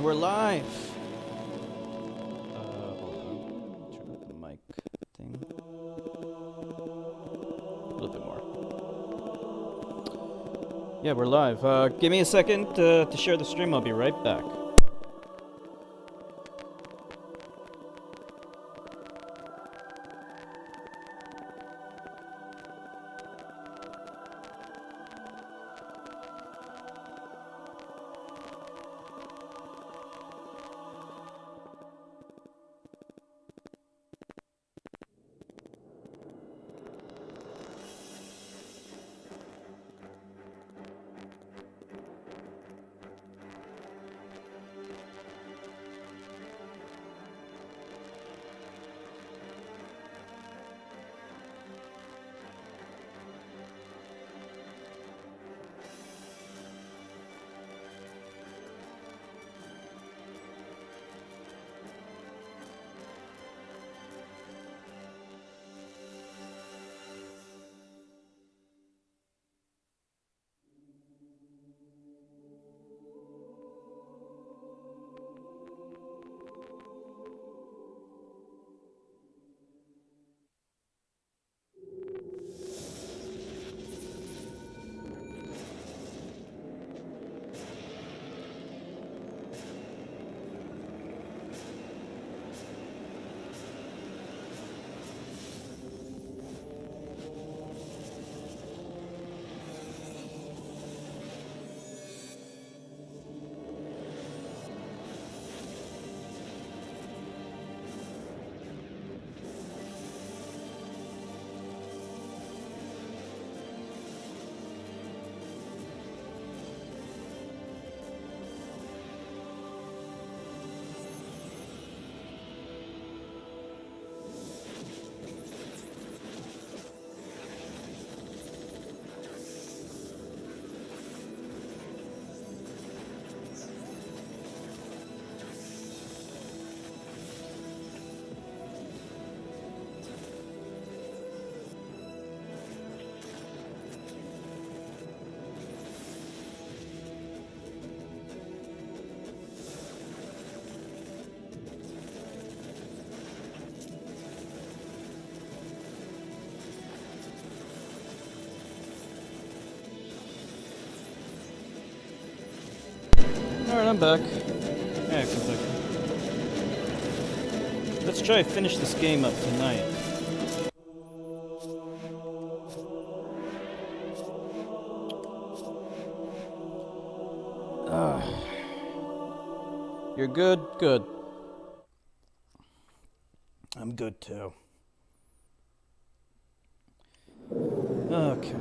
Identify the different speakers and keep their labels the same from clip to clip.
Speaker 1: we're live. Hold on. Turn up the mic thing. A little bit more. Yeah, we're live. Give me a second to share the stream. I'll be right back. Alright, I'm back. Excellent. Let's try to finish this game up tonight. You're good? Good. I'm good too. Okay.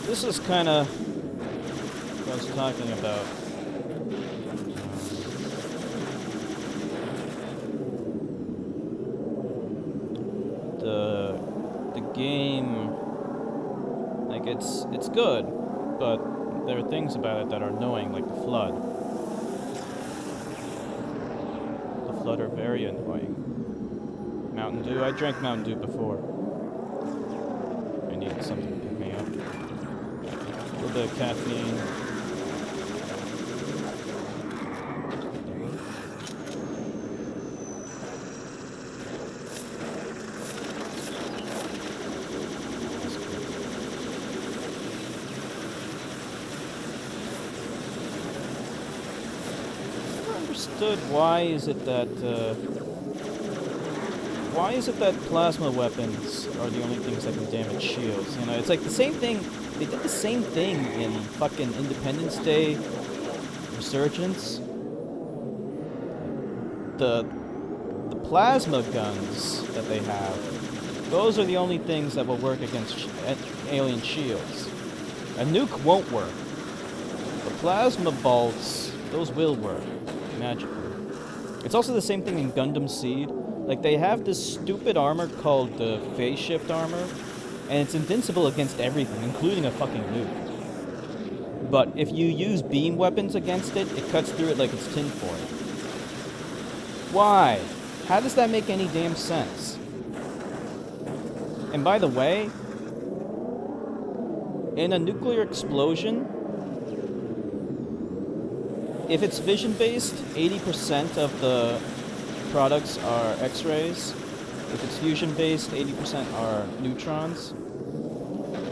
Speaker 1: This is kind of what I was talking about. The game, like it's good, but there are things about it that are annoying, like the flood. The flood are very annoying. Mountain Dew. I drank Mountain Dew before. I needed something to pick me up. A little bit of caffeine. Never understood why is it that plasma weapons are the only things that can damage shields? You know, it's like the same thing. They did the same thing in fucking Independence Day Resurgence. The plasma guns that they have, those are the only things that will work against alien shields. A nuke won't work. The plasma bolts, those will work magically. It's also the same thing in Gundam Seed. Like, they have this stupid armor called the phase shift armor, and it's invincible against everything, including a fucking nuke. But if you use beam weapons against it, it cuts through it like it's tinfoil. Why? How does that make any damn sense? And by the way, in a nuclear explosion, if it's vision-based, 80% of the products are X-rays. If it's fusion-based, 80% are neutrons.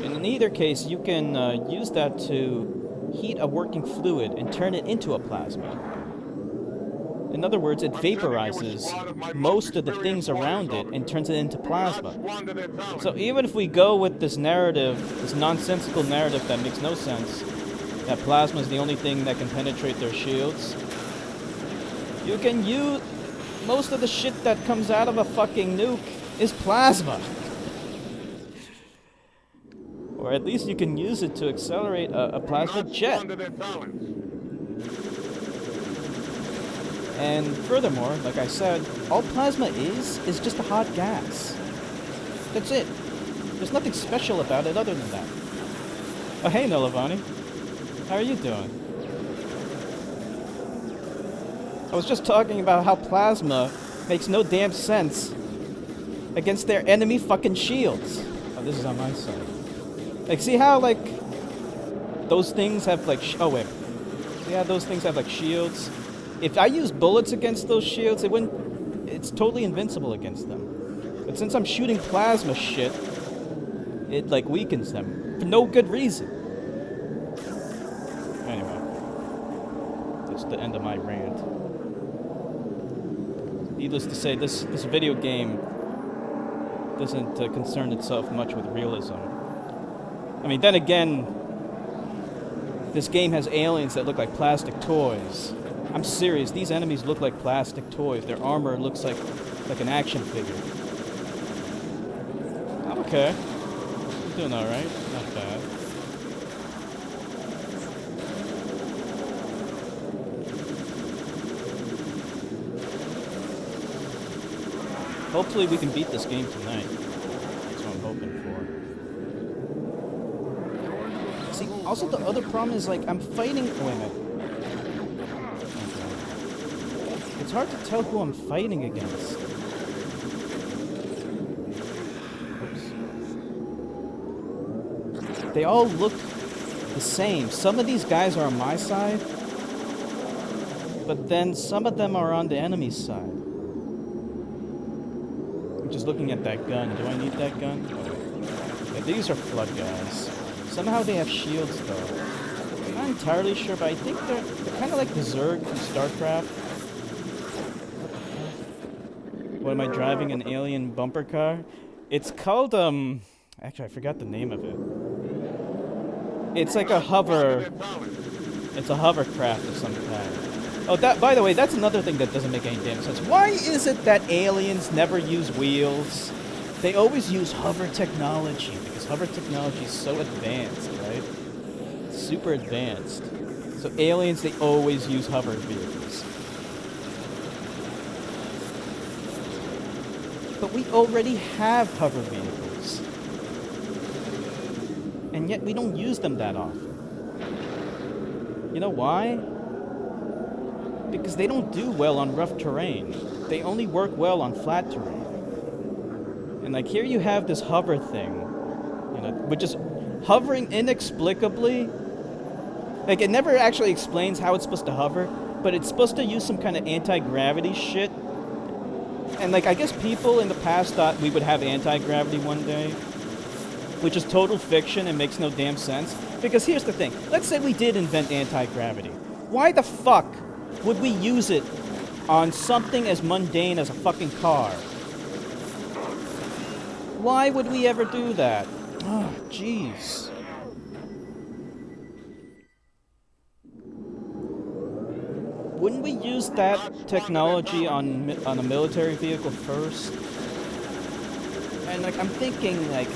Speaker 1: And in either case, you can use that to heat a working fluid and turn it into a plasma. In other words, it vaporizes most of the things around it and turns it into plasma. So even if we go with this narrative, this nonsensical narrative that makes no sense, that plasma is the only thing that can penetrate their shields, you can use... most of the shit that comes out of a fucking nuke is plasma. Or at least you can use it to accelerate a plasma jet. And furthermore, like I said, all plasma is just a hot gas. That's it. There's nothing special about it other than that. Oh, hey, Nilavani. How are you doing? I was just talking about how plasma makes no damn sense against their enemy fucking shields. Oh, this is on my side. Like, see how, like, those things have, like, oh, wait. See how those things have, like, shields? If I use bullets against those shields, it wouldn't... it's totally invincible against them. But since I'm shooting plasma shit, it, like, weakens them. For no good reason. Anyway. That's the end of my rant. Needless to say, this video game doesn't concern itself much with realism. I mean, then again, this game has aliens that look like plastic toys. I'm serious, these enemies look like plastic toys. Their armor looks like an action figure. I'm okay. I'm doing alright. Not bad. Hopefully we can beat this game tonight. That's what I'm hoping for. See, also the other problem is, like, I'm fighting... wait a minute. Okay. It's hard to tell who I'm fighting against. Oops. They all look the same. Some of these guys are on my side, but then some of them are on the enemy's side. Just looking at that gun. Do I need that gun? Oh, yeah, these are flood guys. Somehow they have shields, though. I'm not entirely sure, but I think they're kind of like the Zerg from StarCraft. What am I driving? An alien bumper car? It's called, actually, I forgot the name of it. It's like a hover... it's a hovercraft of some kind. Oh, that, by the way, that's another thing that doesn't make any damn sense. Why is it that aliens never use wheels? They always use hover technology, because hover technology is so advanced, right? Super advanced. So aliens, they always use hover vehicles. But we already have hover vehicles. And yet we don't use them that often. You know why? Because they don't do well on rough terrain. They only work well on flat terrain. And like here you have this hover thing, you know, which is hovering inexplicably. Like it never actually explains how it's supposed to hover, but it's supposed to use some kind of anti-gravity shit. And like I guess people in the past thought we would have anti-gravity one day, which is total fiction and makes no damn sense. Because here's the thing, let's say we did invent anti-gravity. Why the fuck would we use it on something as mundane as a fucking car? Why would we ever do that? Oh, jeez. Wouldn't we use that technology on a military vehicle first? And like I'm thinking like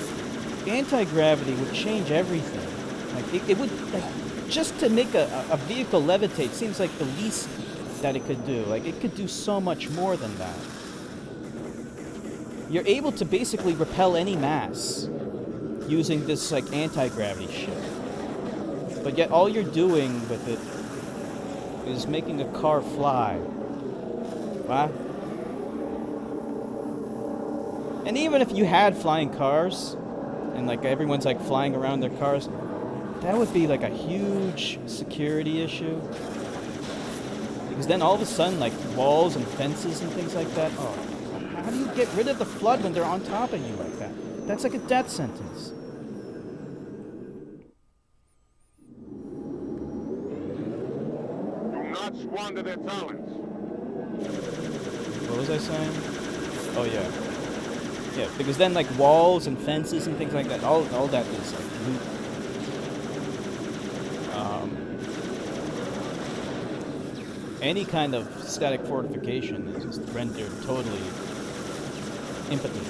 Speaker 1: anti-gravity would change everything. Like it would like just to make a vehicle levitate seems like the least that it could do. Like, it could do so much more than that. You're able to basically repel any mass using this, like, anti-gravity shit. But yet all you're doing with it is making a car fly. What? And even if you had flying cars, and like everyone's like flying around their cars, that would be like a huge security issue. Because then all of a sudden, like walls and fences and things like that, oh, how do you get rid of the flood when they're on top of you like that? That's like a death sentence.
Speaker 2: Do not squander their talents.
Speaker 1: What was I saying? Oh yeah. Yeah, because then like walls and fences and things like that, all that is like loot. Any kind of static fortification is just rendered totally impotent.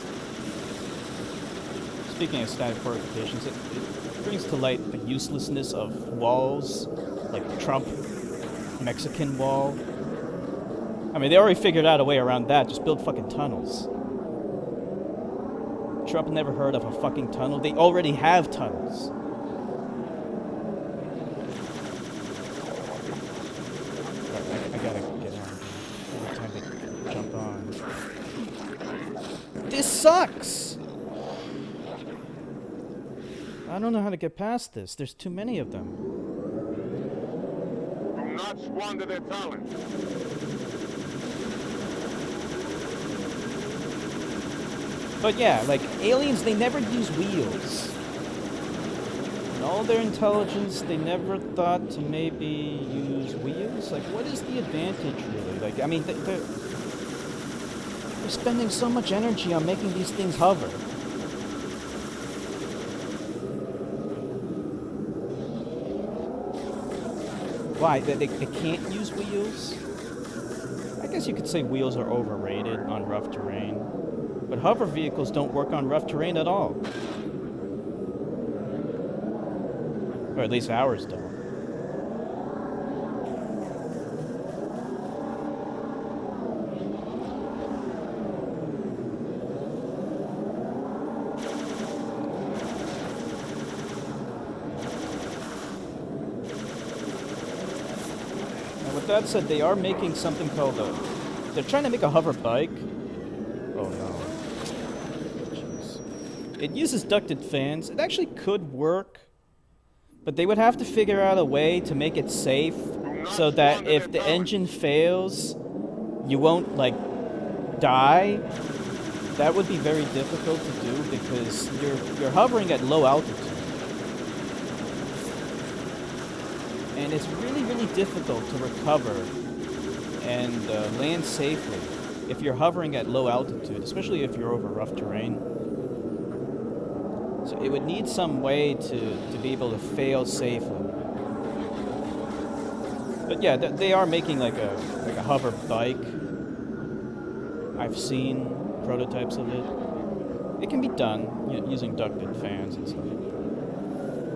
Speaker 1: Speaking of static fortifications, it brings to light the uselessness of walls, like the Trump Mexican wall. I mean, they already figured out a way around that. Just build fucking tunnels. Trump never heard of a fucking tunnel. They already have tunnels. I gotta get on. Every time they jump on. This sucks! I don't know how to get past this. There's too many of them.
Speaker 2: Do not squander their talents.
Speaker 1: But yeah, like, aliens, they never use wheels. In all their intelligence, they never thought to maybe use wheels? Like, what is the advantage, really? Like, I mean, they're spending so much energy on making these things hover. Why? They can't use wheels? I guess you could say wheels are overrated on rough terrain. But hover vehicles don't work on rough terrain at all. Or at least ours don't. Now with that said, they are making something called a... They're trying to make a hover bike. Oh no. Jeez. It uses ducted fans. It actually could work. But they would have to figure out a way to make it safe so that if the engine fails, you won't, like, die. That would be very difficult to do because you're hovering at low altitude. And it's really, really difficult to recover and land safely if you're hovering at low altitude, especially if you're over rough terrain. So it would need some way to be able to fail safely. But yeah, they are making like a hover bike. I've seen prototypes of it. It can be done using ducted fans and stuff.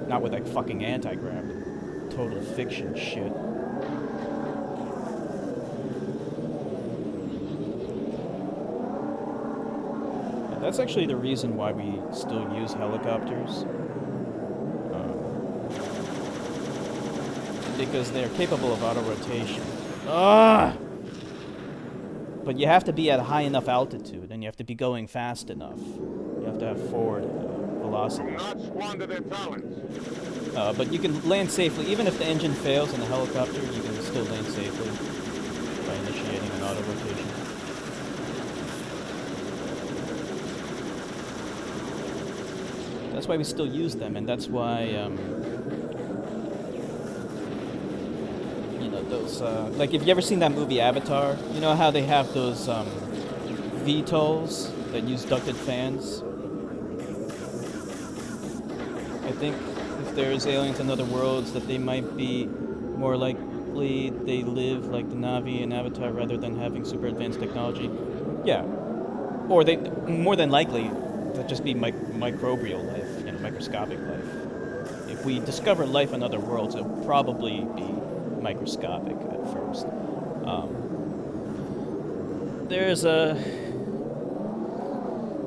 Speaker 1: Not with like fucking anti-gravity. Total fiction shit. That's actually the reason why we still use helicopters. Because they're capable of auto-rotation. But you have to be at a high enough altitude, and you have to be going fast enough. You have to have forward velocity.
Speaker 2: Do not squander their talents.
Speaker 1: But you can land safely. Even if the engine fails in the helicopter, you can still land safely by initiating an auto-rotation. That's why we still use them, and that's why, you know, those, like, if you ever seen that movie Avatar, you know how they have those, VTOLs that use ducted fans? I think if there's aliens in other worlds, that they might be more likely they live like the Na'vi in Avatar rather than having super advanced technology. Yeah. Or they, more than likely, they'll just be microbial life. Microscopic life. If we discover life in other worlds, it'll probably be microscopic at first. There's the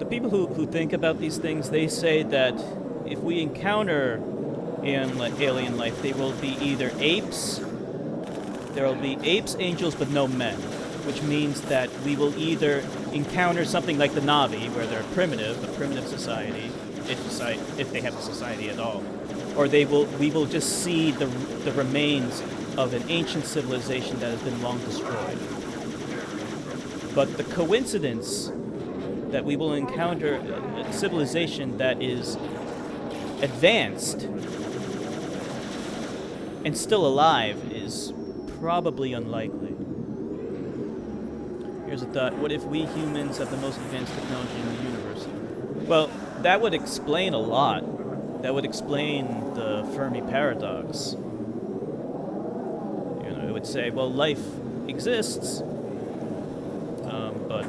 Speaker 1: people who think about these things, they say that if we encounter alien life. They will be either apes. There will be apes, angels, but no men, which means that we will either encounter something like the Na'vi, where they're a primitive society, if they have a society at all, or we will just see the remains of an ancient civilization that has been long destroyed. But the coincidence that we will encounter a civilization that is advanced and still alive is probably unlikely. Here's a thought. What if we humans have the most advanced technology in the universe? Well, that would explain a lot. That would explain the Fermi paradox. You know, it would say, well, life exists, but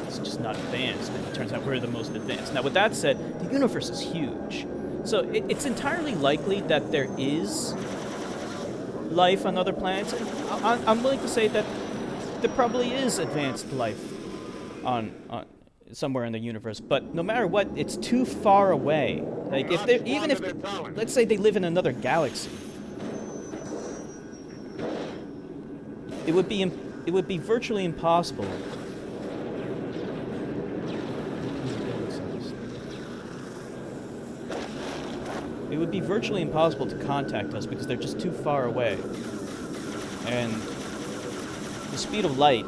Speaker 1: it's just not advanced. And it turns out we're the most advanced. Now, with that said, the universe is huge. So it's entirely likely that there is life on other planets. And I'm willing to say that there probably is advanced life on somewhere in the universe. But no matter what, it's too far away. Like let's say they live in another galaxy, it would be virtually impossible. It would be virtually impossible to contact us because they're just too far away. And the speed of light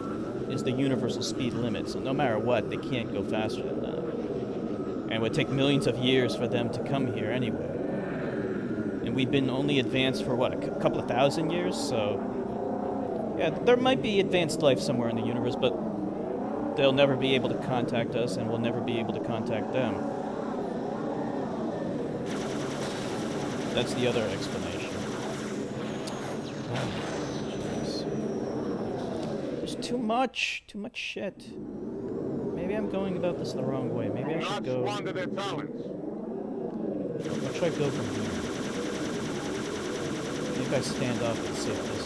Speaker 1: is the universal speed limit, so no matter what, they can't go faster than that. And it would take millions of years for them to come here anyway. And we've been only advanced for, what, a couple of thousand years? So, yeah, there might be advanced life somewhere in the universe, but they'll never be able to contact us, and we'll never be able to contact them. That's the other explanation. There's too much shit. Maybe I'm going about this the wrong way. Maybe I should go. I'll try to go from here. Maybe if I stand up and see if this is.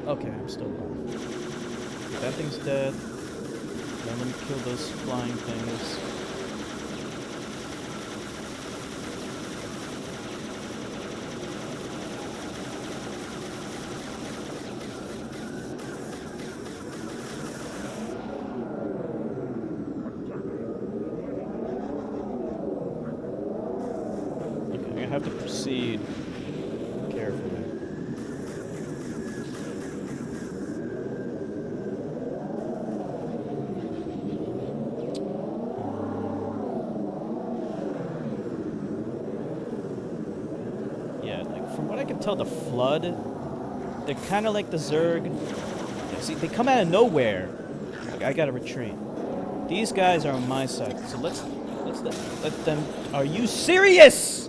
Speaker 1: No. Okay, I'm still alive. That thing's dead. Now let me kill those flying things. Okay, I have to proceed carefully. From what I can tell, the Flood, they're kind of like the Zerg. Yeah, see, they come out of nowhere. I gotta retreat. These guys are on my side, so let's let them. Are you serious?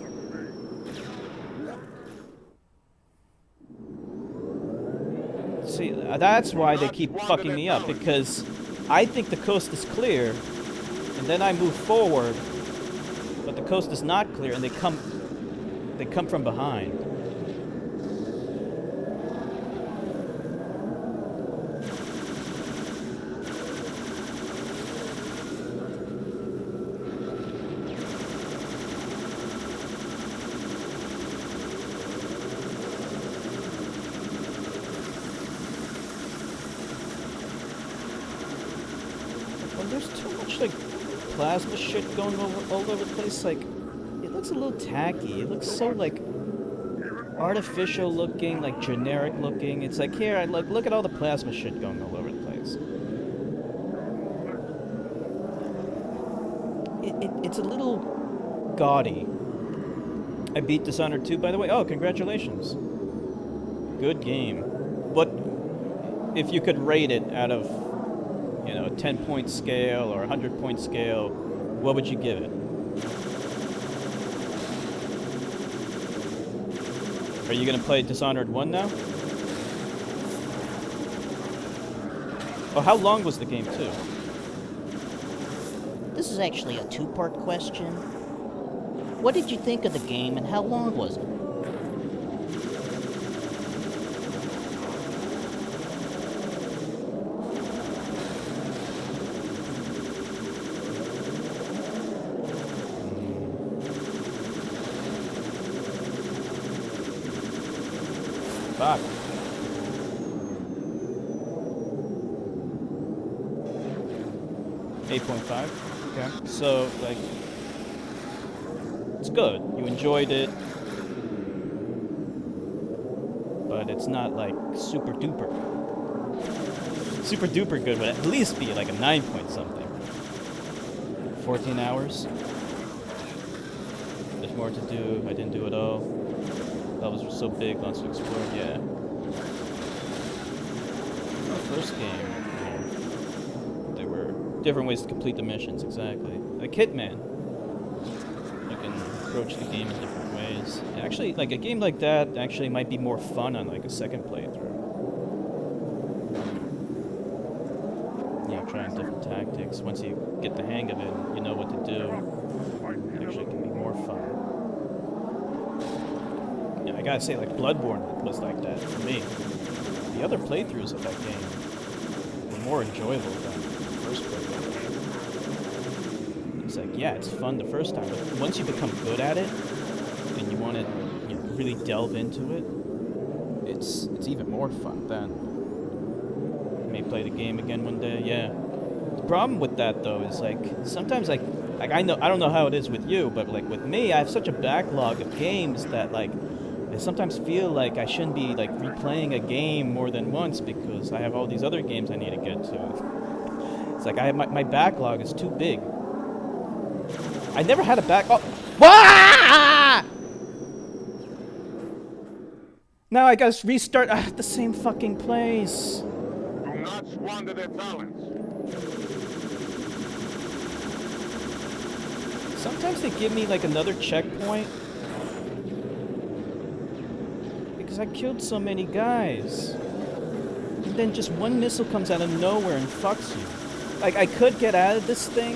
Speaker 1: See, that's why they keep fucking me up, because I think the coast is clear, and then I move forward, but the coast is not clear, and they come from behind. Well, there's too much like plasma shit going all over the place. Like, it looks a little tacky. It looks so like artificial looking, like generic looking. It's like, here, look at all the plasma shit going all over the place. It's a little gaudy. I beat Dishonored 2, by the way. Oh, congratulations. Good game. What if you could rate it out of, a 10-point scale or a 100-point scale, what would you give it? Are you going to play Dishonored 1 now? Oh, how long was the game, too?
Speaker 3: This is actually a two-part question. What did you think of the game, and how long was it?
Speaker 1: Fuck. .5. Okay. So, like, it's good. You enjoyed it. But it's not, like, super duper. Super duper good would at least be, like, a 9 point something. 14 hours. There's more to do. I didn't do it all. That was so big, lots to explore. Yeah. The first game, there were different ways to complete the missions, exactly. Like Hitman. You can approach the game in different ways. Actually, like a game like that actually might be more fun on like a second playthrough. Yeah, trying different tactics. Once you get the hang of it, you know what to do. It actually can be more fun. Yeah, I gotta say, like Bloodborne was like that for me. The other playthroughs of that game were more enjoyable than the first playthrough. It's like, yeah, it's fun the first time, but once you become good at it and you want to, you know, really delve into it, it's even more fun then. I may play the game again one day. Yeah. The problem with that though is like sometimes like I don't know how it is with you, but like with me, I have such a backlog of games that like I sometimes feel like I shouldn't be like replaying a game more than once because I have all these other games I need to get to. It's like my backlog is too big. I never had a back. Oh, Wah! Now I gotta restart the same fucking place.
Speaker 2: Do not squander their talents.
Speaker 1: Sometimes they give me like another checkpoint because I killed so many guys. And then just one missile comes out of nowhere and fucks you. Like I could get out of this thing,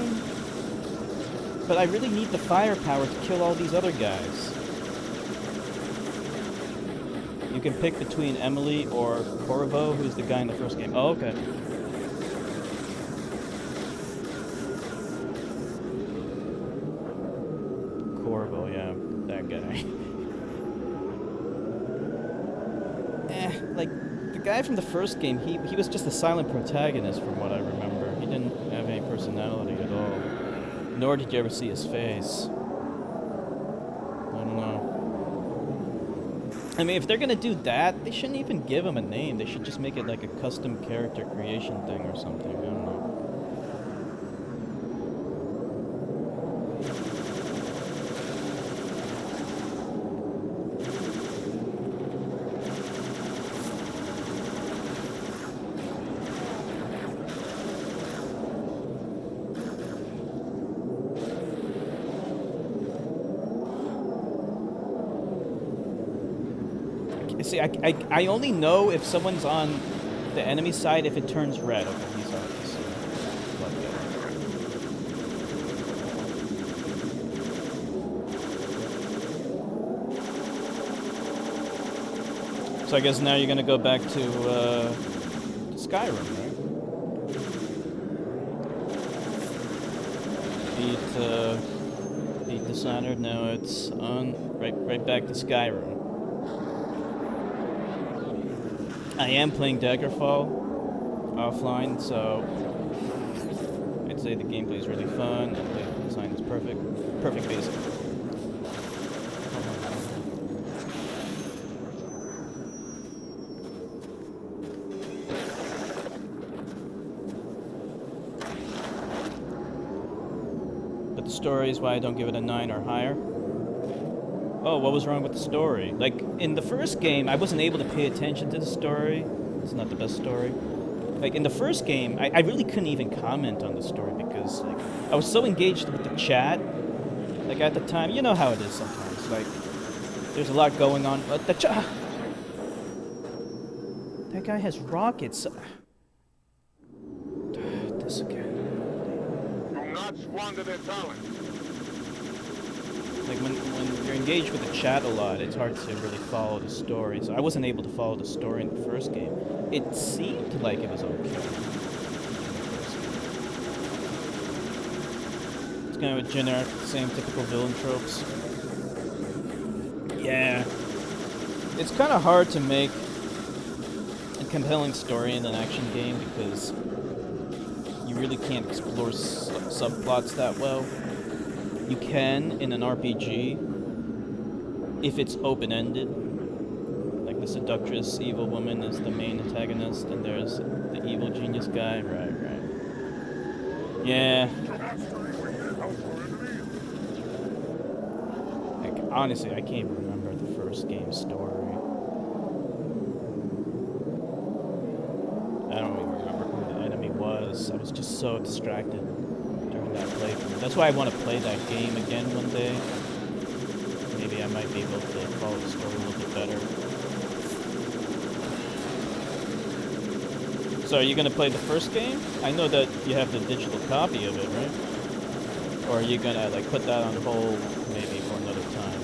Speaker 1: but I really need the firepower to kill all these other guys. You can pick between Emily or Corvo, who's the guy in the first game. Oh, okay. Corvo, yeah, that guy. Like, the guy from the first game, he was just a silent protagonist from what I remember. He didn't have any personality at all. Nor did you ever see his face. I don't know. I mean, if they're gonna do that, they shouldn't even give him a name. They should just make it like a custom character creation thing or something. I don't know. See, I only know if someone's on the enemy side if it turns red. Okay, he's on this. So I guess now you're gonna go back to Skyrim, right? Beat Dishonored. Now it's on right back to Skyrim. I am playing Daggerfall offline, so I'd say the gameplay is really fun and the design is perfect. Perfect basic. But the story is why I don't give it a 9 or higher. Oh, what was wrong with the story? Like, in the first game, I wasn't able to pay attention to the story. It's not the best story. Like, in the first game, I really couldn't even comment on the story because, like, I was so engaged with the chat. Like, at the time, you know how it is sometimes. Like, there's a lot going on. But the chat... That guy has rockets. This again.
Speaker 2: Do not squander their talents.
Speaker 1: Like, when you're engaged with the chat a lot, it's hard to really follow the story. So I wasn't able to follow the story in the first game. It seemed like it was okay. It's kind of a generic, same typical villain tropes. Yeah. It's kind of hard to make compelling story in an action game because you really can't explore subplots that well. You can in an RPG if it's open-ended. Like the seductress evil woman is the main antagonist, and there's the evil genius guy. Right. Yeah. Like, honestly, I can't remember the first game's story. I don't even remember who the enemy was. I was just so distracted during that playthrough. That's why I want to play that game again one day. Maybe I might be able to follow the story a little bit better. So are you going to play the first game? I know that you have the digital copy of it, right? Or are you going to like put that on hold maybe for another time?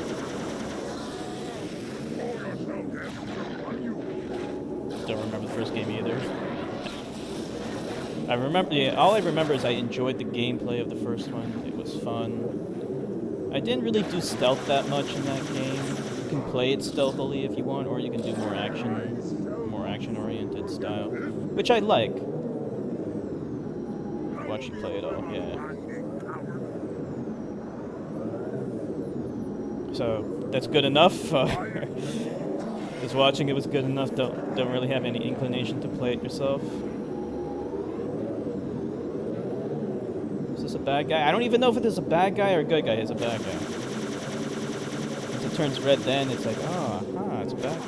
Speaker 1: Don't remember the first game either. I remember, yeah, all I remember is I enjoyed the gameplay of the first one. It was fun. I didn't really do stealth that much in that game. You can play it stealthily if you want, or you can do more action-oriented style, which I like. Watch you play it all, yeah. So that's good enough. Just watching it was good enough. Don't really have any inclination to play it yourself. Is this a bad guy? I don't even know if it is a bad guy or a good guy. It's a bad guy. Once it turns red, then it's like, it's a bad guy.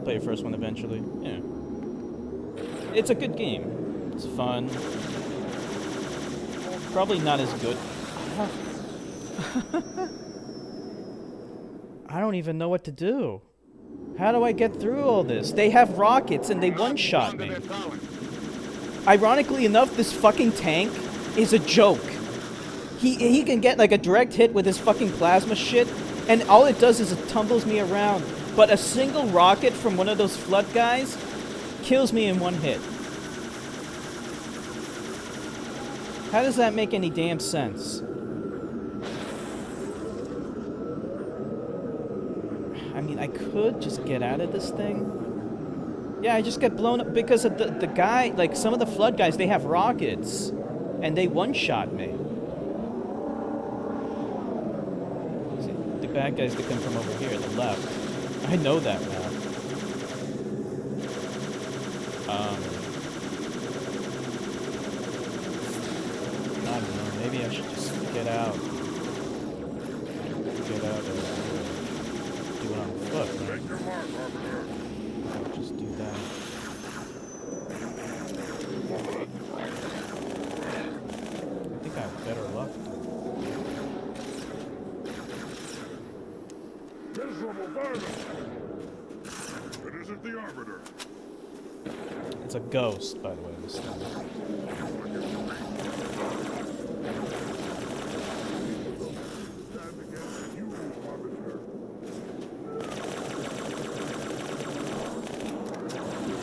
Speaker 1: Play your first one eventually. Yeah. It's a good game. It's fun. Probably not as good. I don't even know what to do. How do I get through all this? They have rockets and they one-shot me. Ironically enough, this fucking tank is a joke. He can get like a direct hit with his fucking plasma shit, and all it does is it tumbles me around. But a single rocket from one of those flood guys kills me in one hit. How does that make any damn sense? I mean, I could just get out of this thing. Yeah, I just get blown up because of the guy, like some of the flood guys, they have rockets. And they one-shot me. See, the bad guys that come from over here, the left. I know that now. I don't know, maybe I should just get out. Get out and do it on foot, right? I'll just do that. I think I have better luck.
Speaker 2: Miserable vermin! It isn't the Arbiter.
Speaker 1: It's a ghost, by the way, this time.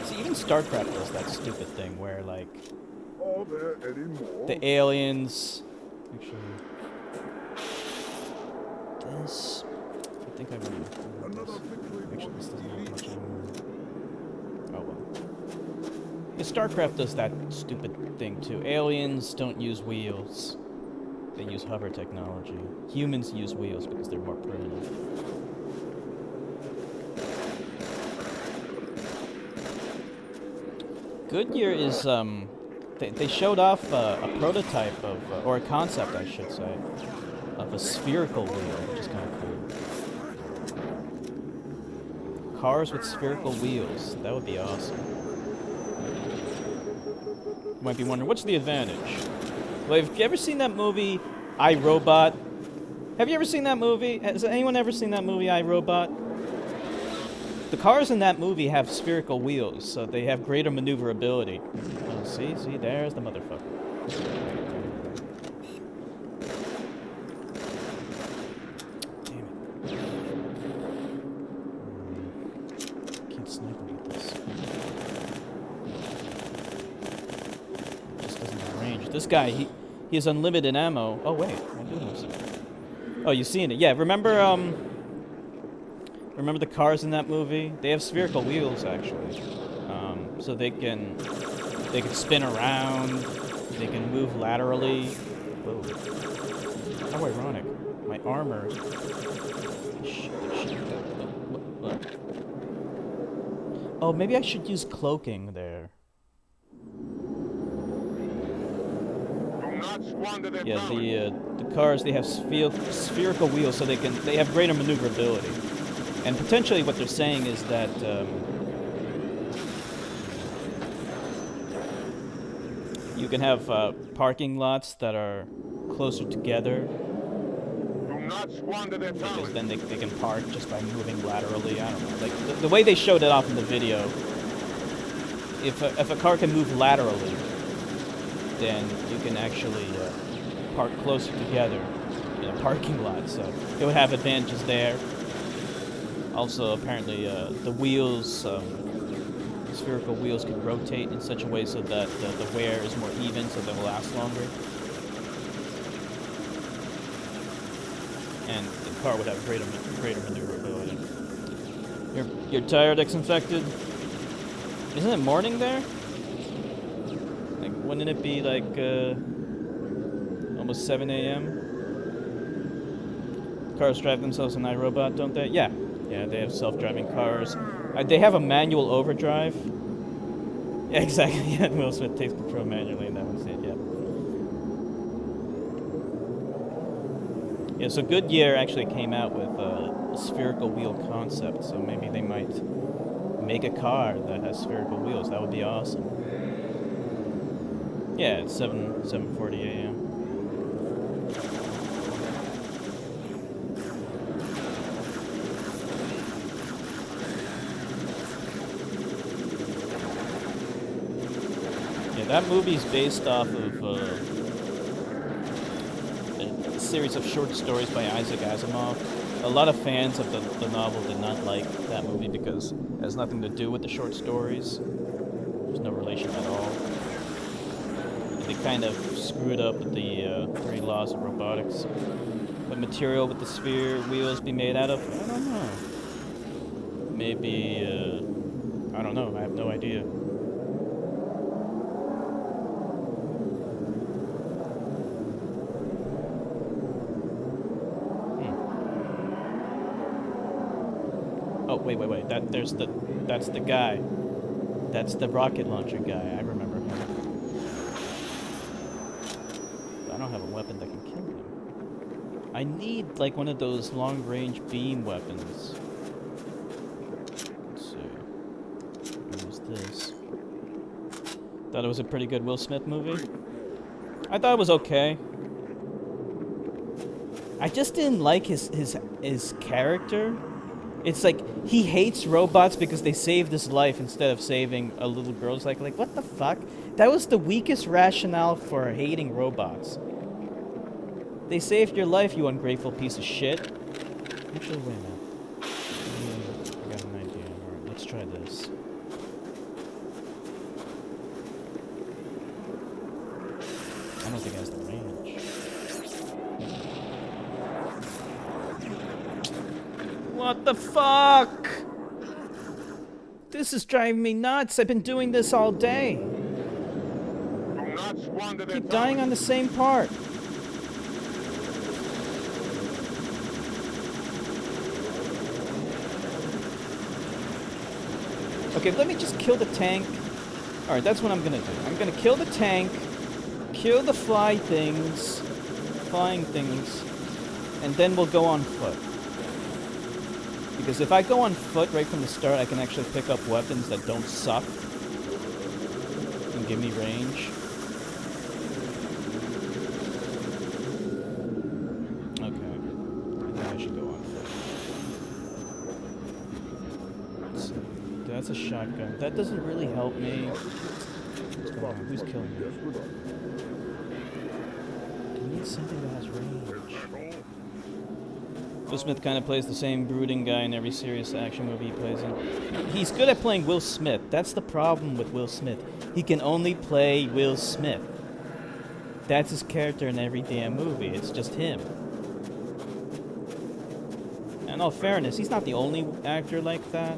Speaker 1: See, even StarCraft does that stupid thing where, like, the aliens... Actually... This... I think I remember. Actually, this doesn't have much anymore. Oh well. Yeah, StarCraft does that stupid thing too. Aliens don't use wheels. They use hover technology. Humans use wheels because they're more primitive. Goodyear is, they showed off a prototype of, or a concept, I should say, of a spherical wheel, which is kind of cool. Cars with spherical wheels. That would be awesome. You might be wondering, what's the advantage? Well, have you ever seen that movie, I, Robot? Have you ever seen that movie? Has anyone ever seen that movie, I, Robot? The cars in that movie have spherical wheels, so they have greater maneuverability. Oh, see, there's the motherfucker. Damn it. Can't snipe him with this. Just doesn't have range. This guy, he has unlimited ammo. Oh, wait, I do have some. Oh, you seen it? Yeah, remember, Remember the cars in that movie? They have spherical wheels, actually. So they can spin around. They can move laterally. Whoa. How ironic. My armor. Shit. Oh, maybe I should use cloaking there. Yeah, the cars, they have spherical wheels, so they have greater maneuverability. And potentially what they're saying is that you can have parking lots that are closer together. Because then they can park just by moving laterally. I don't know. Like the way they showed it off in the video, if a car can move laterally, then you can actually park closer together in a parking lot. So it would have advantages there. Also, apparently, the wheels, spherical wheels, can rotate in such a way so that the wear is more even, so they will last longer. And the car would have greater maneuverability. You're tired, ex-infected? Isn't it morning there? Like, wouldn't it be like almost 7 a.m.? Cars drive themselves in iRobot, don't they? Yeah, they have self-driving cars. They have a manual overdrive. Yeah, exactly. Yeah, Will Smith takes control manually, and that one's it. Yeah. Yeah, so Goodyear actually came out with a spherical wheel concept, so maybe they might make a car that has spherical wheels. That would be awesome. Yeah, it's 7:40 a.m. Yeah, that movie's based off of a series of short stories by Isaac Asimov. A lot of fans of the novel did not like that movie because it has nothing to do with the short stories. There's no relation at all. They kind of screwed up the 3 laws of robotics. What material would the sphere wheels be made out of? I don't know. Maybe, I don't know. I have no idea. Oh, wait. That's the guy. That's the rocket launcher guy. I remember him. I don't have a weapon that can kill him. I need, like, one of those long-range beam weapons. Let's see. What was this? Thought it was a pretty good Will Smith movie. I thought it was okay. I just didn't like his character. It's like he hates robots because they saved his life instead of saving a little girl's life. Like, what the fuck? That was the weakest rationale for hating robots. They saved your life, you ungrateful piece of shit. Actually, wait a minute. I got an idea. Alright, let's try this. I don't think it has the range. What the fuck? This is driving me nuts. I've been doing this all day. Keep dying on the same part. Okay, let me just kill the tank. Alright, that's what I'm gonna do. I'm gonna kill the tank, kill the flying things, and then we'll go on foot. Because if I go on foot right from the start, I can actually pick up weapons that don't suck and give me range. Okay. I think I should go on foot. Let's see. That's a shotgun. That doesn't really help me. What's going on? Who's killing me? I need something that has range. Will Smith kind of plays the same brooding guy in every serious action movie he plays in. He's good at playing Will Smith. That's the problem with Will Smith. He can only play Will Smith. That's his character in every damn movie. It's just him. And all fairness, he's not the only actor like that.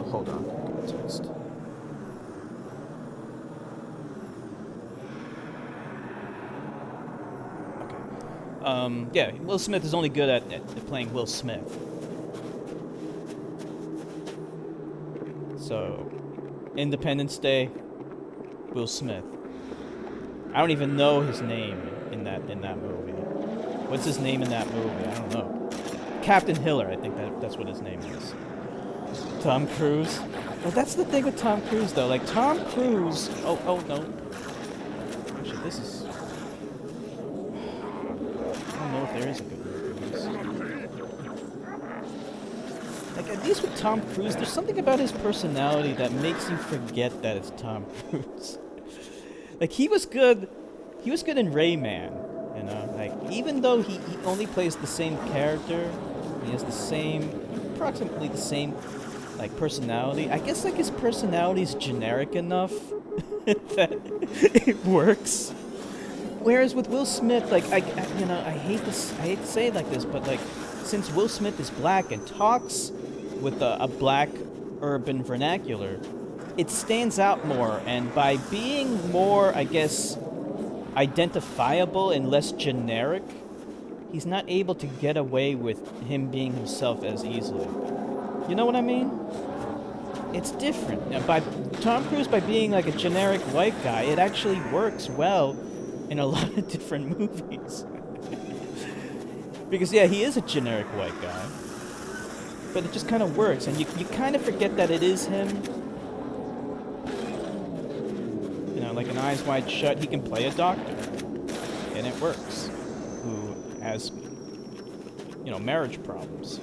Speaker 1: Oh, hold on. Give me a text. Yeah, Will Smith is only good at playing Will Smith. So, Independence Day, Will Smith. I don't even know his name in that movie. What's his name in that movie? I don't know. Captain Hiller, I think that's what his name is. Tom Cruise. Well, that's the thing with Tom Cruise, though. Like, Tom Cruise... Oh, no. Shit, this is... I don't know if there is a good movie. Like, at least with Tom Cruise, there's something about his personality that makes you forget that it's Tom Cruise. Like, he was good in Rayman, you know? Like, even though he only plays the same character, he has approximately the same, like, personality. I guess, like, his personality's generic enough that it works. Whereas with Will Smith, like, I hate to say it like this, but, like, since Will Smith is black and talks with a black urban vernacular, it stands out more, and by being more, I guess, identifiable and less generic, he's not able to get away with him being himself as easily. You know what I mean? It's different. Now, by Tom Cruise, by being like a generic white guy, it actually works well in a lot of different movies. Because, yeah, he is a generic white guy, but it just kind of works, and you kind of forget that it is him. You know, like in Eyes Wide Shut, he can play a doctor, and it works, who has, you know, marriage problems.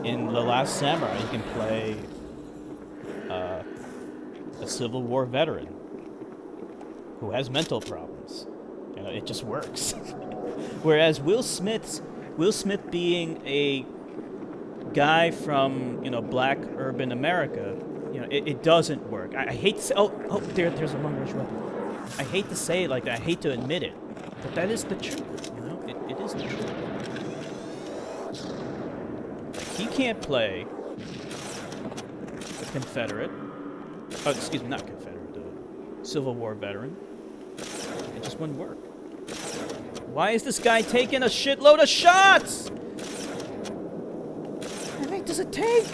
Speaker 1: In The Last Samurai, he can play a Civil War veteran who has mental problems. You know, it just works. Whereas Will Smith being a guy from, you know, black urban America, you know, it doesn't work. I hate to say, there's a long-range weapon. I hate to say it like that. I hate to admit it, but that is the truth. You know, it is the truth. He can't play a Confederate. Oh, excuse me, not Confederate. Civil War veteran. It just wouldn't work. Why is this guy taking a shitload of shots? How many does it take?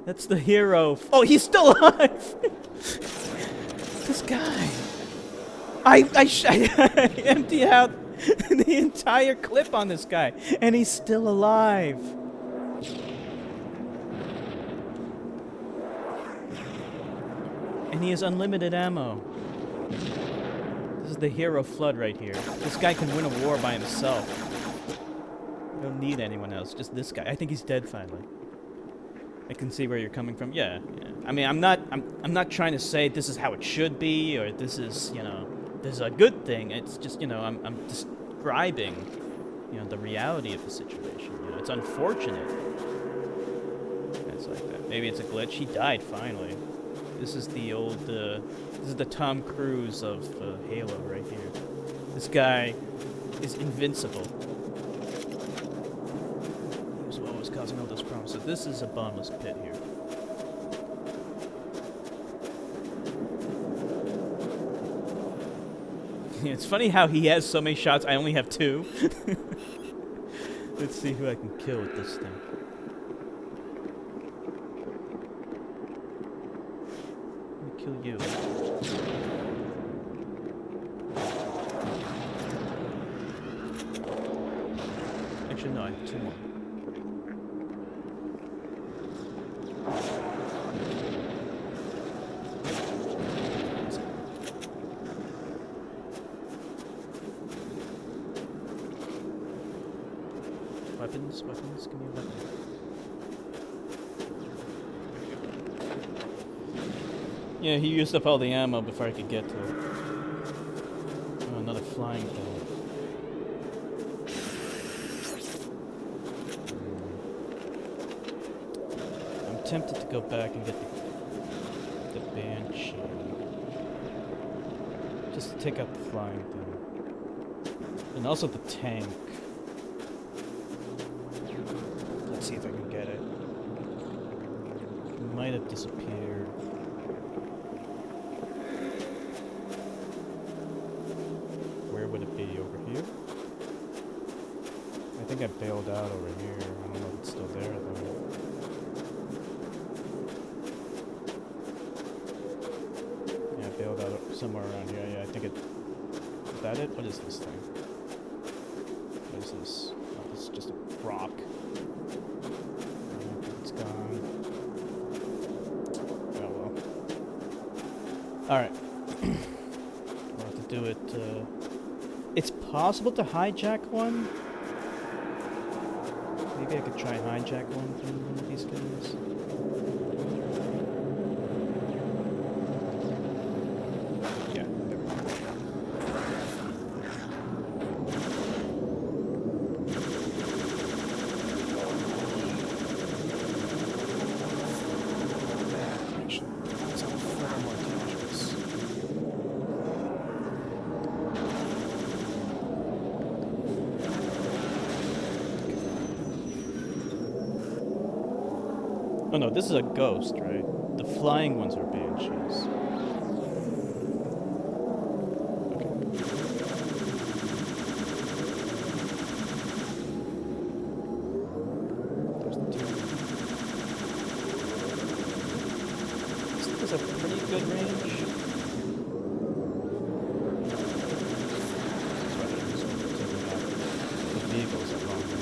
Speaker 1: That's the hero. Oh, he's still alive! This guy. I emptied out the entire clip on this guy, and he's still alive. And he has unlimited ammo. This is the hero flood right here. This guy can win a war by himself. You don't need anyone else, just this guy. I think he's dead finally. I can see where you're coming from. Yeah. I mean, I'm not trying to say this is how it should be, or this is, you know, this is a good thing. It's just, you know, I'm describing, you know, the reality of the situation. You know, it's unfortunate. It's like that. Maybe it's a glitch. He died finally. This is the old, this is the Tom Cruise of Halo right here. This guy is invincible. He was what was causing all those problems. So this is a bottomless pit here. It's funny how he has so many shots. I only have 2. Let's see who I can kill with this thing. Kill you. Actually, no, I have 2 more. Weapons, give me a weapon. Yeah, he used up all the ammo before I could get to it. Oh, another flying thing. I'm tempted to go back and get the Banshee. Just to take out the flying thing. And also the tank. Let's see if I can get it. It might have disappeared. Where would it be? Over here? I think I bailed out over here. I don't know if it's still there though. Yeah, I bailed out somewhere around here. Yeah, I think it... Is that it? What is this thing? What is this? Oh, this is just a rock. It's gone. Oh well. Alright. We'll have to do it, It's possible to hijack one? Maybe I could try hijack one from one of these guys. Yeah, there we go. Actually, it's far more dangerous. Oh no, this is a ghost, right? The flying ones are banshees. Okay. There's the two. This is a pretty good range. That's right, this one is taking out the vehicles at long range.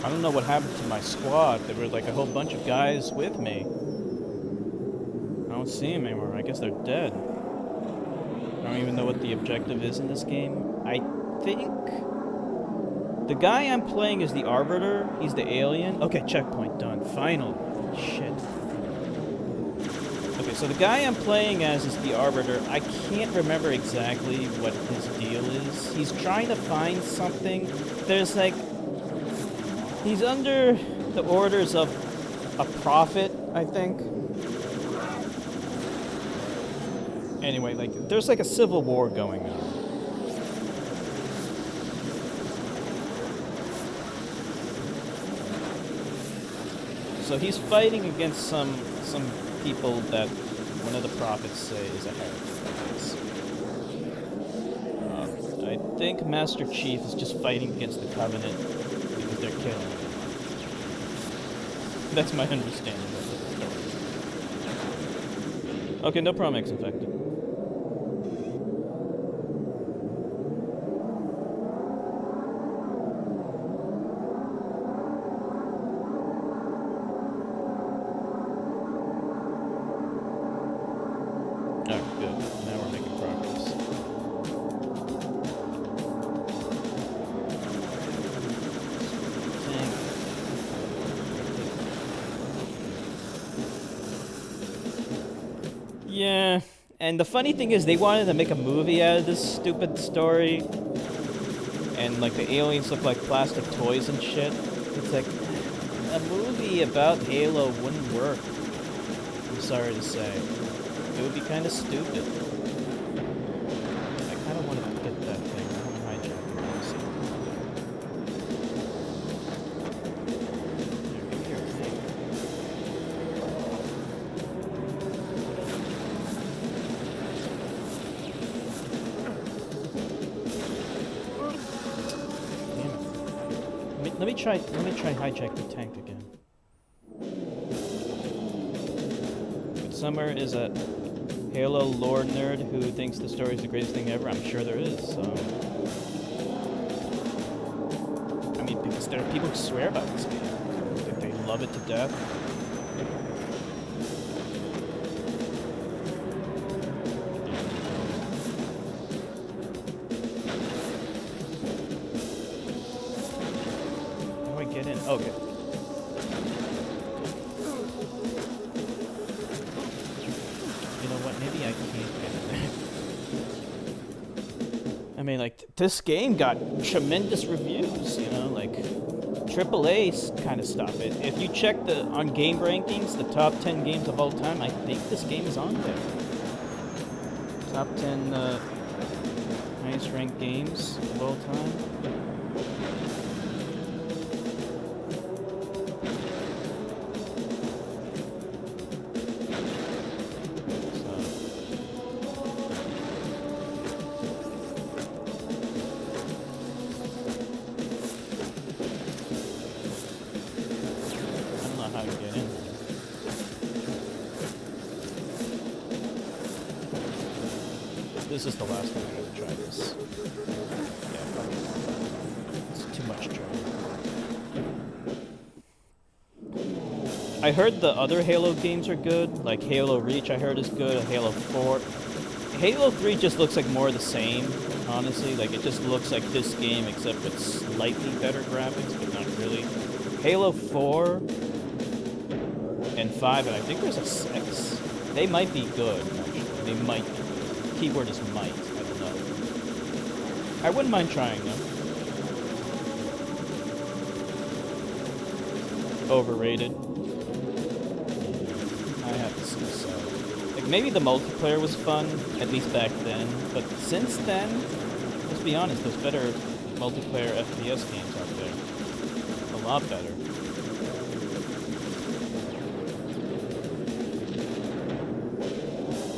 Speaker 1: I don't know what happened to my squad. There were like a whole bunch of guys with me. I don't see them anymore. I guess they're dead. I don't even know what the objective is in this game. I think the guy I'm playing is the Arbiter. He's the alien. Okay, checkpoint done. Finally. Shit. Okay, so the guy I'm playing as is the Arbiter. I can't remember exactly what his deal is. He's trying to find something. There's like... He's under the orders of a prophet, I think. Anyway, like, there's like a civil war going on. So he's fighting against some people that one of the prophets say is a heretic. I think Master Chief is just fighting against the Covenant. They're killing him. That's my understanding of the story. Okay, no Promex infected. Alright, good. Now we're making progress. Yeah, and the funny thing is they wanted to make a movie out of this stupid story. And like the aliens look like plastic toys and shit. It's like, a movie about Halo wouldn't work. I'm sorry to say. It would be kind of stupid. I kind of want to get that thing. I want to hijack it. Let's see. Here, thing. Let me try hijack the tank again. Somewhere is a Halo lore nerd who thinks the story is the greatest thing ever. I'm sure there is. So. I mean, because there are people who swear about this game. They love it to death. How do I get in? Okay. mean, like, this game got tremendous reviews, you know, like, AAA kind of stuff. If you check on game rankings, the top 10 games of all time, I think this game is on there. Top 10 highest ranked games of all time. This is the last time I'm gonna try this. Yeah, probably. It's too much trying. I heard the other Halo games are good, like Halo Reach I heard is good, Halo 4. Halo 3 just looks like more of the same, honestly. Like, it just looks like this game except with slightly better graphics, but not really. Halo 4 and 5, and I think there's a 6. They might be good, actually. They might be. Keyword is might. I don't know. I wouldn't mind trying them. Overrated. I have to say so. Like, maybe the multiplayer was fun, at least back then. But since then, let's be honest, there's better multiplayer FPS games out there. A lot better.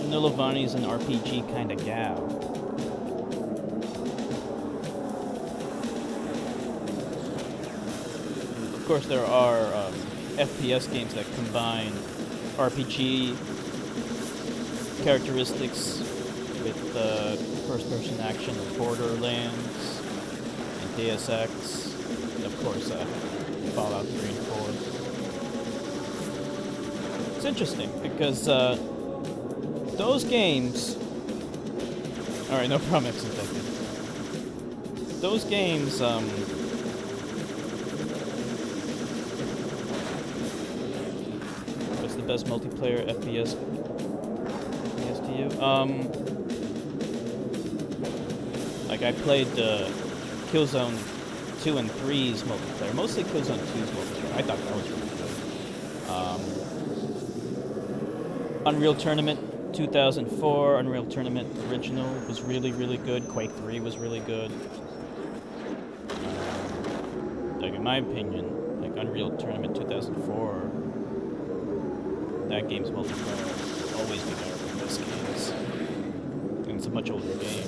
Speaker 1: Nilovani's an RPG kind of gal. Of course, there are FPS games that combine RPG characteristics with first-person action of Borderlands and Deus Ex, and of course, Fallout 3 and 4. It's interesting because those games... Alright, no problem, X infected. Those games, what's the best multiplayer FPS to you? Like, I played Killzone 2 and 3's multiplayer. Mostly Killzone 2's multiplayer. I thought that was really good. Unreal Tournament 2004, Unreal Tournament original was really, really good. Quake 3 was really good. Like, in my opinion, like, Unreal Tournament 2004, that game's multiplayer will always be better than this game's. And it's a much older game.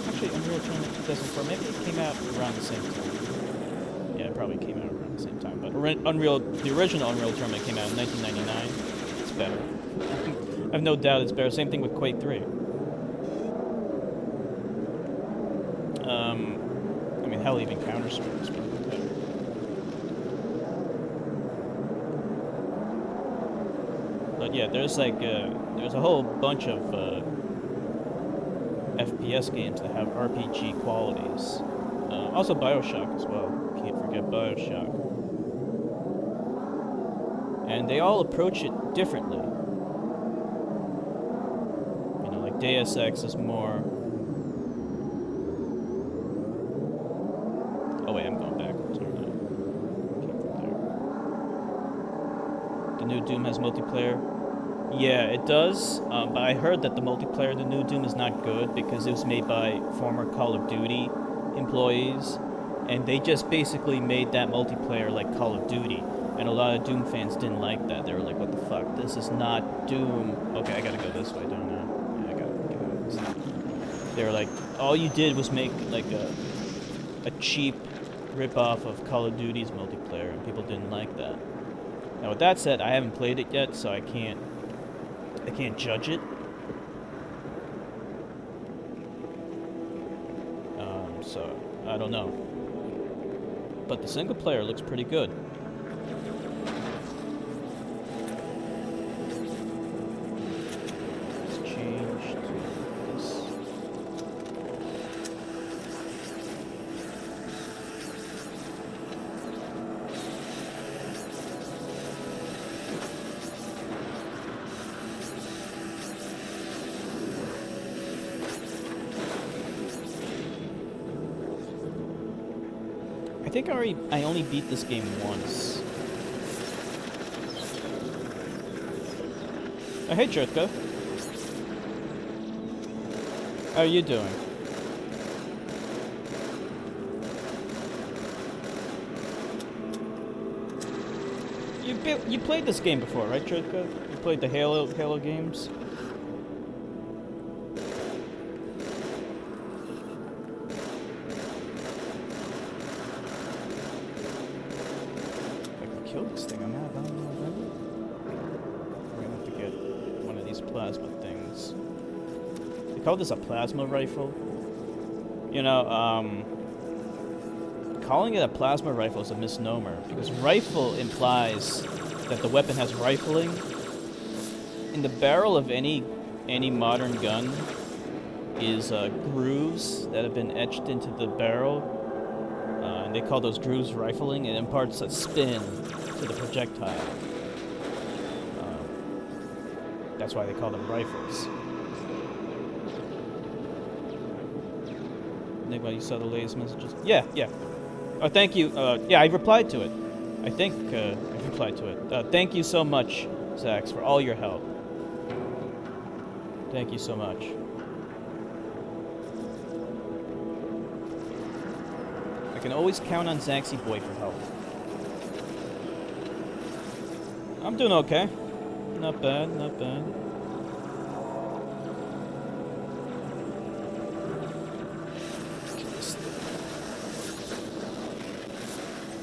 Speaker 1: Actually, Unreal Tournament 2004, maybe it came out around the same time. Yeah, it probably came out around the same time. But the original Unreal Tournament came out in 1999. It's better. I have no doubt it's better. Same thing with Quake 3. I mean, hell, even Counter-Strike is probably better. But yeah, there's like there's a whole bunch of FPS games that have RPG qualities. Also BioShock as well. Can't forget BioShock. And they all approach it differently. Deus Ex is more... Oh wait, I'm going backwards, aren't I? Came from there. The new Doom has multiplayer. Yeah, it does, but I heard that the multiplayer of the new Doom is not good because it was made by former Call of Duty employees, and they just basically made that multiplayer like Call of Duty, and a lot of Doom fans didn't like that. They were like, what the fuck, this is not Doom. Okay, I gotta go this way, don't I? They were like, all you did was make like a cheap rip-off of Call of Duty's multiplayer, and people didn't like that. Now, with that said, I haven't played it yet, so I can't judge it. So I don't know. But the single player looks pretty good. think I only beat this game once. Oh, hey, Jertka. How are you doing? You played this game before, right, Jertka? You played the Halo games? If I can kill this thing, I'm not already. We're gonna have to get one of these plasma things. They call this a plasma rifle. You know, calling it a plasma rifle is a misnomer, because rifle implies that the weapon has rifling. In the barrel of any modern gun is grooves that have been etched into the barrel, and they call those grooves rifling, and imparts a spin to the projectile. That's why they call them rifles. Enigma, you saw the latest messages? Yeah. Oh, thank you. Yeah, I replied to it. I think I replied to it. Thank you so much, Zax, for all your help. Thank you so much. I can always count on Zaxy Boy for help. I'm doing okay. Not bad, not bad.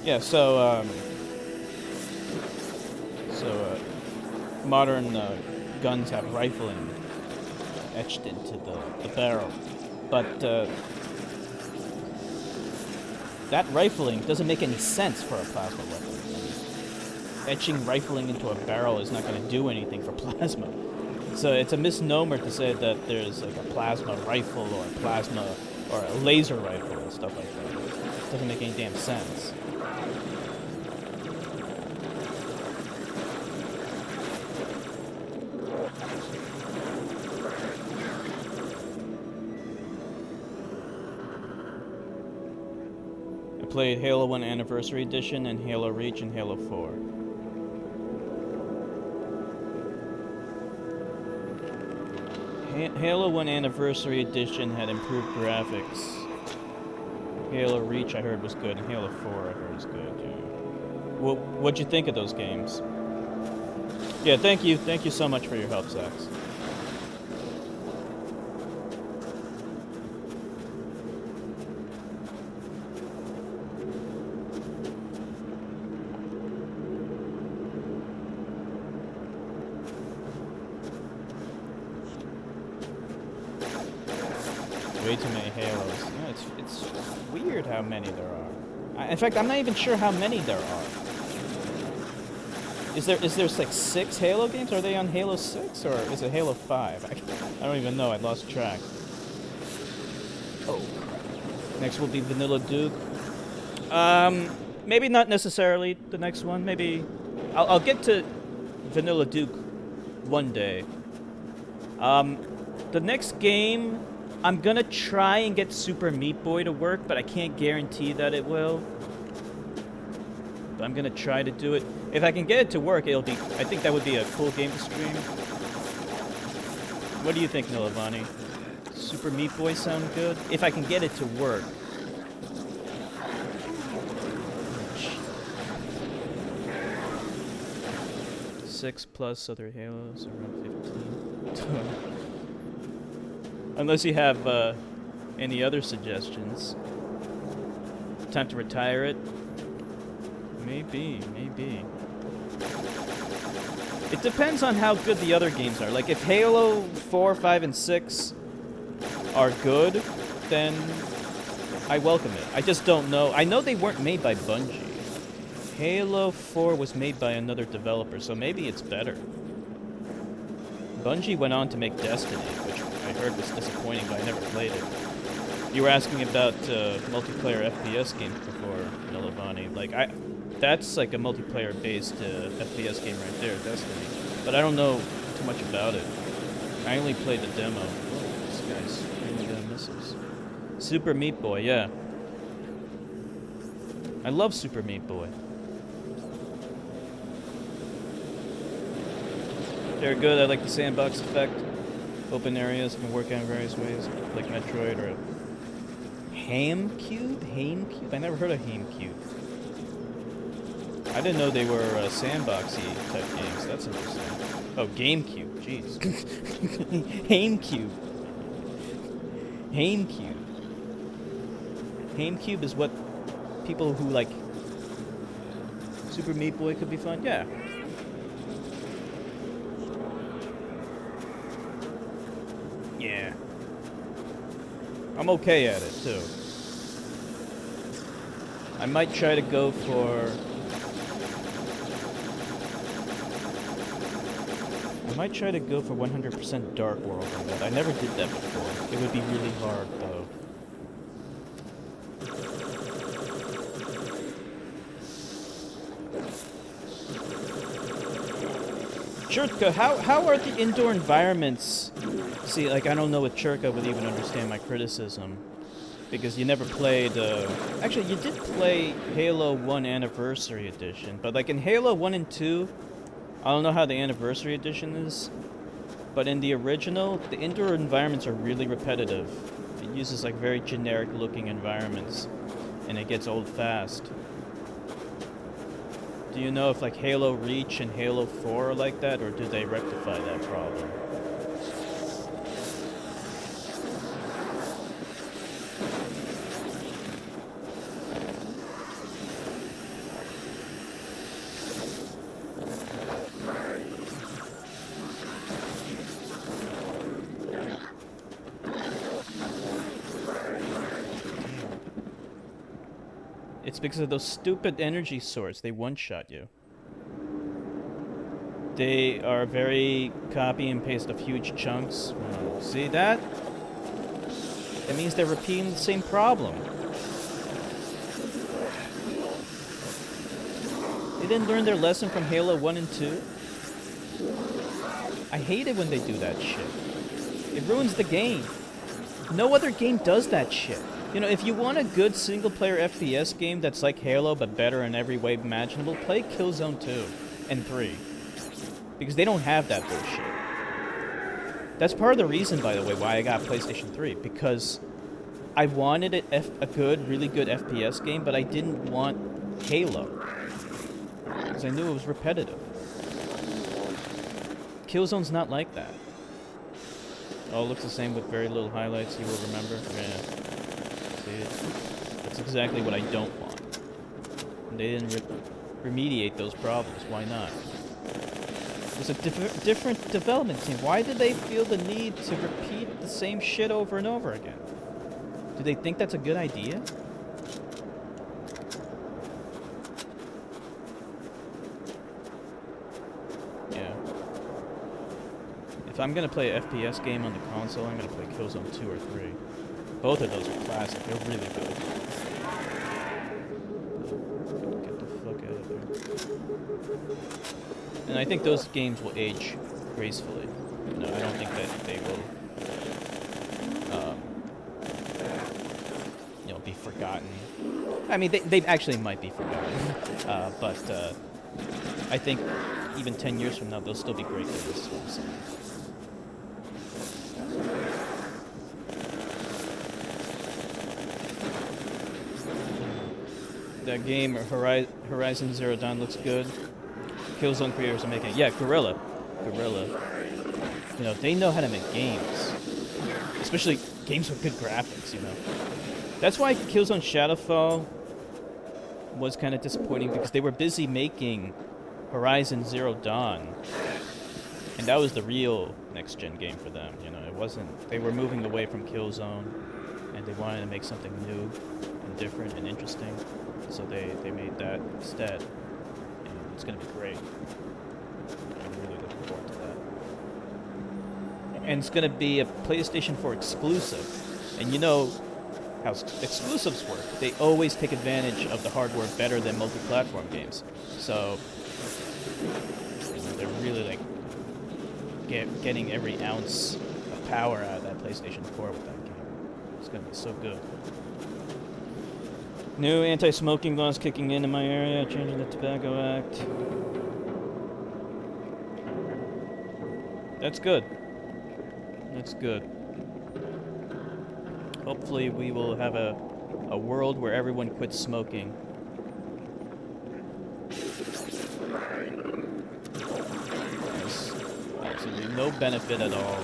Speaker 1: Yeah, so modern guns have rifling etched into the barrel, but that rifling doesn't make any sense for a plasma weapon. Etching rifling into a barrel is not going to do anything for plasma. So it's a misnomer to say that there's like a plasma rifle or a plasma or a laser rifle and stuff like that. It doesn't make any damn sense. I played Halo 1 Anniversary Edition and Halo Reach and Halo 4. Halo 1 Anniversary Edition had improved graphics. Halo Reach I heard was good, and Halo 4 I heard was good. Yeah. What'd you think of those games? Yeah, thank you so much for your help, Zax. Way too many Halos. Yeah, it's weird how many there are. In fact, I'm not even sure how many there are. Is there like 6 Halo games? Are they on Halo 6 or is it Halo 5? I don't even know. I lost track. Oh crap. Next will be Vanilla Duke. Maybe not necessarily the next one. Maybe I'll get to Vanilla Duke one day. The next game, I'm gonna try and get Super Meat Boy to work, but I can't guarantee that it will. But I'm gonna try to do it. If I can get it to work, it'll be. I think that would be a cool game to stream. What do you think, Nilavani? Super Meat Boy sound good? If I can get it to work. 6 plus other Halos, around 15. Unless you have any other suggestions. Time to retire it? Maybe. It depends on how good the other games are. Like, if Halo 4, 5, and 6 are good, then I welcome it. I just don't know. I know they weren't made by Bungie. Halo 4 was made by another developer, so maybe it's better. Bungie went on to make Destiny, which I heard was disappointing, but I never played it. You were asking about multiplayer FPS games before, Nilavani. Like, that's like a multiplayer-based FPS game right there, Destiny. But I don't know too much about it. I only played the demo. Whoa, this guy's really got missiles. Super Meat Boy, yeah. I love Super Meat Boy. They're good. I like the sandbox effect. Open areas can work out in various ways, like Metroid or Ham Cube? Ham Cube? I never heard of Ham Cube. I didn't know they were sandboxy type games. That's interesting. Oh, GameCube. Jeez. Ham Cube. Ham Cube. Ham Cube is what people who like Super Meat Boy could be fun? Yeah. Yeah. I'm okay at it, too. I might try to go for... I might try to go for 100% Dark World on that. I never did that before. It would be really hard, though. Churka, how are the indoor environments? See, like, I don't know if Churka would even understand my criticism. Because you never played, actually, you did play Halo 1 Anniversary Edition. But, like, in Halo 1 and 2, I don't know how the Anniversary Edition is. But in the original, the indoor environments are really repetitive. It uses, like, very generic-looking environments. And it gets old fast. Do you know if like Halo Reach and Halo 4 are like that, or do they rectify that problem? It's because of those stupid energy swords. They one-shot you. They are very copy and paste of huge chunks. See that? That means they're repeating the same problem. They didn't learn their lesson from Halo 1 and 2. I hate it when they do that shit. It ruins the game. No other game does that shit. You know, if you want a good single-player FPS game that's like Halo but better in every way imaginable, play Killzone 2 and 3. Because they don't have that bullshit. That's part of the reason, by the way, why I got PlayStation 3. Because I wanted a good, really good FPS game, but I didn't want Halo. Because I knew it was repetitive. Killzone's not like that. Oh, it looks the same with very little highlights, you will remember. Yeah. That's exactly what I don't want. And they didn't remediate those problems. Why not? It was a different development team. Why did they feel the need to repeat the same shit over and over again? Do they think that's a good idea? Yeah. If I'm gonna play an FPS game on the console, I'm gonna play Killzone 2 or 3. Both of those are classic. They're really good. Get the fuck out of there. And I think those games will age gracefully. You know, I don't think that they will, you know, be forgotten. I mean, they actually might be forgotten. But I think even 10 years from now, they'll still be great games. Is what I'm saying. That game, Horizon Zero Dawn, looks good. Killzone creators are making it. Yeah, Guerrilla. You know, they know how to make games. Especially games with good graphics, you know. That's why Killzone Shadowfall was kind of disappointing, because they were busy making Horizon Zero Dawn. And that was the real next-gen game for them, you know. It wasn't... They were moving away from Killzone, and they wanted to make something new and different and interesting. So they made that instead, and it's going to be great. I'm really looking forward to that. And it's going to be a PlayStation 4 exclusive. And you know how exclusives work. They always take advantage of the hardware better than multi-platform games. So you know, they're really like getting every ounce of power out of that PlayStation 4 with that game. It's going to be so good. New anti-smoking laws kicking in my area, changing the Tobacco Act. That's good. That's good. Hopefully we will have a world where everyone quits smoking. There's absolutely no benefit at all.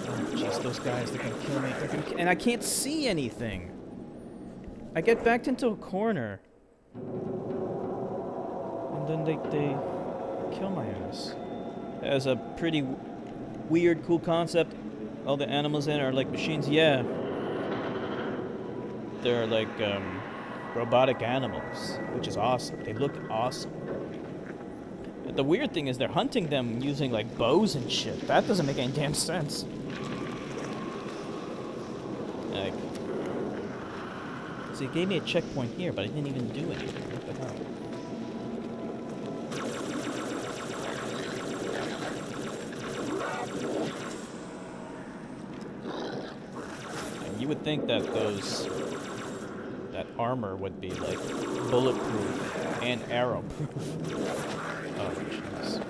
Speaker 1: Oh, jeez, those guys, they're gonna kill me. And I can't see anything. I get backed into a corner. And then they kill my ass. As a pretty weird, cool concept. All the animals in are like machines. Yeah. They're like robotic animals, which is awesome. They look awesome. But the weird thing is they're hunting them using like bows and shit. That doesn't make any damn sense. Like, so he gave me a checkpoint here, but I didn't even do anything. What the hell? You would think that that armor would be like bulletproof and arrow-proof. Oh, jeez.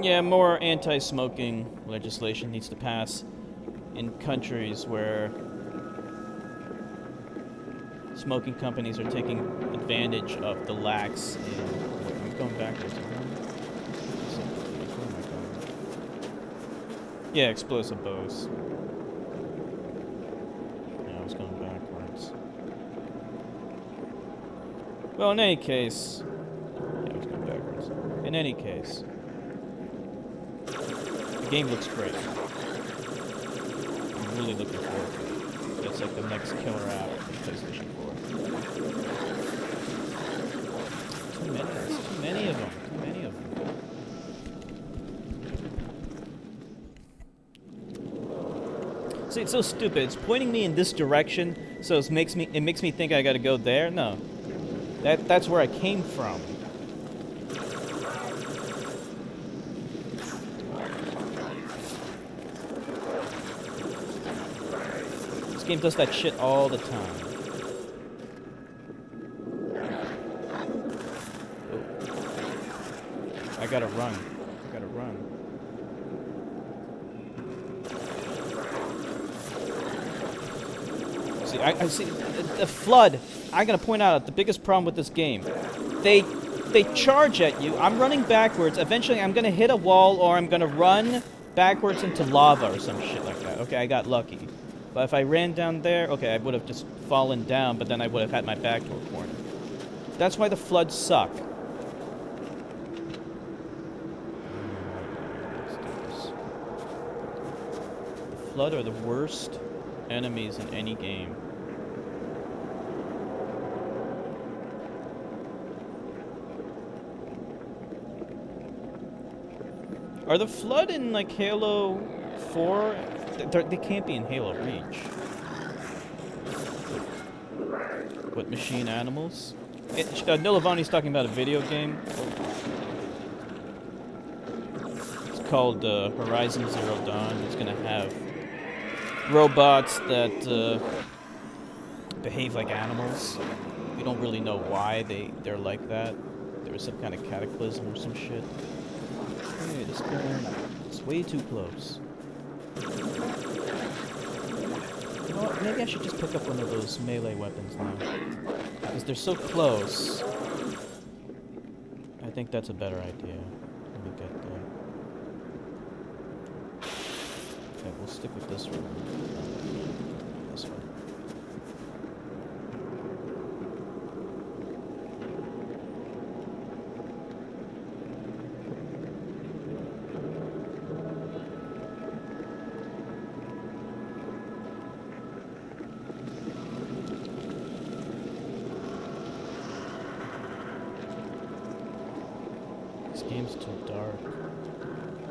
Speaker 1: Yeah, more anti-smoking legislation needs to pass in countries where smoking companies are taking advantage of the lacks in... I'm going backwards. Yeah, explosive bows. Yeah, I was going backwards. Well, in any case... Yeah, I was going backwards. In any case... The game looks great. I'm really looking forward to it. That's like the next killer app for PlayStation 4. Too many. There's too many of them. Too many of them. See, it's so stupid. It's pointing me in this direction, so it makes me think I gotta go there. No, that's where I came from. This game does that shit all the time. Oh. I gotta run. I gotta run. See, I see the flood. I'm gonna point out the biggest problem with this game. They charge at you. I'm running backwards. Eventually, I'm gonna hit a wall, or I'm gonna run backwards into lava or some shit like that. Okay, I got lucky. But if I ran down there, okay, I would have just fallen down, but then I would have had my back to a corner. That's why the floods suck. The flood are the worst enemies in any game. Are the flood in like Halo 4? They can't be in Halo Reach. What, machine animals? Nilavani's talking about a video game. It's called Horizon Zero Dawn. It's gonna have robots that behave like animals. We don't really know why they're like that. There was some kind of cataclysm or some shit. Hey, this guy is way too close. You know what? Maybe I should just pick up one of those melee weapons now. Because they're so close. I think that's a better idea. Let me get there. Okay, we'll stick with this one. This one. This game's too dark.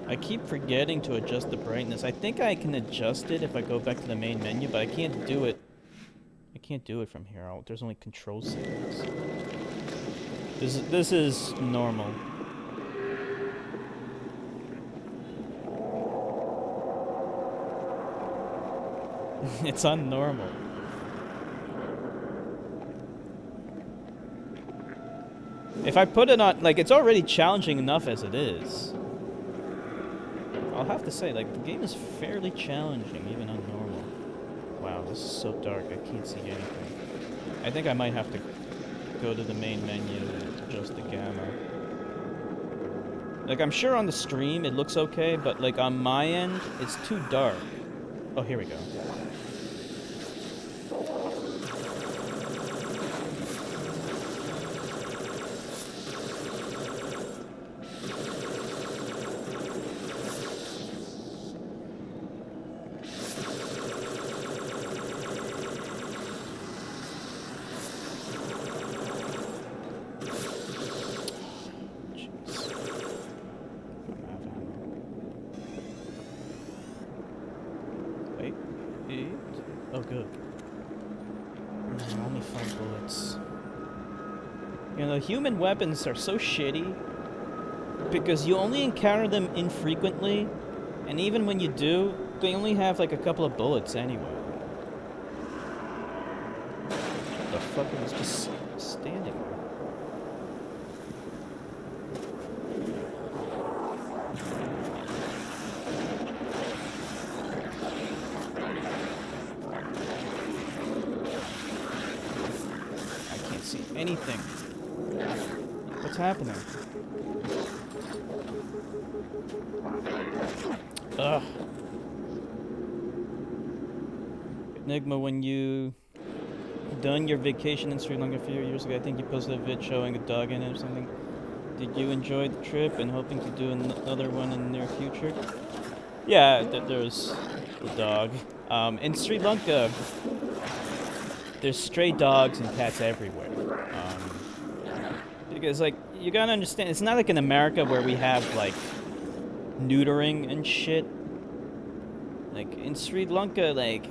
Speaker 1: I keep forgetting to adjust the brightness. I think I can adjust it if I go back to the main menu, but I can't do it. I can't do it from here. There's only control settings. This is normal. It's unnormal. If I put it on, like, it's already challenging enough as it is. I'll have to say, like, the game is fairly challenging, even on normal. Wow, this is so dark, I can't see anything. I think I might have to go to the main menu and adjust the gamma. Like, I'm sure on the stream it looks okay, but, like, on my end, it's too dark. Oh, here we go. Oh, good. No, only 5 bullets. You know, human weapons are so shitty because you only encounter them infrequently, and even when you do, they only have like a couple of bullets anyway. What the fuck is just standing there? Anything. What's happening? Ugh. Enigma, when you done your vacation in Sri Lanka a few years ago, I think you posted a vid showing a dog in it or something. Did you enjoy the trip and hoping to do another one in the near future? Yeah, there's the dog. In Sri Lanka, there's stray dogs and cats everywhere. Because, like, you gotta understand, it's not like in America where we have, like, neutering and shit. Like, in Sri Lanka, like,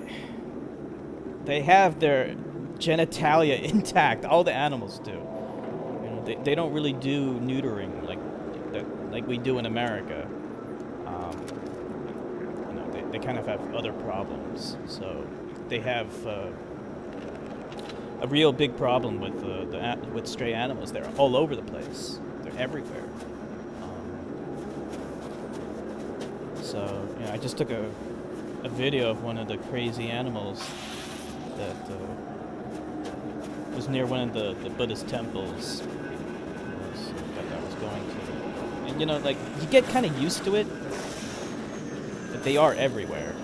Speaker 1: they have their genitalia intact. All the animals do. You know, they don't really do neutering like we do in America. You know, they kind of have other problems. So, they have, a real big problem with with stray animals. They're all over the place. They're everywhere. So, you know, I just took a video of one of the crazy animals that was near one of the Buddhist temples that I was going to. And, you know, like, you get kind of used to it, but they are everywhere.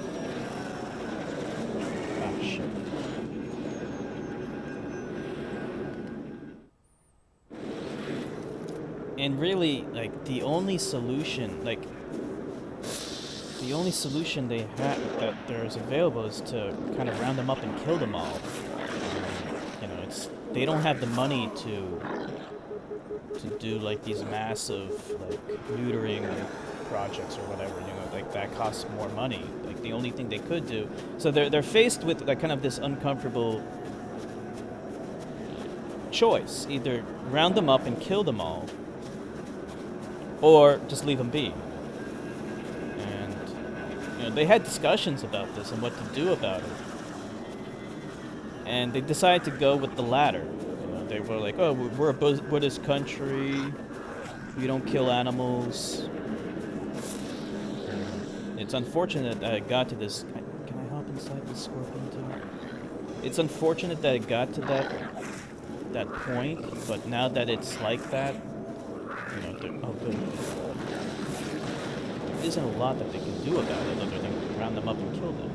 Speaker 1: Oh, shit. And really, like, the only solution they have that there's available is to kind of round them up and kill them all. You know, they don't have the money to do like these massive like neutering projects or whatever. You know, like that costs more money. Like the only thing they could do, so they're faced with like kind of this uncomfortable choice: either round them up and kill them all, or just leave them be. And, you know, they had discussions about this and what to do about it. And they decided to go with the latter. You know, they were like, oh, we're a Buddhist country. We don't kill animals. It's unfortunate that it got to this... Can I hop inside the scorpion too? It's unfortunate that it got to that point, but now that it's like that, you know, oh good. There isn't a lot that they can do about it other than round them up and kill them.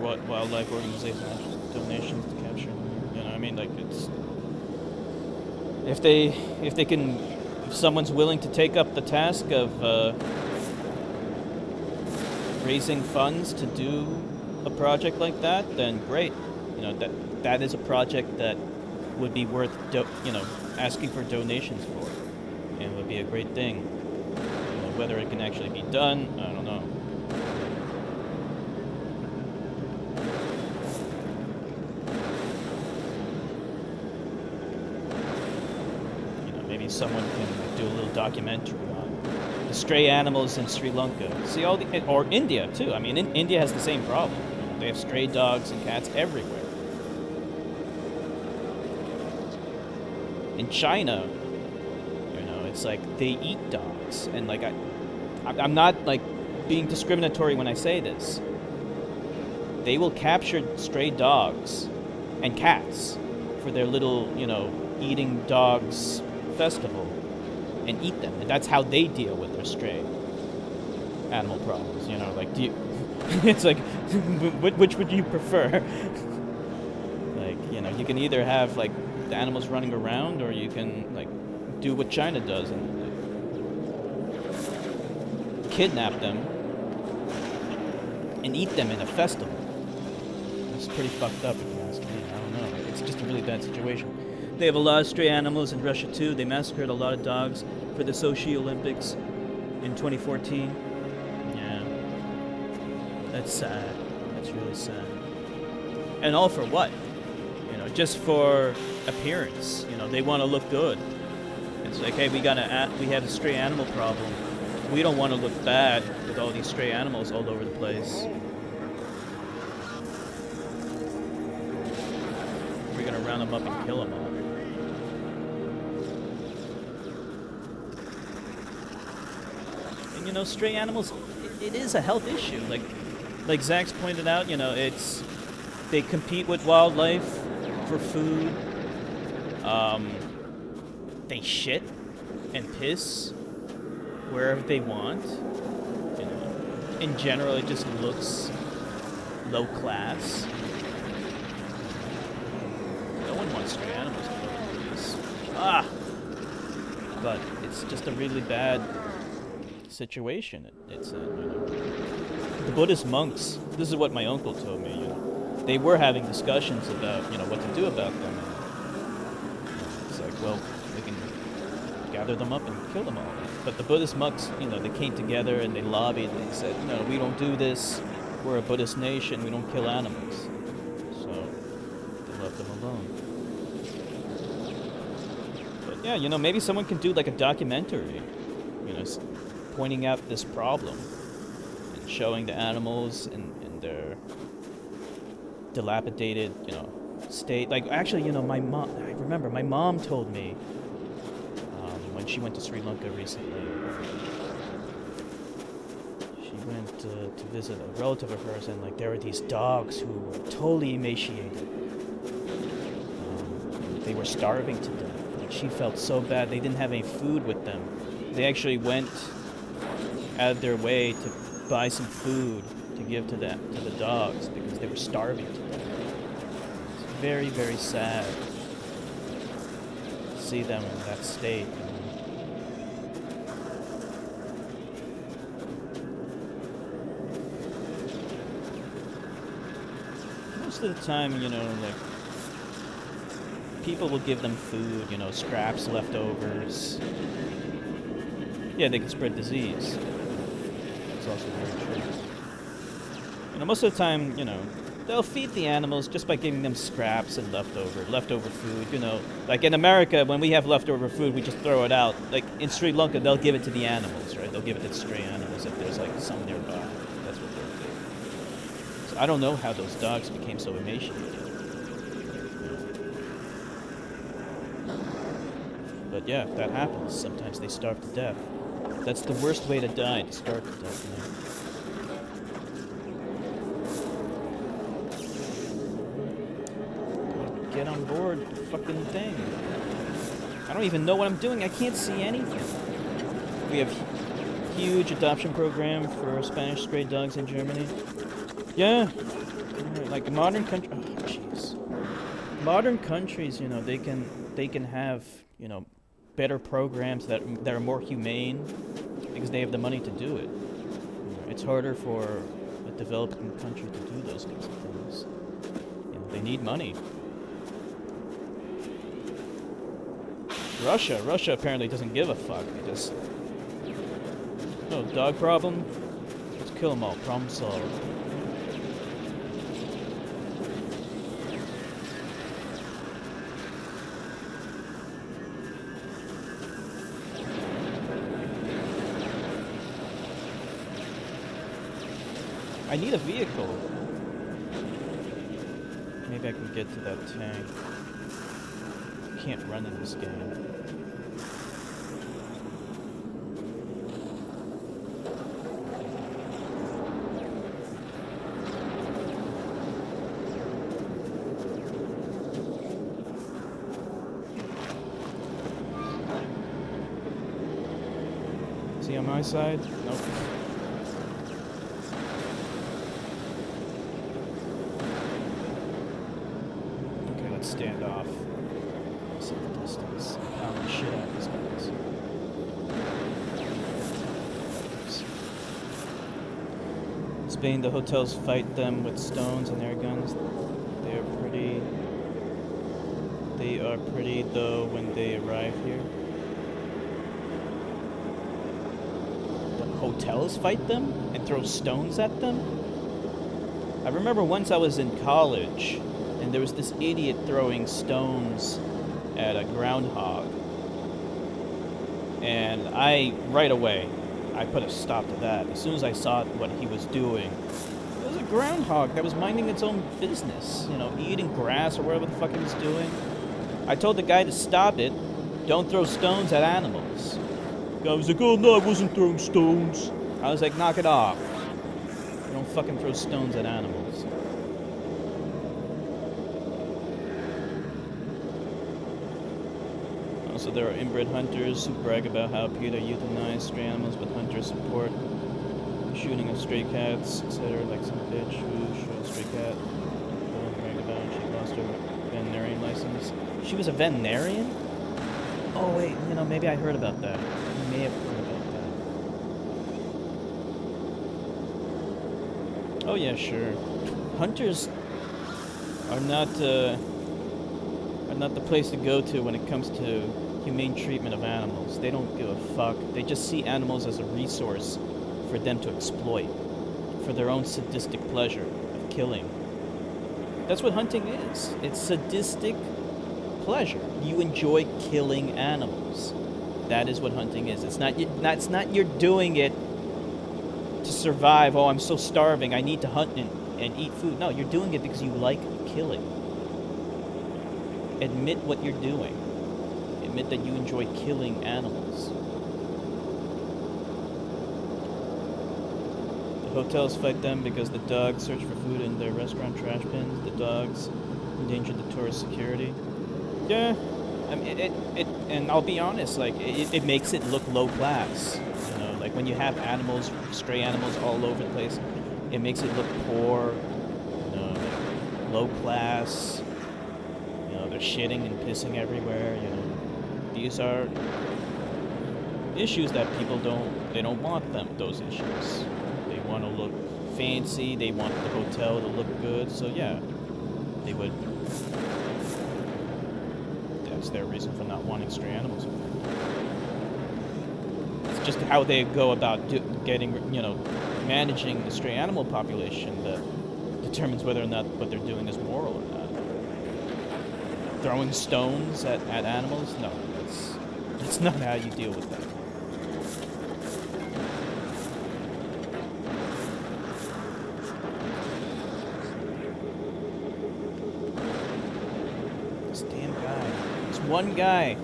Speaker 1: What wildlife organizations donations to capture them? You know, I mean, like it's if someone's willing to take up the task of raising funds to do a project like that, then great. You know, that is a project that would be worth asking for donations for, and it would be a great thing. You know, whether it can actually be done, I don't know. maybe someone can do a little documentary on the stray animals in Sri Lanka. See all the, or India too. I mean, India has the same problem. They have stray dogs and cats everywhere. In China, it's like they eat dogs, and like I'm not like being discriminatory when I say this. They will capture stray dogs and cats for their little, eating dogs festival and eat them. And that's how they deal with their stray animal problems, like do you it's like which would you prefer? Like, you can either have like the animals running around, or you can like do what China does and like, kidnap them and eat them in a festival. It's pretty fucked up if you ask me. I don't know. It's just a really bad situation. They have a lot of stray animals in Russia too. They massacred a lot of dogs for the Sochi Olympics in 2014. Yeah. That's sad. That's really sad. And all for what? Just for appearance. They want to look good. It's like, hey, we have a stray animal problem. We don't want to look bad with all these stray animals all over the place. We're gonna round them up and kill them all. And stray animals, it is a health issue. Like Zach's pointed out, they compete with wildlife for food. They shit and piss wherever they want. In general, it just looks low class. No one wants stray animals to go to this. But it's just a really bad situation. It's the Buddhist monks. This is what my uncle told me. They were having discussions about what to do about them. And it's like, well, we can gather them up and kill them all. But the Buddhist monks, they came together and they lobbied. And they said, no, we don't do this. We're a Buddhist nation. We don't kill animals. So they left them alone. But yeah, maybe someone can do like a documentary, pointing out this problem and showing the animals in their dilapidated, state. Like, actually, I remember my mom told me when she went to Sri Lanka recently. She went to visit a relative of hers, and like there were these dogs who were totally emaciated. They were starving to death. Like, she felt so bad. They didn't have any food with them. They actually went out of their way to buy some food to give to the dogs because they were starving to death. It's very, very sad to see them in that state. Most of the time, like people will give them food, scraps, leftovers. Yeah, they can spread disease. It's also very true. Most of the time, they'll feed the animals just by giving them scraps and leftover food, Like in America, when we have leftover food, we just throw it out. Like in Sri Lanka, they'll give it to the animals, right? They'll give it to the stray animals if there's like some nearby. That's what they'll do. So I don't know how those dogs became so emaciated. But yeah, that happens. Sometimes they starve to death. That's the worst way to die, to starve to death, Get on board the fucking thing. I don't even know what I'm doing. I can't see anything. We have huge adoption program for Spanish stray dogs in Germany. Yeah. Like modern country. Oh, jeez. Modern countries, they can have, better programs that are more humane because they have the money to do it. It's harder for a developing country to do those kinds of things. They need money. Russia apparently doesn't give a fuck. They just, dog problem? Let's kill them all. Problem solved. I need a vehicle. Maybe I can get to that tank. Can't run in this game. Is he on my side? Nope. Okay, let's stand off. Set the distance. Pound the shit out of these guys. Spain, the hotels fight them with stones and air guns. They are pretty though when they arrive here. The hotels fight them and throw stones at them? I remember once I was in college and there was this idiot throwing stones at a groundhog. And right away, I put a stop to that. As soon as I saw what he was doing, it was a groundhog that was minding its own business, you know, eating grass or whatever the fuck he was doing. I told the guy to stop it. Don't throw stones at animals. The guy was like, oh no, I wasn't throwing stones. I was like, knock it off. You don't fucking throw stones at animals. Also, there are inbred hunters who brag about how PETA euthanized stray animals with hunter support. Shooting of stray cats, etc. Like some bitch who shot a stray cat. Brag about she lost her veterinarian license. She was a veterinarian? Oh wait, you know, maybe I heard about that. I may have heard about that. Oh yeah, sure. Hunters are not the place to go to when it comes to humane treatment of animals. They don't give a fuck. They just see animals as a resource for them to exploit, for their own sadistic pleasure of killing. That's what hunting is. It's sadistic pleasure. You enjoy killing animals. That is what hunting is. It's not you're doing it to survive. Oh, I'm so starving. I need to hunt and eat food. No, you're doing it because you like killing. Admit what you're doing. Admit that you enjoy killing animals. The hotels fight them because the dogs search for food in their restaurant trash bins. The dogs endanger the tourist security. Yeah, I mean, and I'll be honest, like, it makes it look low class. You know, like when you have animals, stray animals all over the place, it makes it look poor, you know, like low class. You know, they're shitting and pissing everywhere, you know. These are issues that people they don't want those issues. They want to look fancy, they want the hotel to look good, so yeah, they would. That's their reason for not wanting stray animals. It's just how they go about managing the stray animal population that determines whether or not what they're doing is moral or not. Throwing stones at animals? No, that's not how you deal with that. This damn guy. This one guy.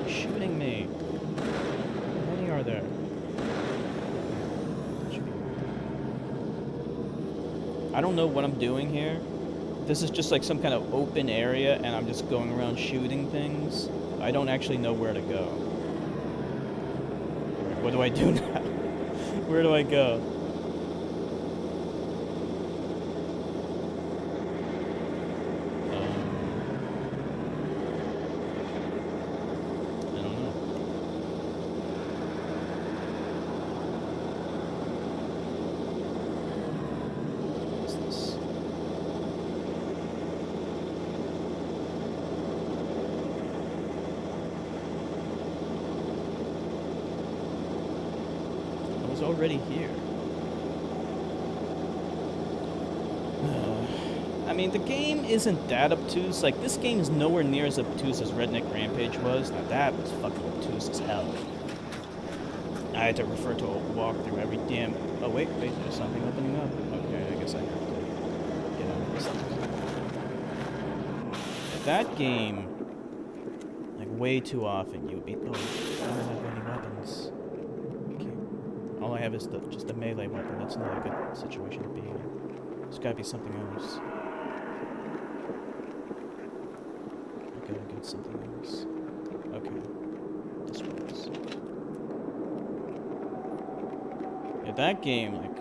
Speaker 1: Shooting me. How many are there? I don't know what I'm doing here. This is just like some kind of open area and I'm just going around shooting things. I don't actually know where to go. What do I do now? Where do I go? I don't know. What's this? I was already here. I mean, the game isn't that obtuse. Like, this game is nowhere near as obtuse as Redneck Rampage was. Now, that was fucking obtuse as hell. I had to refer to a walkthrough every damn... Oh, wait, there's something opening up. Okay, I guess I have to get out of this thing. That game, like, way too often, you would be... Oh, I don't have any weapons. Okay. All I have is just a melee weapon. That's not a good situation to be in. There's gotta be something else. I gotta get something else. Okay. This works. Yeah, that game, like,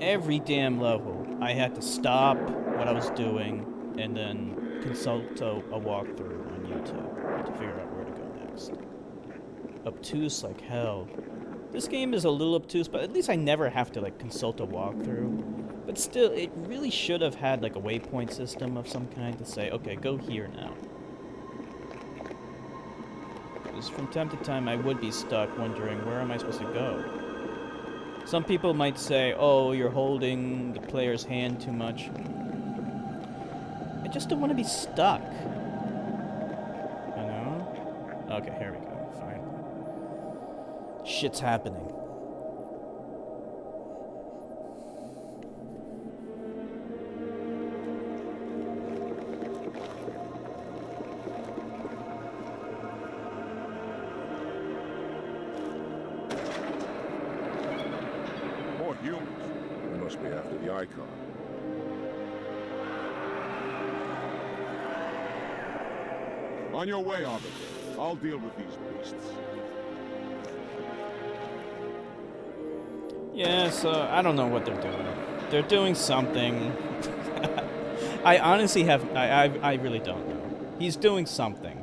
Speaker 1: every damn level, I had to stop what I was doing and then consult a walkthrough on YouTube to figure out where to go next. Obtuse like hell. This game is a little obtuse, but at least I never have to, like, consult a walkthrough. But still, it really should have had, like, a waypoint system of some kind to say, okay, go here now. Because from time to time, I would be stuck wondering, where am I supposed to go? Some people might say, oh, you're holding the player's hand too much. I just don't want to be stuck. You know? Okay, here we go. Fine. Shit's happening.
Speaker 2: More humans. They must be after the icon. On your way, Arbiter. I'll deal with these beasts.
Speaker 1: Yeah, so I don't know what they're doing. They're doing something. I honestly I really don't know. He's doing something.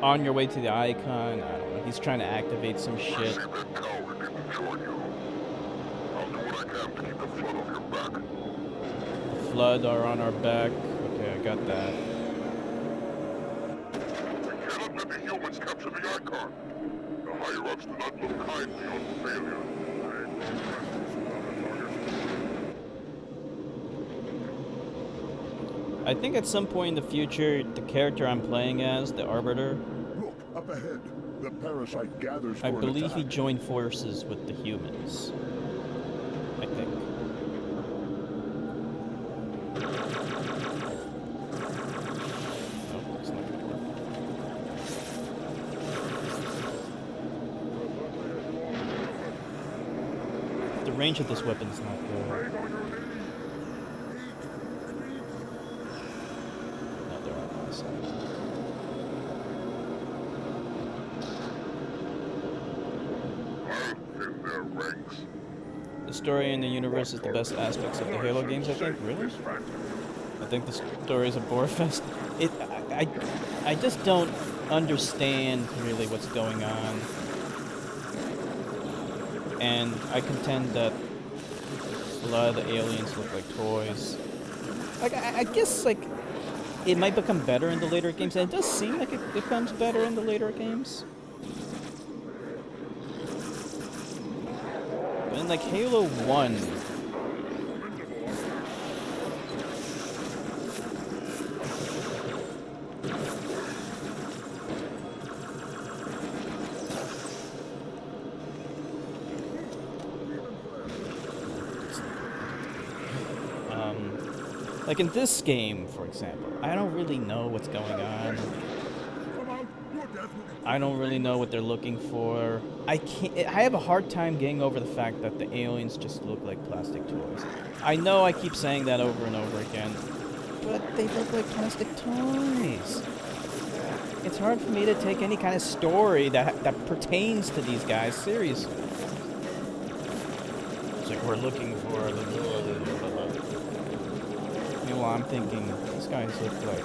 Speaker 1: On your way to the icon, I don't know. He's trying to activate some shit.
Speaker 2: That coward didn't join you. I'll do what I can to keep the flood off your back.
Speaker 1: Flood are on our back. Okay, I got that.
Speaker 2: We cannot let the humans capture the icon. The higher-ups do not look kindly on failure.
Speaker 1: I think at some point in the future, the character I'm playing as, the Arbiter,
Speaker 2: Look, up ahead. The parasite gathers for
Speaker 1: I
Speaker 2: an
Speaker 1: believe he
Speaker 2: attack.
Speaker 1: joined forces with the humans. I think. Oh, it's not gonna work. The range of this weapon is not good. No, they're on my side.
Speaker 2: I'll thin their ranks.
Speaker 1: The story in the universe is the best aspects of the Halo games, I think. Really? I think the story is a bore fest. I just don't understand really what's going on. And I contend that a lot of the aliens look like toys. Like, I guess, like, it might become better in the later games, and it does seem like it becomes better in the later games. But in, like, Halo 1... like in this game, for example, I don't really know what's going on. I don't really know what they're looking for. I have a hard time getting over the fact that the aliens just look like plastic toys. I know I keep saying that over and over again, but they look like plastic toys. It's hard for me to take any kind of story that pertains to these guys seriously. It's like we're looking for Meanwhile, I'm thinking, these guys look like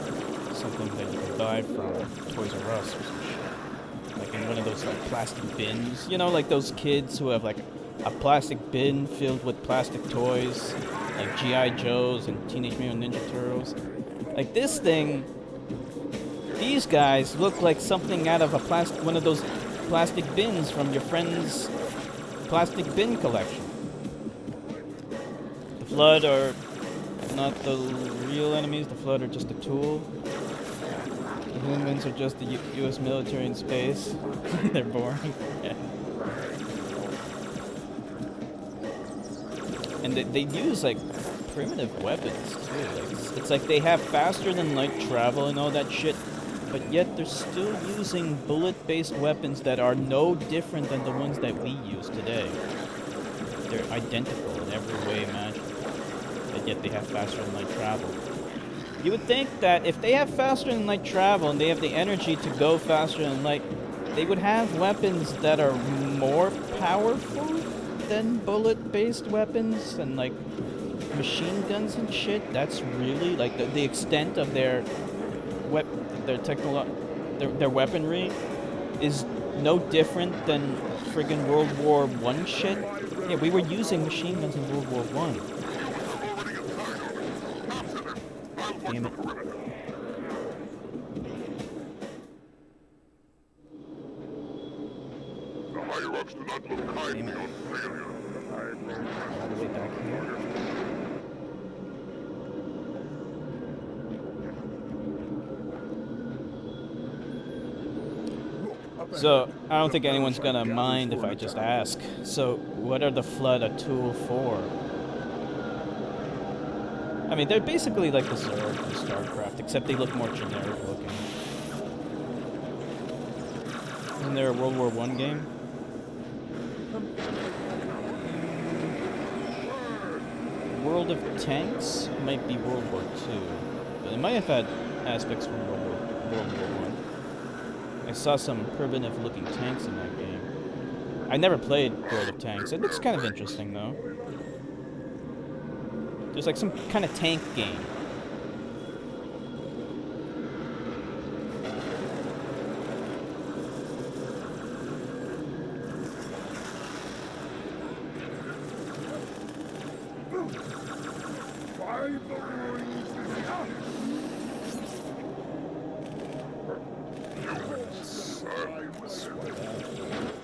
Speaker 1: something that you could buy from Toys R Us or some shit. Like in one of those like plastic bins. You know, like those kids who have like a plastic bin filled with plastic toys, like G.I. Joes and Teenage Mutant Ninja Turtles. Like this thing, these guys look like something out of a one of those plastic bins from your friend's plastic bin collection. Flood are not the real enemies. The Flood are just a tool. The humans are just the U.S. military in space. They're boring. Yeah. And they use like primitive weapons too. Like, it's like they have faster than light travel and all that shit, but yet they're still using bullet-based weapons that are no different than the ones that we use today. They're identical in every way imaginable, but yet they have faster than light travel. You would think that if they have faster than light travel and they have the energy to go faster than light, they would have weapons that are more powerful than bullet-based weapons and like machine guns and shit. That's really like the extent of their weaponry is no different than friggin' World War I shit. Yeah, we were using machine guns in World War I. Damn it.
Speaker 2: The higher-ups do not look kindly on failure.
Speaker 1: All the way back here. So, I don't think anyone's gonna mind if I just ask. So, what are the Flood a tool for? I mean, they're basically like the Zerg from StarCraft, except they look more generic looking. Isn't there a World War I game? World of Tanks might be World War II, but it might have had aspects from World War I. I saw some primitive looking tanks in that game. I never played World of Tanks. It looks kind of interesting though. There's like some kind of tank game.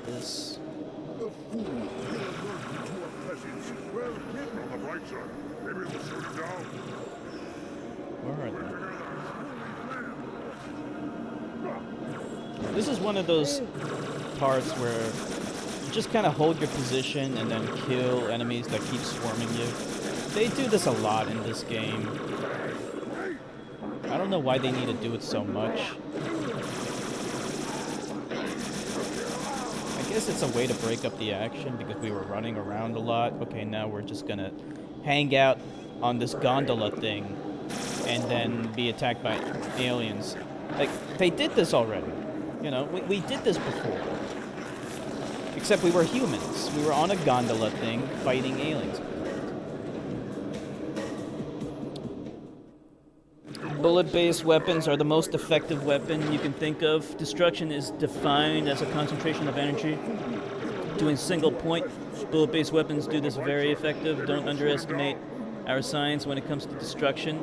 Speaker 1: This.
Speaker 2: The fool into a presence well hidden on the bright side. Maybe we'll shoot it down.
Speaker 1: Where are they? This is one of those parts where you just kind of hold your position and then kill enemies that keep swarming you. They do this a lot in this game. I don't know why they need to do it so much. I guess it's a way to break up the action because we were running around a lot. Okay, now we're just gonna hang out on this gondola thing and then be attacked by aliens. Like, they did this already. You know, we did this before. Except we were humans. We were on a gondola thing fighting aliens. Bullet-based weapons are the most effective weapon you can think of. Destruction is defined as a concentration of energy to a single point. Bullet-based weapons do this very effective. Don't underestimate our science when it comes to destruction.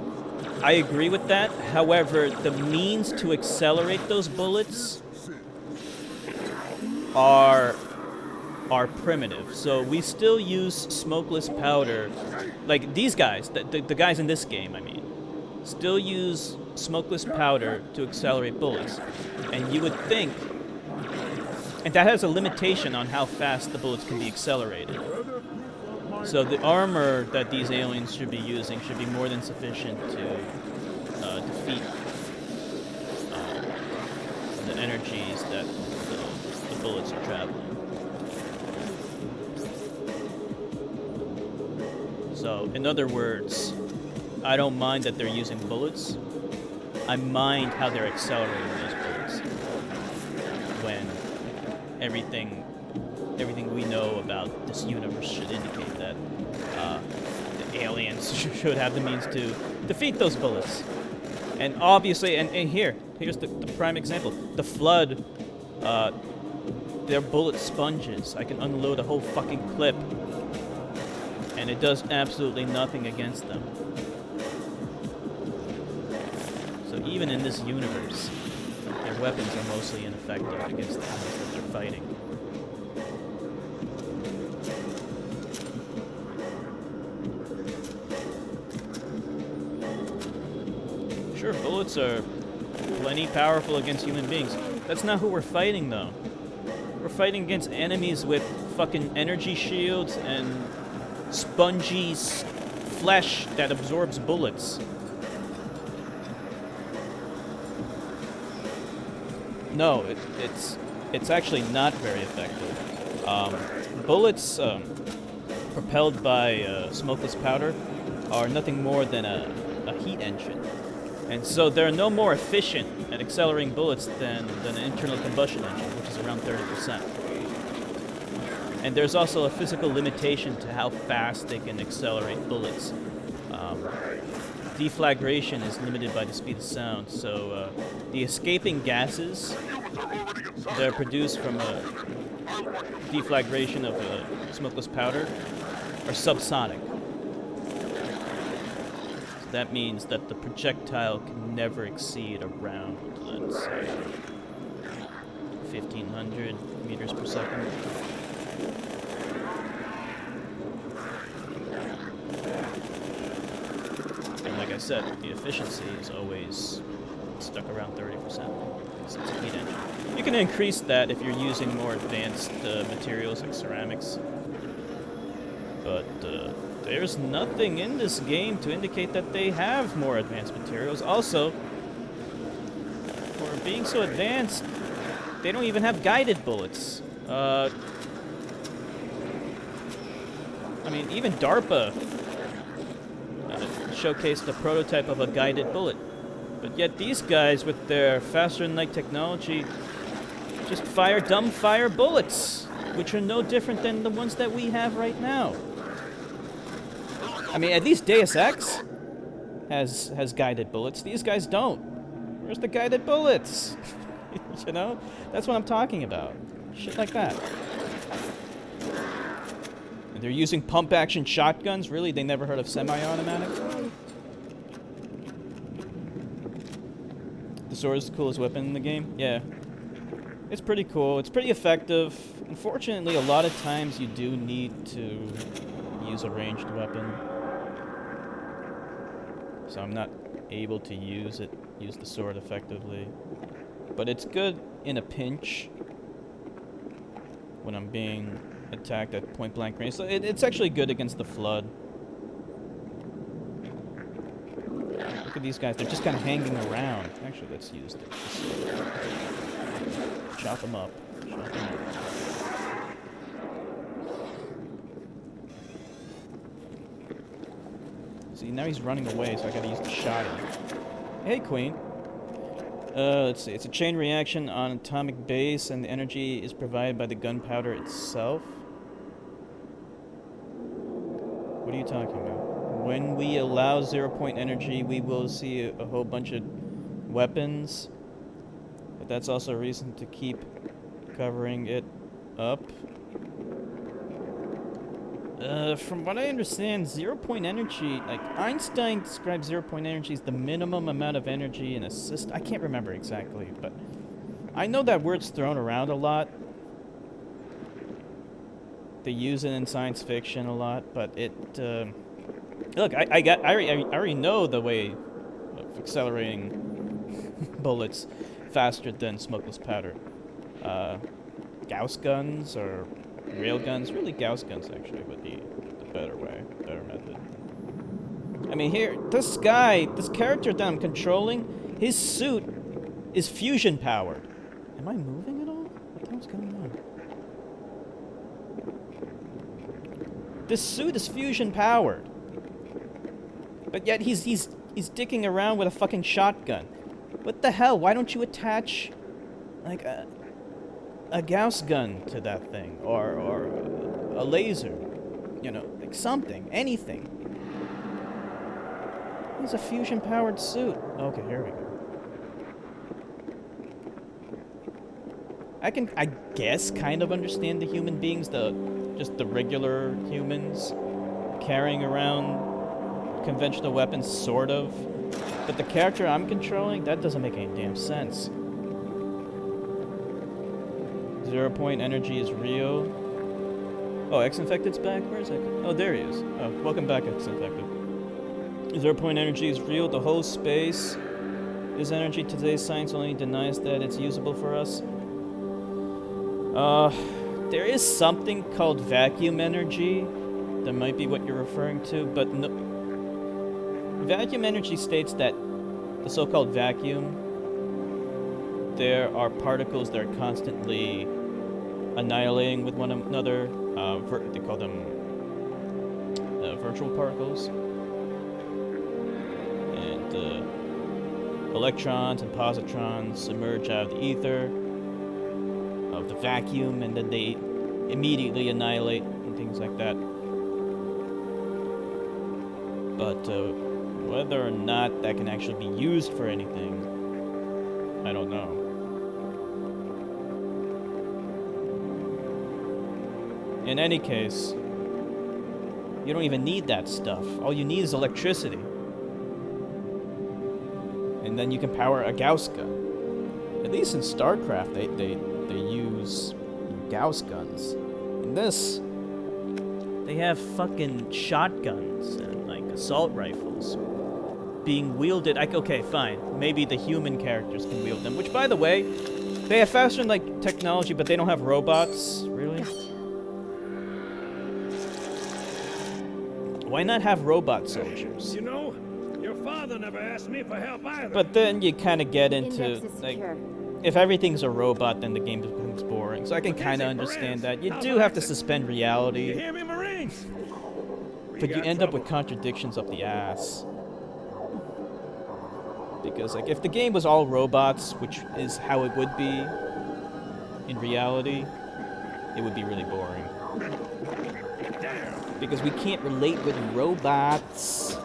Speaker 1: I agree with that. However, the means to accelerate those bullets are primitive. So we still use smokeless powder. Like these guys, the guys in this game, I mean, still use smokeless powder to accelerate bullets. And you would think, and that has a limitation on how fast the bullets can be accelerated. So the armor that these aliens should be using should be more than sufficient to defeat the energies that the bullets are traveling. So, in other words, I don't mind that they're using bullets. I mind how they're accelerating those bullets. When everything we know about this universe should indicate that the aliens should have the means to defeat those bullets. And obviously, and here's the prime example. The Flood, they're bullet sponges. I can unload a whole fucking clip, and it does absolutely nothing against them. So even in this universe, their weapons are mostly ineffective against the enemies that they're fighting. Sure, bullets are plenty powerful against human beings. That's not who we're fighting, though. We're fighting against enemies with fucking energy shields and spongy flesh that absorbs bullets. No, it's actually not very effective. Bullets propelled by smokeless powder are nothing more than a heat engine. And so they're no more efficient at accelerating bullets than an internal combustion engine, which is around 30%. And there's also a physical limitation to how fast they can accelerate bullets. Deflagration is limited by the speed of sound, so the escaping gases that are produced from a deflagration of smokeless powder are subsonic. That means that the projectile can never exceed around, let's say, 1,500 meters per second. And like I said, the efficiency is always stuck around 30%. It's a heat engine. You can increase that if you're using more advanced materials like ceramics. But there's nothing in this game to indicate that they have more advanced materials. Also, for being so advanced, they don't even have guided bullets. I mean, even DARPA showcased a prototype of a guided bullet. But yet these guys, with their faster-than-light technology, just fire dumbfire bullets, which are no different than the ones that we have right now. I mean, at least Deus Ex has guided bullets. These guys don't. Where's the guided bullets? You know? That's what I'm talking about. Shit like that. And they're using pump-action shotguns? Really? They never heard of semi-automatic? The sword is the coolest weapon in the game? Yeah. It's pretty cool. It's pretty effective. Unfortunately, a lot of times you do need to use a ranged weapon. So I'm not able to use the sword effectively. But it's good in a pinch when I'm being attacked at point blank range. So it's actually good against the flood. Look at these guys, they're just kind of hanging around. Actually, let's use this. Chop them up. Chop them up. See, now he's running away, so I gotta use the shotgun. Hey, Queen. Let's see. It's a chain reaction on atomic base, and the energy is provided by the gunpowder itself. What are you talking about? When we allow 0-point energy, we will see a whole bunch of weapons. But that's also a reason to keep covering it up. From what I understand, 0-point energy, like Einstein describes 0-point energy as the minimum amount of energy in a system. I can't remember exactly, but I know that word's thrown around a lot. They use it in science fiction a lot, but it, look, I already know the way of accelerating bullets faster than smokeless powder. Gauss guns or rail guns, really Gauss guns actually would be the better way, better method. I mean, here, this guy, this character that I'm controlling, his suit is fusion powered. Am I moving at all? What the hell's going on? This suit is fusion powered. But yet he's dicking around with a fucking shotgun. What the hell? Why don't you attach like a Gauss gun to that thing, or a laser, you know, like something, anything. It's a fusion-powered suit. Okay, here we go. I can, I guess, kind of understand the human beings, just the regular humans carrying around conventional weapons, sort of. But the character I'm controlling, that doesn't make any damn sense. 0-point energy is real. Oh, X-Infected's back? Where is X? Oh, there he is. Oh, welcome back, X-Infected. 0-point energy is real. The whole space This energy, today's science only denies that it's usable for us. There is something called vacuum energy. That might be what you're referring to, but no. Vacuum energy states that the so-called vacuum, there are particles that are constantly annihilating with one another. They call them virtual particles. And electrons and positrons emerge out of the ether of the vacuum, and then they immediately annihilate and things like that. But whether or not that can actually be used for anything, I don't know. In any case, you don't even need that stuff. All you need is electricity. And then you can power a Gauss gun. At least in StarCraft, they use Gauss guns. In this, they have fucking shotguns and like assault rifles being wielded. Okay, fine. Maybe the human characters can wield them. Which, by the way, they have faster like technology, but they don't have robots. Really? Why not have robot soldiers?
Speaker 4: You know, your father never asked me for help either.
Speaker 1: But then you kind of get into
Speaker 5: Index is
Speaker 1: like,
Speaker 5: secure.
Speaker 1: if everything's a robot, then the game becomes boring. So I can kind of understand that. You do have to suspend
Speaker 4: You
Speaker 1: reality,
Speaker 4: hear me, Marines? We
Speaker 1: but you
Speaker 4: got
Speaker 1: end up with
Speaker 4: trouble.
Speaker 1: contradictions up the ass. Because like, if the game was all robots, which is how it would be in reality, it would be really boring. Because we can't relate with robots.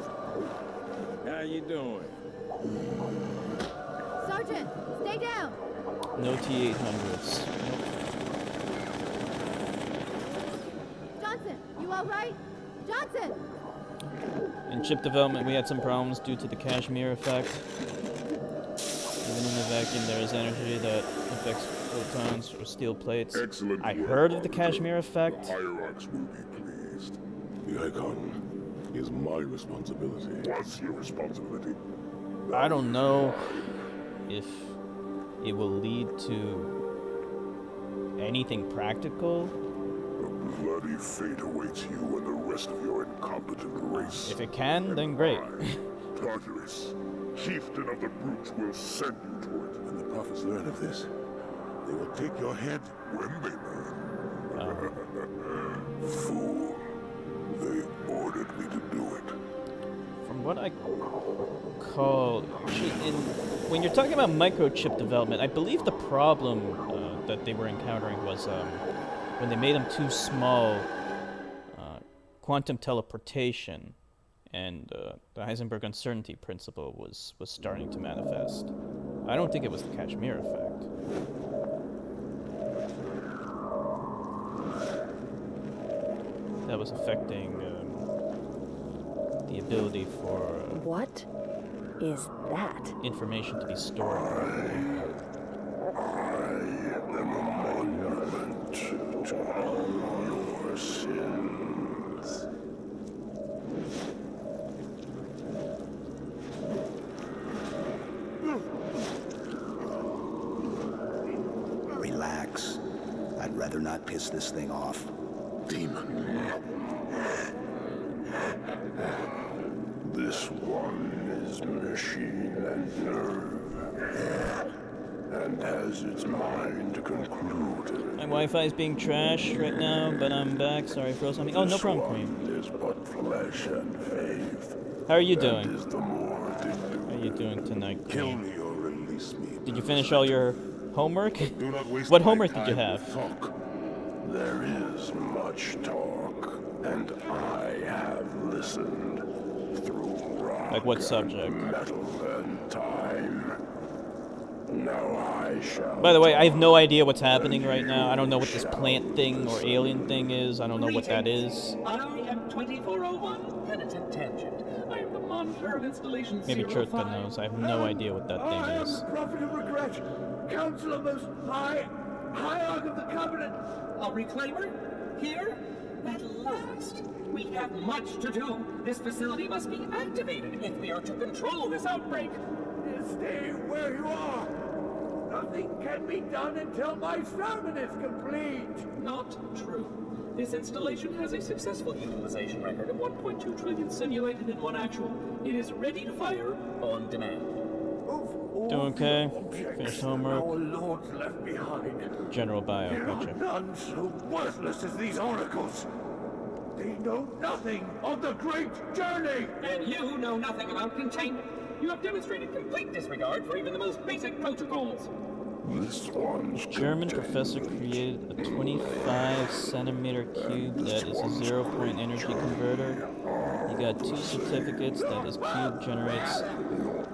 Speaker 4: How you doing?
Speaker 5: Sergeant, stay down.
Speaker 1: No T-800s.
Speaker 5: Johnson, you all right? Johnson!
Speaker 1: In chip development, we had some problems due to the Kashmir effect. Even in the vacuum, there is energy that affects photons or steel plates.
Speaker 2: Excellent
Speaker 1: I
Speaker 2: work,
Speaker 1: heard of the
Speaker 2: Officer.
Speaker 1: Kashmir effect.
Speaker 2: The hierarchs will be pleased. The icon is my responsibility. Was your responsibility?
Speaker 1: I don't know if it will lead to anything practical.
Speaker 2: A bloody fate awaits you and the rest of your incompetent race.
Speaker 1: If it can, then great.
Speaker 2: Tartarus, chieftain of the brutes, will send you to it. When the prophets learn of this, they will take your head when they learn. Fool. They ordered me to do it.
Speaker 1: From what I call, when you're talking about microchip development, I believe the problem that they were encountering was when they made them too small, quantum teleportation and the Heisenberg uncertainty principle was starting to manifest. I don't think it was the Kashmir effect. That was affecting the ability for
Speaker 6: What is that?
Speaker 1: information to be stored properly.
Speaker 2: I am a monument to all your sins.
Speaker 7: Relax. I'd rather not piss this thing off.
Speaker 2: Demon. This one is machine and nerve, and has its mind concluded.
Speaker 1: My Wi-Fi is being trashed right now, but I'm back. Sorry for something. Oh, no
Speaker 2: This
Speaker 1: problem,
Speaker 2: one
Speaker 1: Queen.
Speaker 2: is but flesh and faith.
Speaker 1: How are you
Speaker 2: And
Speaker 1: doing?
Speaker 2: is the more
Speaker 1: How are you doing tonight,
Speaker 2: Kill
Speaker 1: Queen?
Speaker 2: me or release me.
Speaker 1: Did you finish all your homework?
Speaker 2: Do not waste
Speaker 1: What
Speaker 2: my
Speaker 1: homework did you
Speaker 2: time
Speaker 1: have?
Speaker 2: with talk. There is much talk, and I have listened through rock
Speaker 1: Like what subject?
Speaker 2: and metal and time. Now I shall.
Speaker 1: By the way, I have no idea what's happening right now. I don't know what this plant thing or alien thing is. I don't know what that is.
Speaker 8: I am 2401 Penitent Tangent. I am the monitor of installation
Speaker 1: Maybe
Speaker 8: 05.
Speaker 1: Churchka knows. I have no idea what that thing is.
Speaker 4: Prophet of regret, council of most high arc of the covenant.
Speaker 8: A reclaimer? Here? At last. We have much to do. This facility must be activated if we are to control this outbreak.
Speaker 4: Is stay where you are. Nothing can be done until my sermon is complete.
Speaker 8: Not true. This installation has a successful utilization record of 1.2 trillion simulated in one actual. It is ready to fire on demand.
Speaker 1: Doing okay? Finished homework?
Speaker 4: Our lords left behind.
Speaker 1: General bio,
Speaker 4: There are
Speaker 1: gotcha.
Speaker 4: none so worthless as these oracles. They know nothing of the great journey.
Speaker 8: And you know nothing about containment. You have demonstrated complete disregard for even the most basic protocols.
Speaker 2: This one's
Speaker 1: German
Speaker 2: contained.
Speaker 1: professor created a 25 centimeter cube that is a 0-point energy converter. He got 2 certificates that his cube generates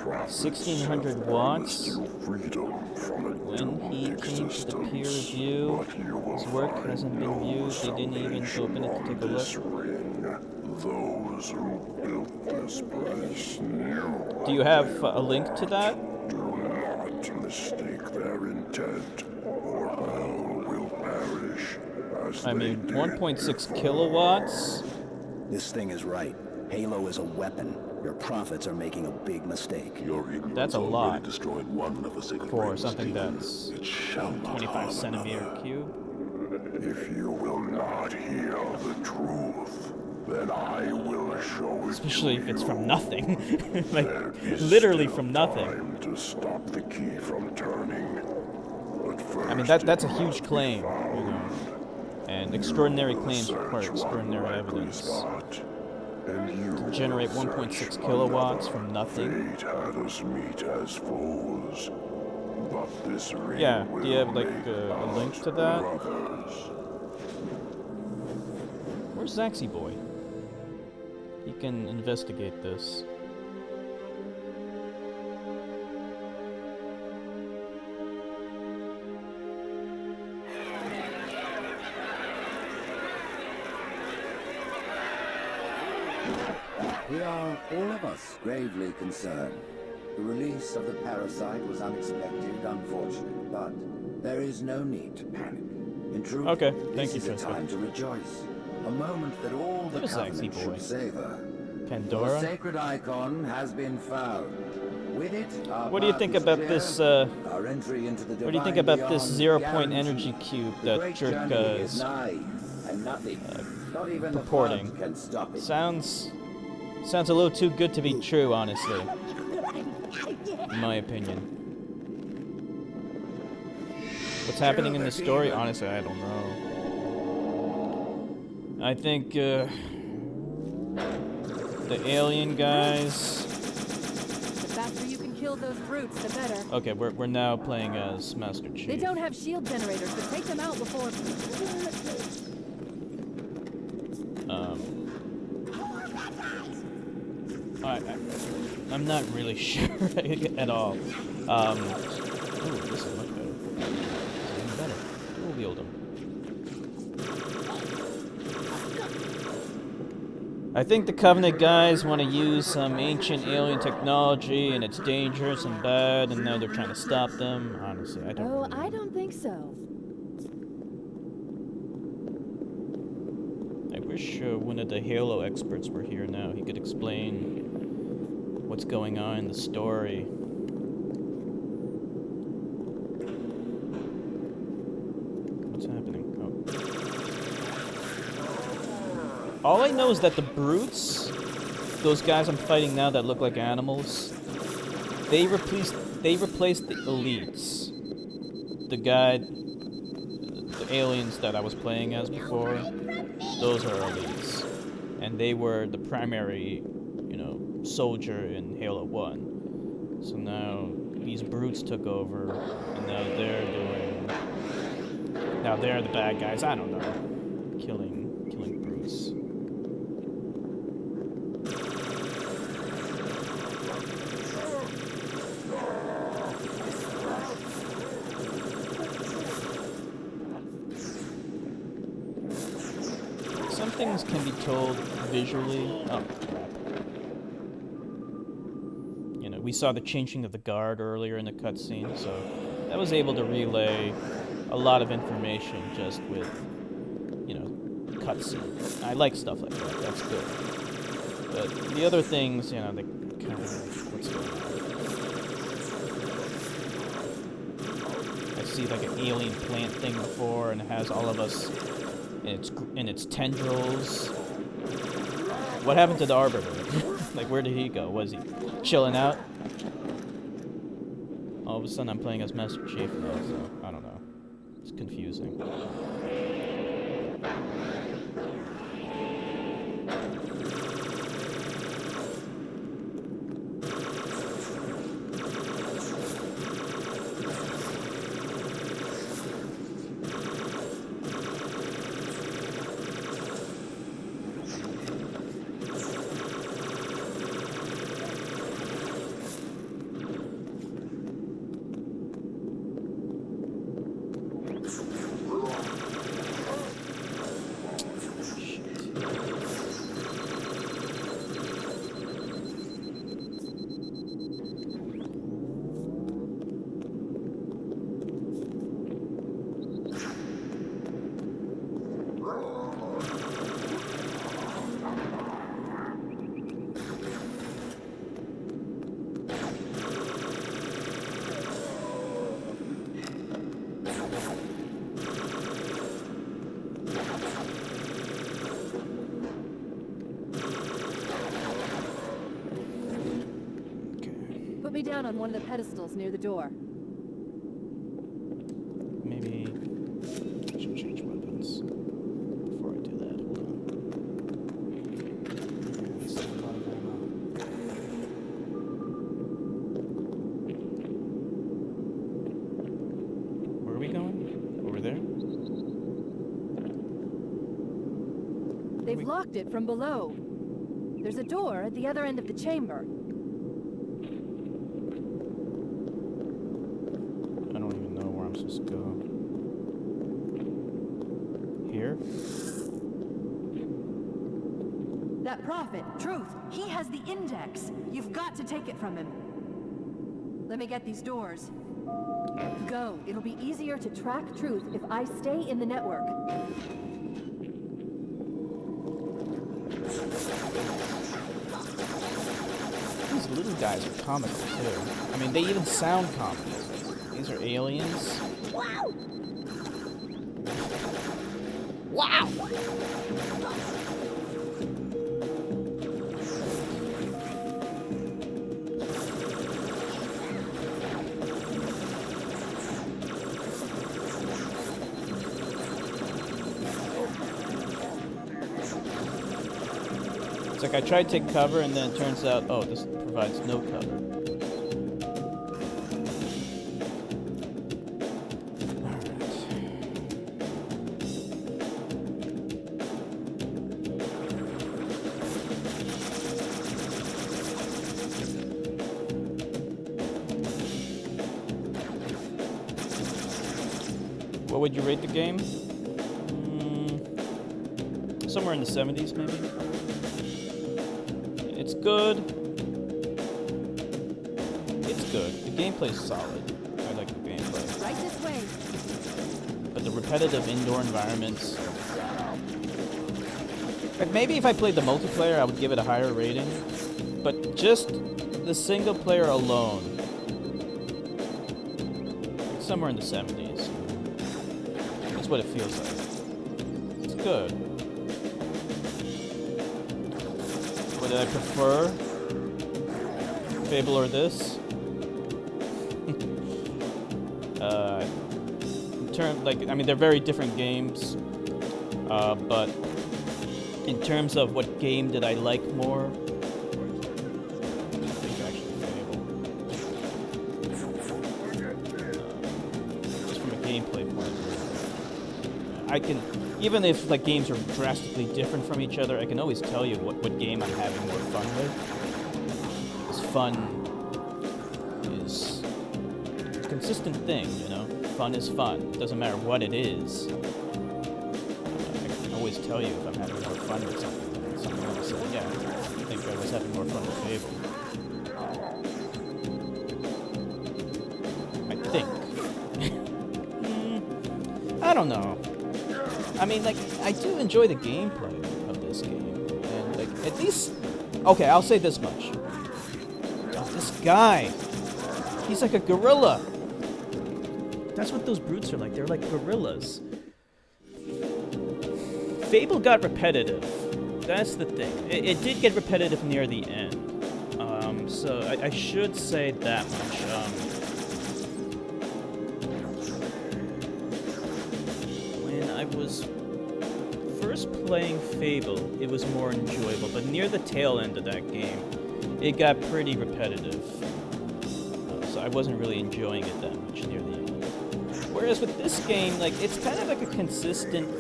Speaker 1: 1600 watts. When he came to the peer review, his work hasn't been viewed. They didn't even open it to take a look.
Speaker 2: Those who built this place knew.
Speaker 1: Do you have a link to that?
Speaker 2: Do not mistake their intent, or all will perish as
Speaker 1: I
Speaker 2: they
Speaker 1: mean,
Speaker 2: did
Speaker 1: 1.6 kilowatts?
Speaker 7: This thing is right. Halo is a weapon. Your prophets are making a big mistake.
Speaker 2: Your ignorance
Speaker 1: That's a
Speaker 2: already
Speaker 1: lot
Speaker 2: destroyed one of the sacred
Speaker 1: for
Speaker 2: rings
Speaker 1: something
Speaker 2: taken.
Speaker 1: that's
Speaker 2: It shall not
Speaker 1: 25
Speaker 2: harm
Speaker 1: centimeter
Speaker 2: another.
Speaker 1: cube.
Speaker 2: If you will not hear the truth, then I will show it.
Speaker 1: Especially
Speaker 2: to
Speaker 1: if it's
Speaker 2: you.
Speaker 1: from nothing. Like,
Speaker 2: There is
Speaker 1: literally
Speaker 2: still
Speaker 1: from nothing.
Speaker 2: time to stop the key from turning. But first,
Speaker 1: I mean, that's a huge claim, you know. And extraordinary claims require extraordinary evidence. To generate 1.6 kilowatts from nothing.
Speaker 2: Fate had us meet as foes, but this ring
Speaker 1: Yeah, do you have,
Speaker 2: will
Speaker 1: like,
Speaker 2: make
Speaker 1: a link
Speaker 2: us
Speaker 1: to that?
Speaker 2: brothers.
Speaker 1: Where's Zaxy Boy? He can investigate this.
Speaker 9: We are, all of us, gravely concerned. The release of the parasite was unexpected, unfortunate, but there is no need to panic. In truth,
Speaker 1: Okay, thank
Speaker 9: this
Speaker 1: you,
Speaker 9: is a
Speaker 1: Jessica.
Speaker 9: time to rejoice. A moment that all the
Speaker 1: There's Zaxy
Speaker 9: Covenant
Speaker 1: Boy.
Speaker 9: should savor. The
Speaker 1: Pandora?
Speaker 9: sacred icon has been found. With it, our
Speaker 1: What do you
Speaker 9: path
Speaker 1: think
Speaker 9: is
Speaker 1: about
Speaker 9: clear.
Speaker 1: this,
Speaker 9: Our entry into the
Speaker 1: what do you think
Speaker 9: divine
Speaker 1: about this
Speaker 9: beyond
Speaker 1: 0-point
Speaker 9: guaranteed.
Speaker 1: energy cube
Speaker 9: The
Speaker 1: that
Speaker 9: great
Speaker 1: Jerk
Speaker 9: journey
Speaker 1: is
Speaker 9: nigh, and nothing, not even
Speaker 1: purporting?
Speaker 9: the flood can stop it.
Speaker 1: Sounds a little too good to be true, honestly. In my opinion. What's happening in the story? Honestly, I don't know. I think, the alien guys...
Speaker 10: The faster you can kill those brutes, the better.
Speaker 1: Okay, we're now playing as Master Chief.
Speaker 10: They don't have shield generators, but take them out before...
Speaker 1: I'm not really sure at all. Ooh, this is much better. This is even better. Dual wield 'em. I think the Covenant guys want to use some ancient alien technology, and it's dangerous and bad, and now they're trying to stop them. Honestly, I don't
Speaker 10: Oh,
Speaker 1: really know.
Speaker 10: I don't think so.
Speaker 1: I wish one of the Halo experts were here now. He could explain what's going on in the story. What's happening? Oh. All I know is that the brutes, those guys I'm fighting now that look like animals, they replaced the elites. The aliens that I was playing as before, those are elites. And they were the primary, soldier in Halo 1. So now these brutes took over, and now they're the bad guys. I don't know. Killing brutes. Some things can be told visually. Oh, crap. We saw the changing of the guard earlier in the cutscene, so that was able to relay a lot of information just with, cutscene. I like stuff like that. That's good. But the other things, they kind of what's going on. see like an alien plant thing before, and it has all of us in its tendrils. What happened to the Arbiter? Like, where did he go? Was he chilling out? All of a sudden, I'm playing as Master Chief now, so I don't know. It's confusing.
Speaker 10: Put me down on one of the pedestals near the door.
Speaker 1: Maybe I should change weapons before I do that. Hold on. Yeah, this is a lot of ammo. Where are we going? Over there?
Speaker 10: They've locked it from below. There's a door at the other end of the chamber.
Speaker 1: I don't even know where I'm supposed to go. Here?
Speaker 10: That prophet, Truth, he has the index. You've got to take it from him. Let me get these doors. Go. It'll be easier to track Truth if I stay in the network.
Speaker 1: These little guys are comical too. I mean, they even sound comical. These are aliens.
Speaker 3: Wow! Wow!
Speaker 1: It's like I tried to take cover and then it turns out, oh, this provides no cover. What would you rate the game? Somewhere in the 70s, maybe? It's good. It's good. The gameplay's solid. I like the gameplay.
Speaker 10: Right this way.
Speaker 1: But the repetitive indoor environments... Like, maybe if I played the multiplayer, I would give it a higher rating. But just the single player alone... Somewhere in the 70s. That's what it feels like. It's good. What did I prefer? Fable or this? I mean, they're very different games. But in terms of what game did I like more? I think actually Fable. Just from a gameplay point of view. I can, even if like games are drastically different from each other, I can always tell you what game I'm having more fun with. Because fun is a consistent thing, you know? Fun is fun. It doesn't matter what it is. I can always tell you if I'm having more fun with something than something else. So, yeah, I think I was having more fun with Fable. I think. I don't know. I mean, like, I do enjoy the gameplay of this game, and like, at least, okay, I'll say this much. Oh, this guy, he's like a gorilla. That's what those brutes are like. They're like gorillas. Fable got repetitive. That's the thing. It did get repetitive near the end. So I should say that much. When I was first playing Fable, it was more enjoyable, but near the tail end of that game, it got pretty repetitive. So I wasn't really enjoying it that much near the end. Whereas with this game, like, it's kind of like a consistently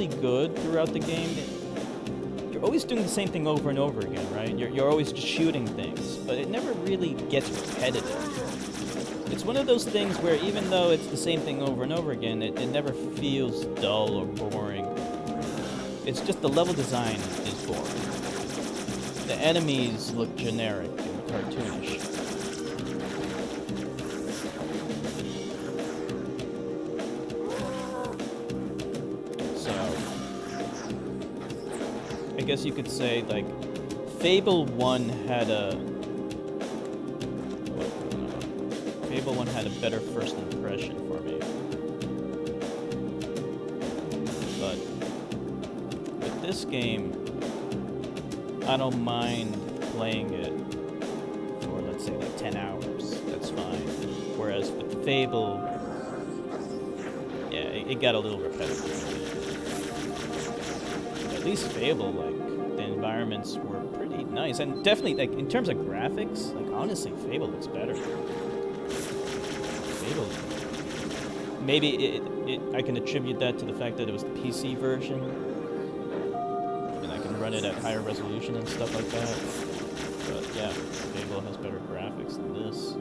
Speaker 1: good throughout the game. You're always doing the same thing over and over again, right? You're always just shooting things, but it never really gets repetitive. It's one of those things where even though it's the same thing over and over again, it never feels dull or boring. It's just the level design is boring. The enemies look generic and cartoonish. I guess you could say, like, Fable 1 had a better first impression for me. But with this game, I don't mind playing it for, let's say, like 10 hours. That's fine. Whereas with Fable, yeah, it got a little repetitive. At least Fable, like, the environments were pretty nice, and definitely, like, in terms of graphics, like, honestly, Fable looks better. Fable, maybe I can attribute that to the fact that it was the PC version, and I can run it at higher resolution and stuff like that. But yeah, Fable has better graphics than this.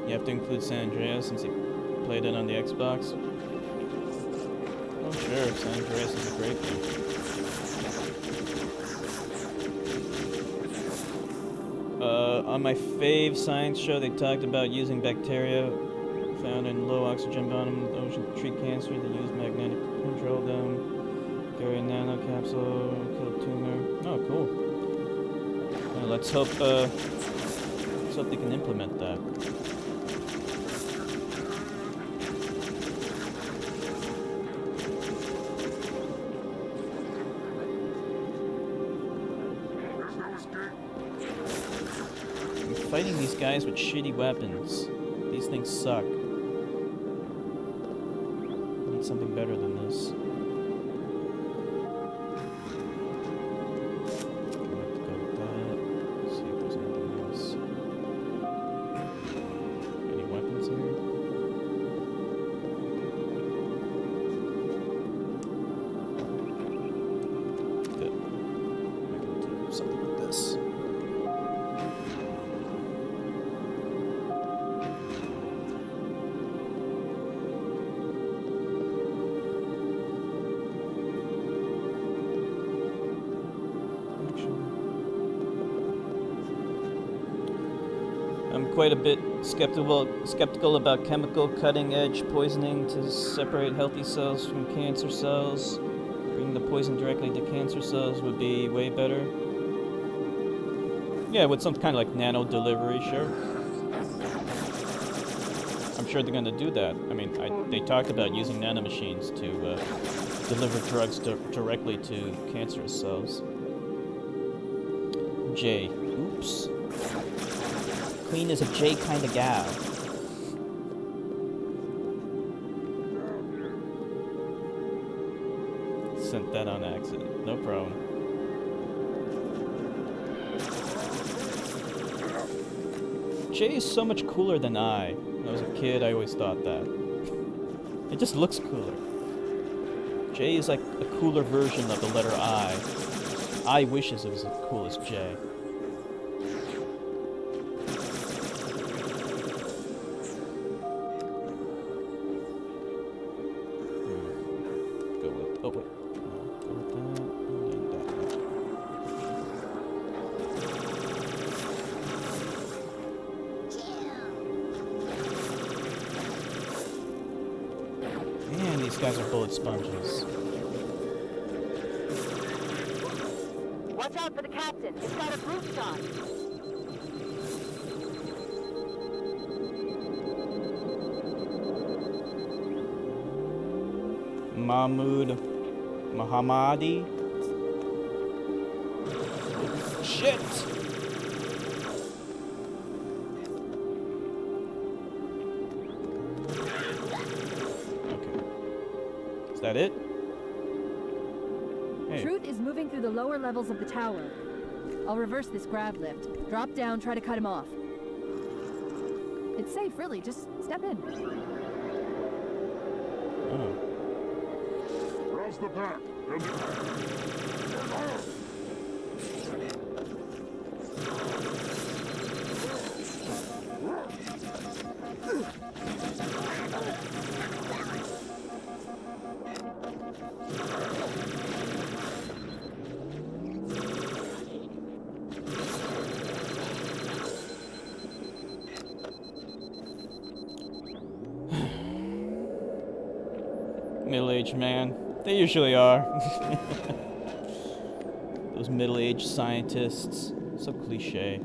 Speaker 1: You have to include San Andreas since you played it on the Xbox. Oh sure, San Andreas is a great game. On my fave science show, they talked about using bacteria found in low oxygen bottom ocean to treat cancer. They use magnetic control them, carry a nano capsule, kill tumor. Oh, cool. Let's hope they can implement that. Fighting these guys with shitty weapons. These things suck. I need something better than this. I'll have to go with that. See if there's anything else. Any weapons here? Good. I can do something with this. Quite a bit skeptical about chemical cutting-edge poisoning to separate healthy cells from cancer cells. Bringing the poison directly to cancer cells would be way better. Yeah, with some kind of like nano delivery, sure. I'm sure they're gonna do that. I mean, they talked about using nanomachines to deliver drugs directly to cancerous cells. J. Oops. Queen is a J kind of gal. Sent that on accident. No problem. J is so much cooler than I. When I was a kid, I always thought that. It just looks cooler. J is like a cooler version of the letter I. I wishes it was as cool as J. Guys are bullet sponges.
Speaker 11: What
Speaker 10: Watch out for the captain. It's got a brute shot.
Speaker 1: Mahmoud Mohammadi. Shit! Okay. Is that it? Hey.
Speaker 10: Truth is moving through the lower levels of the tower. I'll reverse this grab lift. Drop down, try to cut him off. It's safe, really. Just step in.
Speaker 1: Oh.
Speaker 2: Cross the path.
Speaker 1: Middle-aged man. They usually are. Those middle-aged scientists. So cliche.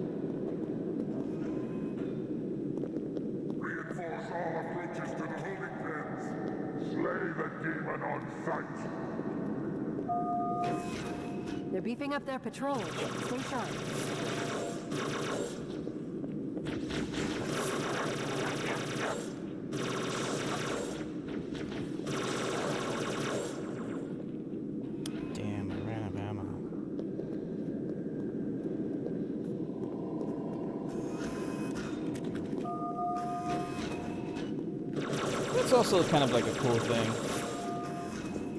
Speaker 2: Reinforce all approaches to the holding pens. Slay the demon on sight.
Speaker 10: They're beefing up their patrol. Stay sharp.
Speaker 1: Damn, I ran out of ammo. It's also kind of like a cool thing.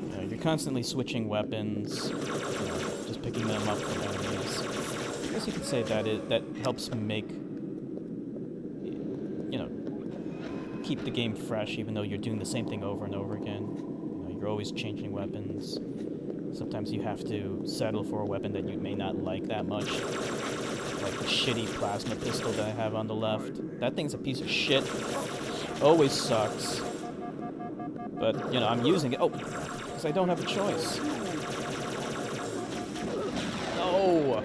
Speaker 1: You know, you're constantly switching weapons, you know, just picking them up from enemies. I guess you could say that helps make, you know, keep the game fresh, even though you're doing the same thing over and over again. You know, you're always changing weapons. Sometimes you have to settle for a weapon that you may not like that much. Like the shitty plasma pistol that I have on the left. That thing's a piece of shit. Always sucks. But, you know, I'm using it. Oh, because I don't have a choice. No!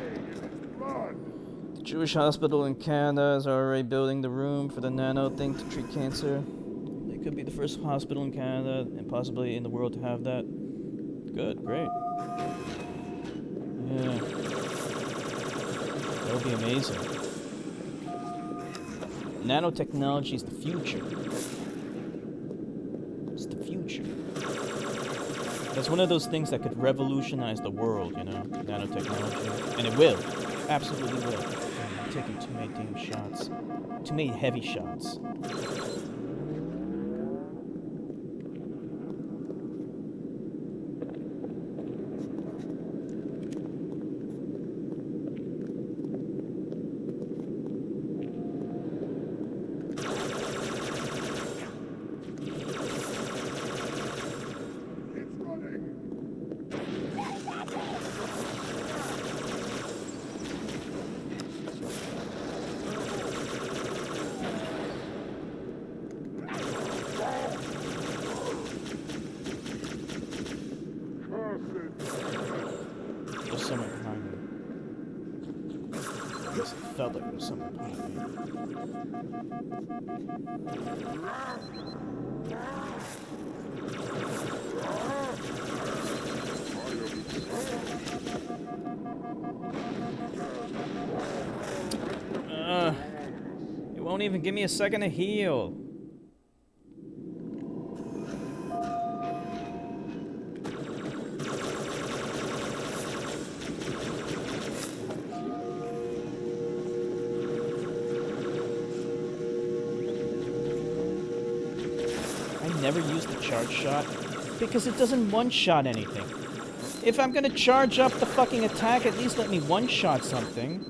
Speaker 1: The Jewish hospital in Canada is already building the room for the nano thing to treat cancer. They could be the first hospital in Canada and possibly in the world to have that. Good, great. Yeah. That would be amazing. Nanotechnology is the future. It's the future. That's one of those things that could revolutionize the world, you know, nanotechnology. And it will. Absolutely will. I'm taking too many damn shots. Too many heavy shots. There's someone behind me. I guess it felt like there was someone behind me. It won't even give me a second to heal. Never use the charge shot because it doesn't one-shot anything. If I'm gonna charge up the fucking attack, at least let me one-shot something.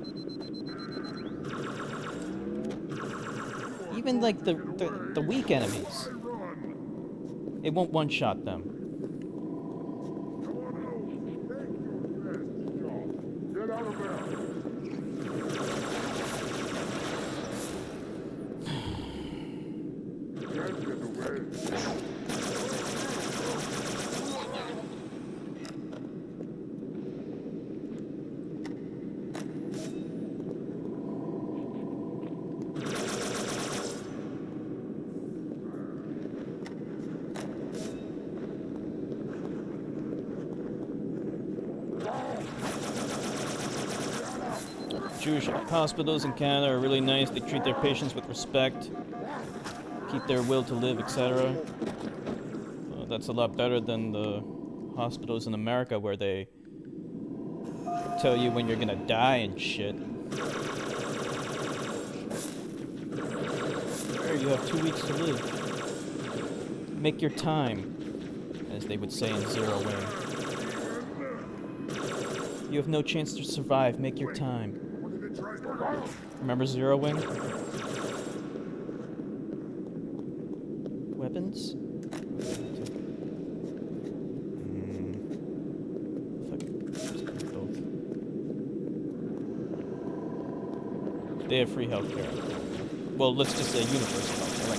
Speaker 1: Even like the weak enemies, it won't one-shot them.
Speaker 2: Get out of there.
Speaker 1: Jewish hospitals in Canada are really nice. They treat their patients with respect, keep their will to live, etc. That's a lot better than the hospitals in America where they tell you when you're gonna die and shit. There, you have 2 weeks to live. Make your time, as they would say in Zero Wing. You have no chance to survive. Make your time. Remember Zero Wing? Weapons? They have free healthcare. Well, let's just say universal healthcare. Like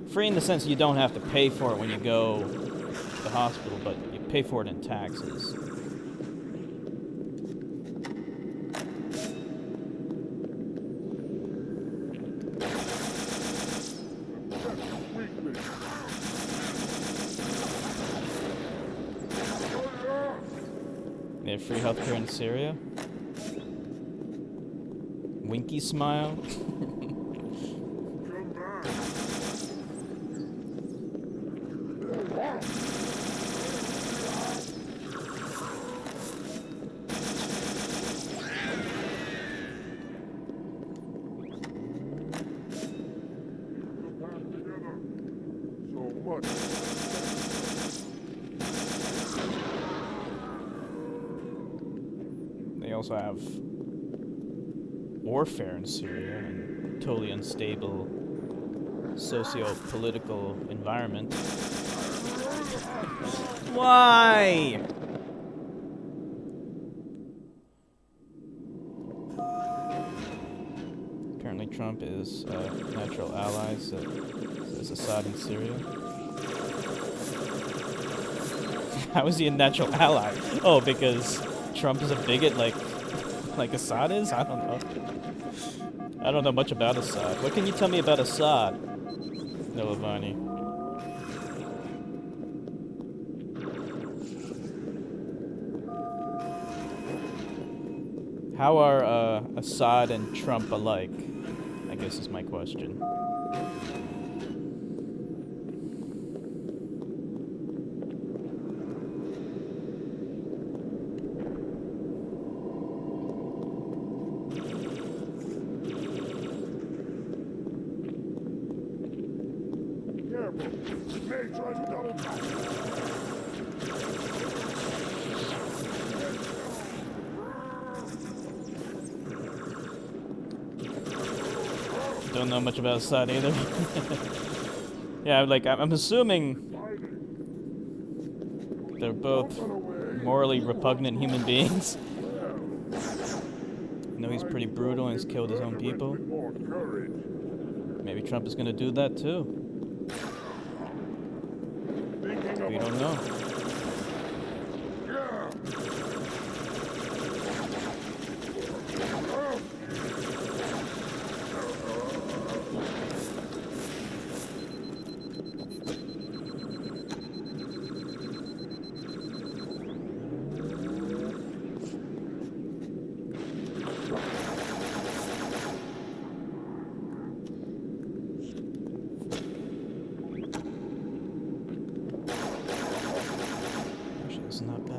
Speaker 1: free in the sense you don't have to pay for it when you go to the hospital, but you pay for it in taxes. They have free healthcare in Syria. Winky smile. They also have warfare in Syria and totally unstable socio-political environment. Why? Apparently Trump is natural allies as Assad in Syria. How is he a natural ally? Oh, because Trump is a bigot like Assad is? I don't know. I don't know much about Assad. What can you tell me about Assad, Nilavani? How are Assad and Trump alike? I guess is my question. Don't know much about Assad either. Yeah, like I'm assuming they're both morally repugnant human beings. I know he's pretty brutal and he's killed his own people. Maybe Trump is gonna do that too. We don't know. Not bad.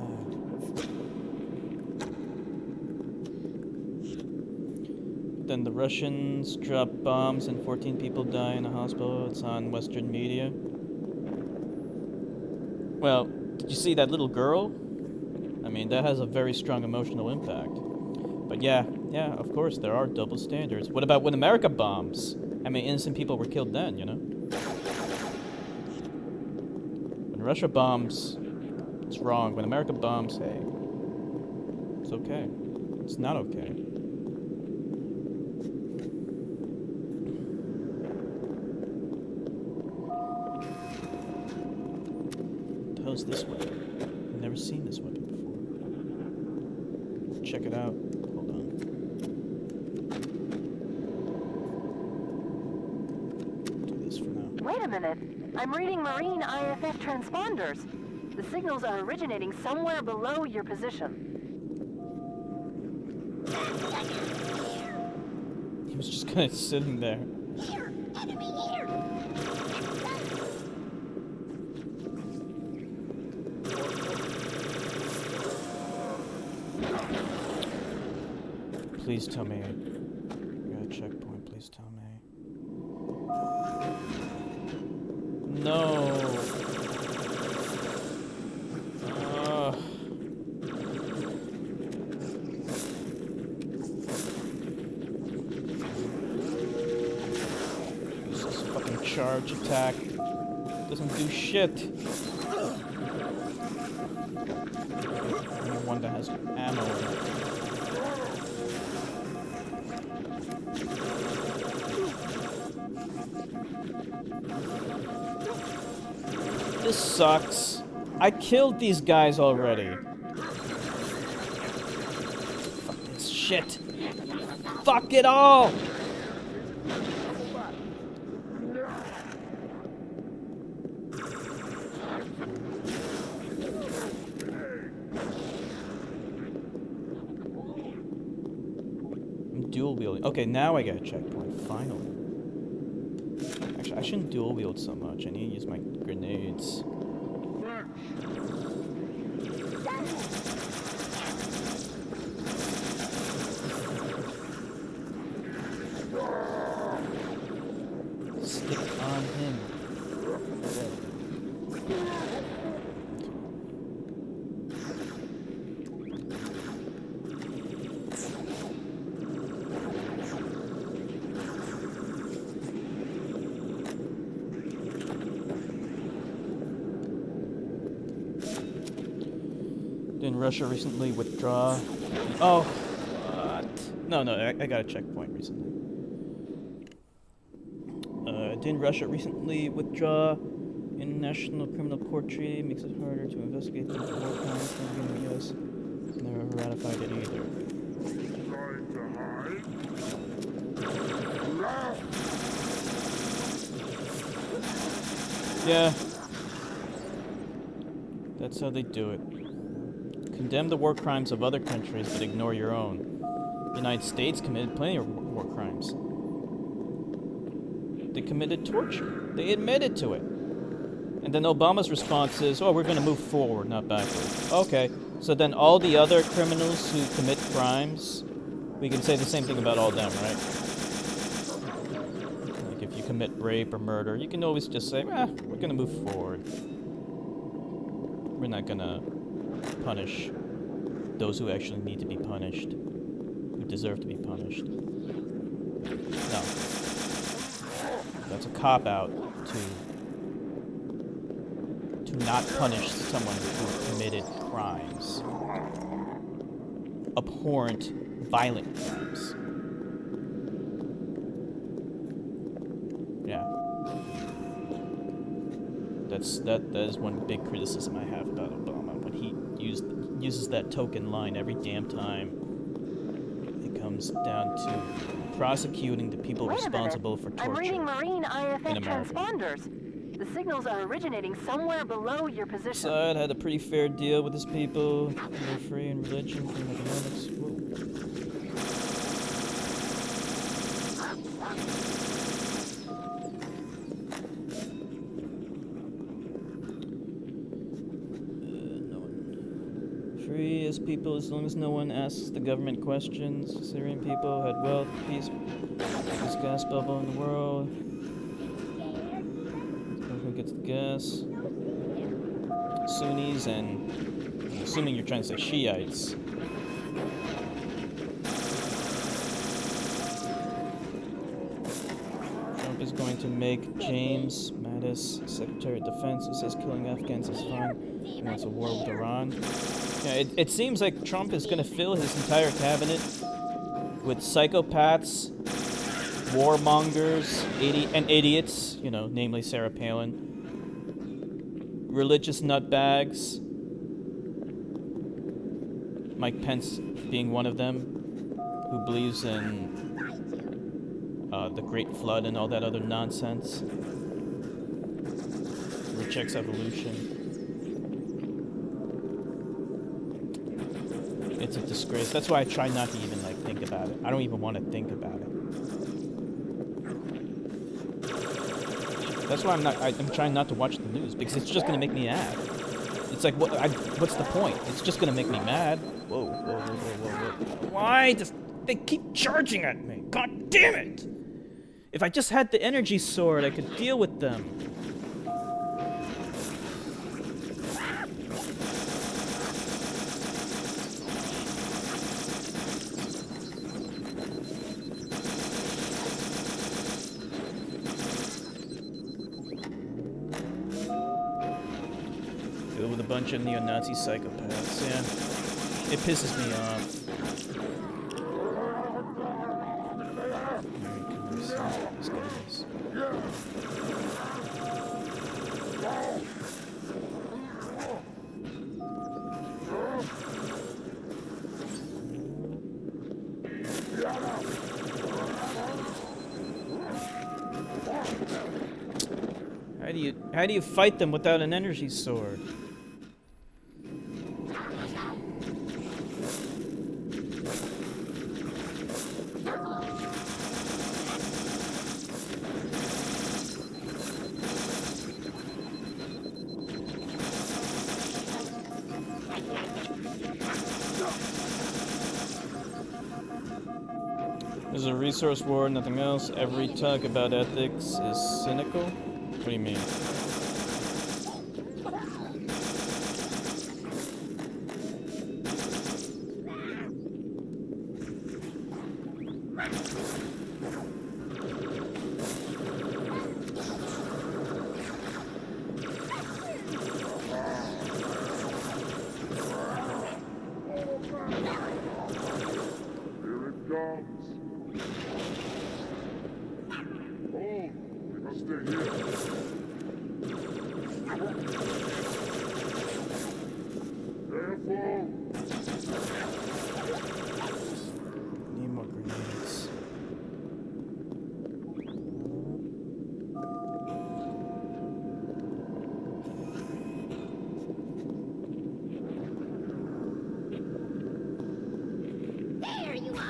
Speaker 1: Then the Russians drop bombs and 14 people die in a hospital. It's on Western media. Well, did you see that little girl? I mean, that has a very strong emotional impact. But yeah, of course, there are double standards. What about when America bombs? I mean, innocent people were killed then, you know? When Russia bombs, it's wrong. When America bombs, hey, it's okay. It's not okay. What the hell's this weapon? I've never seen this weapon before. Check it out. Hold on. Do this for now.
Speaker 10: Wait a minute. I'm reading marine IFF transponders. The signals are originating somewhere below your position.
Speaker 1: kind of sitting there.
Speaker 5: Here! Enemy here!
Speaker 1: Please tell me. I got a checkpoint. Please tell me. No. This fucking charge attack doesn't do shit. Only one that has ammo in it. This sucks. I killed these guys already. Fuck this shit. Fuck it all! I'm dual wielding. Okay, now I got a checkpoint, finally. Actually, I shouldn't dual wield so much. I need to use my grenades. Stick on him. Didn't Russia recently withdraw? Oh, what? No, I got a checkpoint recently. Didn't Russia recently withdraw International Criminal Court Treaty? Makes it harder to investigate the war crimes from the U.S. Never ratified it either.
Speaker 2: Trying to hide?
Speaker 1: Yeah. That's how they do it. Condemn the war crimes of other countries, but ignore your own. The United States committed plenty of war crimes. They committed torture. They admitted to it. And then Obama's response is, oh, we're going to move forward, not backward. Okay, so then all the other criminals who commit crimes, we can say the same thing about all them, right? Like if you commit rape or murder, you can always just say, we're going to move forward. We're not going to punish those who actually need to be punished, who deserve to be punished. No. That's a cop-out to not punish someone who committed crimes. Abhorrent, violent crimes. Yeah. That is one big criticism I have about Obama, when he uses that token line every damn time. It comes down to prosecuting the people responsible for torture.
Speaker 6: I'm reading marine IFF
Speaker 1: in America.
Speaker 6: transponders. The signals are originating somewhere below your position.
Speaker 1: Assad had a pretty fair deal with his people. They're free in religion, free in economics. Whoa. Free as people as long as no one asks the government questions. Syrian people had wealth, peace, biggest gas bubble in the world. Who gets the gas? Sunnis and, I'm assuming you're trying to say Shiites. Trump is going to make James Mattis Secretary of Defense, who says killing Afghans is fine. He wants a war with Iran. Yeah, it seems like Trump is going to fill his entire cabinet with psychopaths, warmongers, and idiots, you know, namely Sarah Palin, religious nutbags, Mike Pence being one of them, who believes in the Great Flood and all that other nonsense, rejects evolution. It's a disgrace. That's why I try not to even, like, think about it. I don't even want to think about it. That's why I'm trying not to watch the news, because it's just gonna make me mad. It's like, what's the point? It's just gonna make me mad. Whoa, whoa, whoa, whoa, whoa, whoa. Why does they keep charging at me? God damn it! If I just had the energy sword, I could deal with them. Filled with a bunch of neo-Nazi psychopaths, yeah. It pisses me off. Alright, come on, see what this guy is. How do you fight them without an energy sword? There's a resource war, nothing else. Every talk about ethics is cynical? What do you mean? Need more grenades.
Speaker 5: There you are!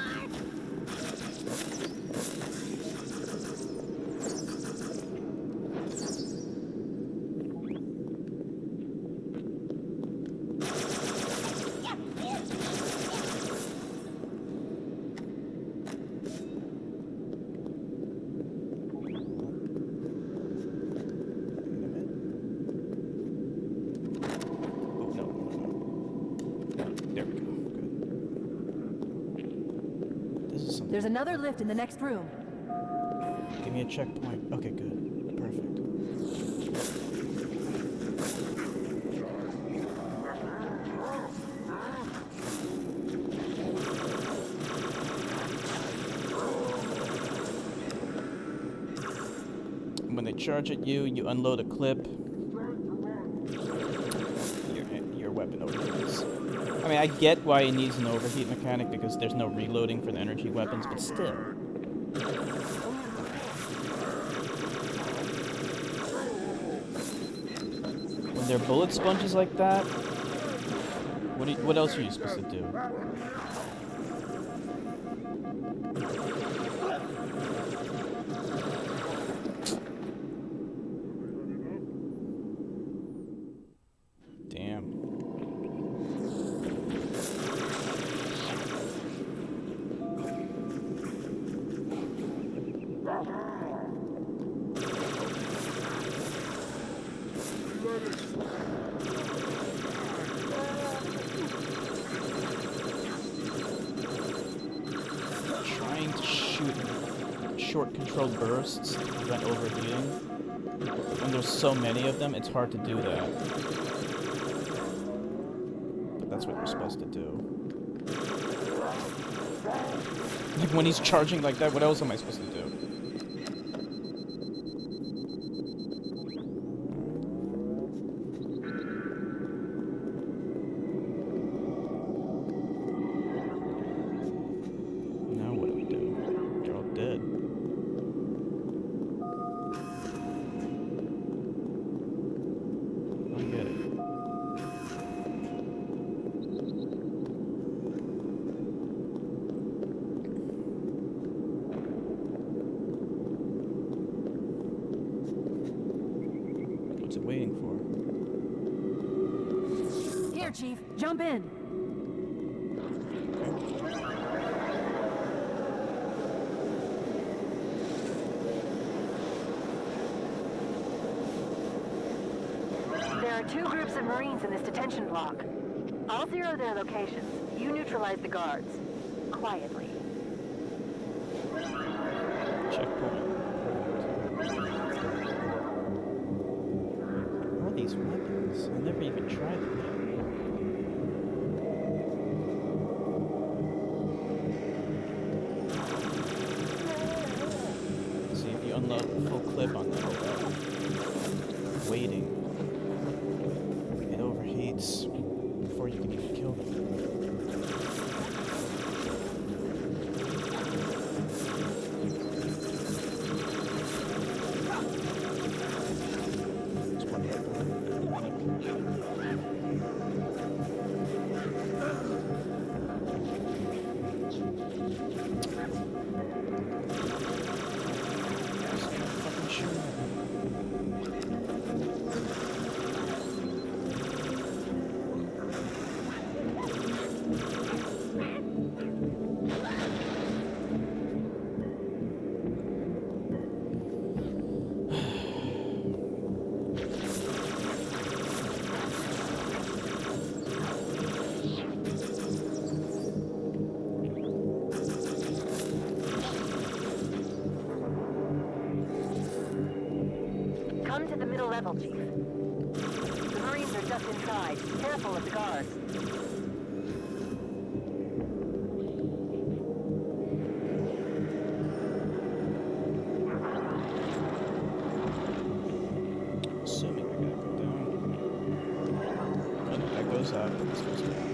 Speaker 10: There's another lift in the next room.
Speaker 1: Give me a checkpoint. Okay, good. Perfect. When they charge at you, you unload a clip. Your weapon overheats. I mean, I get why it needs an overheat mechanic because there's no reloading for the energy weapons, but still. When they're bullet sponges like that, what else are you supposed to do? Damn. Trying to shoot short controlled bursts to prevent overheating. When there's so many of them, it's hard to do that. But that's what you're supposed to do. Like when he's charging like that, what else am I supposed to do? Now what do we do? They're all dead. I get it. What's it waiting for?
Speaker 10: Here, Chief, jump in.
Speaker 6: There are 2 groups of Marines in this detention block. I'll zero their locations. You neutralize the guards. Quietly.
Speaker 1: Checkpoint. All these weapons. I never even tried them yet. See if you unload full clip on that. Waiting. It overheats before you can even kill them.
Speaker 6: Come to the middle level, Chief. The Marines are just inside. Careful of the guards.
Speaker 1: Assuming I gotta go down. Oh, no, that goes up. This goes down.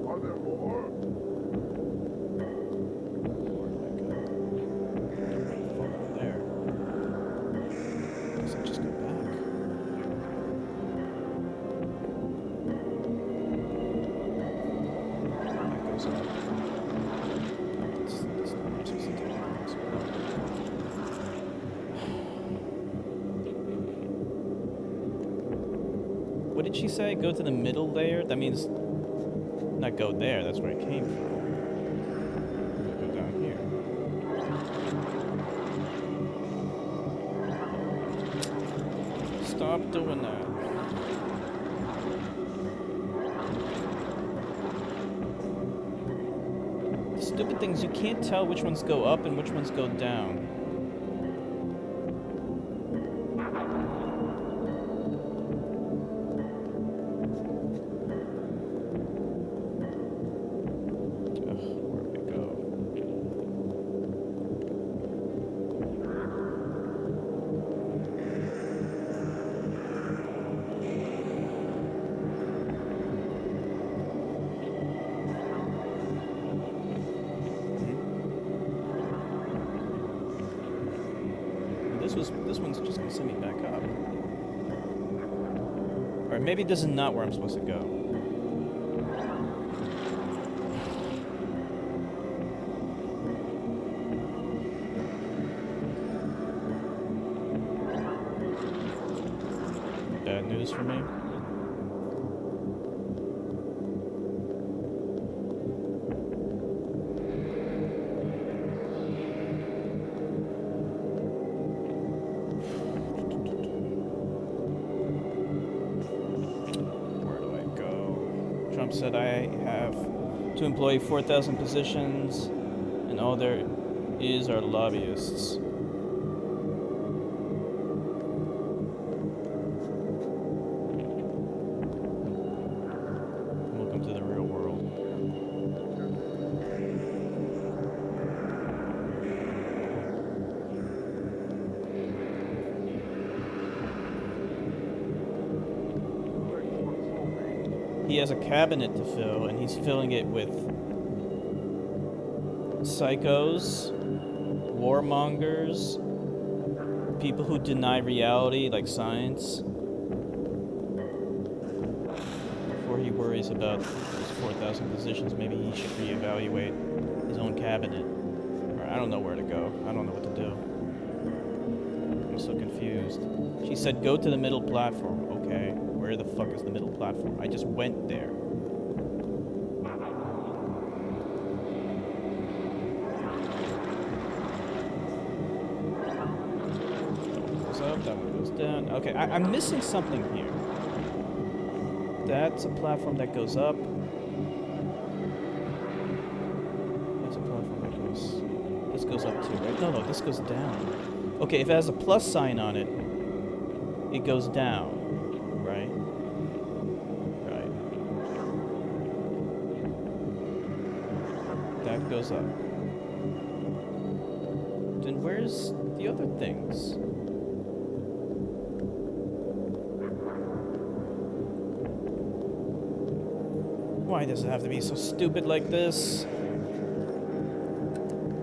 Speaker 2: Are there more?
Speaker 1: There. Guess I just go back. That goes up. It's not supposed to take it. What did she say? Go to the middle layer? That means not go there. That's where it came from. Go down here. Stop doing that. The stupid things, you can't tell which ones go up and which ones go down. Ugh, where do we go? This one's just gonna send me back up. Or maybe this is not where I'm supposed to go. Bad news for me. Trump said I have to employ 4,000 positions, and all there is are lobbyists. Welcome to the real world. He has a cabinet to fill, and he's filling it with psychos warmongers, people who deny reality like science. Before he worries about those 4,000 positions, maybe he should reevaluate his own cabinet. Or I don't know where to go. I don't know what to do. I'm so confused. She said go to the middle platform. Okay, where the fuck is the middle platform? I just went there. That one goes down. Okay, I'm missing something here. That's a platform that goes up. That's a platform that goes... This goes up too, right? No, this goes down. Okay, if it has a plus sign on it, it goes down, right? Right. That goes up. Then where's the other things? Why does it have to be so stupid like this?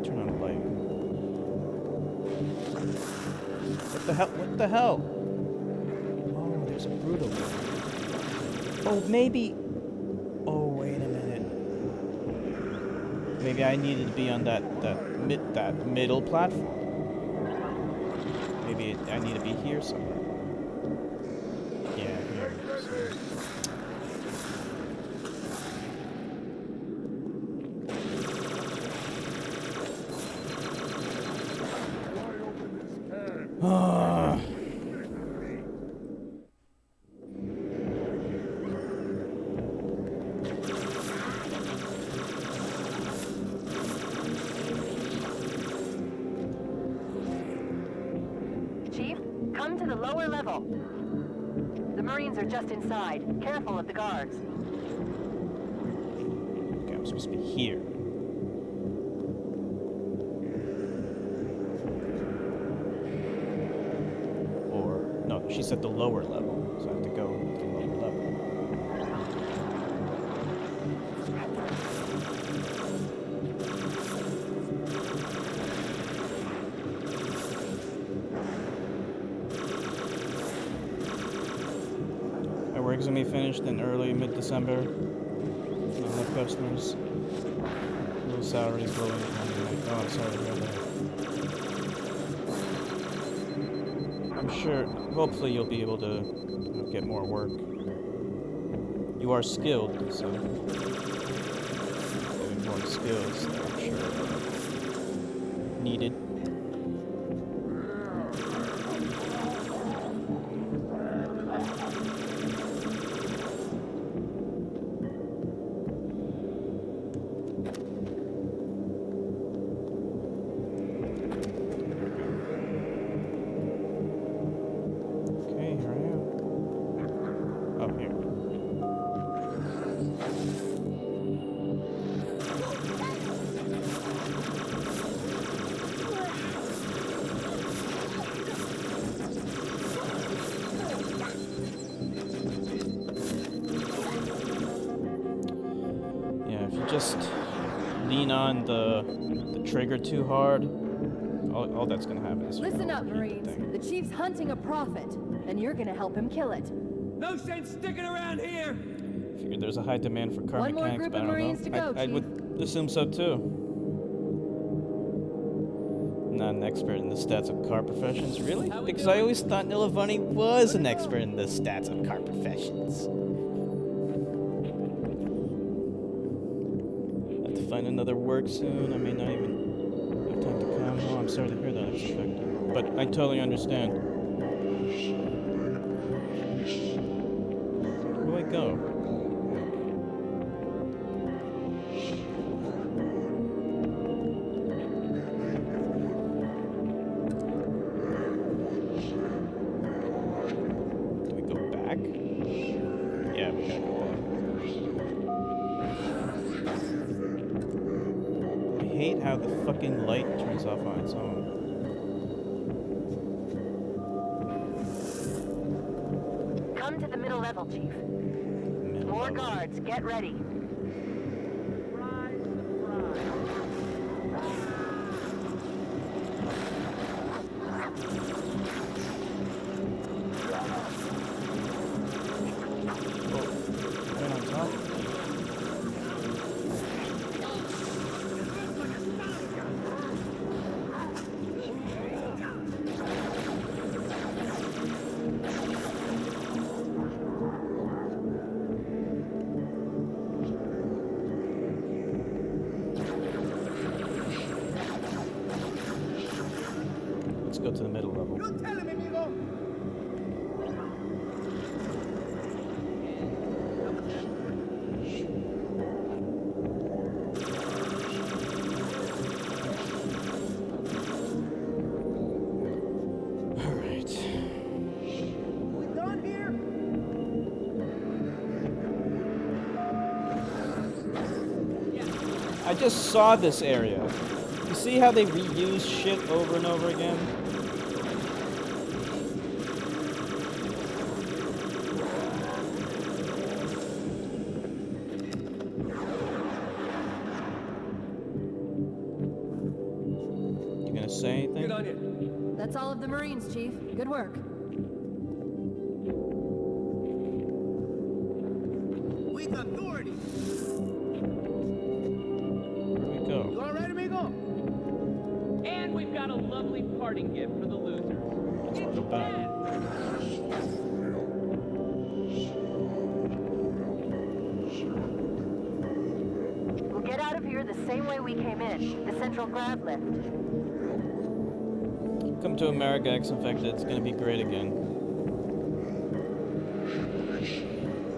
Speaker 1: Turn on the light. What the hell? What the hell? Oh, there's a brute over there. Oh, maybe... Oh, wait a minute. Maybe I needed to be on that middle platform. Maybe I need to be here somewhere. Yeah, here. Sorry.
Speaker 6: Chief, come to the lower level. The Marines are just inside. Careful of the guards.
Speaker 1: Okay, I'm supposed to be here. Or, no, she's at the lower level, so I have to go to the lower level. My work's gonna be finished in early mid-December. Not enough customers. No salaries going. Oh, I'm sorry to hear that. I'm sure, hopefully you'll be able to get more work. You are skilled, so getting more skills that I'm sure are needed. Just lean on the trigger too hard, all that's gonna happen is
Speaker 10: Listen up, Marines. The Chief's hunting a prophet, and you're gonna help him kill it.
Speaker 8: No sense sticking around here!
Speaker 1: Figured there's a high demand for car
Speaker 10: One more
Speaker 1: mechanics,
Speaker 10: group
Speaker 1: but
Speaker 10: of
Speaker 1: I
Speaker 10: Marines
Speaker 1: don't
Speaker 10: to
Speaker 1: know.
Speaker 10: go,
Speaker 1: I
Speaker 10: Chief.
Speaker 1: would assume so too. Not an expert in the stats of car professions, really? Because I always thought Nilavani was an expert in the stats of car professions. Find another work soon. I may not even have time to come. Oh, I'm sorry to hear that. I expected, but I totally understand. Where do I go? Do we go back? Yeah, we gotta go back. I hate how the fucking light turns off on its own.
Speaker 6: Come to the middle level, Chief. More guards, get ready.
Speaker 1: Let's go to the middle level. I just saw this area. You see how they reuse shit over and over again? You gonna say anything?
Speaker 8: Good on you.
Speaker 10: That's all of the Marines, Chief. Good work.
Speaker 11: With authority.
Speaker 1: Where we go?
Speaker 11: You all right, amigo?
Speaker 8: And we've got a lovely parting gift for the losers.
Speaker 1: Let's go back.
Speaker 6: We'll get out of here the same way we came in, the central grav lift.
Speaker 1: Come to America, X-Infected. It's gonna be great again.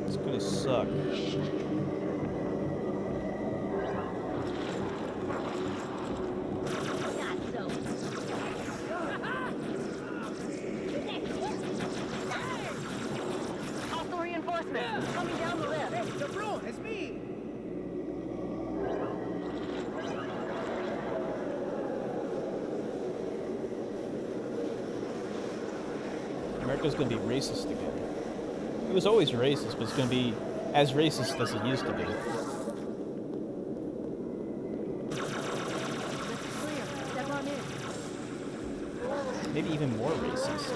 Speaker 1: It's gonna suck.
Speaker 5: Not so.
Speaker 6: Hostile reinforcements coming down the lift.
Speaker 11: Hey, cabrón, it's me.
Speaker 1: America's gonna be racist again. It was always racist, but it's gonna be as racist as it used to be.
Speaker 10: Clear. Step on in.
Speaker 1: Maybe even more racist.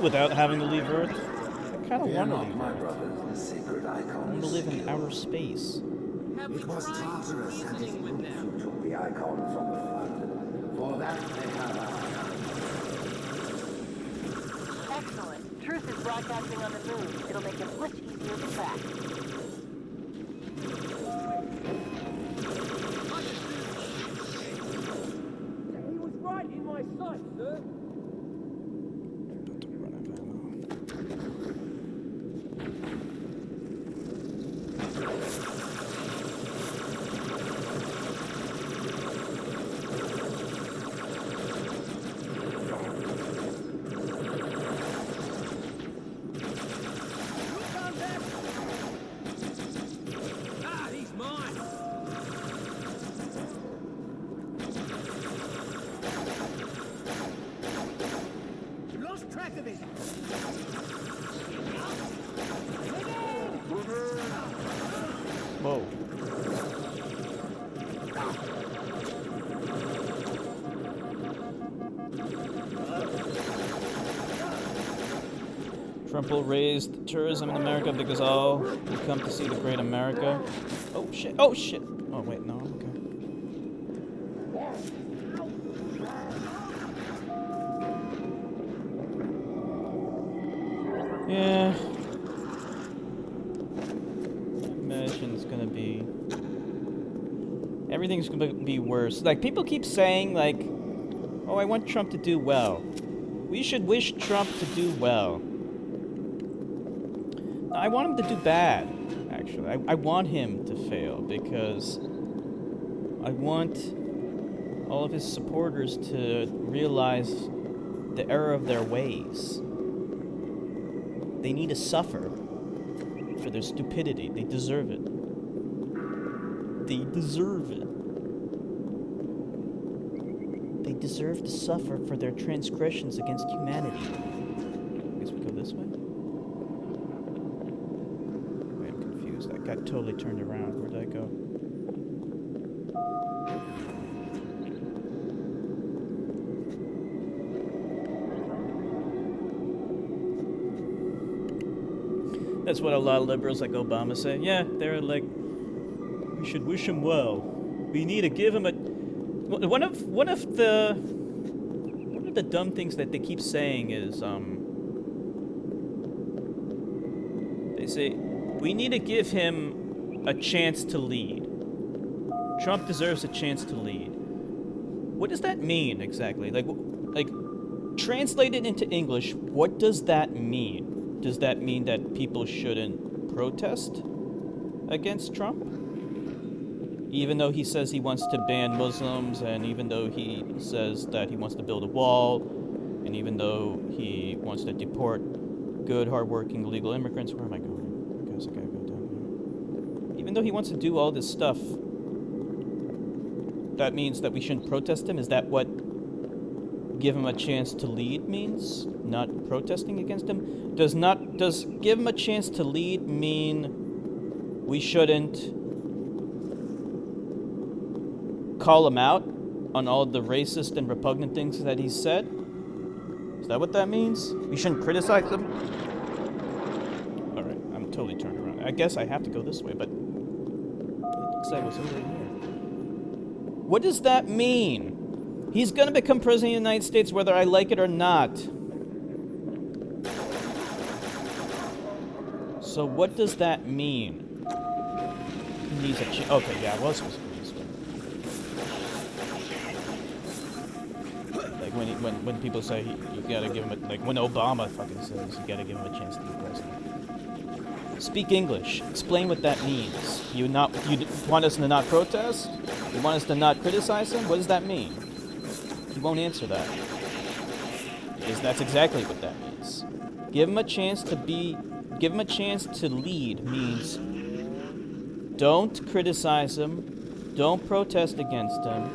Speaker 1: Without having to leave Earth? I kind of want to leave
Speaker 9: My
Speaker 1: Earth.
Speaker 9: brothers, the sacred
Speaker 1: I
Speaker 9: icon
Speaker 1: want to
Speaker 9: is
Speaker 1: live in
Speaker 9: sealed.
Speaker 1: outer space.
Speaker 8: Have we
Speaker 9: It was
Speaker 8: tried
Speaker 9: Tartarus and his
Speaker 8: reasoning with
Speaker 9: groups
Speaker 8: them?
Speaker 9: who took the icon from the flood. For that they have our
Speaker 6: Excellent. Truth is broadcasting on the moon. It'll make it much easier to track.
Speaker 11: He was right in my sight, sir.
Speaker 1: Don't run out of ammo.
Speaker 11: Ah, he's mine. Lost track of it.
Speaker 1: Whoa. Trump will raise tourism in America because all will come to see the great America. Oh shit, oh shit. Oh wait, no, okay. Yeah. Imagine it's gonna be... Everything's gonna be worse. Like, people keep saying, like, oh, I want Trump to do well. We should wish Trump to do well. I want him to do bad, actually. I want him to fail because I want all of his supporters to realize the error of their ways. They need to suffer for their stupidity. They deserve it. They deserve it. They deserve to suffer for their transgressions against humanity. I guess we go this way? Wait, I'm confused. I got totally turned around. Where did I go? That's what a lot of liberals like Obama say. Yeah, they're like, we should wish him well. We need to give him a One of the dumb things that they keep saying is they say we need to give him a chance to lead. Trump deserves a chance to lead. What does that mean exactly? Like translated into English, what does that mean? Does that mean that people shouldn't protest against Trump? Even though he says he wants to ban Muslims, and even though he says that he wants to build a wall, and even though he wants to deport good, hardworking, illegal immigrants, where am I going? I guess I gotta go down here. Even though he wants to do all this stuff, that means that we shouldn't protest him? Is that what give him a chance to lead means? Not protesting against him? Does give him a chance to lead mean we shouldn't call him out on all the racist and repugnant things that he's said? Is that what that means? We shouldn't criticize him? Alright, I'm totally turned around. I guess I have to go this way, but it looks like it was over here. What does that mean? He's gonna become president of the United States whether I like it or not. So what does that mean? He needs a okay, yeah, I was supposed to be used to it. Like when people say you gotta give him like when Obama fucking says you gotta give him a chance to be president. Speak English. Explain what that means. You want us to not protest? You want us to not criticize him? What does that mean? He won't answer that. Because that's exactly what that means. Give him a chance to lead means don't criticize him, don't protest against him.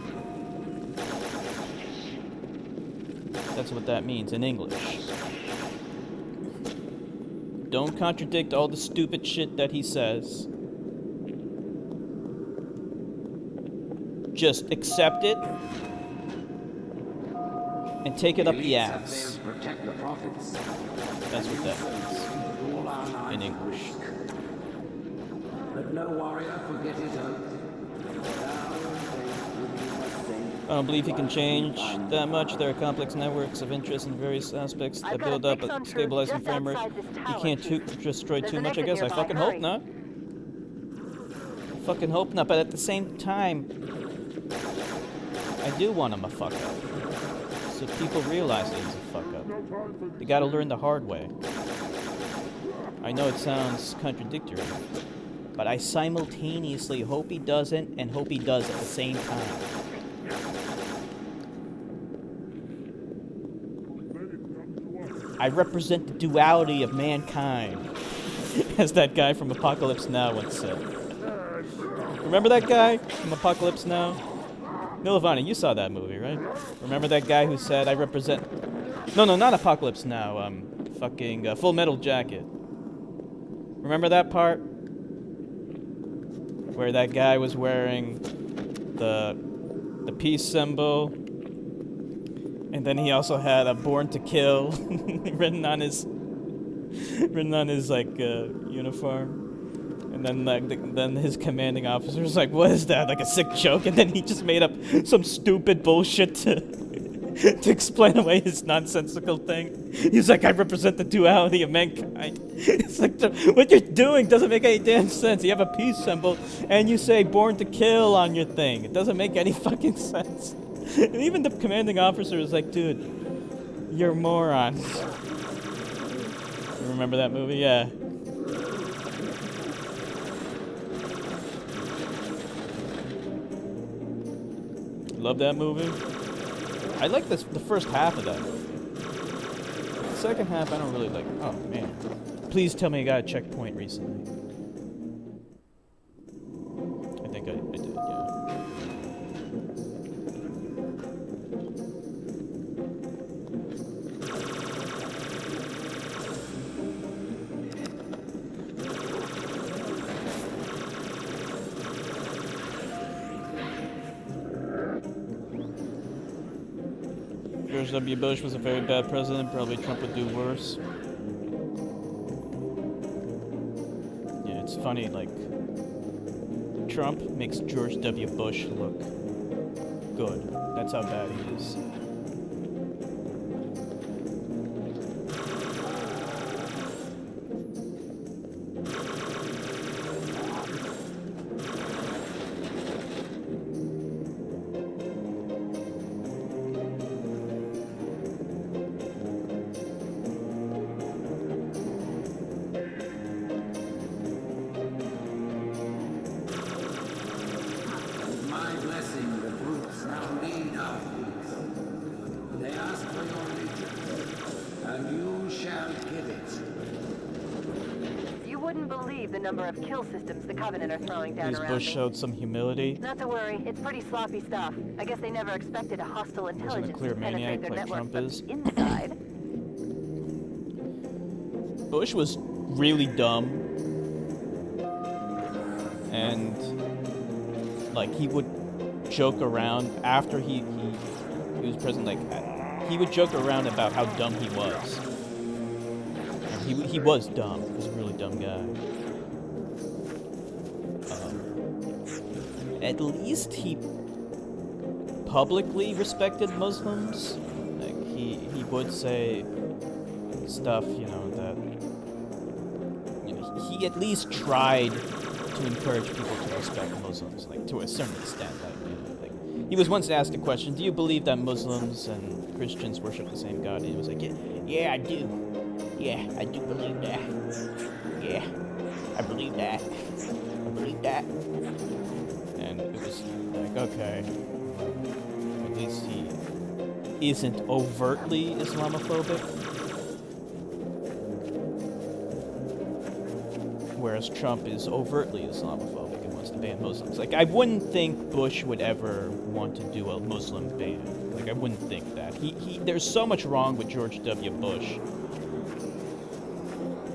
Speaker 1: That's what that means in English. Don't contradict all the stupid shit that he says. Just accept it and take it up the ass. That's what that means in English.
Speaker 9: Let no warrior forget his oath.
Speaker 1: I don't believe he can change that much. There are complex networks of interest in various aspects that build up a stabilizing framework. He can't destroy too much, I guess. I fucking hope not. Fucking hope not, but at the same time, I do want him to fuck up. So people realize that he's a fuck up. They gotta learn the hard way. I know it sounds contradictory, but I simultaneously hope he doesn't and hope he does at the same time. I represent the duality of mankind, as that guy from Apocalypse Now once said. Remember that guy from Apocalypse Now? Milovani, you saw that movie, right? Remember that guy who said, I represent... No, not Apocalypse Now, fucking Full Metal Jacket. Remember that part? Where that guy was wearing the peace symbol, and then he also had a Born to Kill written on his like uniform. And then then his commanding officer was like, "What is that? Like a sick joke?" And then he just made up some stupid bullshit to explain away his nonsensical thing. He's like, "I represent the duality of mankind." It's like, what you're doing doesn't make any damn sense. You have a peace symbol and you say "Born to Kill" on your thing. It doesn't make any fucking sense. And even the commanding officer is like, "Dude, you're a moron." You remember that movie? Yeah. Love that movie. I like the first half of that movie. The second half, I don't really like. Oh man! Please tell me I got a checkpoint recently. I think I did. Yeah. George W. Bush was a very bad president. Probably Trump would do worse. Yeah, it's funny, like, Trump makes George W. Bush look good. That's how bad he is.
Speaker 9: With my blessing, the brutes now lead our peace. They ask for your allegiance, and you shall give it.
Speaker 6: You wouldn't believe the number of kill systems the Covenant are throwing down
Speaker 1: Please,
Speaker 6: around
Speaker 1: Bush
Speaker 6: me.
Speaker 1: showed some humility.
Speaker 6: Not to worry, it's pretty sloppy stuff. I guess they never expected a hostile intelligence
Speaker 1: clear
Speaker 6: to penetrate
Speaker 1: maniac
Speaker 6: their
Speaker 1: like
Speaker 6: network
Speaker 1: Trump
Speaker 6: from
Speaker 1: is.
Speaker 6: the inside.
Speaker 1: Bush was really dumb. And, like, he would joke around after he was president, like, he would joke around about how dumb he was. And he was dumb. He was a really dumb guy. At least he publicly respected Muslims. Like, he would say stuff, you know, that, you know, he at least tried to encourage people to respect Muslims, like, to a certain extent. Like, you know, like, he was once asked a question, do you believe that Muslims and Christians worship the same God? And he was like, yeah, I do. Yeah, I do believe that. Yeah, I believe that. I believe that. And it was like, okay, at least he isn't overtly Islamophobic. Whereas Trump is overtly Islamophobic and wants to ban Muslims. Like, I wouldn't think Bush would ever want to do a Muslim ban. Like, I wouldn't think that. There's so much wrong with George W. Bush.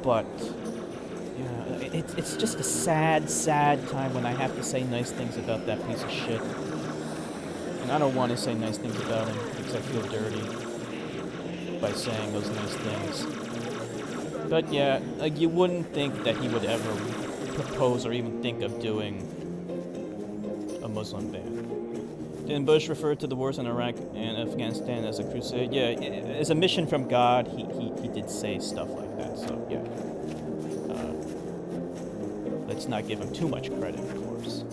Speaker 1: But, yeah, it's just a sad, sad time when I have to say nice things about that piece of shit. And I don't want to say nice things about him because I feel dirty by saying those nice things. But yeah, like, you wouldn't think that he would ever propose or even think of doing a Muslim ban. Didn't Bush refer to the wars in Iraq and Afghanistan as a crusade? Yeah, as a mission from God, he did say stuff like that, so yeah. Let's not give him too much credit, of course.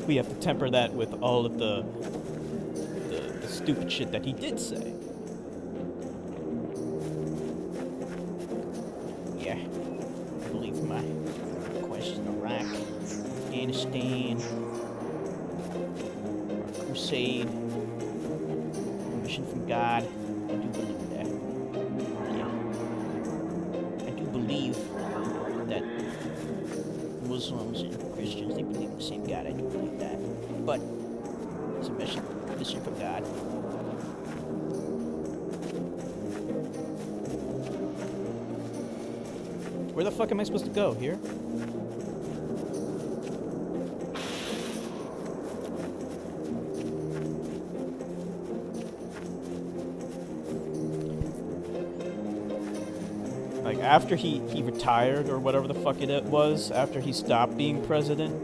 Speaker 1: We have to temper that with all of the stupid shit that he did say. Yeah, I believe my question Iraq, Afghanistan, our crusade, mission from God. I do believe that. Yeah, I do believe that Muslims and Christians, they believe in the same God. I do believe that. But it's a mission from God. Where the fuck am I supposed to go? Here? Like, after he retired, or whatever the fuck it was, after he stopped being president,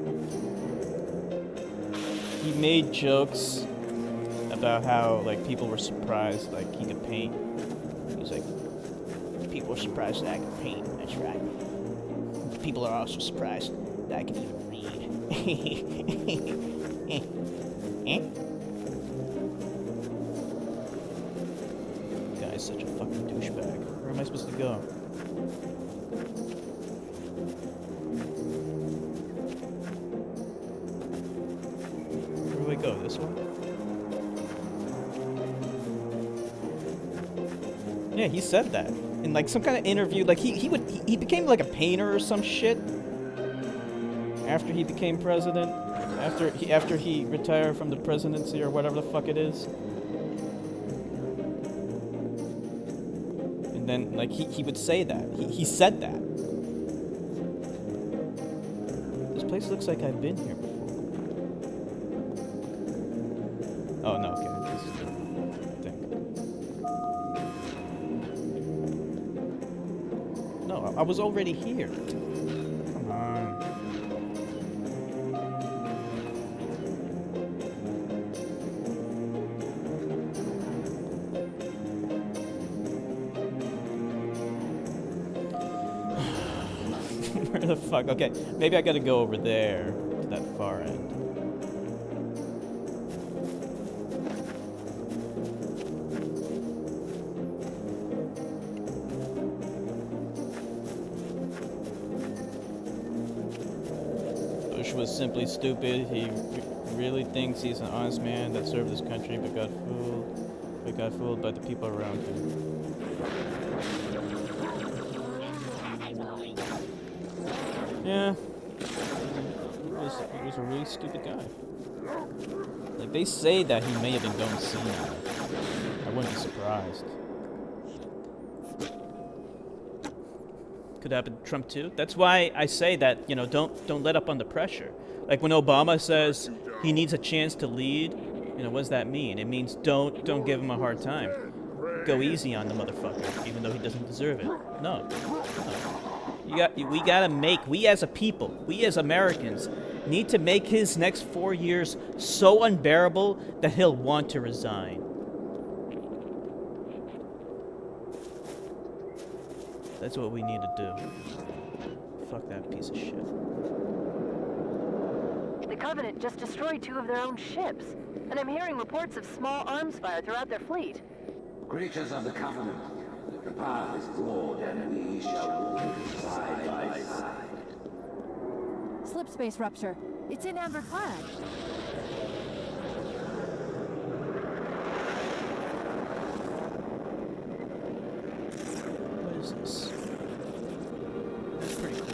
Speaker 1: he made jokes about how, like, people were surprised, like, he could paint. He was like, people were surprised that I could paint. That's right. People are also surprised that I can even read. Guy's such a fucking douchebag. Where am I supposed to go? Where do I go? This one? Yeah, he said that in, like, some kind of interview. Like, he became like a painter or some shit after he became president. After he retired from the presidency or whatever the fuck it is. And then, like, he would say that. He said that. This place looks like I've been here before. Oh, no, okay. This is the thing. No, I was already here. Come on. Where the fuck? Okay, maybe I gotta go over there to that far end. Bush was simply stupid. He really thinks he's an honest man that served his country, but got fooled by the people around him. Yeah, he was a really stupid guy. Like, they say that he may have been going senile. I wouldn't be surprised. Could happen to Trump too. That's why I say that, you know, don't let up under pressure. Like when Obama says he needs a chance to lead, you know, what does that mean? It means don't give him a hard time. Go easy on the motherfucker, even though he doesn't deserve it. No. We as a people, we as Americans, need to make his next 4 years so unbearable that he'll want to resign. That's what we need to do. Fuck that piece of shit.
Speaker 6: The Covenant just destroyed 2 of their own ships, and I'm hearing reports of small arms fire throughout their fleet.
Speaker 9: Creatures of the Covenant, the path is broad and we shall walk side by side.
Speaker 10: Slip space rupture. It's in amber flag.
Speaker 1: What is this? That's pretty cool.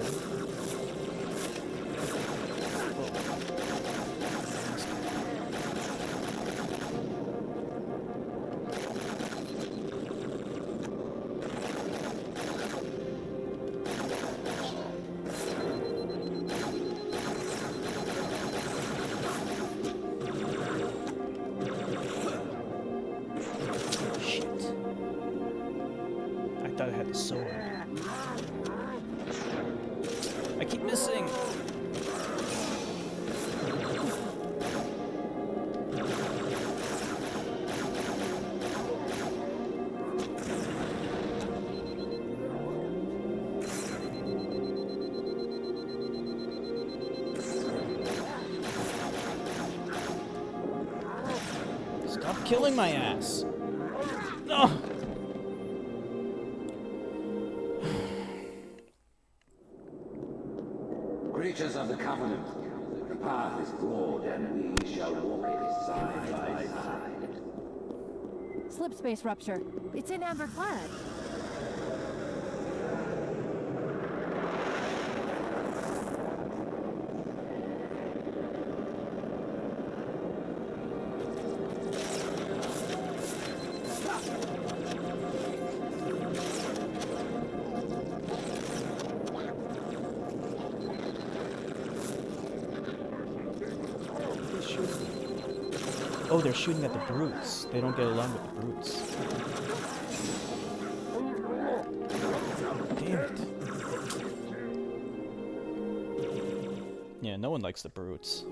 Speaker 1: I thought I had the sword. I keep missing. Stop killing my ass. No.
Speaker 9: Creatures of the Covenant, the path is broad and we shall walk it side by side.
Speaker 10: Slip space rupture. It's in amber flag.
Speaker 1: Oh, they're shooting at the brutes. They don't get along with the brutes. Damn it. Yeah, no one likes the brutes.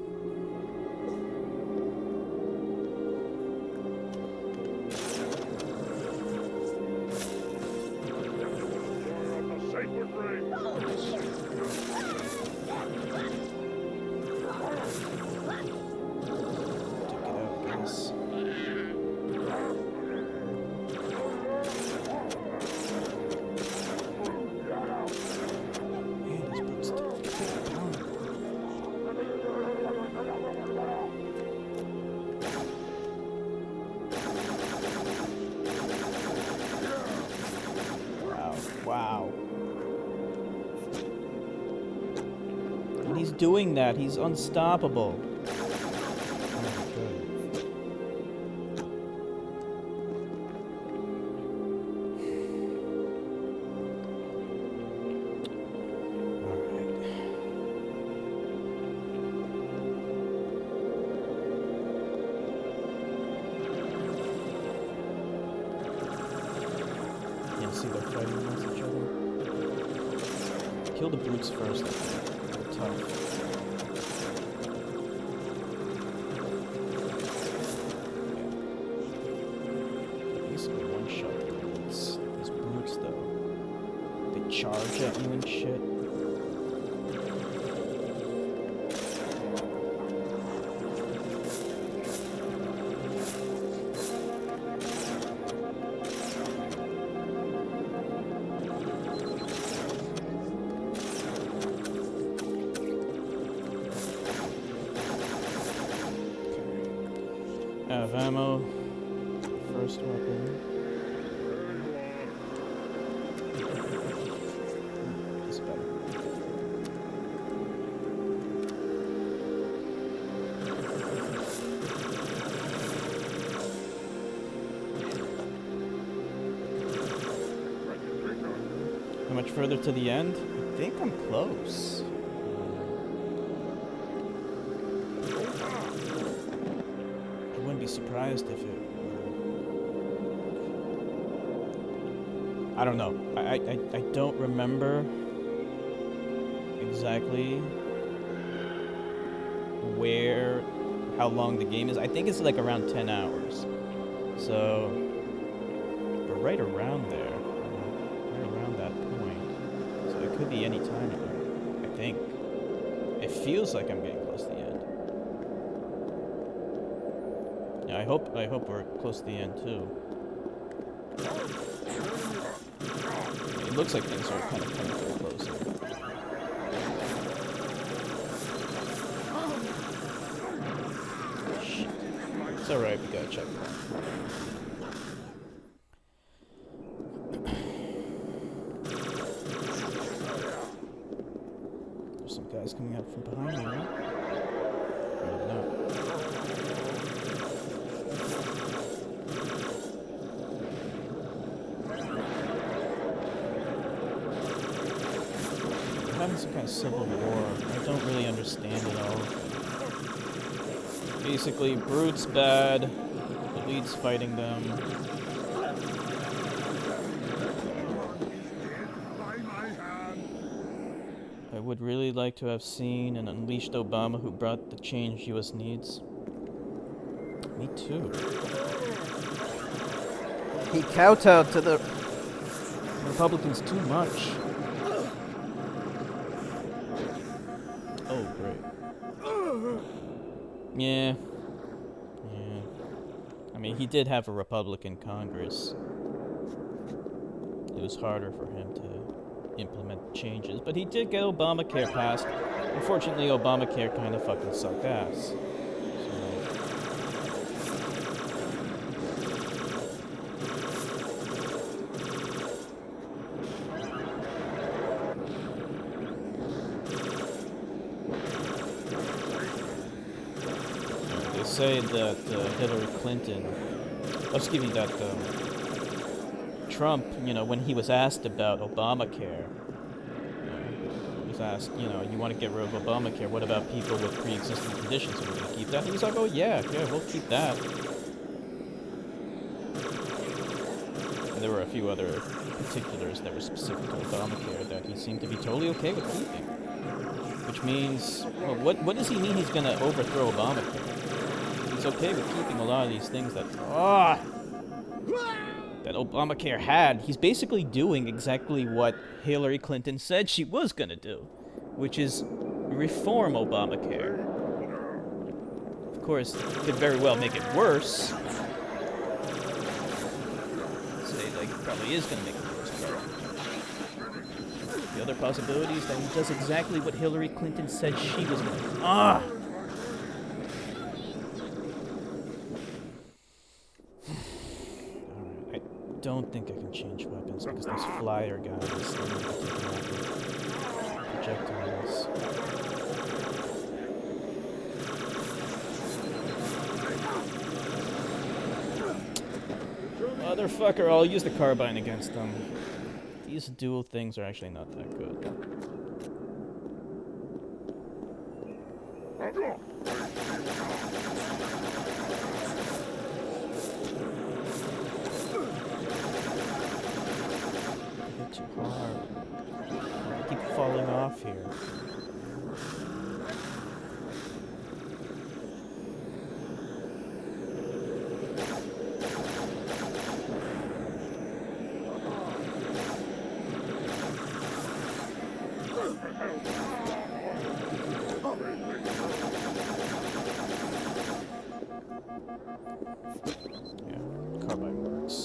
Speaker 1: Wow. And he's doing that. He's unstoppable. See, they're fighting against each other. Kill the brutes first. They're tough. These are one-shot brutes. These brutes, though, they charge at you and shit. of ammo. First weapon. This is better. How much further to the end? I think I'm close. I wouldn't be surprised if it... I don't know. I don't remember exactly how long the game is. I think it's like around 10 hours. So, we're right around there. Right around that point. So it could be any time now, I think. It feels like I'm getting close to the end. Yeah, I hope we're close to the end too. It looks like things are kind of coming to a close. Shit. It's alright, we got a checkpoint. There's some guys coming out from behind me, right? Maybe not. Having some kind of civil war. I don't really understand it all. Basically, Brute's bad. The lead's fighting them. I would really like to have seen an unleashed Obama who brought the change US needs. Me too. He kowtowed to the Republicans too much. Oh, great. Yeah. I mean, he did have a Republican Congress. It was harder for him to implement changes, but he did get Obamacare passed. Unfortunately, Obamacare kind of fucking sucked ass. Say that Hillary Clinton, Trump, when he was asked about Obamacare, was asked, you want to get rid of Obamacare, what about people with pre-existing conditions? Are we going to keep that? He was like, oh yeah, we'll keep that. And there were a few other particulars that were specific to Obamacare that he seemed to be totally okay with keeping. Which means, well, what does he mean he's going to overthrow Obamacare? He's okay with keeping a lot of these things that Obamacare had. He's basically doing exactly what Hillary Clinton said she was gonna do, which is reform Obamacare. Of course, it could very well make it worse. Say, like, it probably is gonna make it worse, but the other possibility is that he does exactly what Hillary Clinton said she was gonna do. I don't think I can change weapons because those flyer guys projectiles. Motherfucker, I'll use the carbine against them. These dual things are actually not that good. Too hard. I keep falling off here. Yeah, carbine works.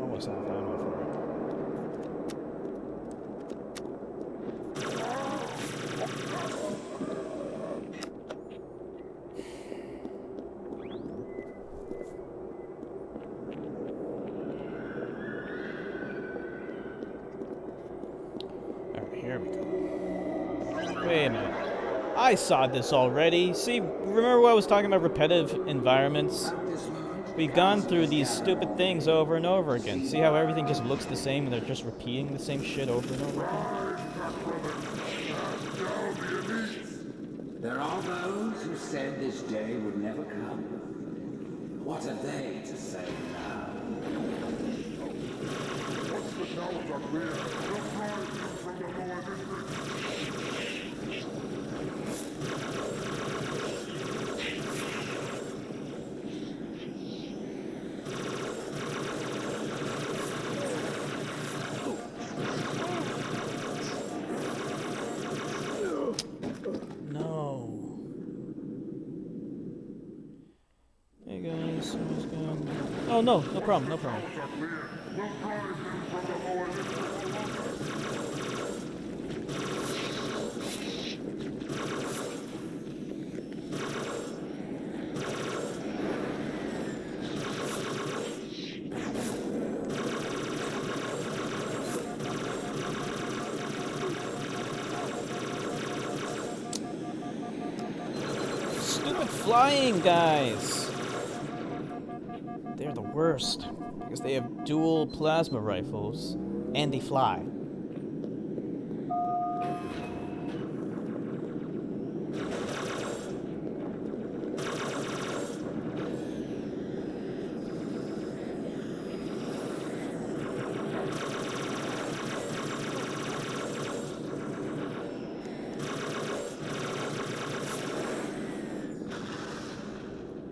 Speaker 1: Almost out of ammo for it. Wait a minute. I saw this already. See, remember what I was talking about repetitive environments? We've gone through these stupid things over and over again. See how everything just looks the same and they're just repeating the same shit over and over again?
Speaker 9: There are those who said this day would never come. What are they to say now?
Speaker 2: Once the towers are clear, we'll drive you from the lower districts.
Speaker 1: No. Hey guys, what's going on? Oh no, no problem, no problem. Stupid flying guys! They're the worst, because they have dual plasma rifles, and they fly.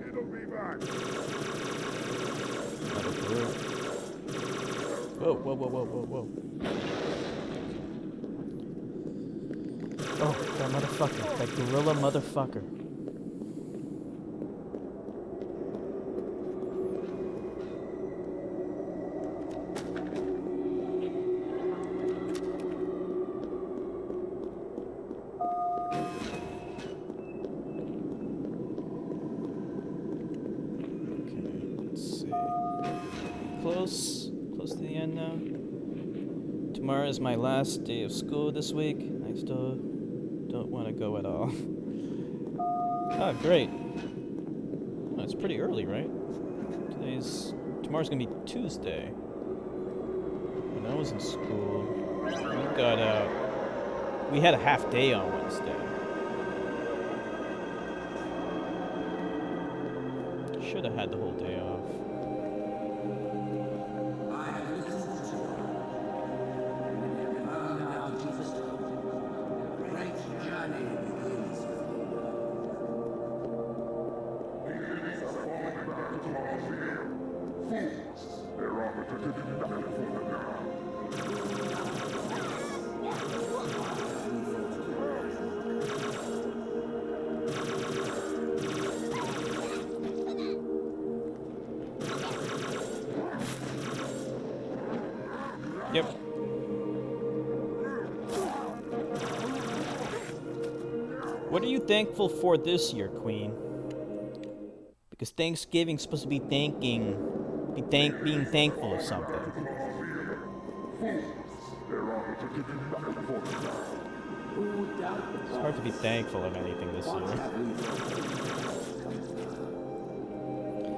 Speaker 2: It'll be back.
Speaker 1: Whoa, whoa, whoa, whoa, whoa, whoa. Oh, that motherfucker. That gorilla motherfucker. Okay, let's see. Close to the end now. Tomorrow is my last day of school this week. I still don't want to go at all. Ah, great. Oh, it's pretty early, right? Tomorrow's gonna be Tuesday. When I was in school, we had a half day on Wednesday. Should have had the whole day off.
Speaker 2: Their opportunity to die for them now.
Speaker 1: Yep. What are you thankful for this year, Queen? Because Thanksgiving's supposed to be being thankful of something. It's hard to be thankful of anything this year.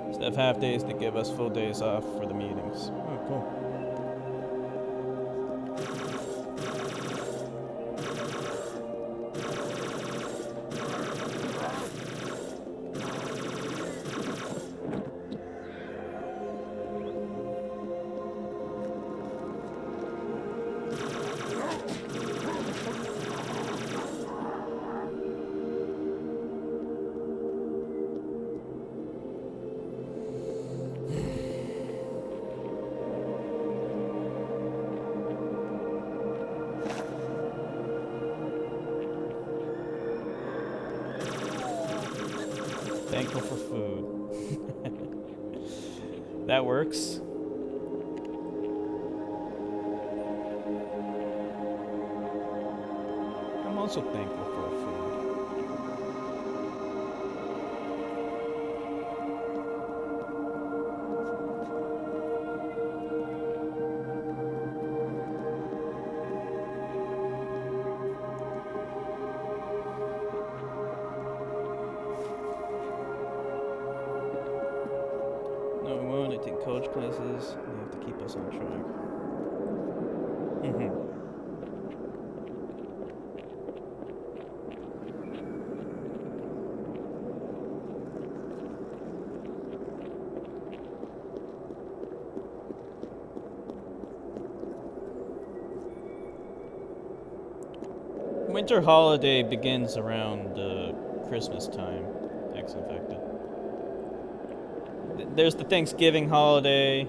Speaker 1: Instead of half days, they give us full days off for the meetings. Oh, cool. Thankful for food. That works. I'm also thankful for food. donating coach classes. They have to keep us on track. Mm-hmm. Winter holiday begins around Christmas time, X-Infected. There's the Thanksgiving holiday,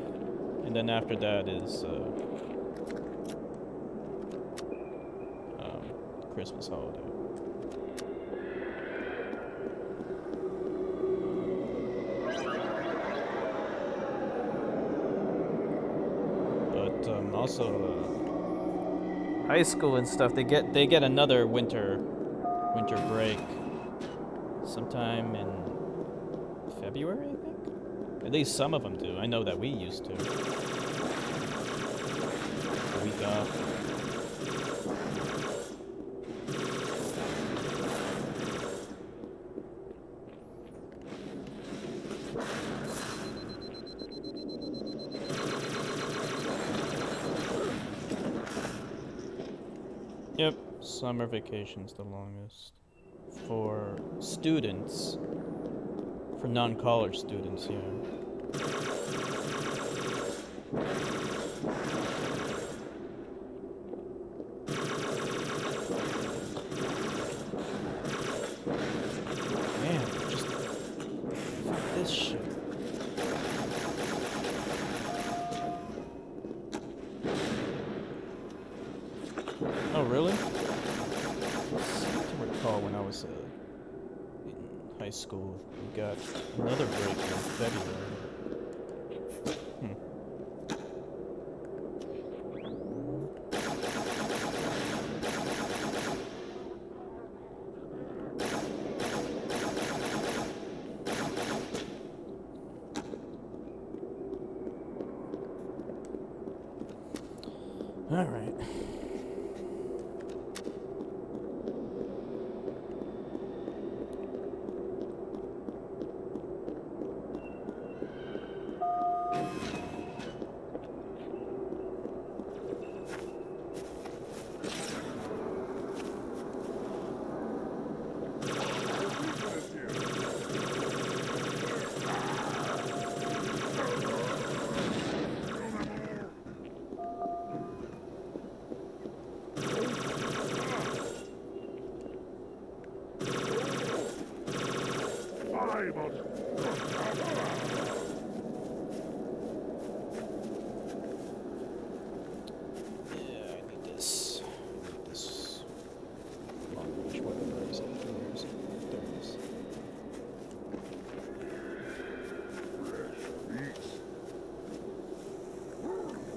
Speaker 1: and then after that is Christmas holiday. But also high school and stuff, they get another winter break sometime in February, I think. At least some of them do. I know that we used to. A week off. Yep, summer vacation's the longest for students, for non-college students, yeah. Man, just fuck this shit. Oh, really? I seem to recall when I was in high school, we got another break in February. All right.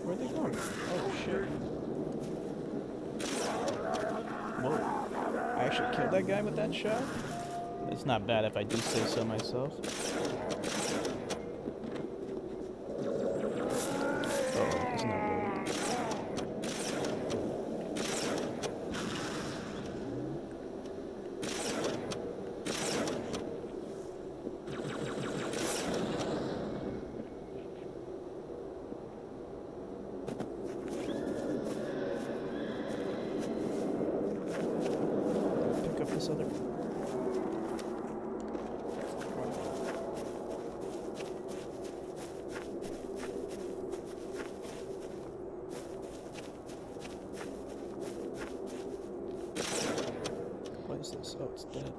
Speaker 1: Where'd they go? Oh shit. Whoa. I actually killed that guy with that shot? It's not bad if I do say so myself. Oh, it's not good. Pick up this other. What is this? Oh, it's dead.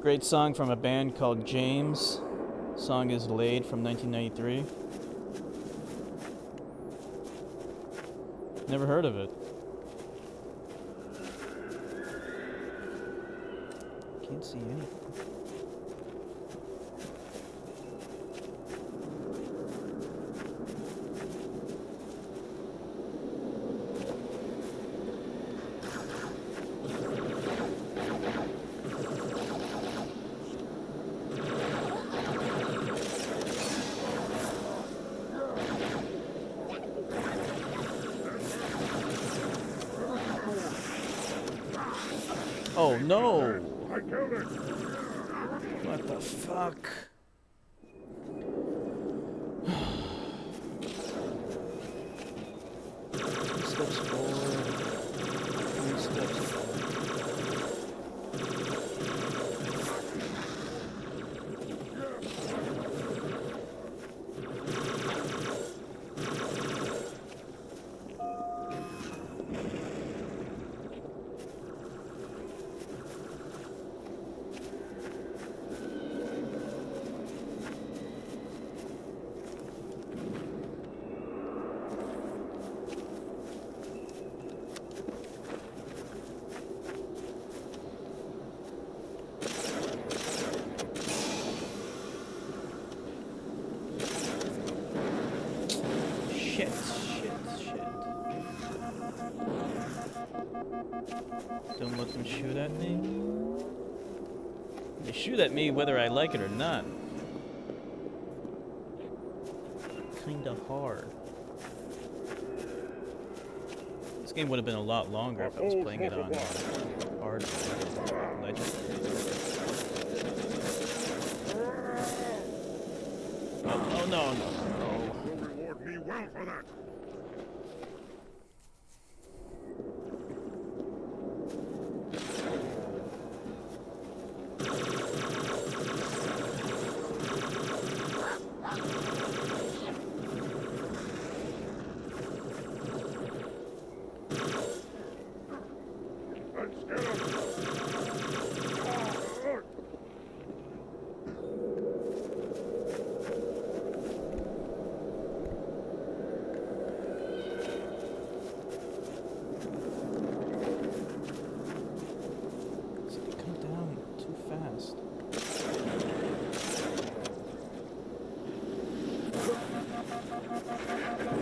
Speaker 1: Great song from a band called James. Song is Laid from 1993. Never heard of it. Can't see anything. Oh no!
Speaker 2: I killed it.
Speaker 1: What the fuck? steps forward, 3 steps forward. Shit. Don't let them shoot at me. They shoot at me whether I like it or not. Kinda hard. This game would have been a lot longer if I was playing it on hard. Legendary. Oh no.
Speaker 2: Will reward me well for that. Let's get him.
Speaker 1: So they come down too fast.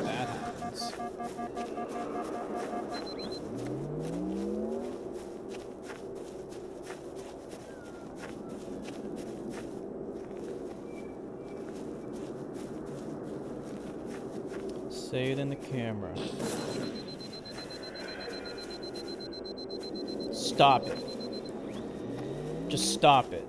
Speaker 1: That happens. Say it in the camera. Stop it. Just stop it.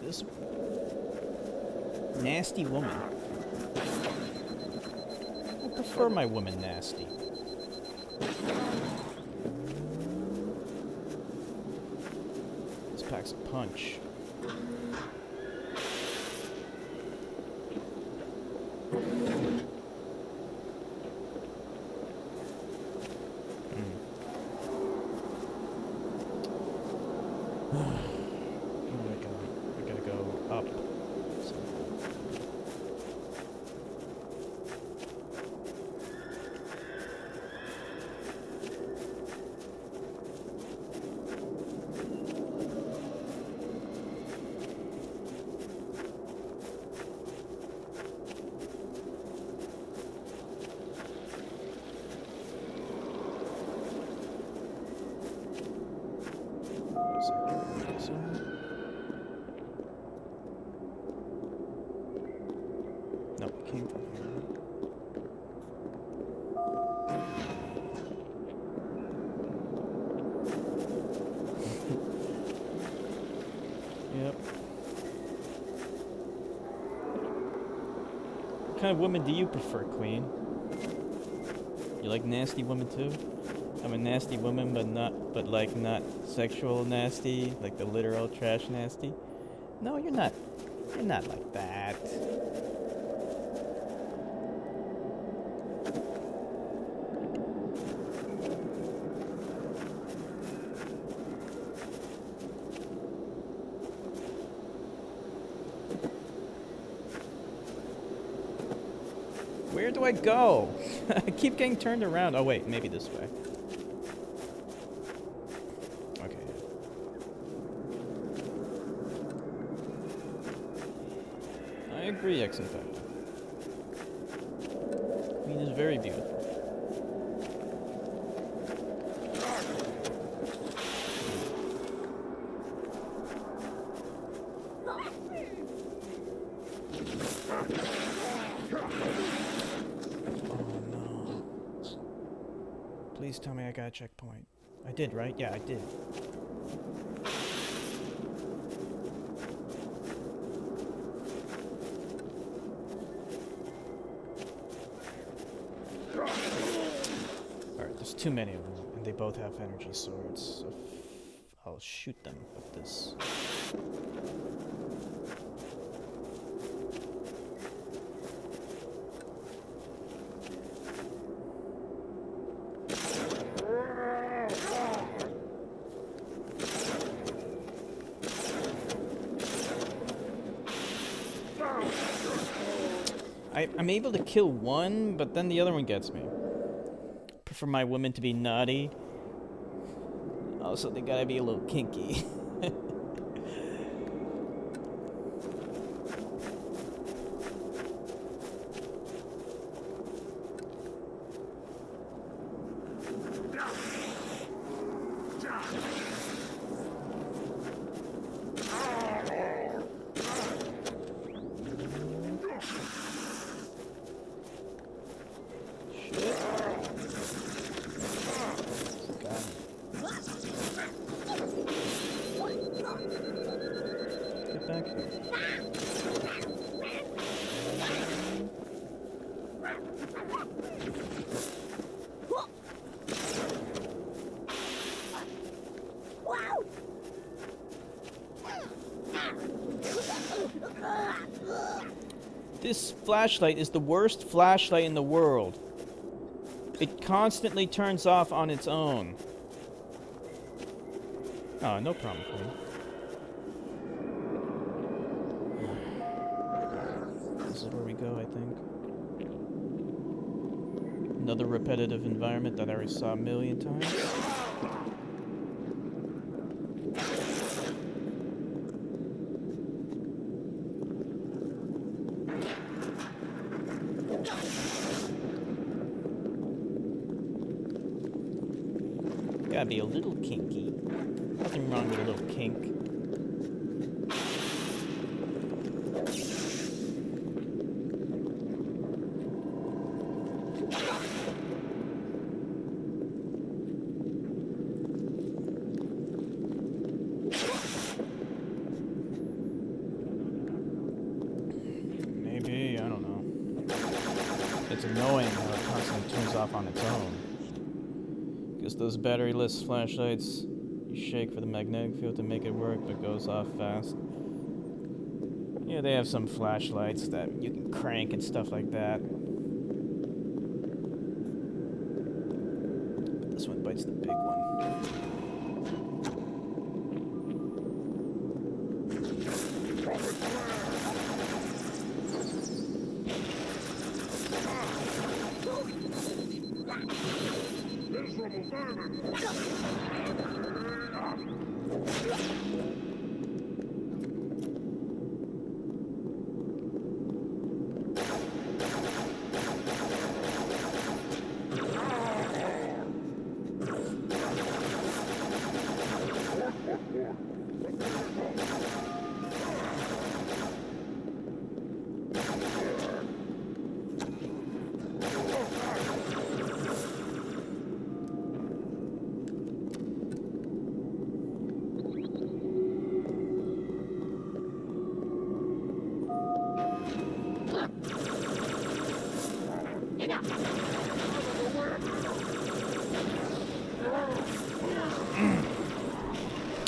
Speaker 1: This nasty woman. I prefer my women nasty. This packs a punch. Up. No, it came from here. Yep. What kind of woman do you prefer, Queen? You like nasty women too? I'm a nasty woman, but not sexual nasty, like the literal trash nasty. No, you're not. You're not like that. Where do I go? I keep getting turned around. Oh wait, maybe this way. Okay. I agree, X-Infector. Queen is very beautiful. Please tell me I got a checkpoint. I did, right? Yeah, I did. Alright, there's too many of them, and they both have energy swords, so I'll shoot them with this. I'm able to kill one, but then the other one gets me. Prefer my women to be naughty. Also, they gotta be a little kinky. This flashlight is the worst flashlight in the world. It constantly turns off on its own. Oh, no problem, Queen. This is where we go, I think. Another repetitive environment that I already saw a million times. Gotta be a little kinky. Nothing wrong with a little kink. Maybe, I don't know. It's annoying how it constantly turns off on its own. Because those batteryless flashlights, you shake for the magnetic field to make it work, but goes off fast. Yeah, they have some flashlights that you can crank and stuff like that. But this one bites the big one.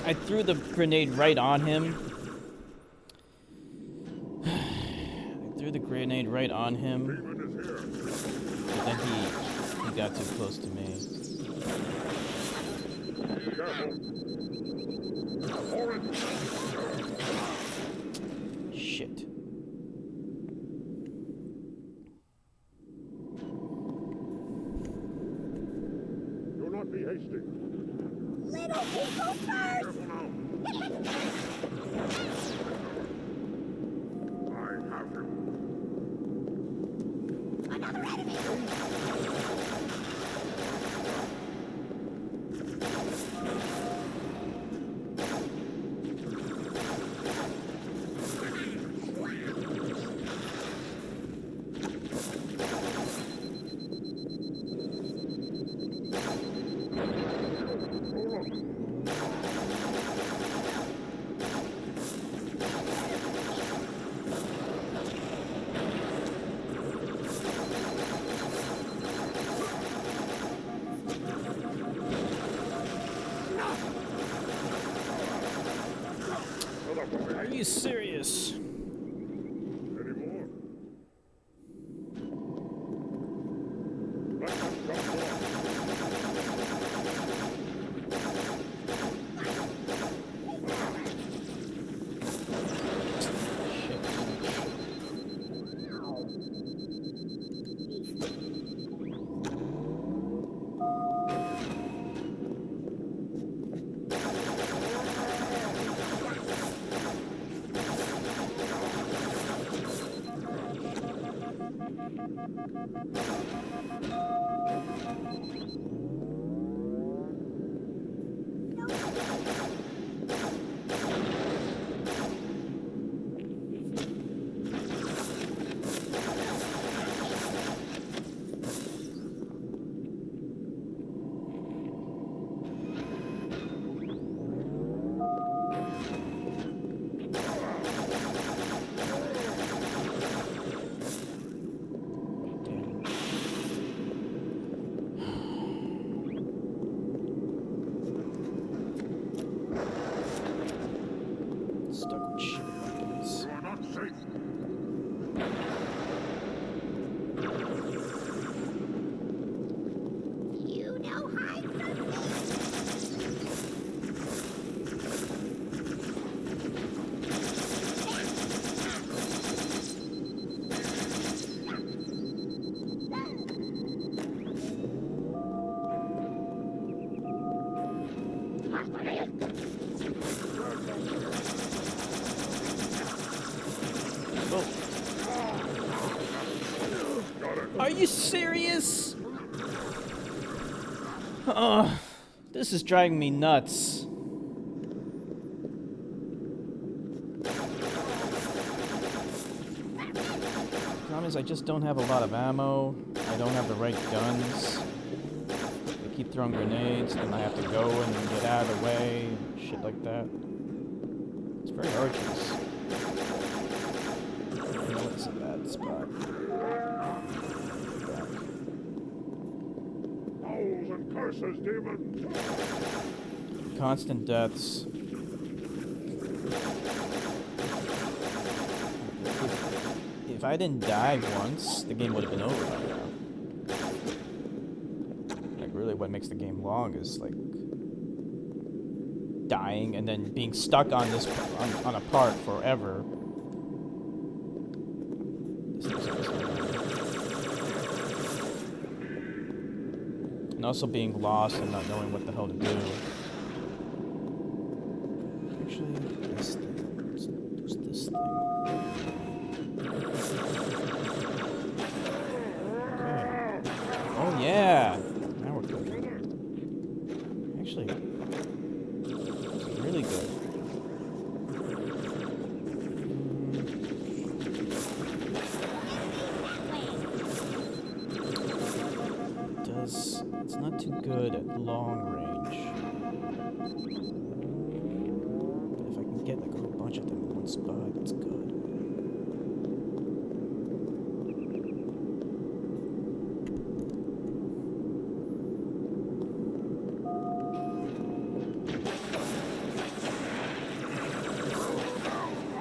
Speaker 1: I threw the grenade right on him. I threw the grenade right on him. But then he got too close to me. Shit.
Speaker 5: first!
Speaker 2: I have him.
Speaker 5: Another enemy!
Speaker 1: Are you serious?
Speaker 2: Any more? Let them come forth.
Speaker 1: Stuck with shit buttons.
Speaker 2: You are not safe.
Speaker 5: You know hide from me!
Speaker 1: Are you serious? This is driving me nuts. The problem is I just don't have a lot of ammo. I don't have the right guns. They keep throwing grenades, and I have to go and get out of the way, shit like that. It's very arduous. I know it's a bad spot.
Speaker 2: Owls and curses, demon!
Speaker 1: Constant deaths. If I didn't die once, the game would have been over by now. Like, really what makes the game long is, like, dying and then being stuck on this, on a part forever. And also being lost and not knowing what the hell to do. Actually, this thing. Let's use this thing. Okay. Oh yeah! Now we're cooking. Actually, this is really good. It's not too good at long range. But if I can get like a whole bunch of them in one spot, it's good.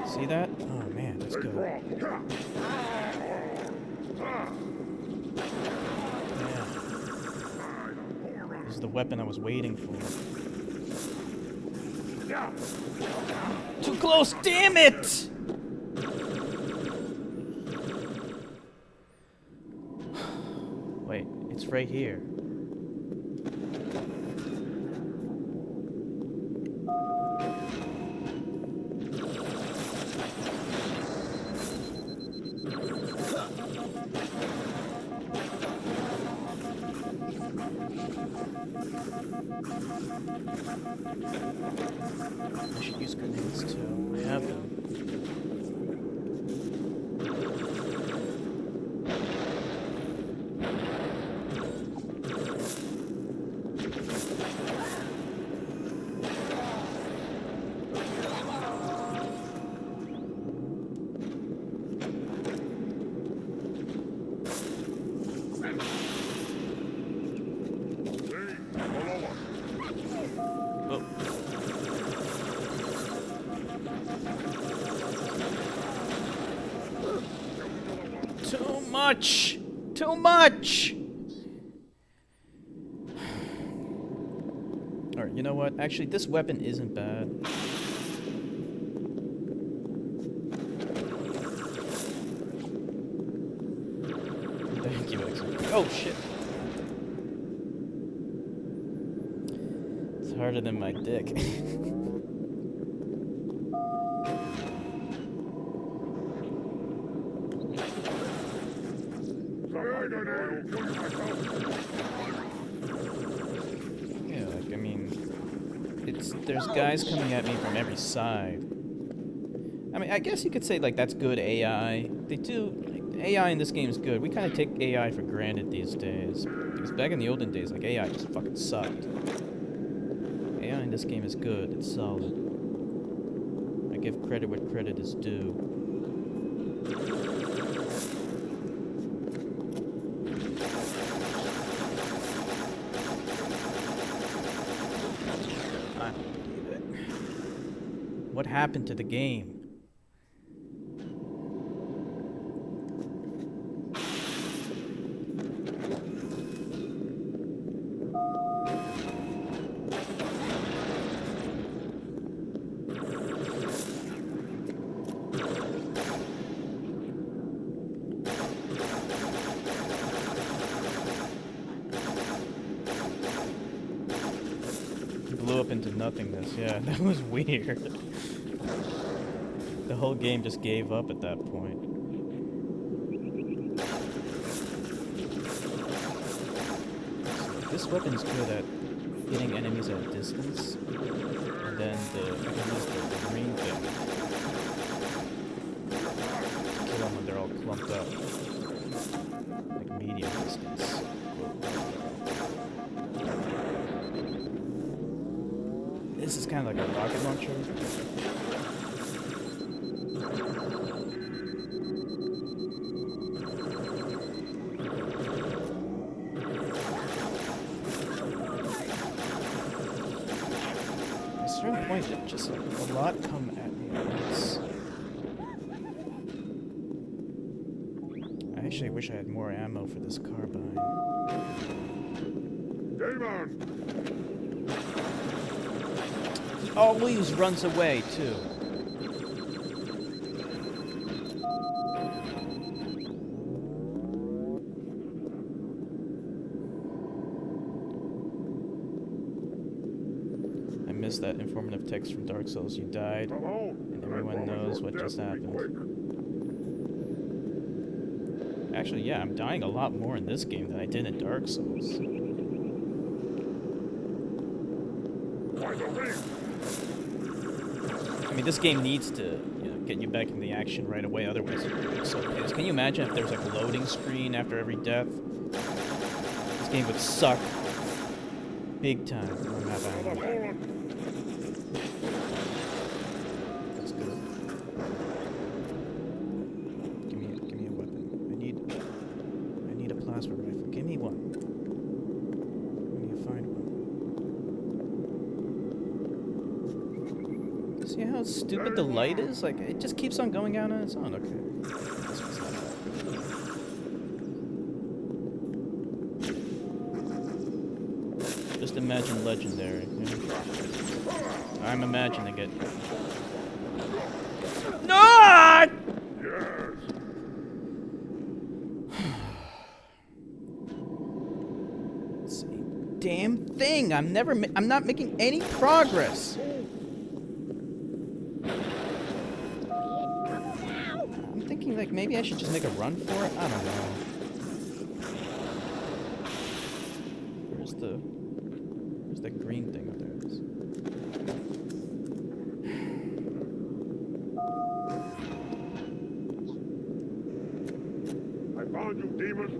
Speaker 1: See that? Oh man, that's good. This is the weapon I was waiting for. Too close, damn it! Wait, it's right here. I should use grenades too. I have them. Too much! Too much! Alright, you know what? Actually, this weapon isn't bad. Thank you, X. Oh, shit. It's harder than my dick. Yeah, like, I mean, there's guys coming at me from every side. I mean, I guess you could say, like, that's good AI. They do, like, AI in this game is good. We kind of take AI for granted these days. Because back in the olden days, like, AI just fucking sucked. AI in this game is good. It's solid. I give credit where credit is due. What happened to the game? Blew up into nothingness. Yeah, that was weird. The whole game just gave up at that point. So this weapon's good at hitting enemies at a distance. And then I can use the green thing to kill them when they're all clumped up. Like medium distance. This is kind of like a rocket launcher. At a certain point, it just like a lot come at me at once. I actually wish I had more ammo for this carbine.
Speaker 2: Damon!
Speaker 1: Always runs away, too. I missed that informative text from Dark Souls. You died, and everyone knows what just happened. Actually, yeah, I'm dying a lot more in this game than I did in Dark Souls. I mean, this game needs to, you know, get you back in the action right away, otherwise it's so pissed. Can you imagine if there was like a loading screen after every death? This game would suck big time. That's good. Give me a weapon. I need a plasma rifle. Give me one. I need to find one. See how stupid the light is? Like, it just keeps on going out on its own. Okay. This one's not bad. Just imagine legendary. Yeah. I'm imagining it. No! Same damn thing. I'm not making any progress. Like, maybe I should just make a run for it? I don't know. Where's Where's that green thing? Oh, there it is.
Speaker 2: I found you, demon.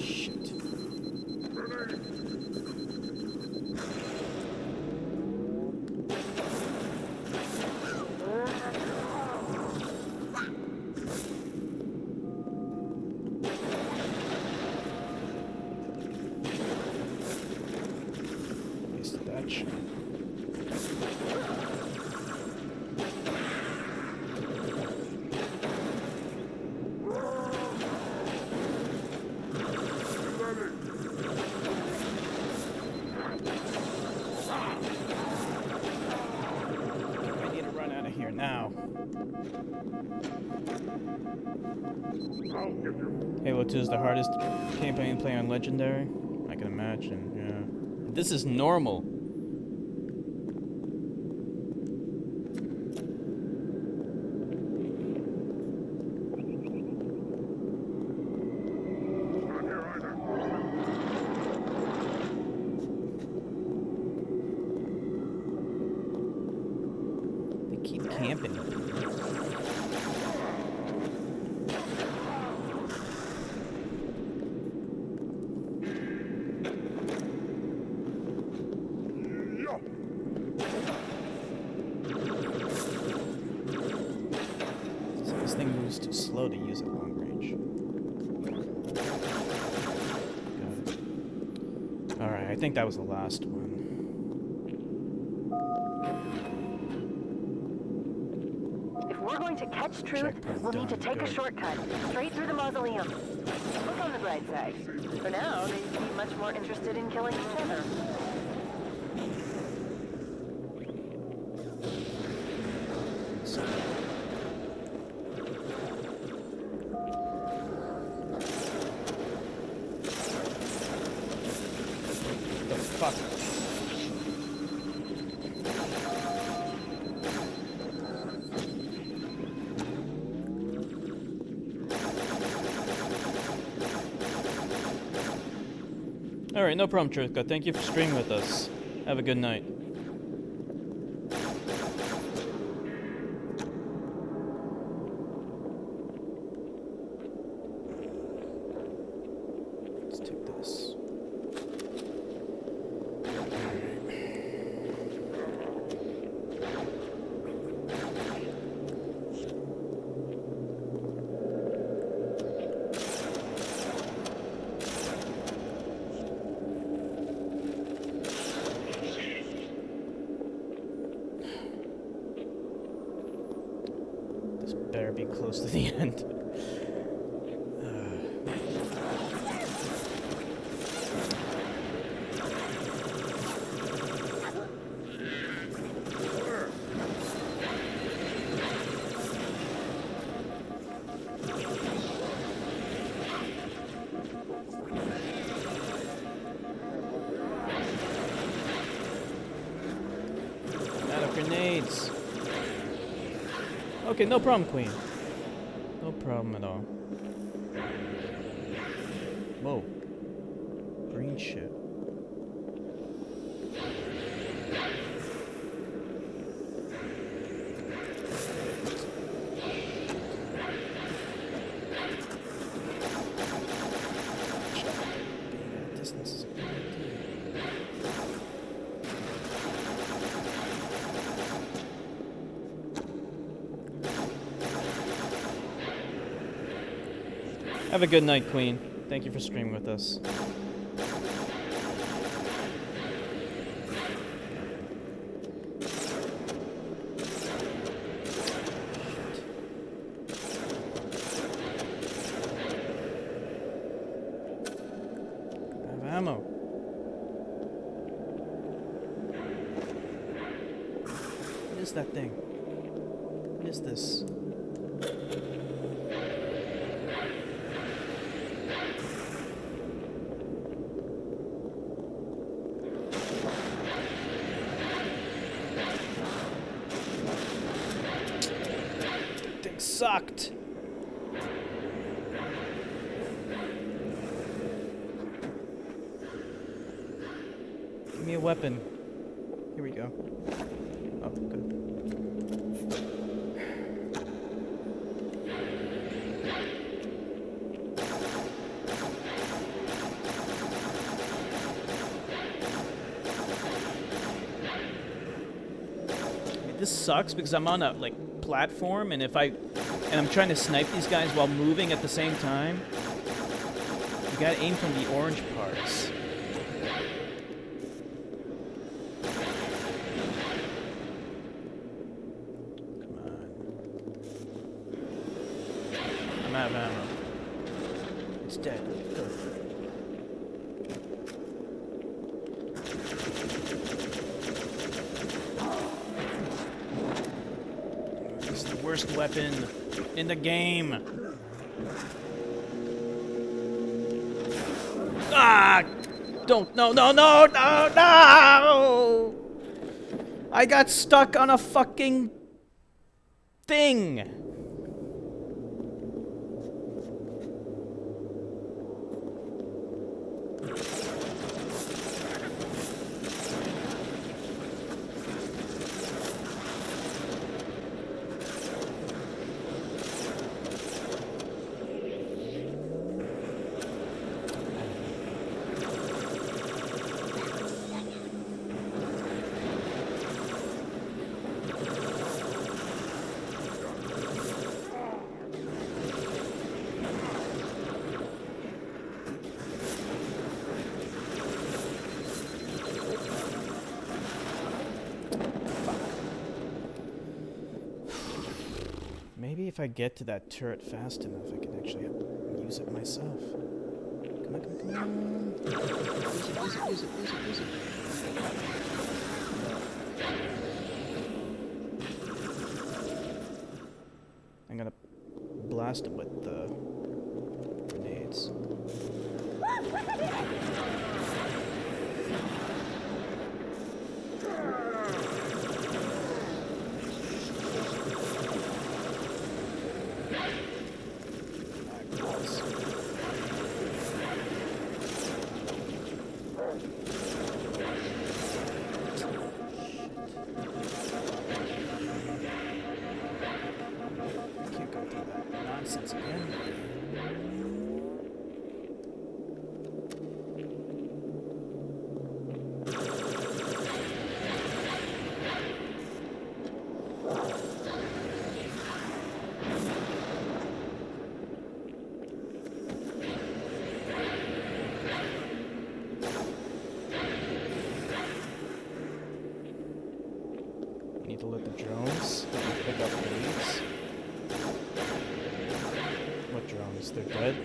Speaker 1: Shit. Wasted that shit. I need to run out of here now.
Speaker 2: I'll get you.
Speaker 1: Halo 2 is the hardest campaign to play on Legendary. I can imagine, yeah. This is normal.
Speaker 2: Not here either.
Speaker 1: They keep camping.
Speaker 2: Yo!
Speaker 1: So this thing moves too slow to use at long range. Got it. Alright, I think that was the last one.
Speaker 6: If we're going to catch Truth,
Speaker 1: Checkpoint
Speaker 6: we'll need to
Speaker 1: done.
Speaker 6: take a
Speaker 1: Good.
Speaker 6: shortcut, straight through the mausoleum. Look on the bright side. For now, they seem much more interested in killing each other.
Speaker 1: The fuck? Alright, no problem, Truthka. Thank you for streaming with us. Have a good night. Let's take this. This better be close to the end. Out of grenades. Okay, no problem, Queen. No problem at all. Whoa. Green shit. Distance is a good idea. Have a good night, Queen. Thank you for streaming with us. I have ammo. What is that thing? What is this? Thing sucked. Give me a weapon. Here we go. Oh, good. This sucks because I'm on a platform, and I'm trying to snipe these guys while moving at the same time. You gotta aim from the orange parts. Come on. I'm out of ammo. It's dead. Go. Worst weapon in the game. Ah! Don't. No, no, no, no, no! I got stuck on a fucking thing. Maybe if I get to that turret fast enough, I can actually use it myself. Come on, come on, come on. Use it. I'm gonna blast him with the grenades. Nonsense again. We need to let the drones pick up the leads. What drones? They're dead?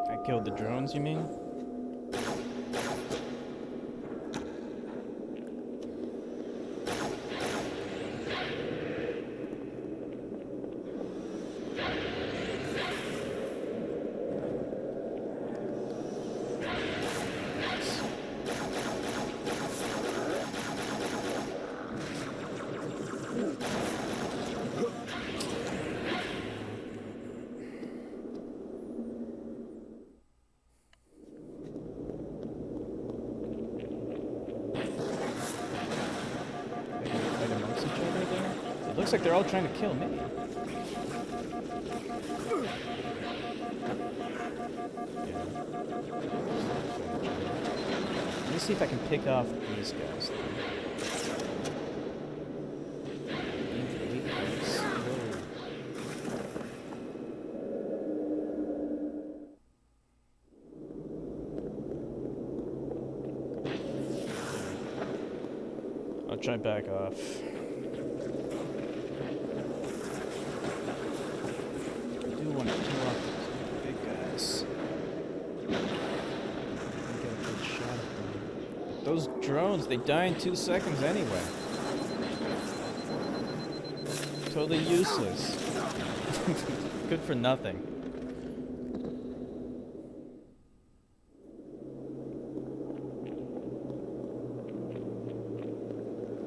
Speaker 1: I killed the drones, you mean? Looks like they're all trying to kill me. Let me see if I can pick off these guys. I'll try back off. Those drones, they die in 2 seconds anyway. Totally useless. Good for nothing.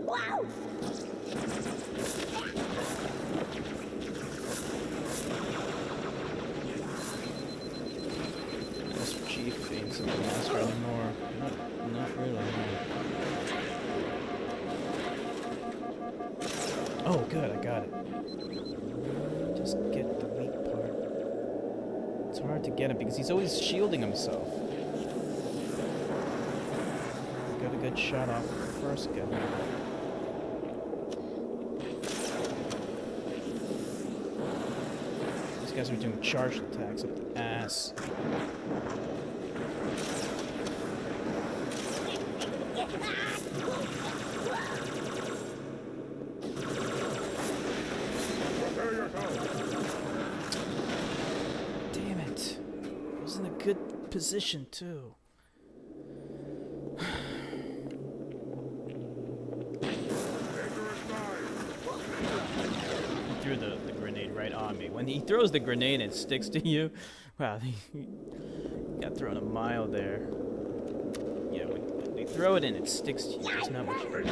Speaker 5: Wow!
Speaker 1: access the master anymore. Not really, no. Oh, good, I got it. Just get the weak part. It's hard to get him because he's always shielding himself. Got a good shot off the first guy. These guys are doing charged attacks up the ass. Damn it. I was in a good position too. He threw the grenade right on me. When he throws the grenade and it sticks to you, wow, he got thrown a mile there. Yeah, when they throw it and it sticks to you, there's not much hurt.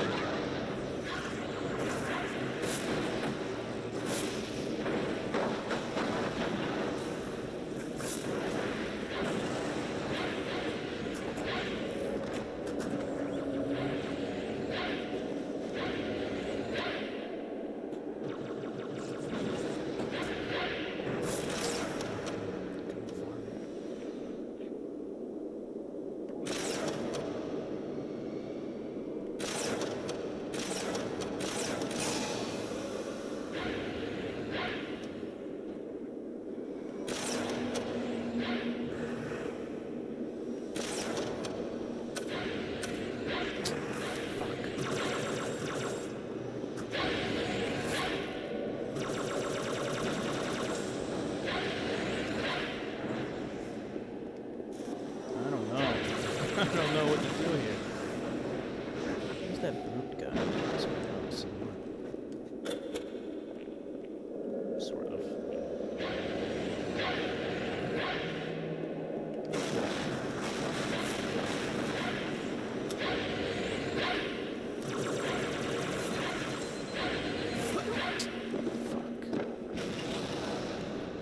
Speaker 1: I don't know what to do here. Who's that brute guy? This one helps somewhat. Sort of. Fuck.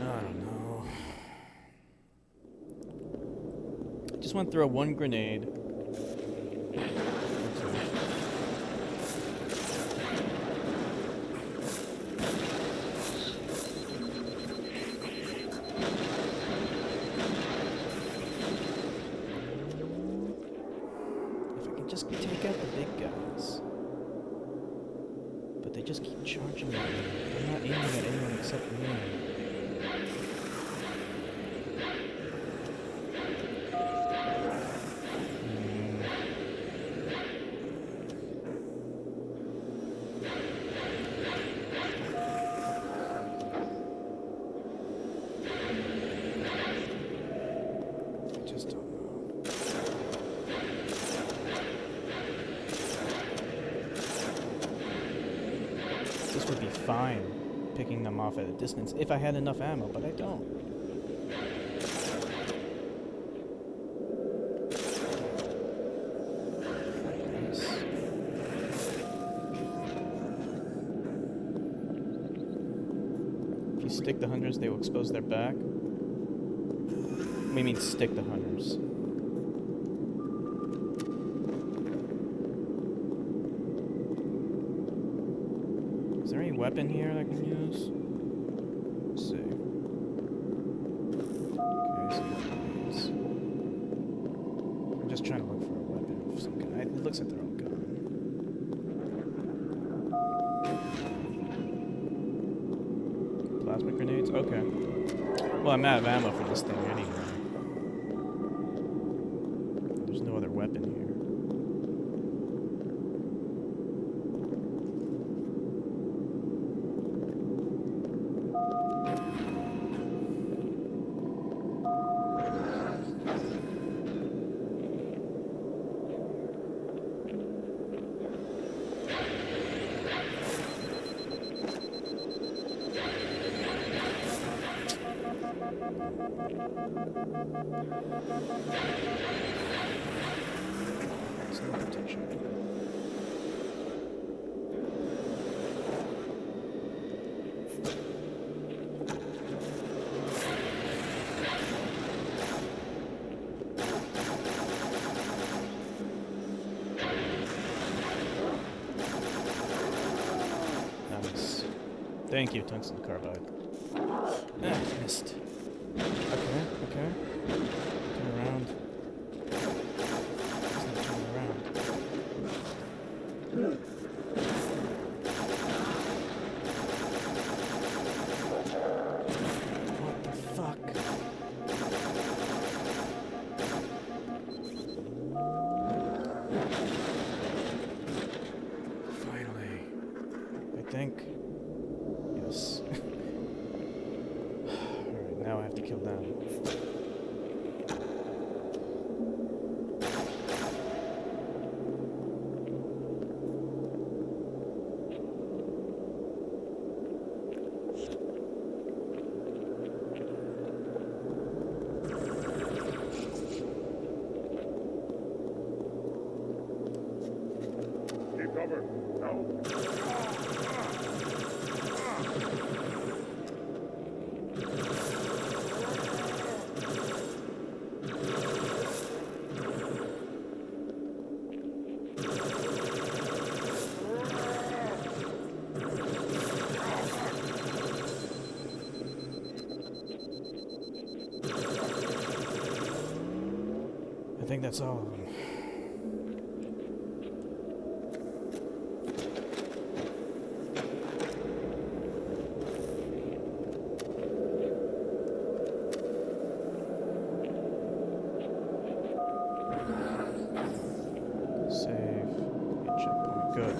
Speaker 1: I don't know. Just want to throw one grenade. If I can just take out the big guys. But they just keep charging me. They're not aiming at anyone except me. This would be fine, picking them off at a distance, if I had enough ammo, but I don't. Nice. If you stick the hunters, they will expose their back. We mean stick the hunters. Is there any weapon here that I can use? Let's see. Okay, so weapons. I'm just trying to look for a weapon of some kind. It looks like they're all gone. Plasma grenades? Okay. Well, I'm out of ammo for this thing anyway. There's no other weapon here. It's no protection. Thank you, tungsten carbide. Ah, missed. Okay, okay. Turn around. It's not turning around. What the fuck? Finally. I think. Yes. Alright, now I have to kill them.
Speaker 2: Keep cover. No.
Speaker 1: I think that's all of them. Save. Hit checkpoint. Good.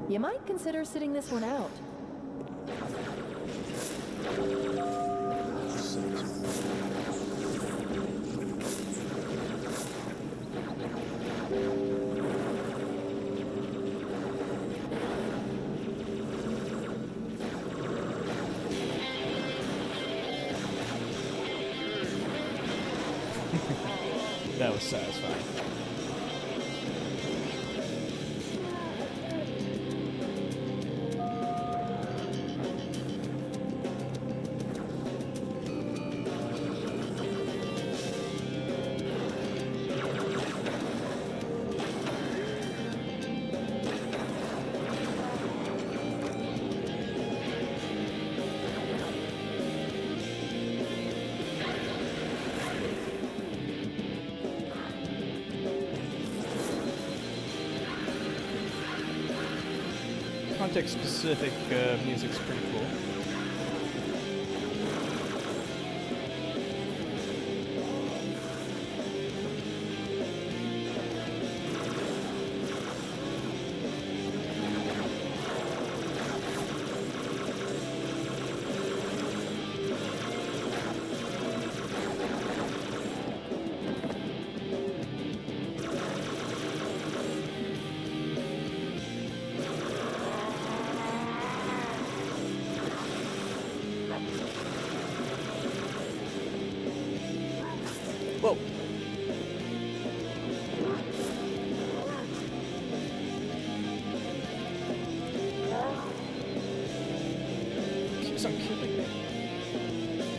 Speaker 10: You might consider sitting this one out.
Speaker 1: That was satisfying. Context-specific music's pretty cool. Whoa! Keeps on killing me.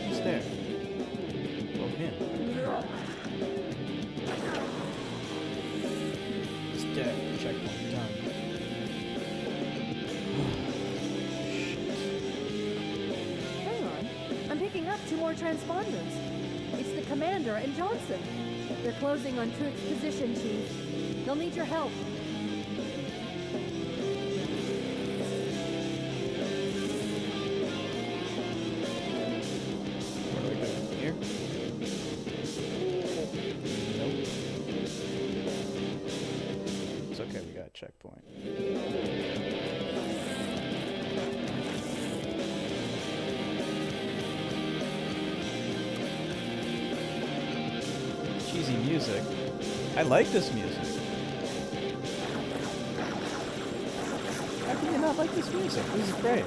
Speaker 1: He's there. Oh, him. He's dead. Checkpoint done.
Speaker 10: Hang on. I'm picking up 2 more transponders. It's the Commander and Johnson. They're closing on Truth's position, Chief. They'll need your help.
Speaker 1: Where do we go? Here? Nope. It's okay, we got a checkpoint. Cheesy music. I like this music. How can you not like this music? This is great.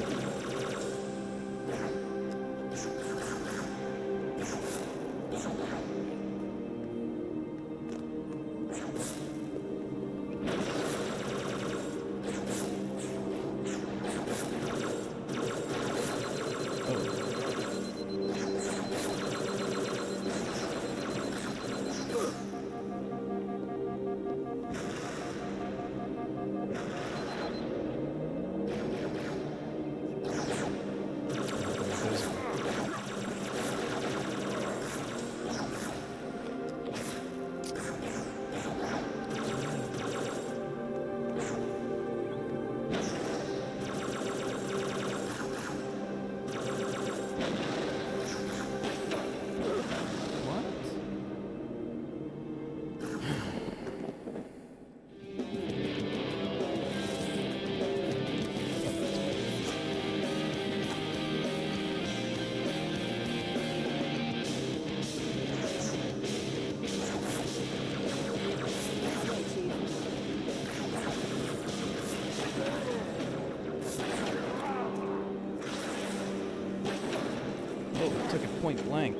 Speaker 1: took it point blank.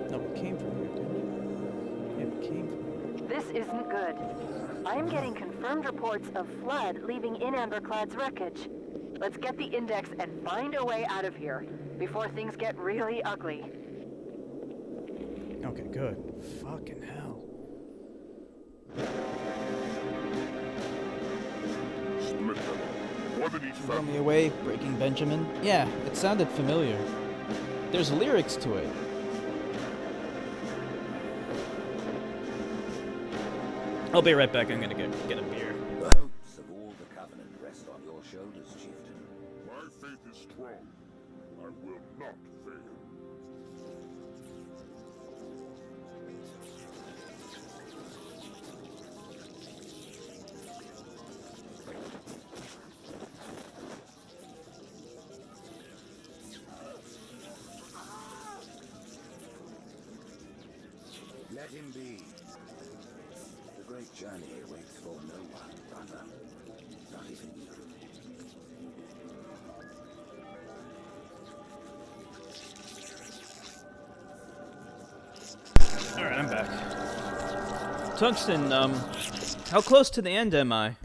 Speaker 1: No, we came from here, didn't we? Yeah, we came from here.
Speaker 6: This isn't good. I am getting confirmed reports of flood leaving in Amberclad's wreckage. Let's get the index and find a way out of here before things get really ugly.
Speaker 1: Okay, good. Fucking hell.
Speaker 2: Split them. One of these
Speaker 1: Blow me
Speaker 2: families.
Speaker 1: away, Breaking Benjamin. Yeah, it sounded familiar. There's lyrics to it. I'll be right back. I'm gonna get a beer.
Speaker 9: The hopes of all the Covenant rest on your shoulders, Chieftain.
Speaker 2: My faith is strong. I will not fail.
Speaker 9: Let him be. The great journey waits for no one, brother. Not even you.
Speaker 1: Alright, I'm back. Tungsten, how close to the end am I?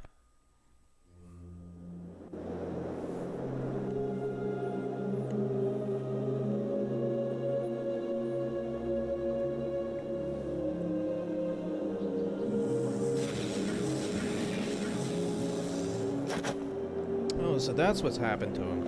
Speaker 1: Oh, so that's what's happened to him.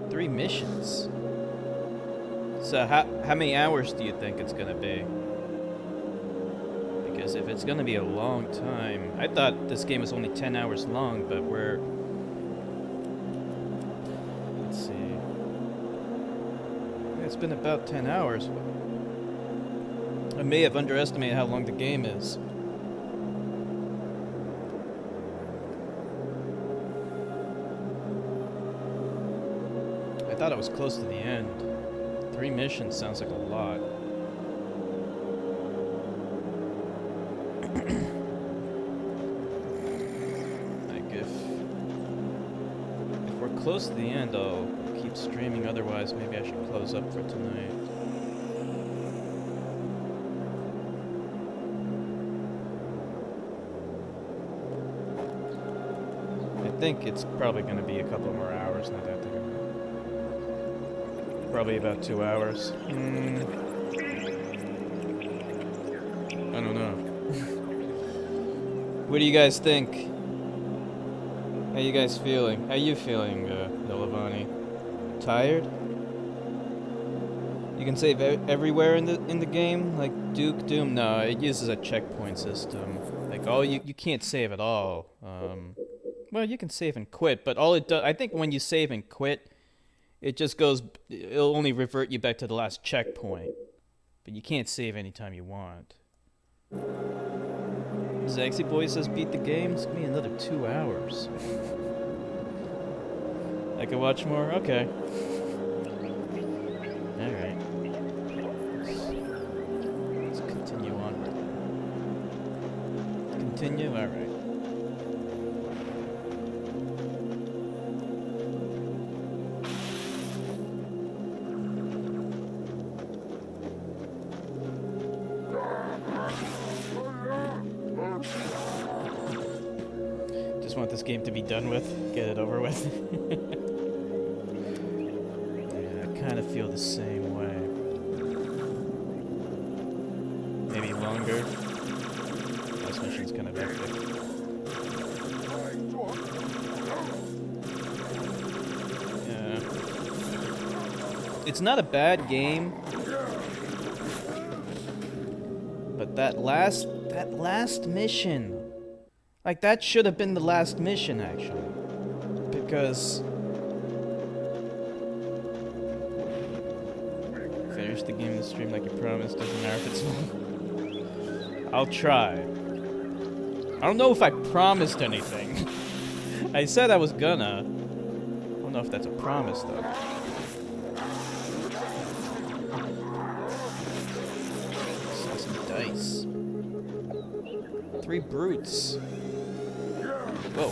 Speaker 1: Three missions. So how many hours do you think it's gonna be? Because if it's gonna be a long time, I thought this game was only 10 hours long, but we're... Let's see. It's been about 10 hours. I may have underestimated how long the game is. I thought I was close to the end. 3 missions sounds like a lot. Like if we're close to the end, I'll keep streaming. Otherwise, maybe I should close up for tonight. I think it's probably going to be a couple more hours, not that thing. Probably about 2 hours. I don't know. What do you guys think? How you guys feeling? How you feeling, Nilavani? Tired? You can save everywhere in the game, like Duke Doom. No, it uses a checkpoint system. Like you can't save at all. Well, you can save and quit, but all it does, I think when you save and quit, it just goes, it'll only revert you back to the last checkpoint. But you can't save anytime you want. Zaxy Boy says beat the game. It's gonna be another 2 hours. I can watch more? Okay. Alright. Let's continue onward. Continue? Alright. Just want this game to be done with, get it over with. Yeah, I kind of feel the same way. Maybe longer. This mission's kind of hectic. Yeah. It's not a bad game, but that last mission. Like, that should have been the last mission, actually. Because Finish the game in the stream like you promised. Doesn't matter if it's long. I'll try. I don't know if I promised anything. I said I was gonna. I don't know if that's a promise though. Saw some dice. 3 brutes. Whoa.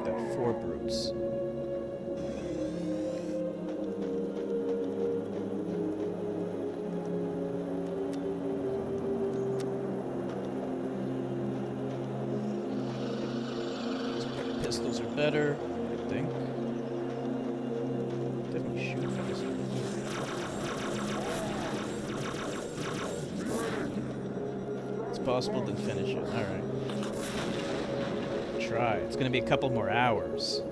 Speaker 1: Got 4 brutes. Pistols are better, I think. Definitely shoot faster. It's possible to finish it. Alright. Try. It's gonna be a couple more hours.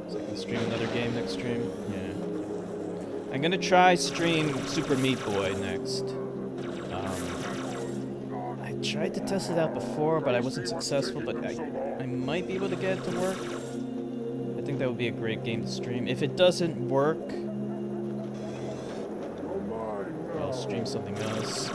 Speaker 1: So I can stream another game next stream. Yeah. I'm gonna try stream Super Meat Boy next. I tried to test it out before, but I wasn't successful, but I might be able to get it to work. I think that would be a great game to stream. If it doesn't work, I'll stream something else.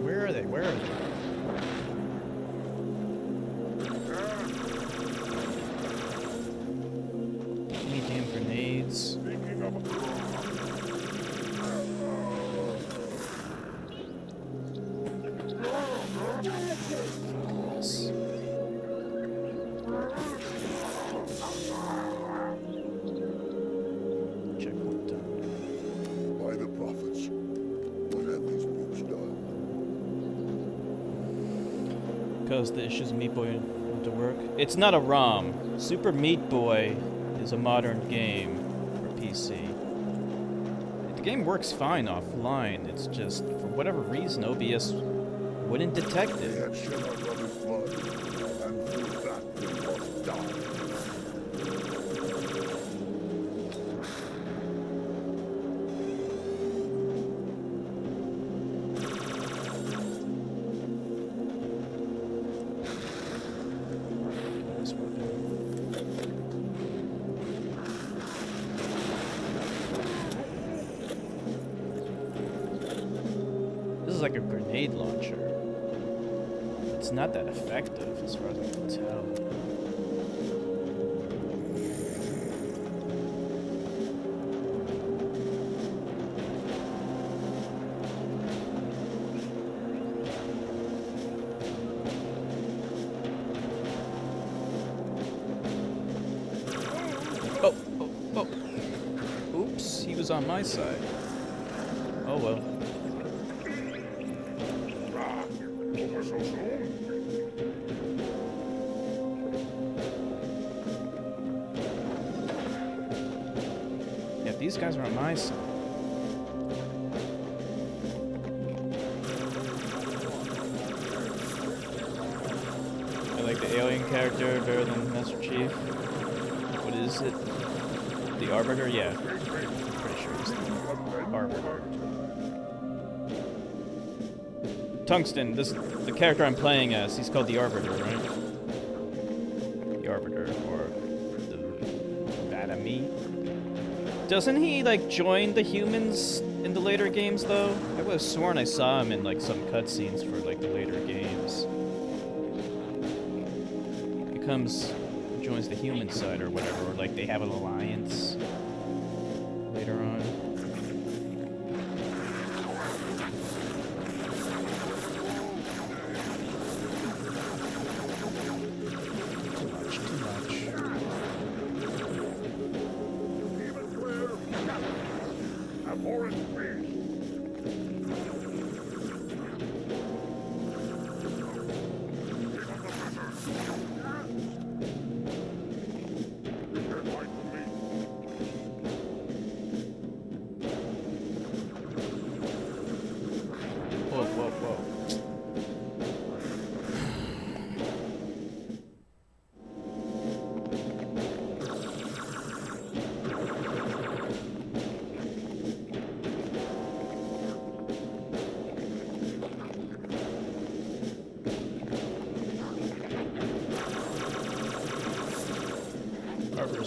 Speaker 1: Where are they? Where are they? Any damn grenades? Focus. Checkpoint done.
Speaker 2: By the prophets, what have these brutes done?
Speaker 1: Because the issues Meat Boy want to work. It's not a ROM. Super Meat Boy is a modern game for PC. The game works fine offline. It's just, for whatever reason, OBS wouldn't detect
Speaker 2: They
Speaker 1: it.
Speaker 2: had shed our brother's blood, and for that they must die.
Speaker 1: This weapon. This is like a grenade launcher. It's not that effective as far as I can tell. Oh, oh, oh. Oops, he was on my side. Oh well.
Speaker 2: Over so soon?
Speaker 1: Yeah, these guys are on my side. I like the alien character better than Master Chief. What is it? The Arbiter? Yeah. I'm pretty sure it's the Arbiter. Tungsten, the character I'm playing as, he's called the Arbiter, right? The Arbiter, or the Vadami. Doesn't he, like, join the humans in the later games, though? I would have sworn I saw him in, like, some cutscenes for, like, the later games. Joins the human side or whatever, or, like, they have an alliance later on. Too much.
Speaker 2: Even clear. Abhorrent beast.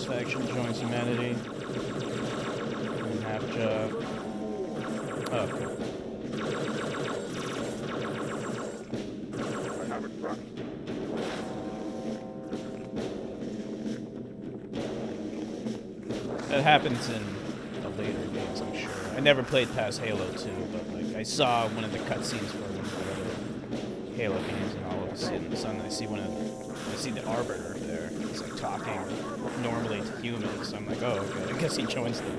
Speaker 1: Force faction joins humanity. And half job. Oh, okay.
Speaker 2: I have it tracked.
Speaker 1: That happens in the later games, I'm sure. I never played past Halo 2, but like I saw one of the cutscenes for one of the other Halo games, and all of a sudden I see the Arbiter there. He's like talking normally to humans. I'm like, oh, okay. I guess he joins them.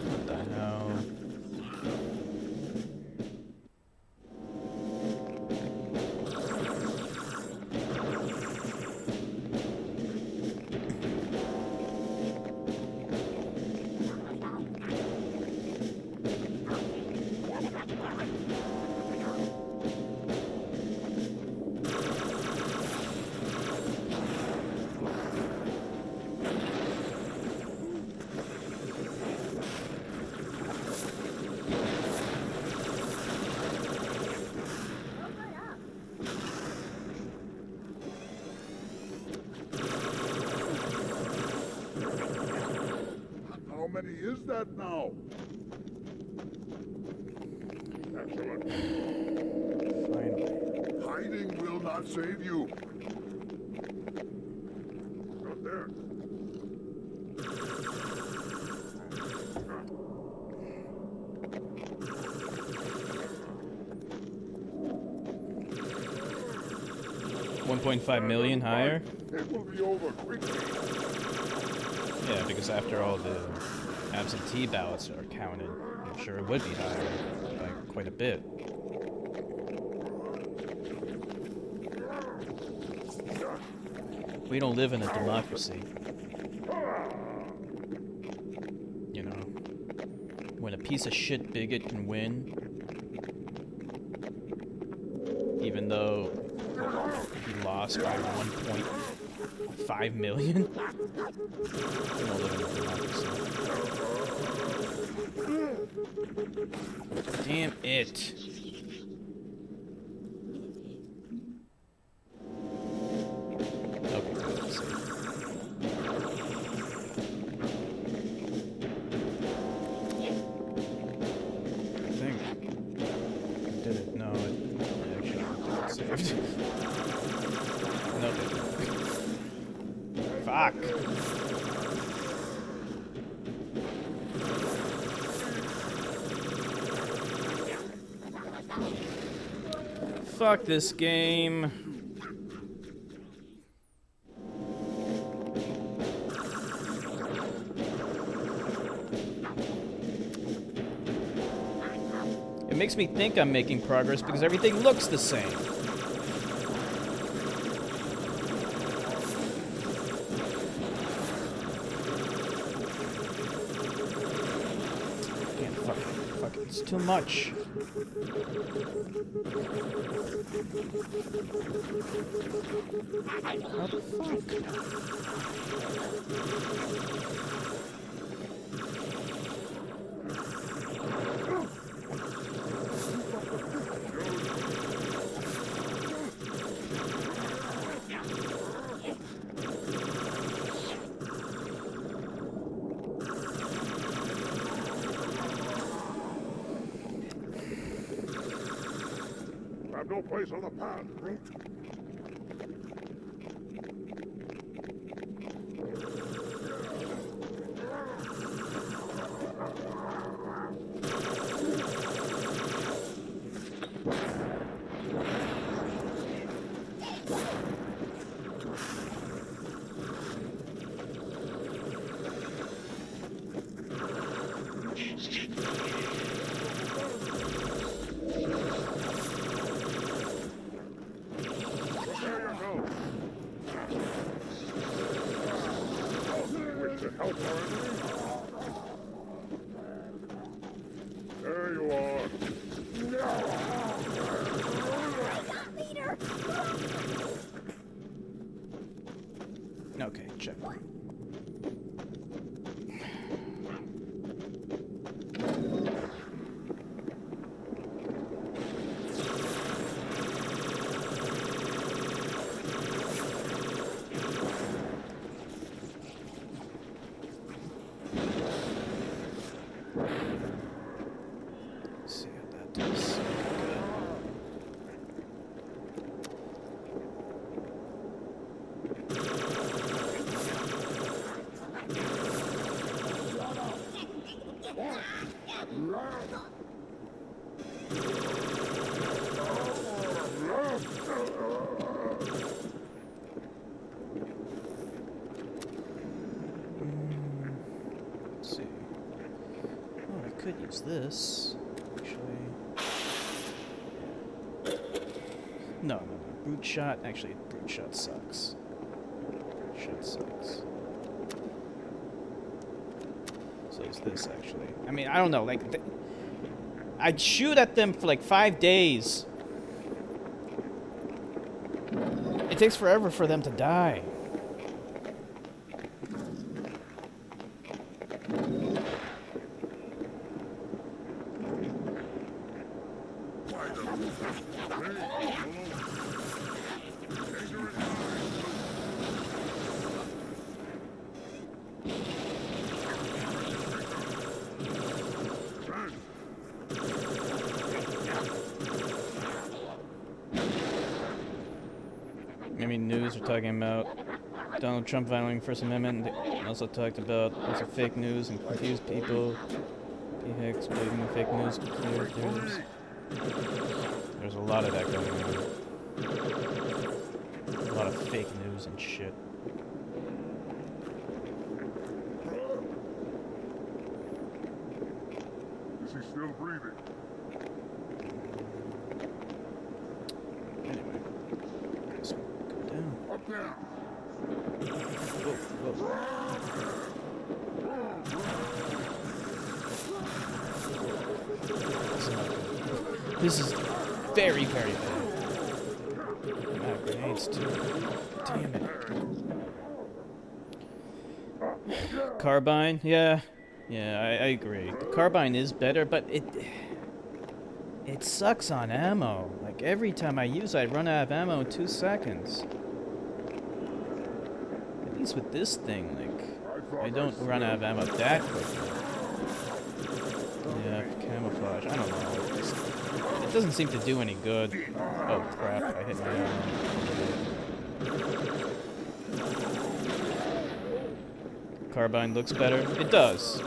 Speaker 1: What the hell?
Speaker 2: How many is that now? Excellent.
Speaker 1: Finally.
Speaker 2: Hiding will not save you. Not there.
Speaker 1: $1.5 million higher?
Speaker 2: It will be over quickly.
Speaker 1: Yeah, because after all the absentee ballots are counted, I'm sure it would be higher by quite a bit. We don't live in a democracy. You know, when a piece of shit bigot can win, even though he lost by 1.5 million. We don't live in a democracy. Damn it. Okay, good. Let's see. I think I did it. No, it actually saved. Nope. Fuck. Fuck this game. It makes me think I'm making progress because everything looks the same. Can't fuck it, it's too much. How the fuck?
Speaker 2: I have no place on the path, brute. There you are.
Speaker 1: Okay, check. This. Let's see. Oh, I could use this. Actually. No. Brute shot. Actually, brute shot sucks. Brute shot sucks. So is this actually? I mean, I don't know. Like, I'd shoot at them for like 5 days. It takes forever for them to die. Maybe news are talking about Donald Trump violating First Amendment. They also talked about lots of fake news and confused people. P. Hicks believing the fake news clear news. There's a lot of that going on. A lot of fake news and shit.
Speaker 2: Is he still breathing?
Speaker 1: Anyway, guess we'll go down.
Speaker 2: Up now.
Speaker 1: Whoa. This is very, very bad. I'm out of grenades too. Damn it. Carbine, yeah, I agree. The carbine is better, but it sucks on ammo. Like every time I use it, I run out of ammo in 2 seconds. At least with this thing, like I don't run out of ammo that quickly. Yeah, camouflage. I don't know. It doesn't seem to do any good. Oh crap! I hit my ammo. Carbine looks better. It does.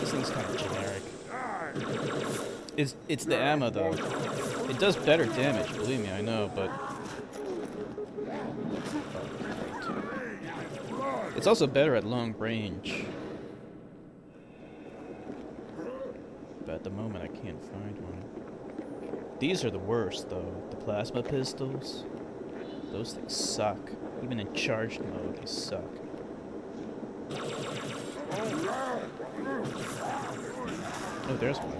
Speaker 1: This thing's kind of generic. It's the ammo though. It does better damage, believe me, I know, but it's also better at long range. But at the moment I can't find one. These are the worst though. The plasma pistols. Those things suck. Even in charged mode, they suck. Oh, there's one.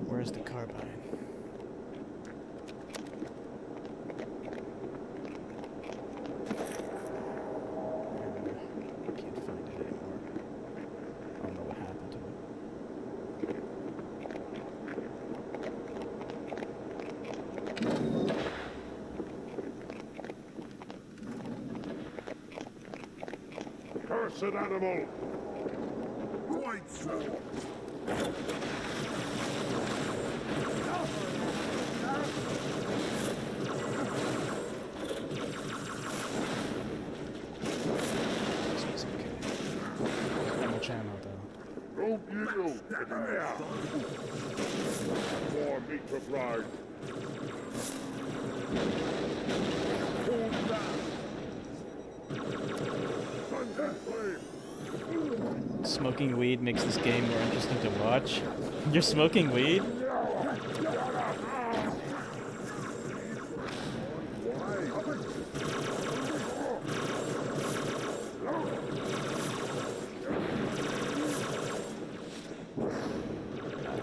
Speaker 1: Where's the carbine? I can't find it anymore. I don't know what happened to it.
Speaker 2: Cursed animal! Right, sir. Don't yield! More meat to grind. Hold fast! Thunder flame!
Speaker 1: Smoking weed makes this game more interesting to watch. You're smoking weed?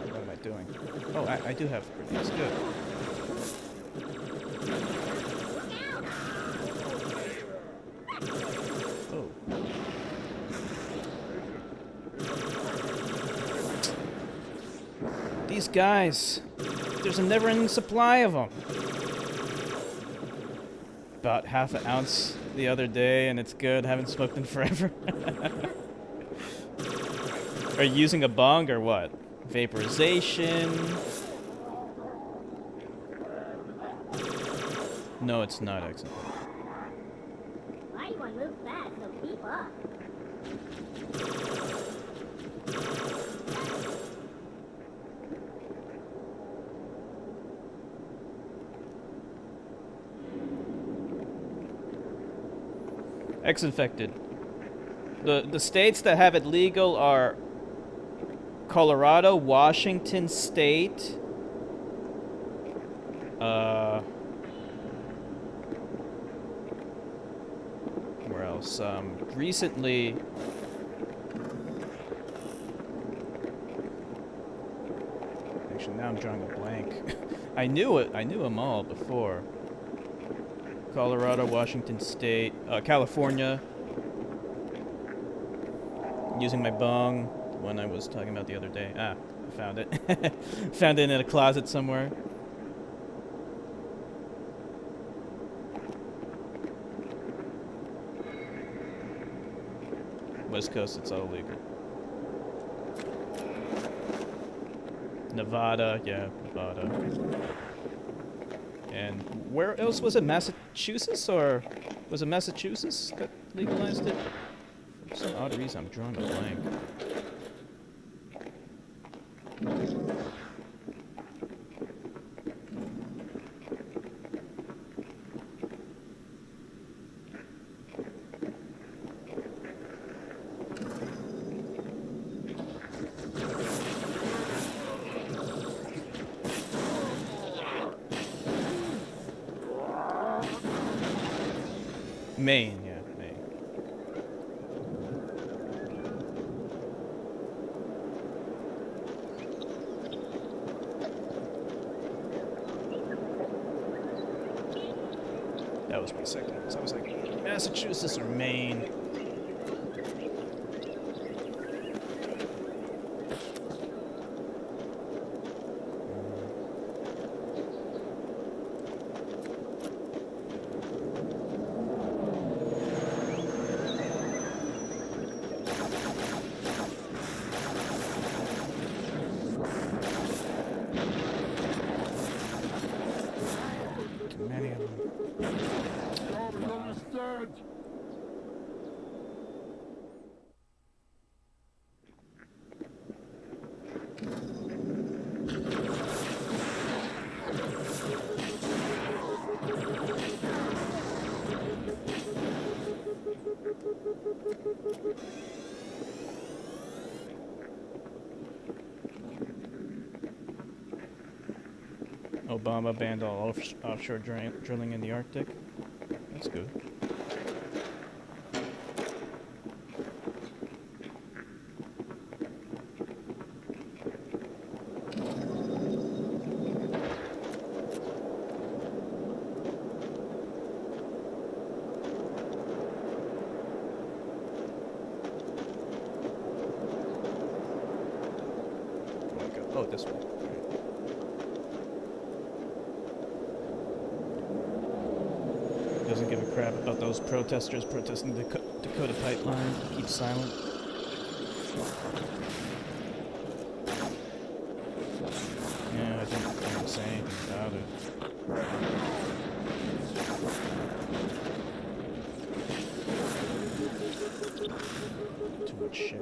Speaker 1: What am I doing? going. Oh, I do have grenades. Good. Oh. These guys. There's a never-ending supply of them. About half an ounce the other day, and it's good. Haven't smoked in forever. Are you using a bong or what? Vaporization. No, it's not excellent.
Speaker 5: Why do you want to move fast, so keep up?
Speaker 1: Ex-infected. The states that have it legal are Colorado, Washington State, where else? Recently, actually now I'm drawing a blank. I knew it. I knew them all before. Colorado, Washington State, California. Using my bong, the one I was talking about the other day. Ah, I found it. Found it in a closet somewhere. West Coast, it's all legal. Nevada, yeah, Nevada. And where else was it? Massachusetts, or was it Massachusetts that legalized it? For some odd reason, I'm drawing a blank. Maine, yeah, Maine. That was my second one. So I was like, Massachusetts or Maine. Many of them. Obama banned all offshore drilling in the Arctic. That's good. Oh, this one. Doesn't give a crap about those protesters protesting the Dakota pipeline. Keep silent. Yeah, I didn't say anything about it. Too much shit.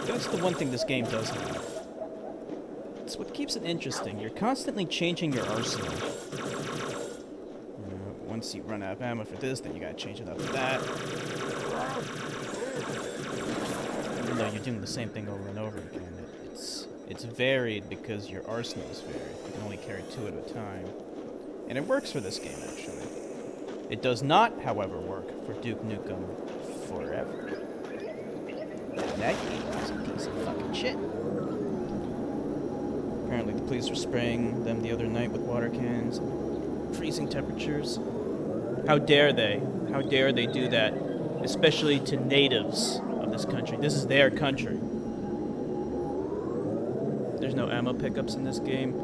Speaker 1: That's the one thing this game does have. It's what keeps it interesting. You're constantly changing your arsenal. once you run out of ammo for this, then you gotta change it up for that. Even though you're doing the same thing over and over again, it's varied because your arsenal is varied. You can only carry 2 at a time. And it works for this game, actually. It does not, however, work for Duke Nukem Forever. And that game was a piece of fucking shit. Apparently the police were spraying them the other night with water cannons. Freezing temperatures. How dare they? How dare they do that? Especially to natives of this country. This is their country. There's no ammo pickups in this game.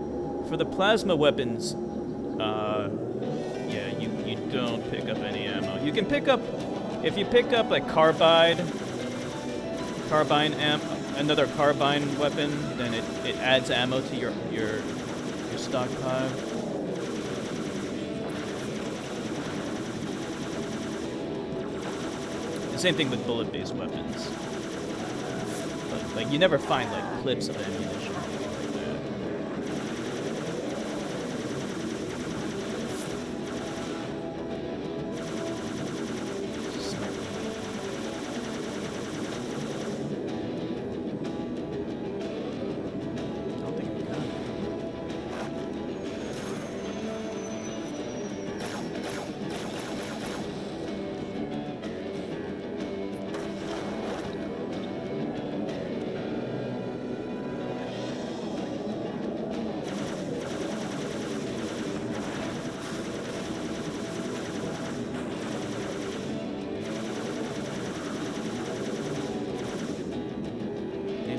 Speaker 1: For the plasma weapons, yeah, you don't pick up any ammo. You can pick up, if you pick up like another carbine weapon, then it adds ammo to your stockpile. The same thing with bullet-based weapons. But like you never find like clips of ammunition.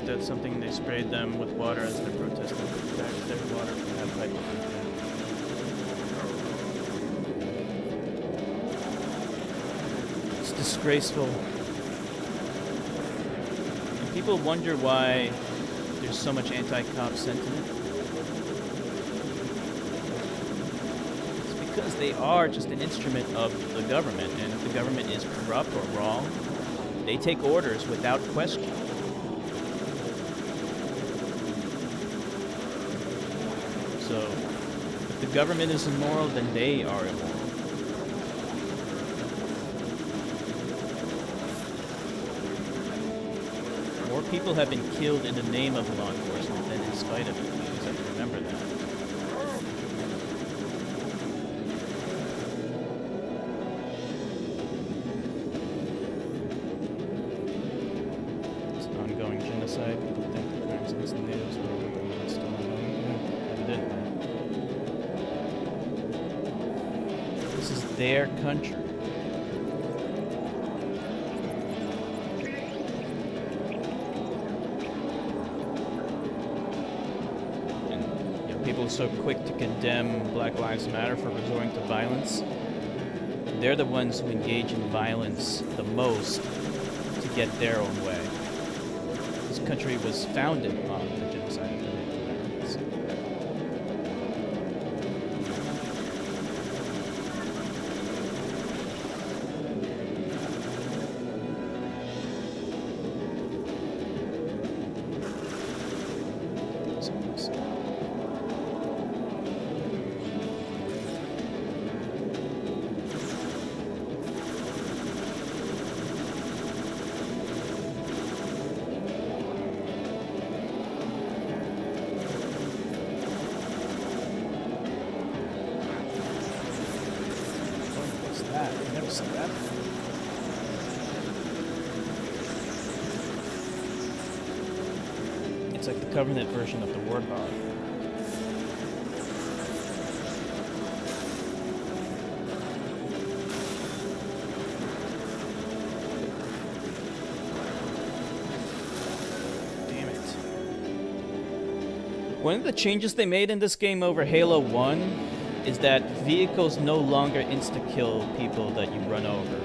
Speaker 1: That's something they sprayed them with water as they're protesting their water from that pipeline. It's disgraceful. And people wonder why there's so much anti-cop sentiment. It's because they are just an instrument of the government, and if the government is corrupt or wrong, they take orders without question. So, if the government is immoral, then they are immoral. More people have been killed in the name of law enforcement than in spite of it. You just have to remember that. It's an ongoing genocide. People think the crimes against the natives were over, but it's still ongoing. Evidently. This is their country. And people are so quick to condemn Black Lives Matter for resorting to violence. They're the ones who engage in violence the most to get their own way. This country was founded on the genocide of the Native Americans. I've never seen that before. It's like the Covenant version of the Warthog. Damn it. One of the changes they made in this game over Halo 1 is that vehicles no longer insta-kill people that you run over.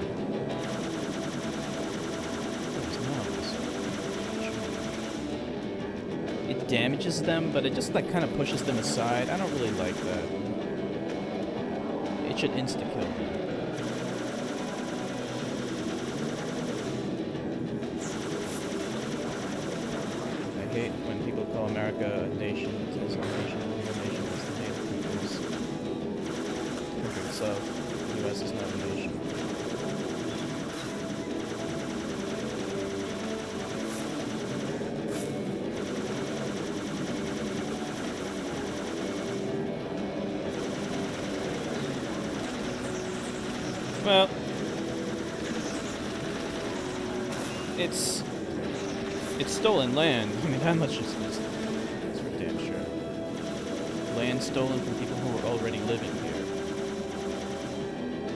Speaker 1: It damages them, but it just like kind of pushes them aside. I don't really like that. It should insta-kill them. I hate when people call America a nation. It says a nation. Of the U.S. Price's nomination. Well, it's stolen land. I mean, that much is for damn sure. Land stolen from people who were already living here.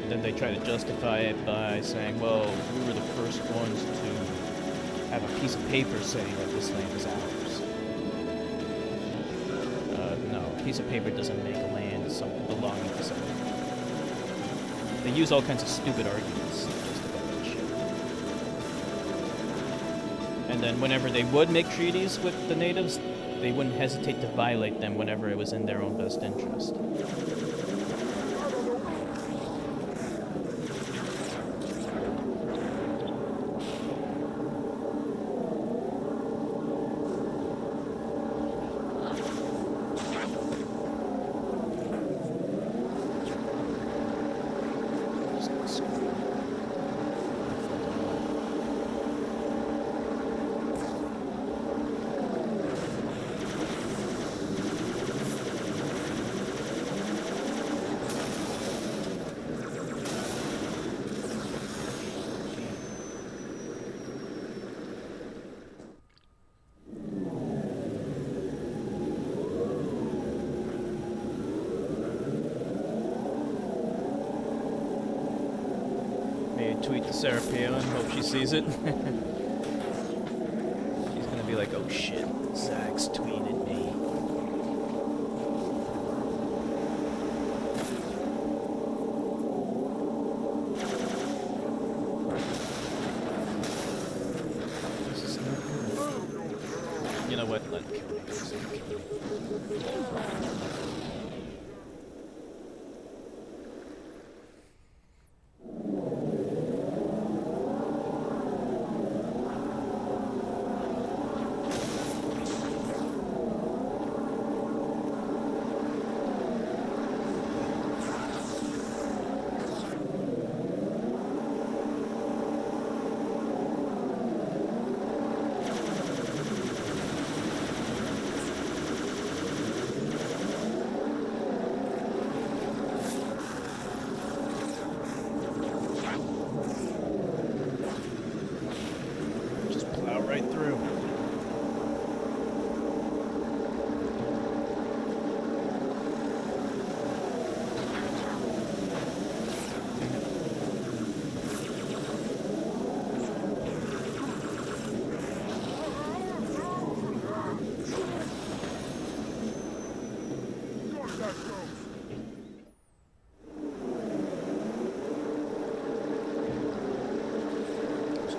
Speaker 1: And then they try to justify it by saying, well, we were the first ones to have a piece of paper saying that this land is ours. No, a piece of paper doesn't make land something belonging to someone. They use all kinds of stupid arguments to justify that shit. And then whenever they would make treaties with the natives, they wouldn't hesitate to violate them whenever it was in their own best interest. Tweet to Sarah Palin, hope she sees it. She's gonna be like, oh shit, Zach's tweeted me. This is not good. You know what, let me kill this.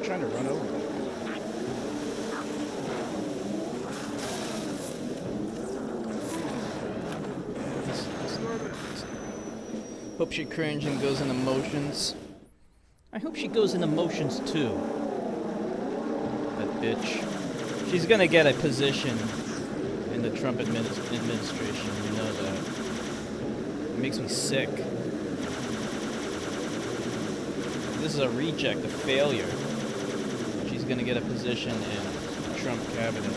Speaker 1: Trying to run over them. Hope she cringe and goes into motions. I hope she goes into motions too. That bitch. She's gonna get a position in the Trump administration, you know that. It makes me sick. This is a reject, a failure. She's gonna get a position in the Trump cabinet.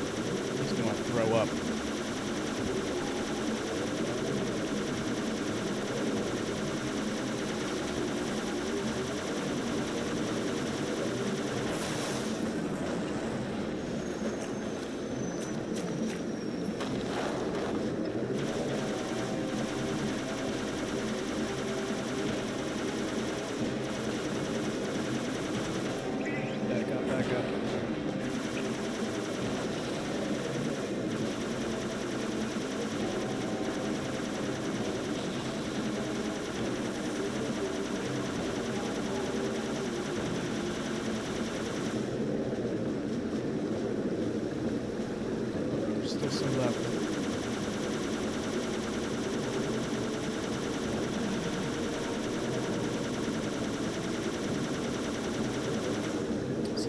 Speaker 1: She's gonna throw up. Back up. There's still some left.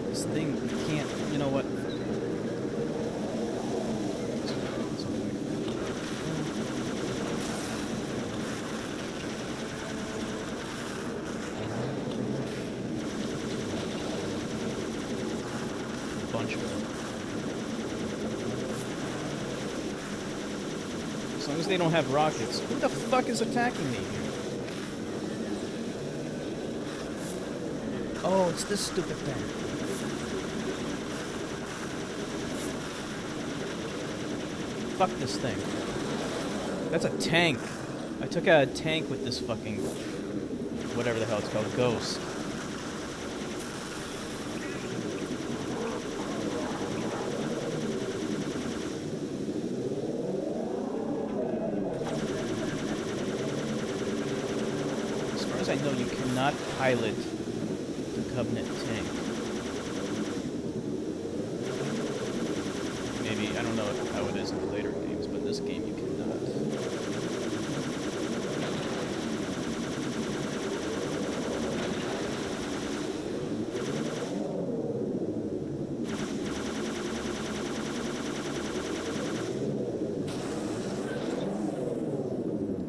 Speaker 1: This thing can't, you know what? launch with. As long as they don't have rockets. Who the fuck is attacking me here? Oh, it's this stupid thing. Fuck this thing. That's a tank. I took out a tank with this fucking... whatever the hell it's called. Ghost. As far as I know, you cannot pilot the Covenant tank. Maybe, I don't know how it is in the later games, but this game you cannot.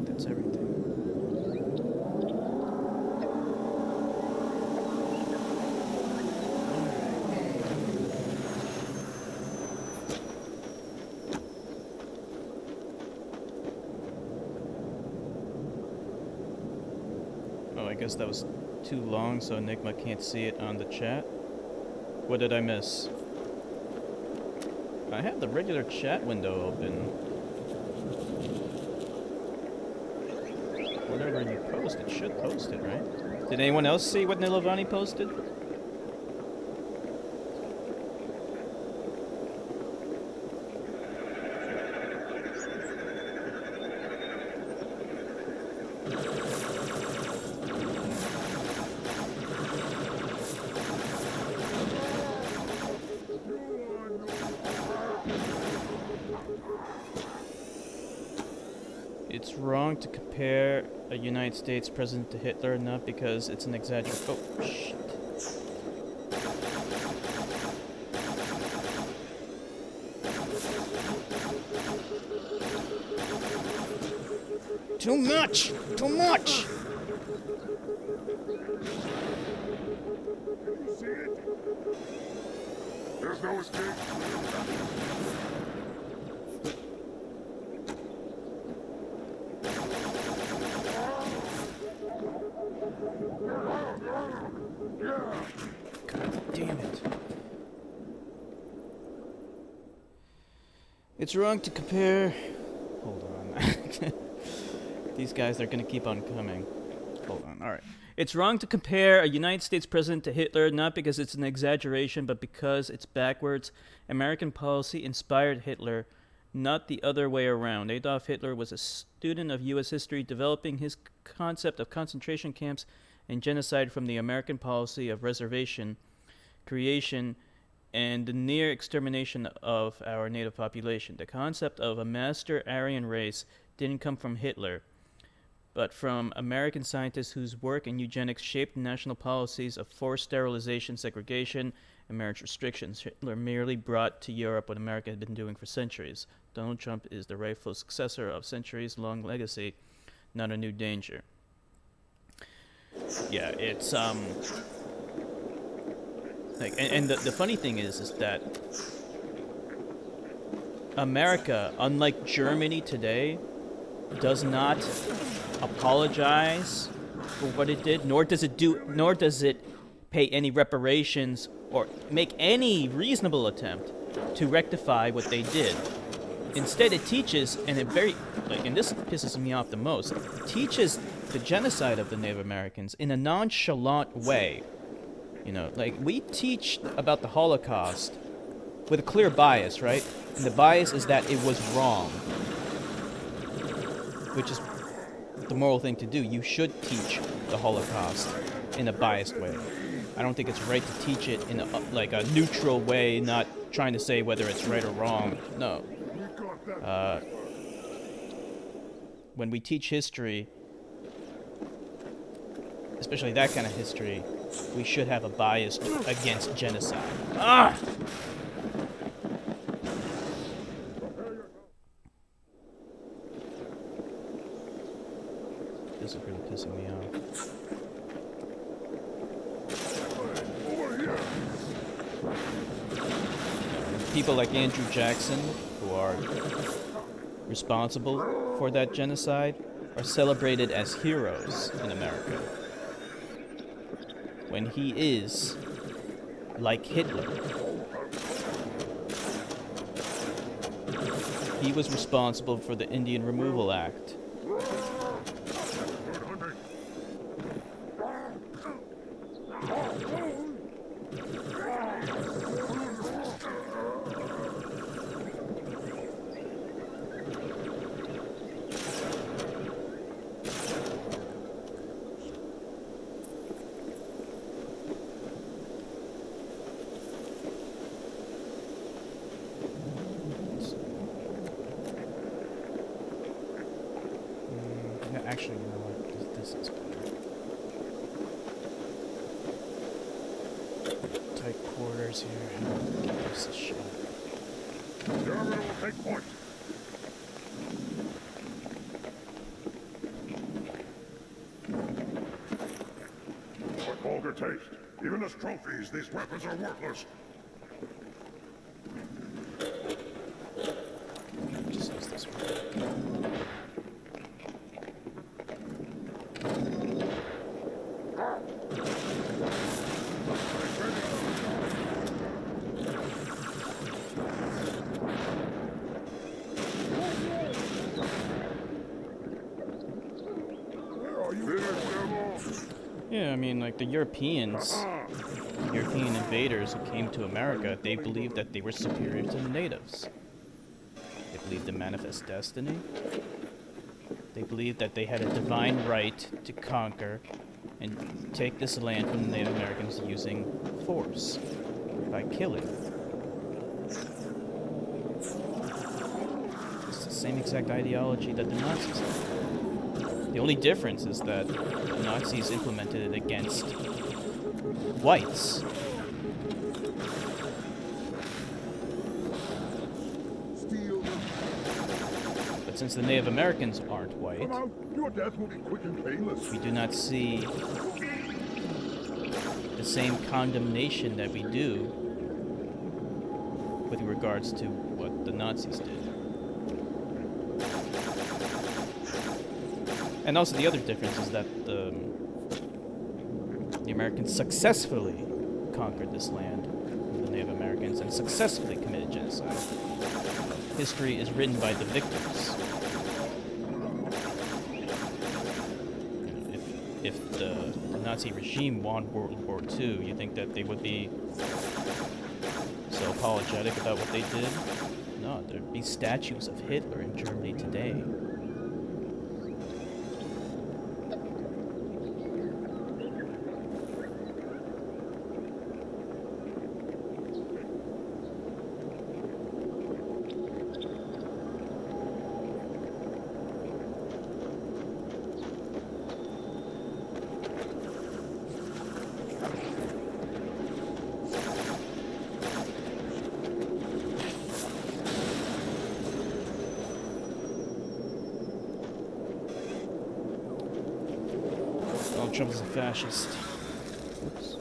Speaker 1: That's everything. Oh, I guess that was too long, so Enigma can't see it on the chat. What did I miss? I have the regular chat window open. Whatever you post, it should post it, right? Did anyone else see what Nilavani posted? It's wrong to compare a United States president to Hitler, not because it's an exaggeration. Oh, shit. Too much! Too much!
Speaker 2: You see it? There's no escape.
Speaker 1: God damn it. It's wrong to compare... Hold on. These guys are gonna keep on coming. Hold on, alright. It's wrong to compare a United States president to Hitler, not because it's an exaggeration, but because it's backwards. American policy inspired Hitler, not the other way around. Adolf Hitler was a student of U.S. history, developing his concept of concentration camps and genocide from the American policy of reservation, creation, and the near extermination of our native population. The concept of a master Aryan race didn't come from Hitler, but from American scientists whose work in eugenics shaped national policies of forced sterilization, segregation, and marriage restrictions. Hitler merely brought to Europe what America had been doing for centuries. Donald Trump is the rightful successor of centuries-long legacy, not a new danger. Yeah, it's, like, and the funny thing is that America, unlike Germany today, does not apologize for what it did, nor does it pay any reparations or make any reasonable attempt to rectify what they did. Instead, it teaches, and it and this pisses me off the most, teaches the genocide of the Native Americans in a nonchalant way. You know, like, we teach about the Holocaust with a clear bias, right? And the bias is that it was wrong, which is the moral thing to do. You should teach the Holocaust in a biased way. I don't think it's right to teach it in a neutral way, not trying to say whether it's right or wrong. No. When we teach history, especially that kind of history, we should have a bias against genocide. Ah! This is really pissing me off.
Speaker 2: Over here!
Speaker 1: people like Andrew Jackson, who are responsible for that genocide, are celebrated as heroes in America, when he is, like Hitler, he was responsible for the Indian Removal Act. Actually, you know what? This is better. Tight quarters here. Give this a shot.
Speaker 2: German will take point. What vulgar taste. Even as trophies, these weapons are worthless.
Speaker 1: Just use this one. Yeah, I mean, like the European invaders who came to America, they believed that they were superior to the natives. They believed in manifest destiny. They believed that they had a divine right to conquer and take this land from the Native Americans using force, by killing. It's the same exact ideology that the Nazis had. The only difference is that the Nazis implemented it against whites. But since the Native Americans aren't white,
Speaker 2: Your death will be quick and painless.
Speaker 1: we do not see the same condemnation that we do with regards to what the Nazis did. And also the other difference is that the Americans successfully conquered this land from the Native Americans and successfully committed genocide. History is written by the victors. If the Nazi regime won World War II, you think that they would be so apologetic about what they did? No, there'd be statues of Hitler in Germany today. Donald Trump is a fascist. Oops.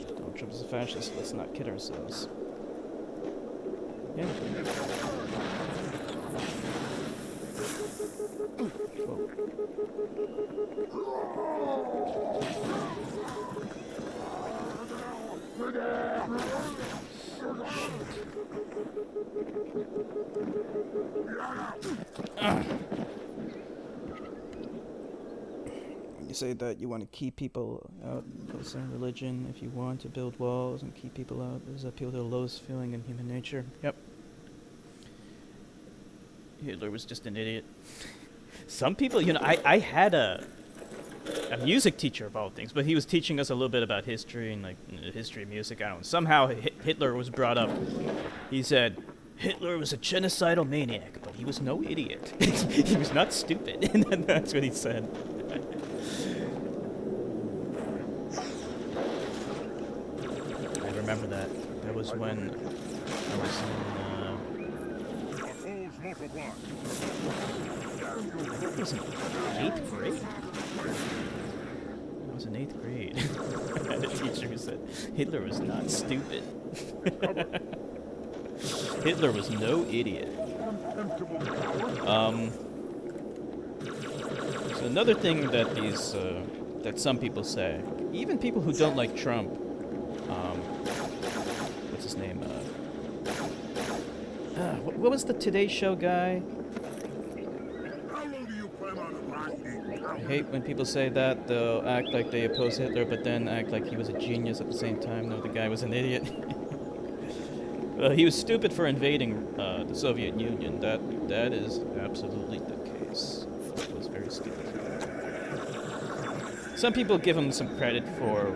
Speaker 1: Donald Trump is a fascist. Let's not kid ourselves. Yeah. You say that you want to keep people out of some religion if you want to build walls and keep people out. Does that appeal to the lowest feeling in human nature? Yep. Hitler was just an idiot. Some people, you know, I had a music teacher of all things, but he was teaching us a little bit about history and like history of music. I don't know. Somehow Hitler was brought up. He said Hitler was a genocidal maniac, but he was no idiot. He was not stupid. And then that's what he said. I remember that. That was when I was in I was in 8th grade. I was in 8th grade. I had a teacher who said Hitler was not stupid. Hitler was no idiot. So another thing that these that some people say, even people who don't like Trump, what's his name? What was the Today Show guy? I hate when people say that. They'll act like they oppose Hitler, but then act like he was a genius at the same time. No, the guy was an idiot. He was stupid for invading the Soviet Union. That is absolutely the case. He was very stupid. Some people give him some credit for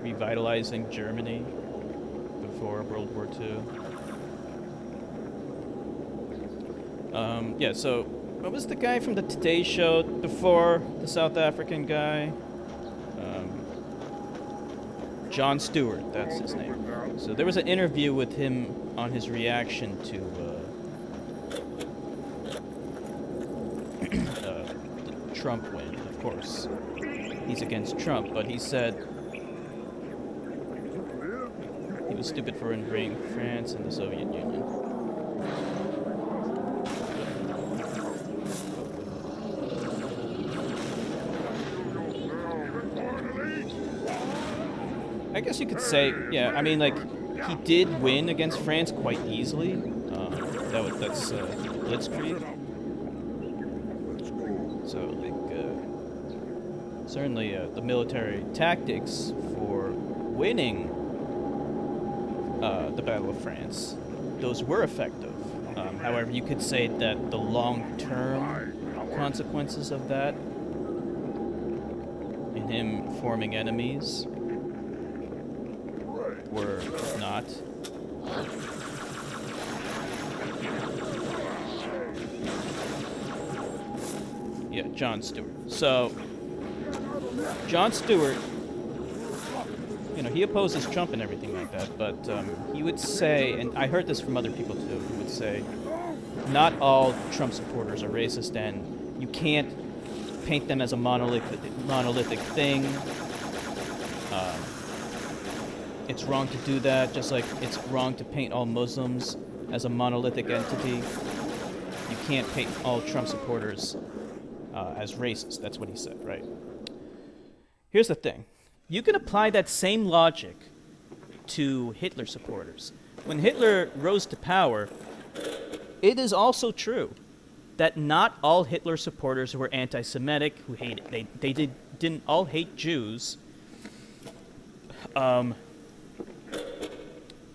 Speaker 1: revitalizing Germany before World War II. Yeah, so what was the guy from the Today Show before the South African guy? Jon Stewart, that's his name. So there was an interview with him on his reaction to the Trump win. Of course, he's against Trump, but he said he was stupid for invading France and the Soviet Union. I guess you could say, yeah, I mean, like, he did win against France quite easily. That's Blitzkrieg. So, like, certainly the military tactics for winning the Battle of France, those were effective. However, you could say that the long-term consequences of that, in him forming enemies, were not. Yeah, Jon Stewart. So, Jon Stewart, you know, he opposes Trump and everything like that, but he would say, and I heard this from other people too, he would say, not all Trump supporters are racist, and you can't paint them as a monolithic thing. It's wrong to do that, just like it's wrong to paint all Muslims as a monolithic entity. You can't paint all Trump supporters as racist. That's what he said, right? Here's the thing. You can apply that same logic to Hitler supporters. When Hitler rose to power, it is also true that not all Hitler supporters were anti-Semitic, who hated, they didn't all hate Jews.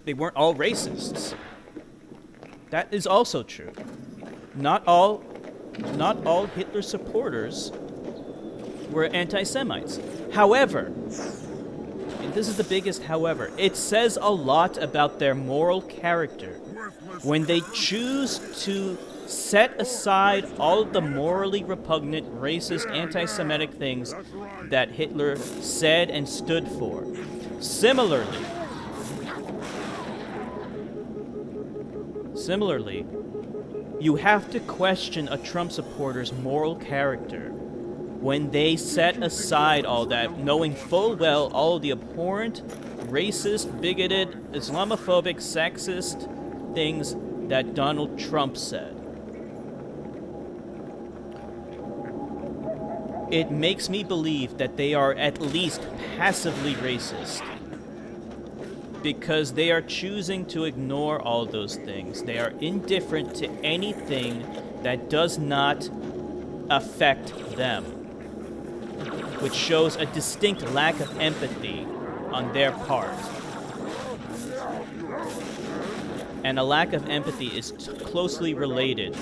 Speaker 1: They weren't all racists. That is also true. Not all Hitler supporters were anti-Semites. However, and this is the biggest however, it says a lot about their moral character when they choose to set aside all of the morally repugnant, racist, anti-Semitic things that Hitler said and stood for. Similarly, you have to question a Trump supporter's moral character when they set aside all that, knowing full well all the abhorrent, racist, bigoted, Islamophobic, sexist things that Donald Trump said. It makes me believe that they are at least passively racist, because they are choosing to ignore all those things. They are indifferent to anything that does not affect them, which shows a distinct lack of empathy on their part. And a lack of empathy is closely related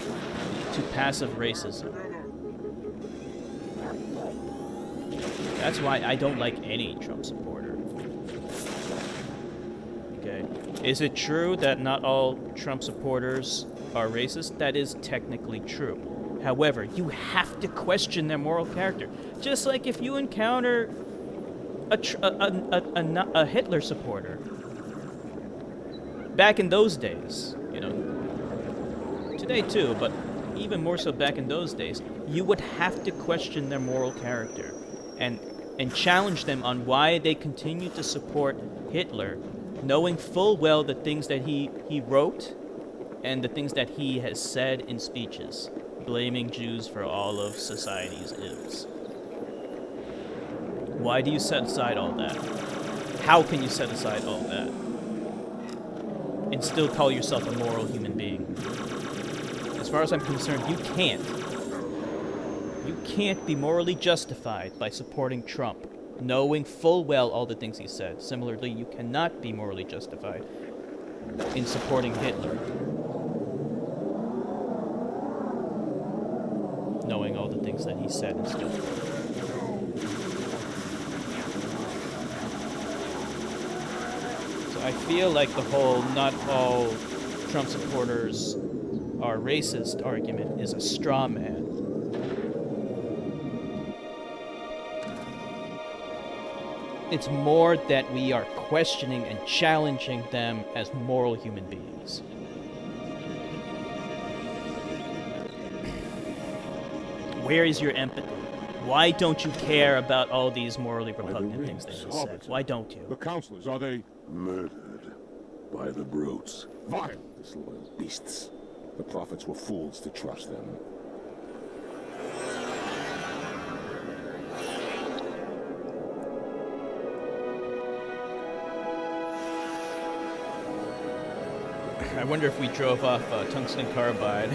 Speaker 1: to passive racism. That's why I don't like any Trump supporter. Okay. Is it true that not all Trump supporters are racist? That is technically true. However, you have to question their moral character. Just like if you encounter a Hitler supporter back in those days, you know, today too, but even more so back in those days, you would have to question their moral character. And and challenge them on why they continue to support Hitler, knowing full well the things that he wrote and the things that he has said in speeches, blaming Jews for all of society's ills. Why do you set aside all that? How can you set aside all that and still call yourself a moral human being? As far as I'm concerned, you can't. You can't be morally justified by supporting Trump, knowing full well all the things he said. Similarly, you cannot be morally justified in supporting Hitler, knowing all the things that he said and stuff. So I feel like the whole not all Trump supporters are racist argument is a straw man. It's more that we are questioning and challenging them as moral human beings. Where is your empathy? Why don't you care about all these morally repugnant things that you said? Why don't you?
Speaker 2: The counselors, are they murdered by the brutes? Vile, disloyal beasts. The prophets were fools to trust them.
Speaker 1: I wonder if we drove off tungsten carbide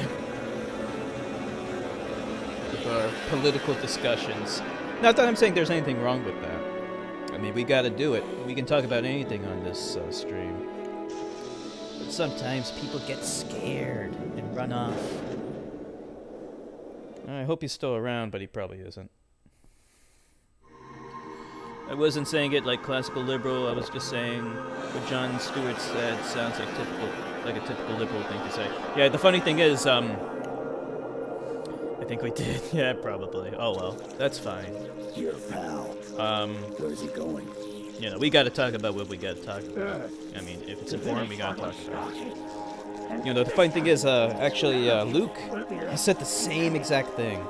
Speaker 1: with our political discussions. Not that I'm saying there's anything wrong with that. I mean, we gotta do it. We can talk about anything on this stream. But sometimes people get scared and run off. I hope he's still around, but he probably isn't. I wasn't saying it like classical liberal. I was just saying what Jon Stewart said sounds like a typical liberal thing to say. Yeah, the funny thing is, I think we did. Yeah, probably. Oh well, that's fine.
Speaker 7: Your pal. Where's he going?
Speaker 1: You know, we gotta talk about what we gotta talk about. I mean, if it's important, we gotta talk about it. You know, the funny thing is, actually, Luke has said the same exact thing.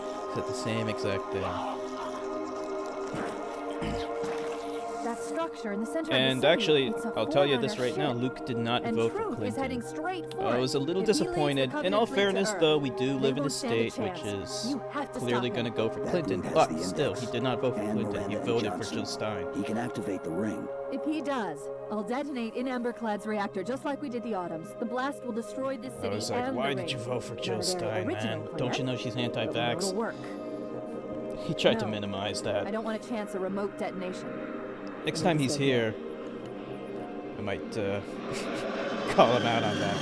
Speaker 10: That structure in the center
Speaker 1: And
Speaker 10: of the city,
Speaker 1: actually,
Speaker 10: it's a
Speaker 1: I'll tell you
Speaker 10: forerunner
Speaker 1: this right now,
Speaker 10: ship.
Speaker 1: Luke did not
Speaker 10: And
Speaker 1: vote for
Speaker 10: Truth is heading
Speaker 1: Clinton.
Speaker 10: straight for
Speaker 1: I was a little
Speaker 10: it. If he leads the
Speaker 1: disappointed. In all
Speaker 10: Covenant fleet to
Speaker 1: fairness,
Speaker 10: Earth,
Speaker 1: though, we do
Speaker 10: they
Speaker 1: live in a
Speaker 10: won't stand a
Speaker 1: state which
Speaker 10: chance.
Speaker 1: is
Speaker 10: You have to
Speaker 1: clearly
Speaker 10: stop
Speaker 1: going to
Speaker 10: him.
Speaker 1: go for
Speaker 7: That
Speaker 1: Clinton,
Speaker 7: dude has
Speaker 1: but
Speaker 7: the
Speaker 1: still,
Speaker 7: index.
Speaker 1: he did not vote for
Speaker 7: And
Speaker 1: Clinton. He
Speaker 7: Miranda and
Speaker 1: voted for
Speaker 7: Johnson.
Speaker 1: Jill Stein.
Speaker 7: He can activate the ring.
Speaker 10: If he does, I'll detonate in Amberclad's reactor just like we did the Autumn's. The blast will destroy this city
Speaker 1: I was like,
Speaker 10: and
Speaker 1: why
Speaker 10: the
Speaker 1: did you
Speaker 10: ring.
Speaker 1: vote for
Speaker 10: Not
Speaker 1: Jill
Speaker 10: a very
Speaker 1: Stein,
Speaker 10: original
Speaker 1: man?
Speaker 10: plan,
Speaker 1: Don't you know she's
Speaker 10: but we know
Speaker 1: anti-vax?
Speaker 10: it'll work.
Speaker 1: He tried to
Speaker 10: No.
Speaker 1: minimize
Speaker 10: I
Speaker 1: that.
Speaker 10: don't want to chance a remote detonation.
Speaker 1: Next time he's here, I might call him out on that.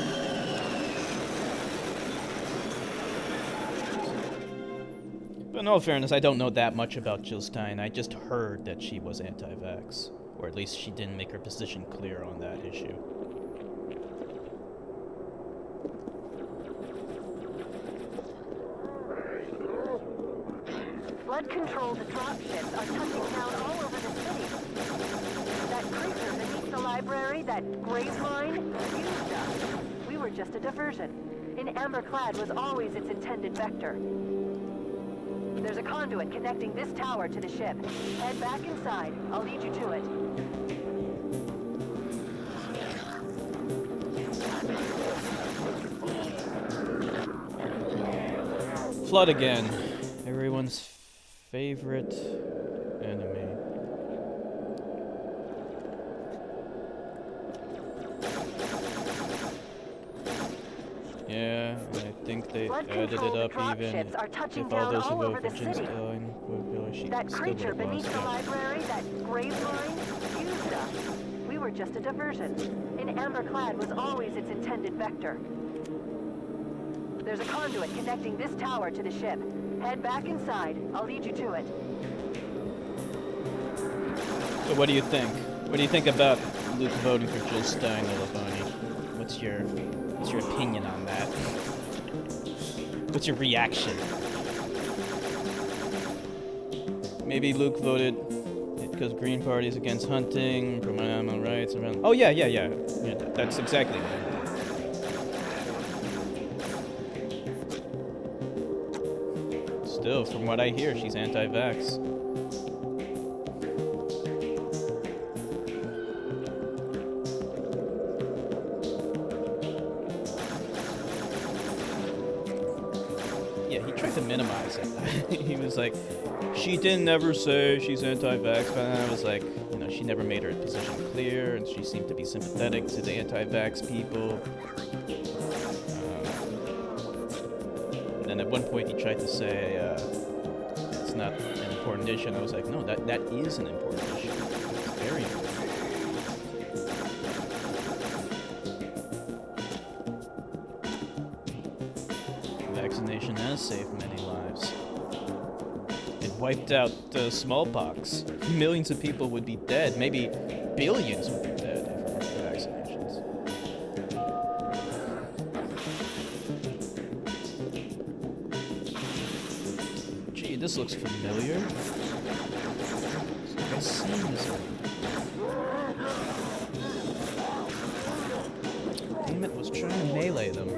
Speaker 1: But in all fairness, I don't know that much about Jill Stein. I just heard that she was anti-vax. Or at least she didn't make her position clear on that issue.
Speaker 6: Flood-controlled dropships are touching down all over the city. That creature beneath the library, that grave line, used us. We were just a diversion. In Amberclad was always its intended vector. There's a conduit connecting this tower to the ship. Head back inside. I'll lead you to it.
Speaker 1: Flood again. Everyone's favorite enemy. Yeah, I think they added it up even if all those who vote for Jill Stein would she
Speaker 6: That
Speaker 1: still
Speaker 6: creature
Speaker 1: would have
Speaker 6: beneath
Speaker 1: lost
Speaker 6: the
Speaker 1: it.
Speaker 6: library, that grave line, used us. We were just a diversion. In Amberclad was always its intended vector. There's a conduit connecting this tower to the ship. Head back inside. I'll lead you to it.
Speaker 1: So what do you think? What do you think about Luke voting for Jill Stein, Elabani? What's your opinion on that? What's your reaction? Maybe Luke voted because Green Party is against hunting, promoting animal rights, around. Oh yeah, that's exactly what I did. Still, from what I hear, she's anti-vax. minimize it. He was like, she didn't ever say she's anti-vax, but I was like, you know, she never made her position clear, and she seemed to be sympathetic to the anti-vax people. And then at one point he tried to say it's not an important issue, and I was like, no, that is an important issue. It's very important. Vaccination has saved many lives. It wiped out smallpox. Millions of people would be dead. Maybe billions would be dead if it weren't for vaccinations. Gee, this looks familiar. I've seen this one. Damn it, was trying to melee them.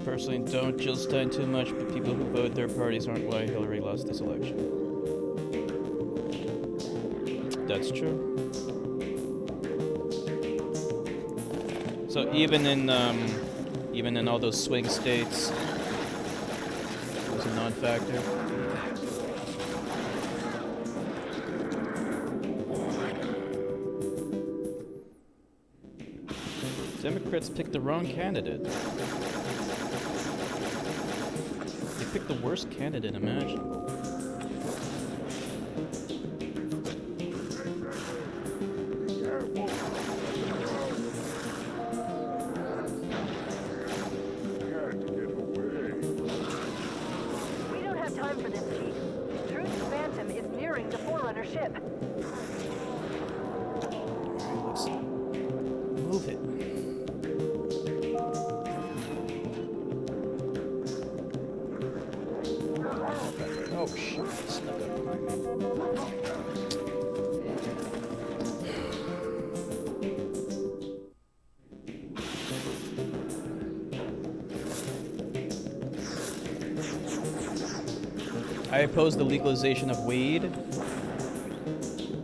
Speaker 1: Personally, don't Jill Stein too much, but people who vote their parties aren't why Hillary lost this election. That's true. So even in all those swing states, it was a non-factor. Democrats picked the wrong candidate. They picked the worst candidate imaginable.
Speaker 6: We don't have time for this, Chief. Truth's Phantom is nearing the Forerunner ship.
Speaker 1: Let's move it. Oh shit, it snuck up behind me. I oppose the legalization of weed.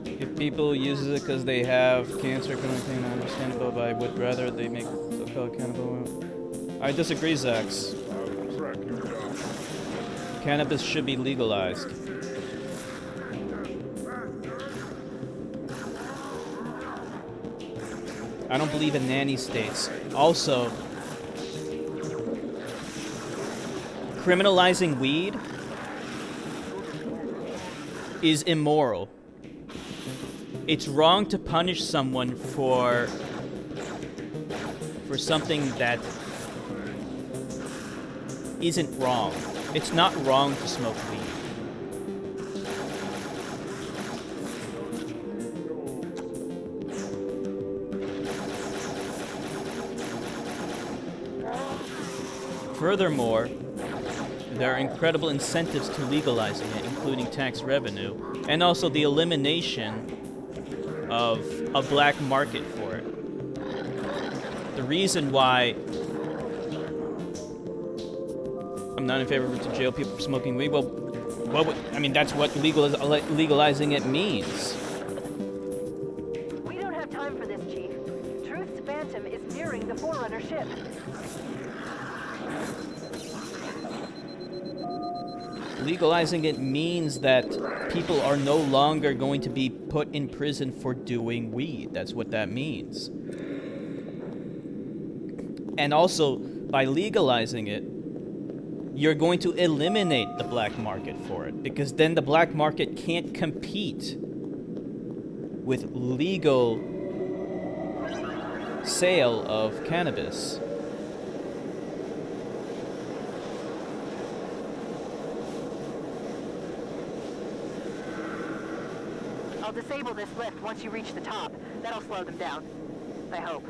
Speaker 1: If people use it because they have cancer, kind understandable, but I would rather they make so-called cannibal. I disagree, Zax. Cannabis should be legalized. I don't believe in nanny states. Also, criminalizing weed is immoral. It's wrong to punish someone for something that isn't wrong. It's not wrong to smoke weed. Furthermore, there are incredible incentives to legalizing it, including tax revenue, and also the elimination of a black market for it. The reason why I'm not in favor of to jail people for smoking weed, well, I mean, that's what legalizing it means.
Speaker 6: We don't have time for this, Chief. Truth's Phantom is nearing the Forerunner ship.
Speaker 1: Legalizing it means that people are no longer going to be put in prison for doing weed. That's what that means. And also, by legalizing it, you're going to eliminate the black market for it, because then the black market can't compete with legal sale of cannabis.
Speaker 6: I'll disable this lift once you reach the top. That'll slow them down. I hope.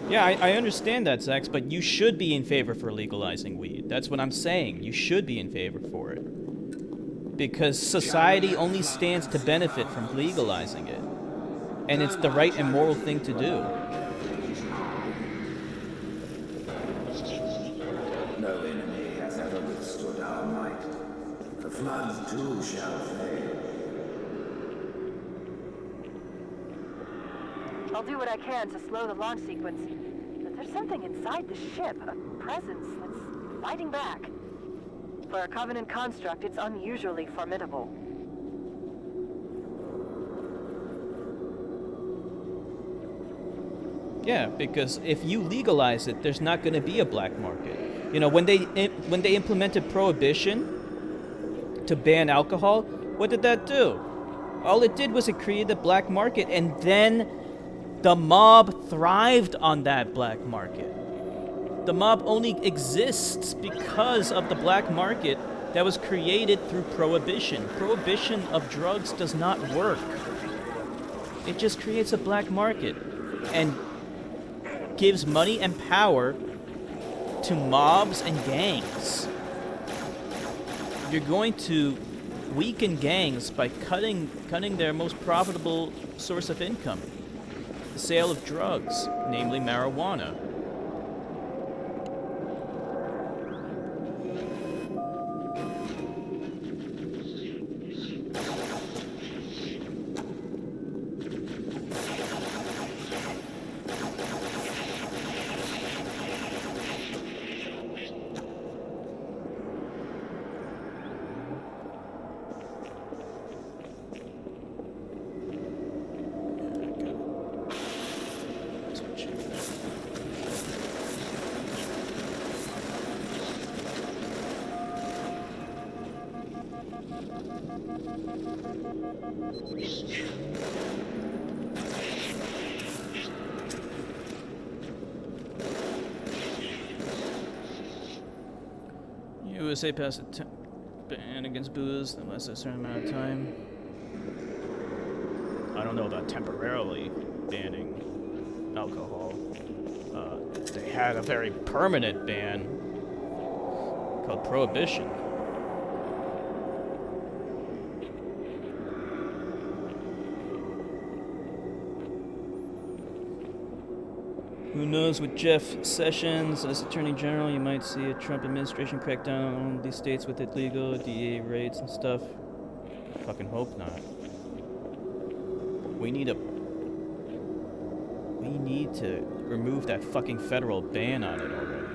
Speaker 1: Yeah, I understand that, Zax, but you should be in favor for legalizing weed. That's what I'm saying. You should be in favor for it. because society only stands to benefit from legalizing it. And it's the right and moral thing to do.
Speaker 9: No enemy has ever withstood our might. The floods too shall fail.
Speaker 6: I'll do what I can to slow the launch sequence. But there's something inside the ship, a presence that's fighting back. For a Covenant construct, it's unusually formidable.
Speaker 1: Yeah, because if you legalize it, there's not going to be a black market. You know, when they implemented prohibition to ban alcohol, what did that do? All it did was it created a black market, and then the mob thrived on that black market. The mob only exists because of the black market that was created through prohibition. Prohibition of drugs does not work. It just creates a black market and gives money and power to mobs and gangs. You're going to weaken gangs by cutting their most profitable source of income, the sale of drugs, namely marijuana. USA passed a ban against booze that lasts a certain amount of time. I don't know about temporarily banning alcohol. They had a very permanent ban called prohibition. Who knows, with Jeff Sessions as Attorney General, you might see a Trump administration crack down on these states with illegal DEA raids and stuff. Fucking hope not. We need to remove that fucking federal ban on it already.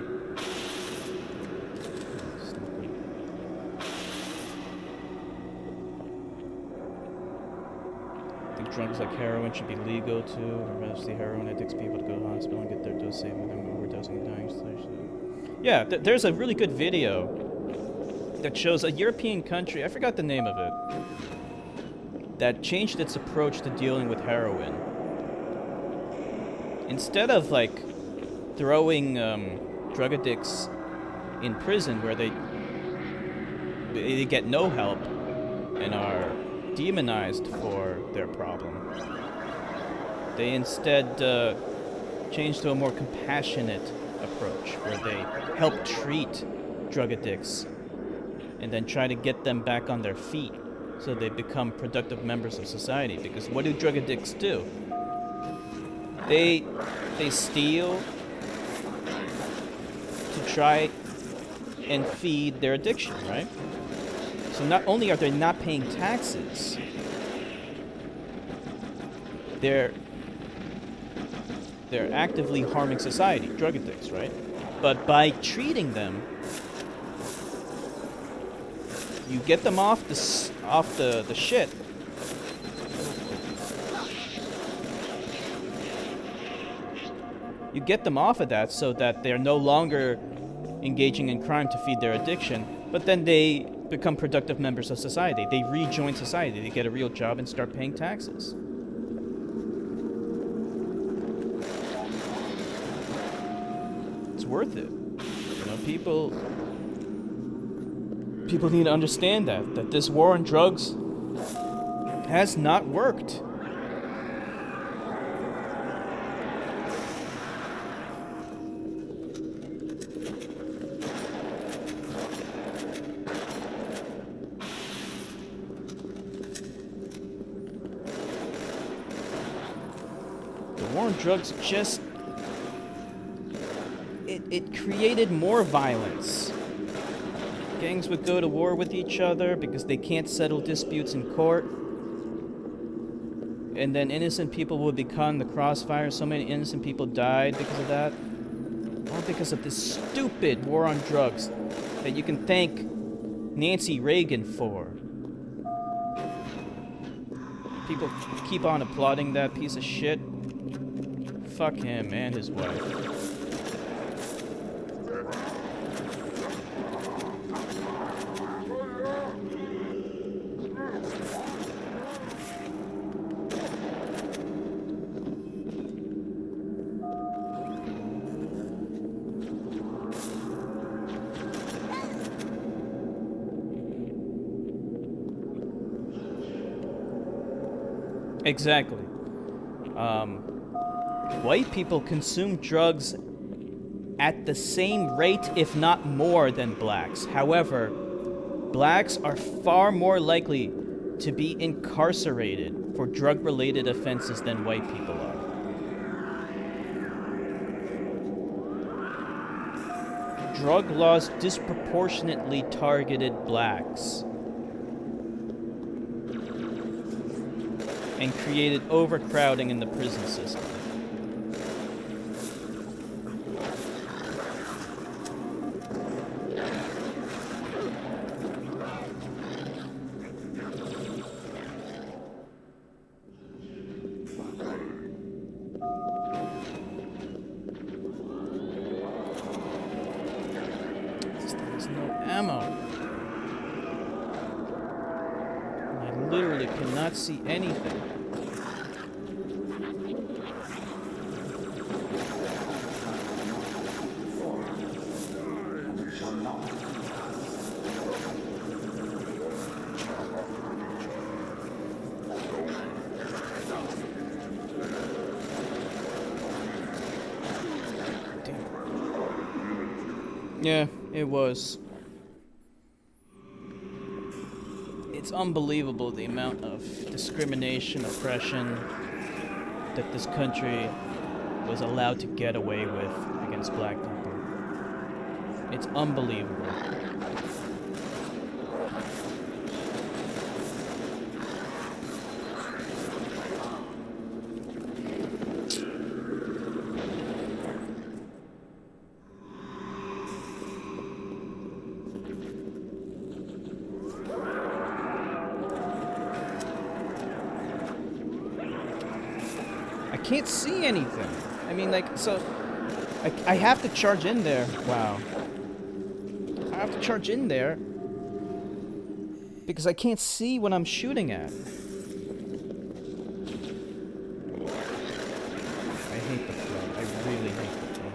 Speaker 1: I think drugs like heroin should be legal too. Eventually, heroin addicts people to go to the hospital and get their dose saved with them overdosing and dying. Yeah, there's a really good video that shows a European country, I forgot the name of it, that changed its approach to dealing with heroin. Instead of like throwing drug addicts in prison where they get no help and are demonized for their problem, they instead changed to a more compassionate approach where they help treat drug addicts and then try to get them back on their feet so they become productive members of society. Because what do drug addicts do? They steal to try and feed their addiction, right? So not only are they not paying taxes, they're actively harming society, drug addicts, right? But by treating them, you get them off the shit. You get them off of that so that they're no longer engaging in crime to feed their addiction, but then they become productive members of society. They rejoin society. They get a real job and start paying taxes. It's worth it. You know, people need to understand that this war on drugs has not worked. war on drugs just... It created more violence. Gangs would go to war with each other because they can't settle disputes in court. And then innocent people would be caught in the crossfire. So many innocent people died because of that. All because of this stupid war on drugs that you can thank Nancy Reagan for. People keep on applauding that piece of shit. Fuck him and his wife. Exactly. White people consume drugs at the same rate, if not more, than blacks. However, blacks are far more likely to be incarcerated for drug-related offenses than white people are. Drug laws disproportionately targeted blacks and created overcrowding in the prison system. There's no ammo. I literally cannot see anything. Yeah, it was. It's unbelievable the amount of discrimination, oppression that this country was allowed to get away with against black people. It's unbelievable. I can't see anything. I mean, like, so... I have to charge in there. Wow. I have to charge in there because I can't see what I'm shooting at. I hate the flow. I really hate the flow.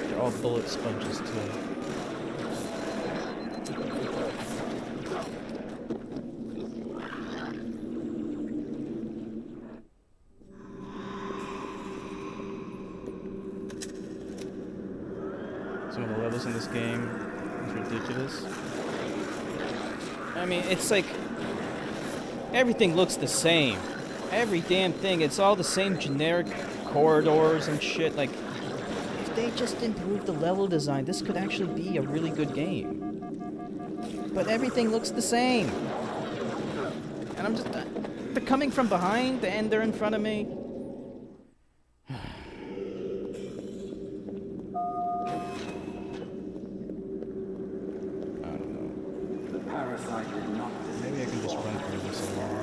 Speaker 1: They're all bullet sponges, too. Some of the levels in this game is ridiculous. I mean, it's like everything looks the same. Every damn thing. It's all the same generic corridors and shit. Like, if they just improved the level design, this could actually be a really good game. But everything looks the same. And I'm just... they're coming from behind and they're in front of me. Maybe I can just run through this alone.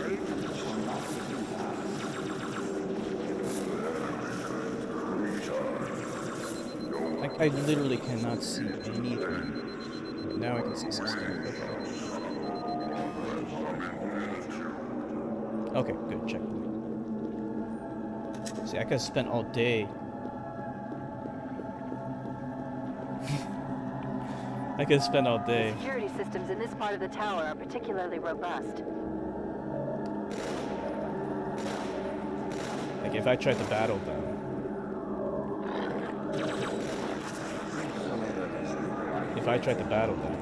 Speaker 1: Like, I literally cannot see anything. Now I can see some stuff. Okay, good, checkpoint. See, I could have spent all day. I could spend all day.
Speaker 6: Security systems in this part of the tower are particularly robust.
Speaker 1: Like, if I tried to battle them. If I tried to battle them.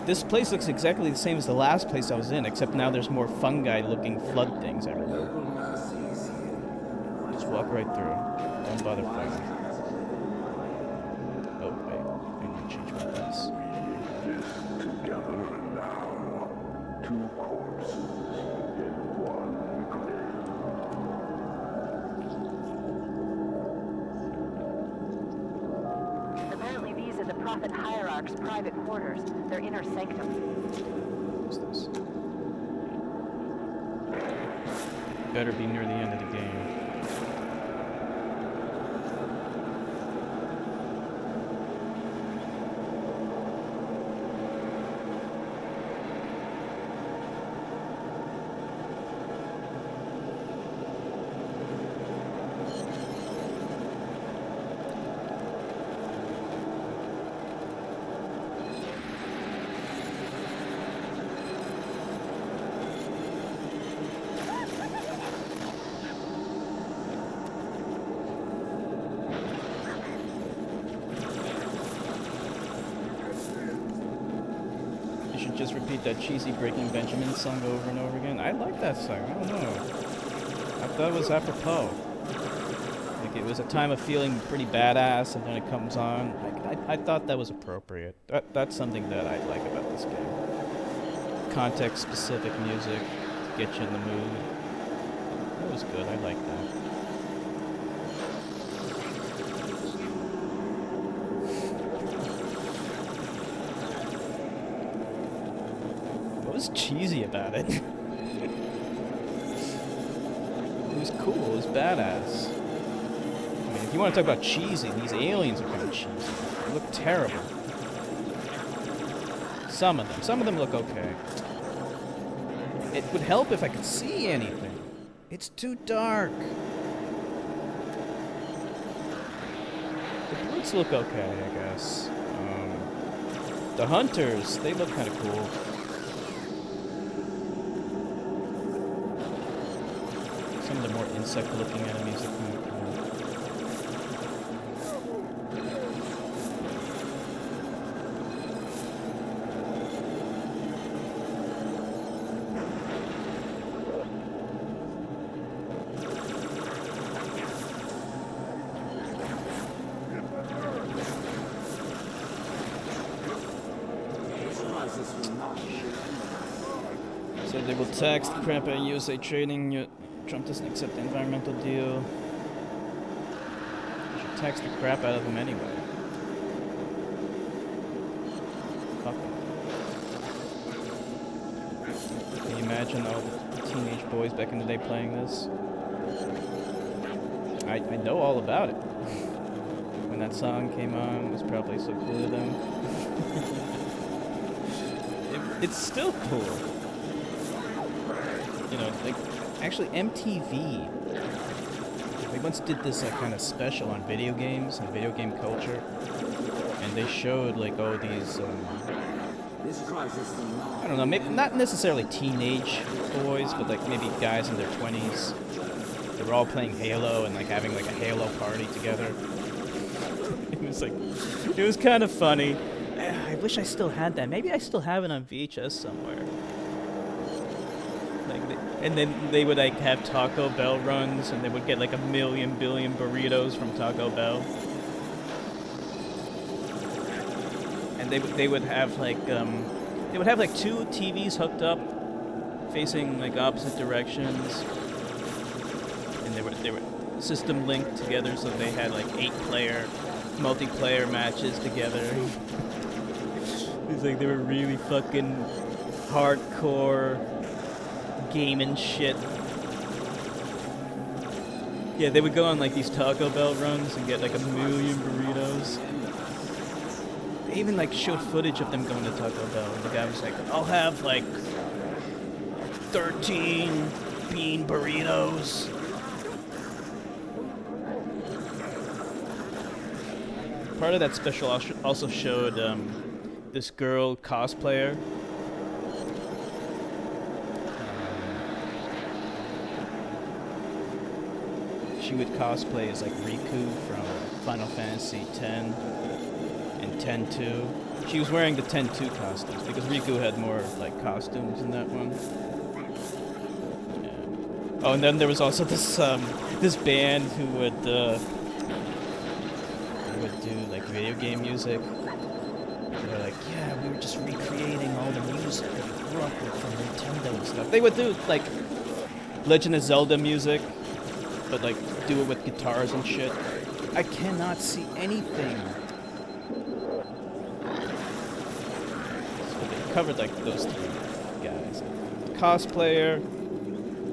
Speaker 1: This place looks exactly the same as the last place I was in, except now there's more fungi-looking flood things everywhere. Just walk right through. Don't bother fighting. Oh, wait. I need to change my place.
Speaker 2: Together and now, 2 corpses in one grave.
Speaker 6: Apparently these are the Prophet Hierarch's private quarters, their inner sanctum.
Speaker 1: What's this? Better be near the end of the game. Just repeat that cheesy Breaking Benjamin song over and over again. I like that song. I don't know. I thought it was apropos. Like it was a time of feeling pretty badass, and then it comes on. I thought that was appropriate. That's something that I like about this game. Context-specific music to get you in the mood. That was good. I like that. What was cheesy about it? It was cool, it was badass. I mean, if you want to talk about cheesy, these aliens are kind of cheesy. They look terrible. Some of them look okay. It would help if I could see anything. It's too dark. The brutes look okay, I guess. The hunters, they look kind of cool. Some of the more insect-looking enemies are kind of cool. So they will tax the crap out of USA trading. Trump doesn't accept the environmental deal. You should tax the crap out of them anyway. Fuck them. Can you imagine all the teenage boys back in the day playing this? I know all about it. When that song came on, it was probably so cool to them. It's still cool. You know, like, actually MTV, they once did this kind of special on video games and video game culture, and they showed like all these, I don't know, maybe not necessarily teenage boys, but like maybe guys in their 20s. They were all playing Halo and like having like a Halo party together. It was kind of funny. I wish I still had that. Maybe I still have it on VHS somewhere. And then they would like have Taco Bell runs, and they would get like 1,000,000,000 burritos from Taco Bell. And they would have like 2 TVs hooked up, facing like opposite directions, and they were system linked together, so they had like 8-player multiplayer matches together. It's like they were really fucking hardcore gaming shit. Yeah, they would go on like these Taco Bell runs and get like 1,000,000 burritos. They even like showed footage of them going to Taco Bell, and the guy was like, I'll have like 13 bean burritos. Part of that special also showed this girl cosplayer. She would cosplay as like Riku from Final Fantasy X and 10-2. She was wearing the 10-2 costumes because Riku had more like costumes in that one. Yeah. Oh, and then there was also this this band who would do like video game music. They were like, yeah, we were just recreating all the music that we grew up with from Nintendo and stuff. They would do like Legend of Zelda music, but like do it with guitars and shit. I cannot see anything. So they covered like those three guys. The cosplayer,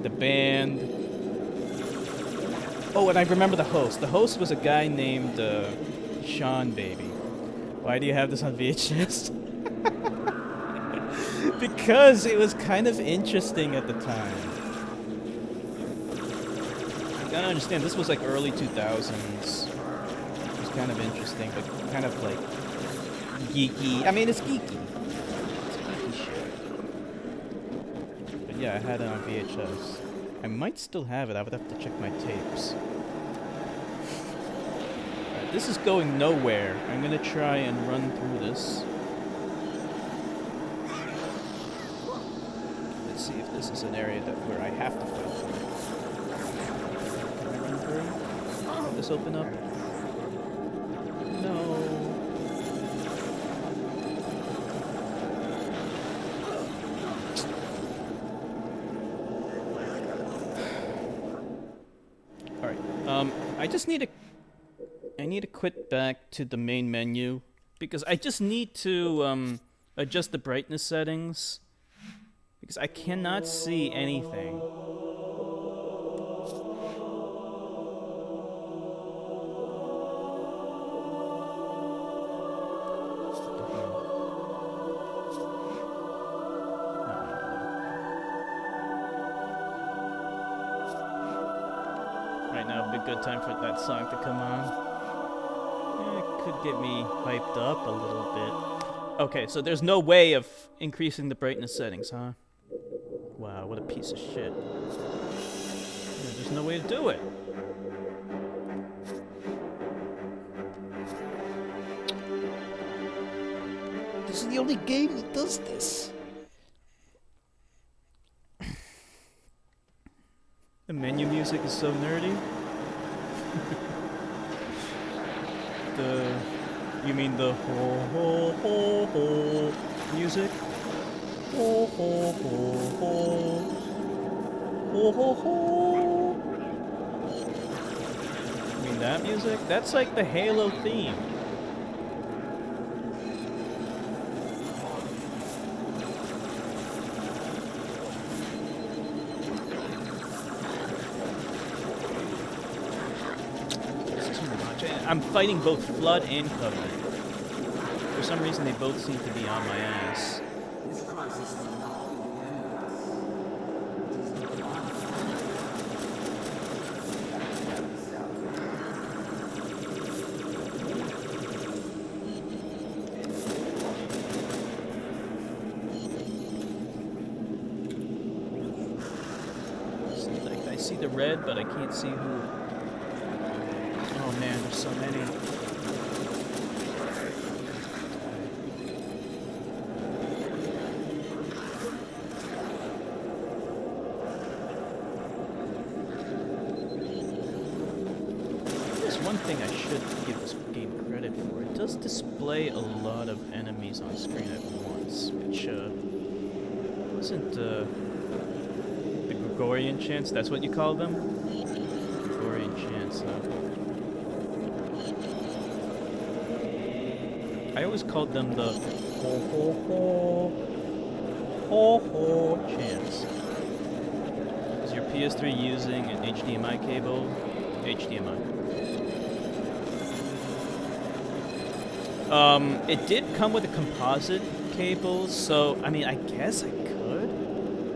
Speaker 1: the band. Oh, and I remember the host. The host was a guy named Sean Baby. Why do you have this on VHS? Because it was kind of interesting at the time. You gotta understand, this was like early 2000s. It was kind of interesting, but kind of like geeky. I mean, it's geeky. It's geeky shit. But yeah, I had it on VHS. I might still have it. I would have to check my tapes. This is going nowhere. I'm gonna try and run through this. Let's see if this is an area where I have to fight. Can I run through? Will this open up? No. Alright, I just need to quit back to the main menu because I just need to adjust the brightness settings because I cannot see anything. Right now would be a good time for that song to come on. It could get me hyped up a little bit. Okay, so there's no way of increasing the brightness settings, huh? Wow, what a piece of shit. Yeah, there's no way to do it. This is the only game that does this. The menu music is so nerdy. You mean the ho ho ho ho music? Ho ho ho ho ho ho ho. You mean that music? That's like the Halo theme. I'm fighting both Flood and Covenant. For some reason, they both seem to be on my ass.
Speaker 9: This crisis will not be the end of us.
Speaker 1: It's like I see the red, but I can't see who. Oh man, there's so many. There's one thing I should give this game credit for. It does display a lot of enemies on screen at once, which wasn't the Gregorian chants. That's what you call them? Gregorian chants, I always called them the ho ho ho ho ho chants. Is your PS3 using an HDMI cable? HDMI. It did come with a composite cable, so I mean I guess I could,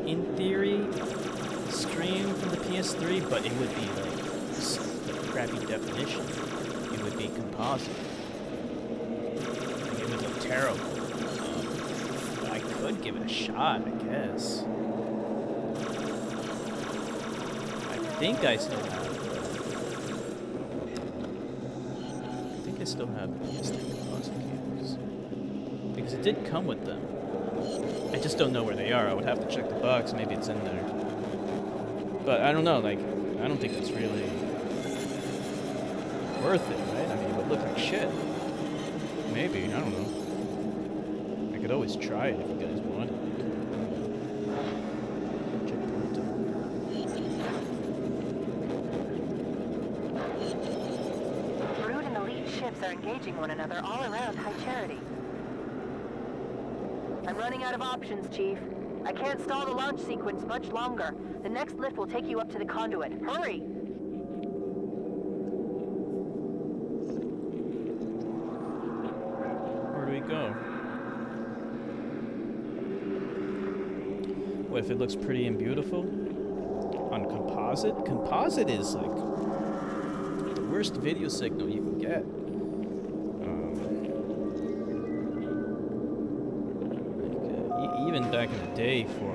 Speaker 1: in theory, stream from the PS3, but it would be like crappy definition. It would be composite. Terrible. But I could give it a shot, I guess. I think I still have it. I think I still have PS3 composite cables. Because it did come with them. I just don't know where they are. I would have to check the box. Maybe it's in there. But I don't know. Like, I don't think that's really worth it, right? I mean, it would look like shit. Maybe. I don't know. I could always try it if you guys want it.
Speaker 6: Brood and elite ships are engaging one another all around High Charity. I'm running out of options, Chief. I can't stall the launch sequence much longer. The next lift will take you up to the conduit. Hurry!
Speaker 1: Where do we go? What if it looks pretty and beautiful? On composite? Composite is like the worst video signal you can get. Even back in the day for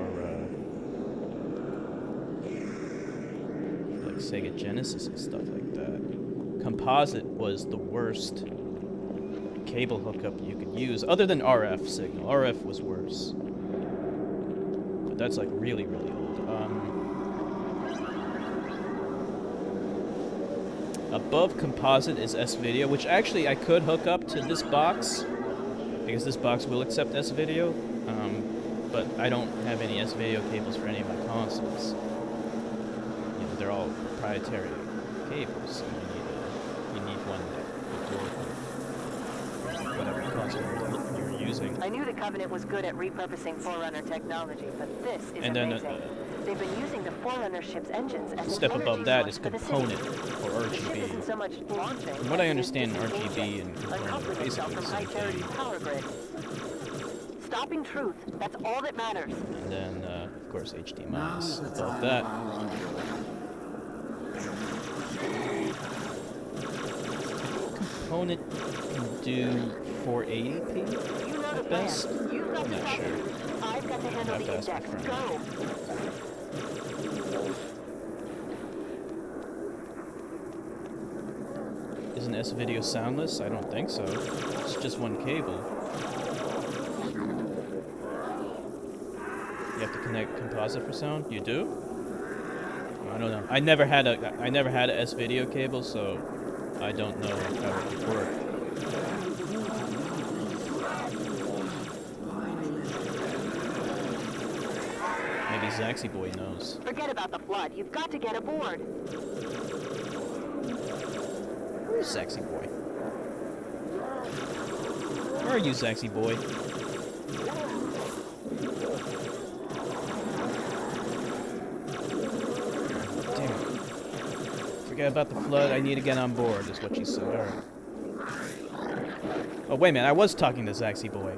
Speaker 1: like Sega Genesis and stuff like that, composite was the worst cable hookup you could use, other than RF signal. RF was worse, but that's like really, really old. Above composite is S-Video, which actually I could hook up to this box, because this box will accept S-Video. But I don't have any S-Video cables for any of my consoles. You know, they're all proprietary cables, so you need one that will work with whatever console you're using.
Speaker 6: I knew the Covenant was good at repurposing Forerunner technology, but this is amazing. They've been using the Forerunner ship's engines as
Speaker 1: step
Speaker 6: an
Speaker 1: above
Speaker 6: energy
Speaker 1: that
Speaker 6: source
Speaker 1: is
Speaker 6: for the
Speaker 1: component
Speaker 6: city.
Speaker 1: or
Speaker 6: The ship
Speaker 1: RGB.
Speaker 6: isn't so much launching,
Speaker 1: From what I
Speaker 6: as it is
Speaker 1: understand,
Speaker 6: disengaging,
Speaker 1: RGB and component are
Speaker 6: uncoupling
Speaker 1: basically
Speaker 6: itself
Speaker 1: the
Speaker 6: from
Speaker 1: same
Speaker 6: High Charity's
Speaker 1: thing.
Speaker 6: power grid. Stopping truth, that's all that matters.
Speaker 1: And then, of course, HDMI is above that. Component can do 480p
Speaker 6: You know the
Speaker 1: at best.
Speaker 6: plan. You've got
Speaker 1: I'm
Speaker 6: the
Speaker 1: not
Speaker 6: stuff.
Speaker 1: sure.
Speaker 6: I've got to handle
Speaker 1: I'd have
Speaker 6: the
Speaker 1: to ask my
Speaker 6: index.
Speaker 1: friend.
Speaker 6: Go!
Speaker 1: Isn't S-Video soundless? I don't think so. It's just one cable. You have to connect composite for sound? You do? I don't know. I never had a S-Video cable, so I don't know how it would work. Maybe Zaxy Boy knows.
Speaker 6: Forget about the flood. You've got to get aboard.
Speaker 1: Where's Zaxy Boy? Where are you, Zaxy Boy? Damn it. Forget about the flood. I need to get on board, is what she said. Alright. Oh, wait a minute. I was talking to Zaxy Boy.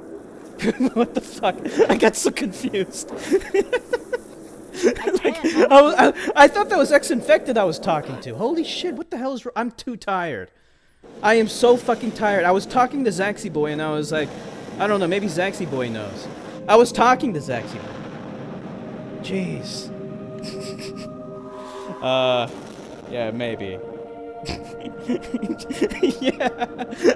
Speaker 1: What the fuck? I got so confused. I thought that was X-Infected I was talking to. Holy shit, what the hell is wrong? I'm too tired. I am so fucking tired. I was talking to Zaxy Boy and I was like, I don't know, maybe Zaxy Boy knows. I was talking to Zaxy Boy. Jeez. Yeah, maybe. Yeah.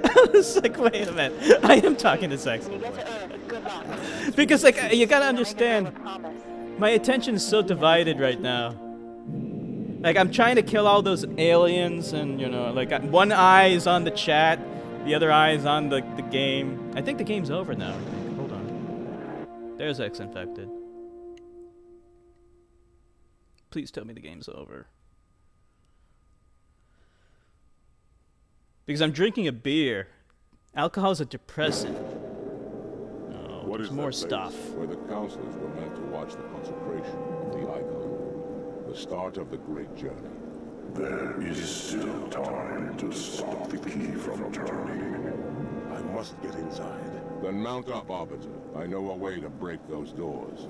Speaker 1: I was like, wait a minute. I am talking to Zaxy Boy. Because, like, you gotta understand, my attention is so divided right now. Like, I'm trying to kill all those aliens, and, you know, like, one eye is on the chat, the other eye is on the game. I think the game's over now. Hold on. There's X-Infected. Please tell me the game's over. Because I'm drinking a beer. Alcohol's a depressant. Oh,
Speaker 2: What
Speaker 1: there's
Speaker 2: is
Speaker 1: more
Speaker 2: that
Speaker 1: stuff.
Speaker 2: place where the counselors were meant to watch the consecration of the icon? The start of the great journey.
Speaker 12: There is still time to stop the key from turning.
Speaker 2: I must get inside. Then mount up, Arbiter. I know a way to break those doors.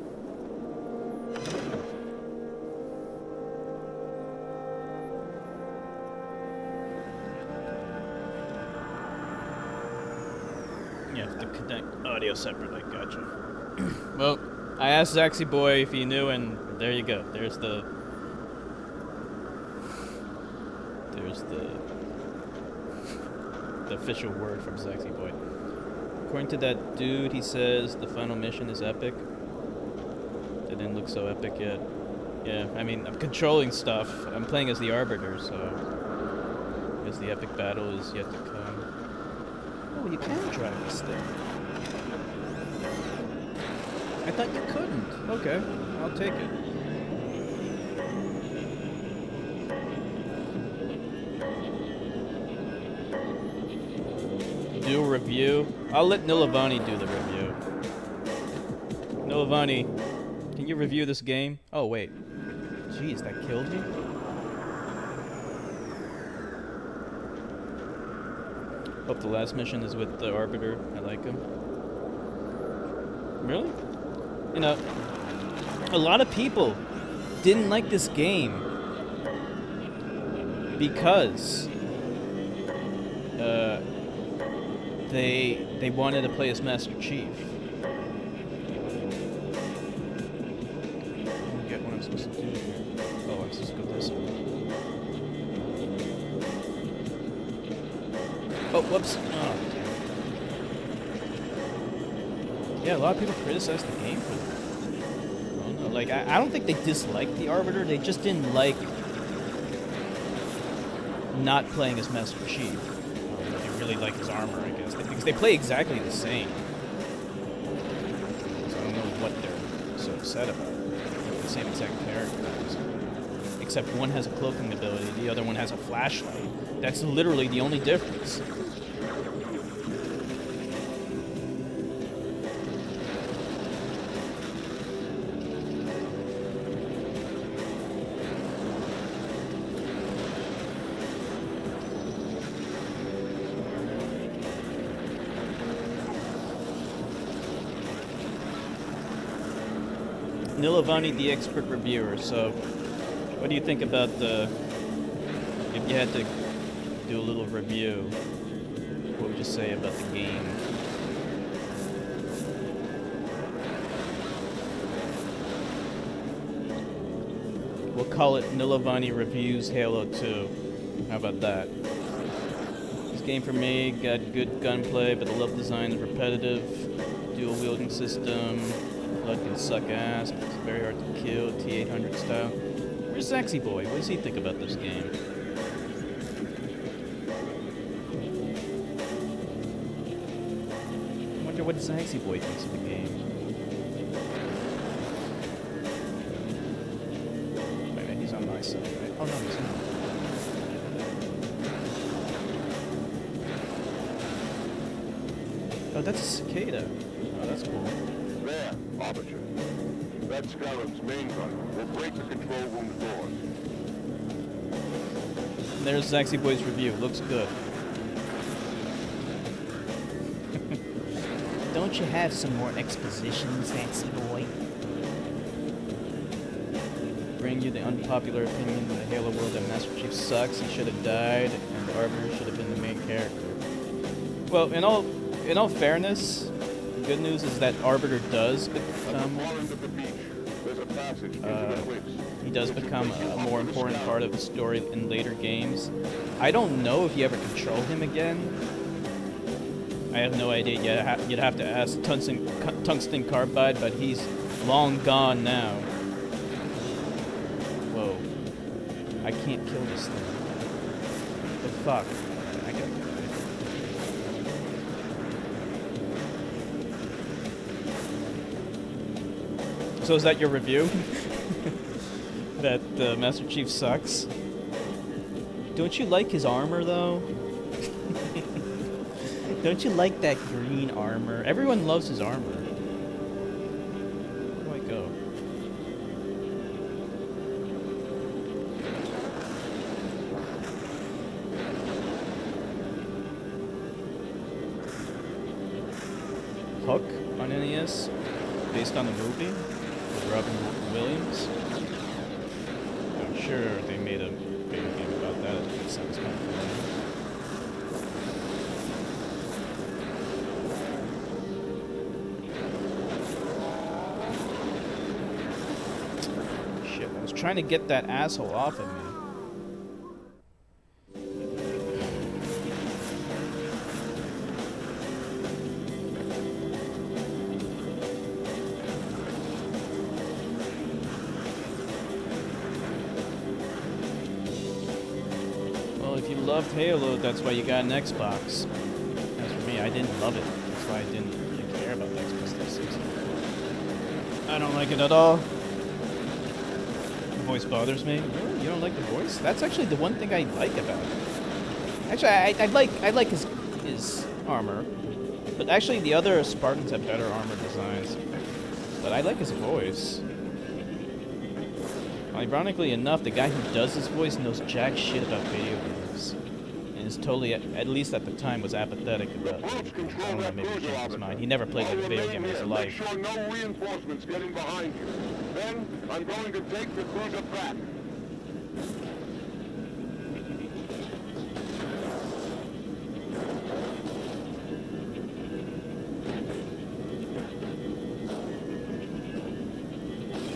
Speaker 1: You have to connect audio separate, I gotcha. Well, I asked Zaxy Boy if he knew, and there you go. There's the official word from Zaxy Boy. According to that dude, he says the final mission is epic. It didn't look so epic yet. Yeah, I mean, I'm controlling stuff. I'm playing as the Arbiter, so I guess the epic battle is yet to come. Oh, you can drive this thing. I thought you couldn't. Okay, I'll take it. Do a review. I'll let Nilavani do the review. Nilavani, can you review this game? Oh, wait. Jeez, that killed me? Hope the last mission is with the Arbiter. I like him. Really? You know, a lot of people didn't like this game because they wanted to play as Master Chief. I get what I'm supposed to do here. Oh, I'm supposed to go this way. Oh, whoops. Oh, damn. Yeah, a lot of people criticize the game for that. I don't know. Like, I don't think they disliked the Arbiter. They just didn't like not playing as Master Chief. They really like his armor, I guess. Because they play exactly the same. So I don't know what they're so upset about. They're the same exact characters. Except one has a cloaking ability, the other one has a flashlight. That's literally the only difference. Nilavani, the expert reviewer. So, what do you think about the... If you had to do a little review, what would you say about the game? We'll call it Nilavani Reviews Halo 2. How about that? This game for me got good gunplay, but the level design is repetitive. Dual wielding system. Blood can suck ass, but it's very hard to kill, T-800 style. Where's Sexy Boy? What does he think about this game? I wonder what Sexy Boy thinks of the game. Wait a minute, he's on my side, right? Oh no, he's not. Oh, that's a cicada. Oh, that's cool.
Speaker 2: There, Arbiter. That's Scarab's main gun. We'll break the control room doors.
Speaker 1: And there's Sexy Boy's review. Looks good.
Speaker 3: Don't you have some more exposition, Sexy Boy?
Speaker 1: Bring you the unpopular opinion in the Halo world that Master Chief sucks, he should have died, and the Arbiter should have been the main character. Well, in all fairness, the good news is that Arbiter does become he does become a more important part of the story in later games. I don't know if you ever control him again. I have no idea. You'd have to ask Tungsten Carbide, but he's long gone now. Whoa. I can't kill this thing. The fuck? I got... So is that your review? That Master Chief sucks? Don't you like his armor, though? Don't you like that green armor? Everyone loves his armor. Where do I go? Hook on NES, based on the movie with Robin Williams. I'm sure they made a video game about that. It sounds kind of familiar. Shit, I was trying to get that asshole off of me. If you loved Halo, that's why you got an Xbox. As for me, I didn't love it. That's why I didn't really care about the Xbox 360. I don't like it at all. The voice bothers me. Really? You don't like the voice? That's actually the one thing I like about it. Actually, I like his armor. But actually, the other Spartans have better armor designs. But I like his voice. Ironically enough, the guy who does his voice knows jack shit about video games. And is totally, at least at the time, was apathetic about it. I don't know, maybe he changed his mind. He never played like a video game in his life.
Speaker 2: Make sure no reinforcements getting behind you. Then, I'm going to take the cruiser back.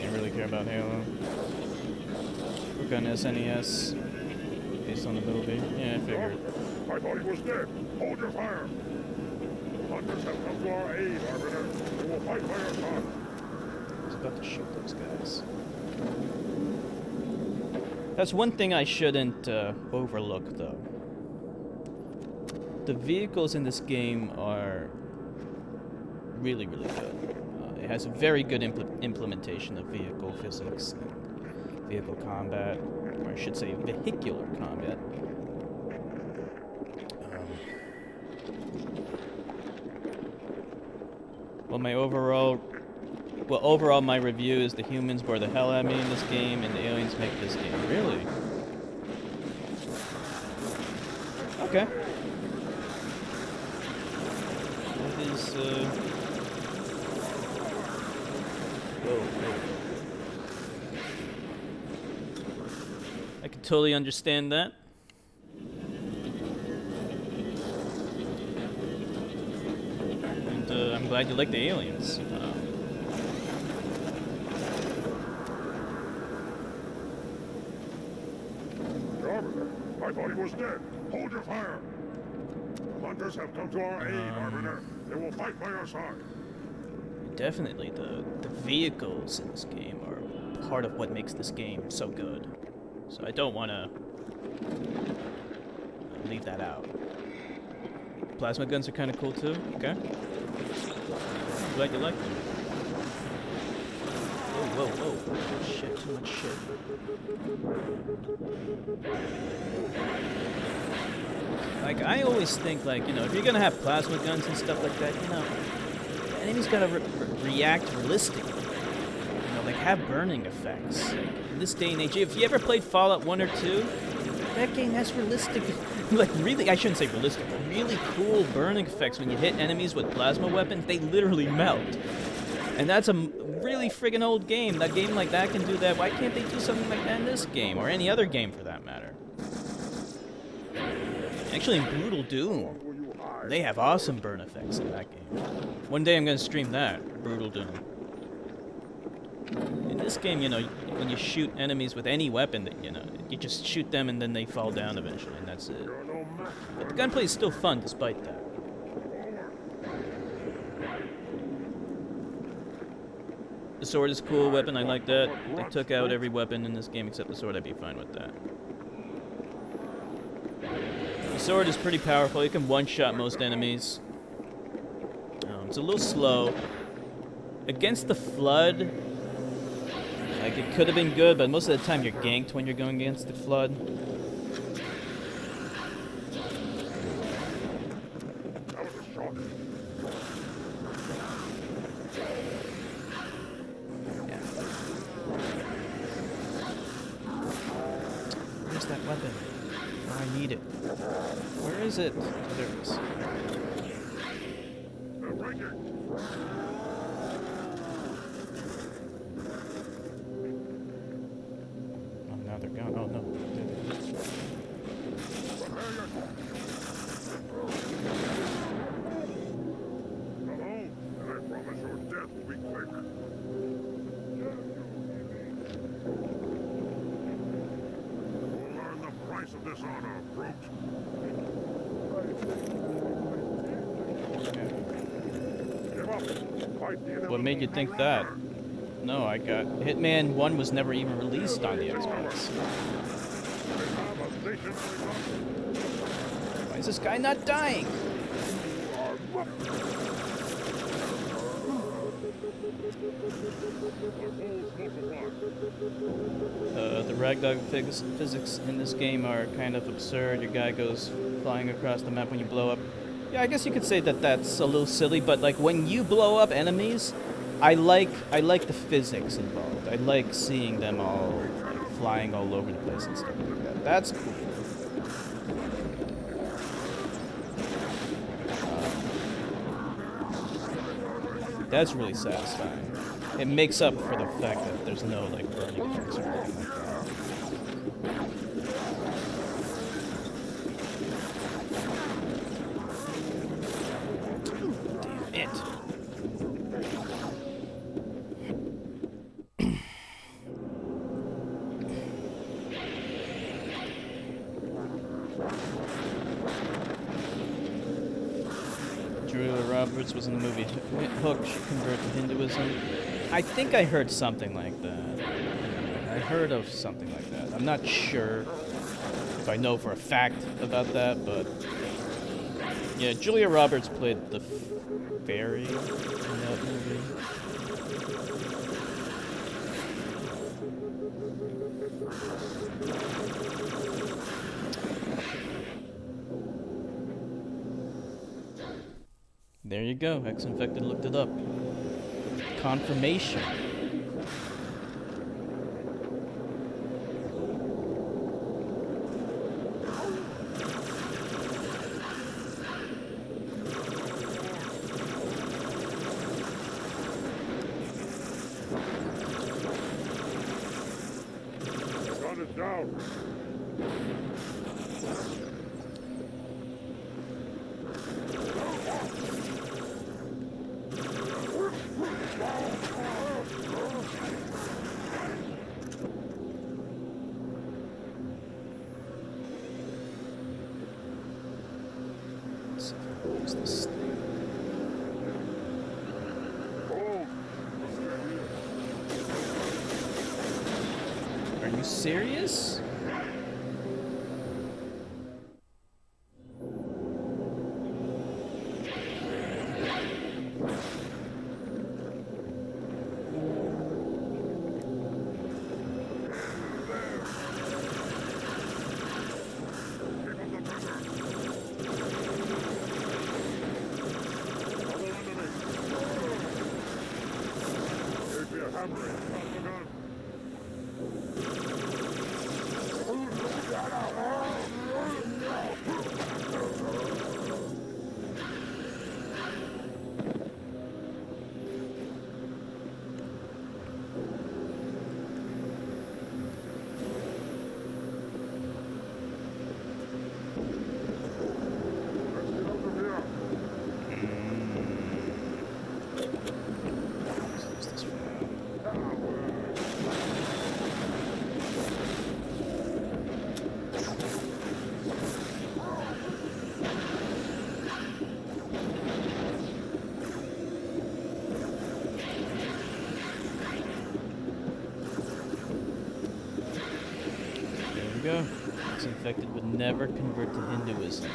Speaker 1: Can't really care about Halo. Work on SNES based on the movie. Yeah, I figured.
Speaker 2: I thought he was dead. Hold your fire. Hunters have come to our aid, Arbiter. They will fight by our side.
Speaker 1: I was about to shoot those guys. That's one thing I shouldn't overlook, though. The vehicles in this game are really, really good. It has a very good implementation of vehicle physics and vehicle combat, or I should say vehicular combat. Well, overall, my review is the humans bore the hell out of me in this game, and the aliens make this game. Really? Okay. What is, Whoa. I can totally understand that. And, I'm glad you like the aliens.
Speaker 2: I thought he was dead. Hold your fire. Hunters have come to our aid, Arbiter. They will fight by our side.
Speaker 1: Definitely, the vehicles in this game are part of what makes this game so good. So I don't want to leave that out. Plasma guns are kind of cool too. Okay. I'm glad you like them. Whoa. Shit, too much shit. Like, I always think, like, you know, if you're gonna have plasma guns and stuff like that, you know, the enemy's gotta react realistically. You know, like, have burning effects. Like, in this day and age, if you ever played Fallout 1 or 2, that game has realistic, like, really, I shouldn't say realistic, but really cool burning effects when you hit enemies with plasma weapons. They literally melt. And that's a really friggin' old game. That game like that can do that. Why can't they do something like that in this game, or any other game for that matter? Actually, in Brutal Doom, they have awesome burn effects in that game. One day I'm gonna stream that, Brutal Doom. In this game, you know, when you shoot enemies with any weapon, that you know, you just shoot them and then they fall down eventually, and that's it. But the gunplay is still fun despite that. The sword is a cool weapon, I like that. If they took out every weapon in this game except the sword, I'd be fine with that. The sword is pretty powerful, you can one-shot most enemies. It's a little slow. Against the Flood, like, it could have been good, but most of the time you're ganked when you're going against the Flood. Where's that weapon? Oh, I need it. Where is it? Oh, there it is. Oh, now they're gone. Oh, no. There they are.
Speaker 2: Hello, and I promise your death will be quick. We'll learn the price of dishonor, brute. Give up. Fight the
Speaker 1: What made you think that? No, I got... Hitman 1 was never even released on the Xbox. Why is this guy not dying? The ragdoll physics in this game are kind of absurd. Your guy goes flying across the map when you blow up. Yeah, I guess you could say that that's a little silly, but like when you blow up enemies, I like the physics involved. I like seeing them all flying all over the place and stuff like that. That's cool. That's really satisfying. It makes up for the fact that there's no like burning effects or anything like that. Damn it. Julia Roberts was in the movie Hook. She converted to Hinduism. I think I heard something like that. I heard of something like that. I'm not sure if I know for a fact about that, but yeah, Julia Roberts played the fairy in that movie. There you go. Ex-infected looked it up. Confirmation.
Speaker 2: Shut it down.
Speaker 1: What's this thing? Are you serious? Go. Ex-infected would never convert to Hinduism.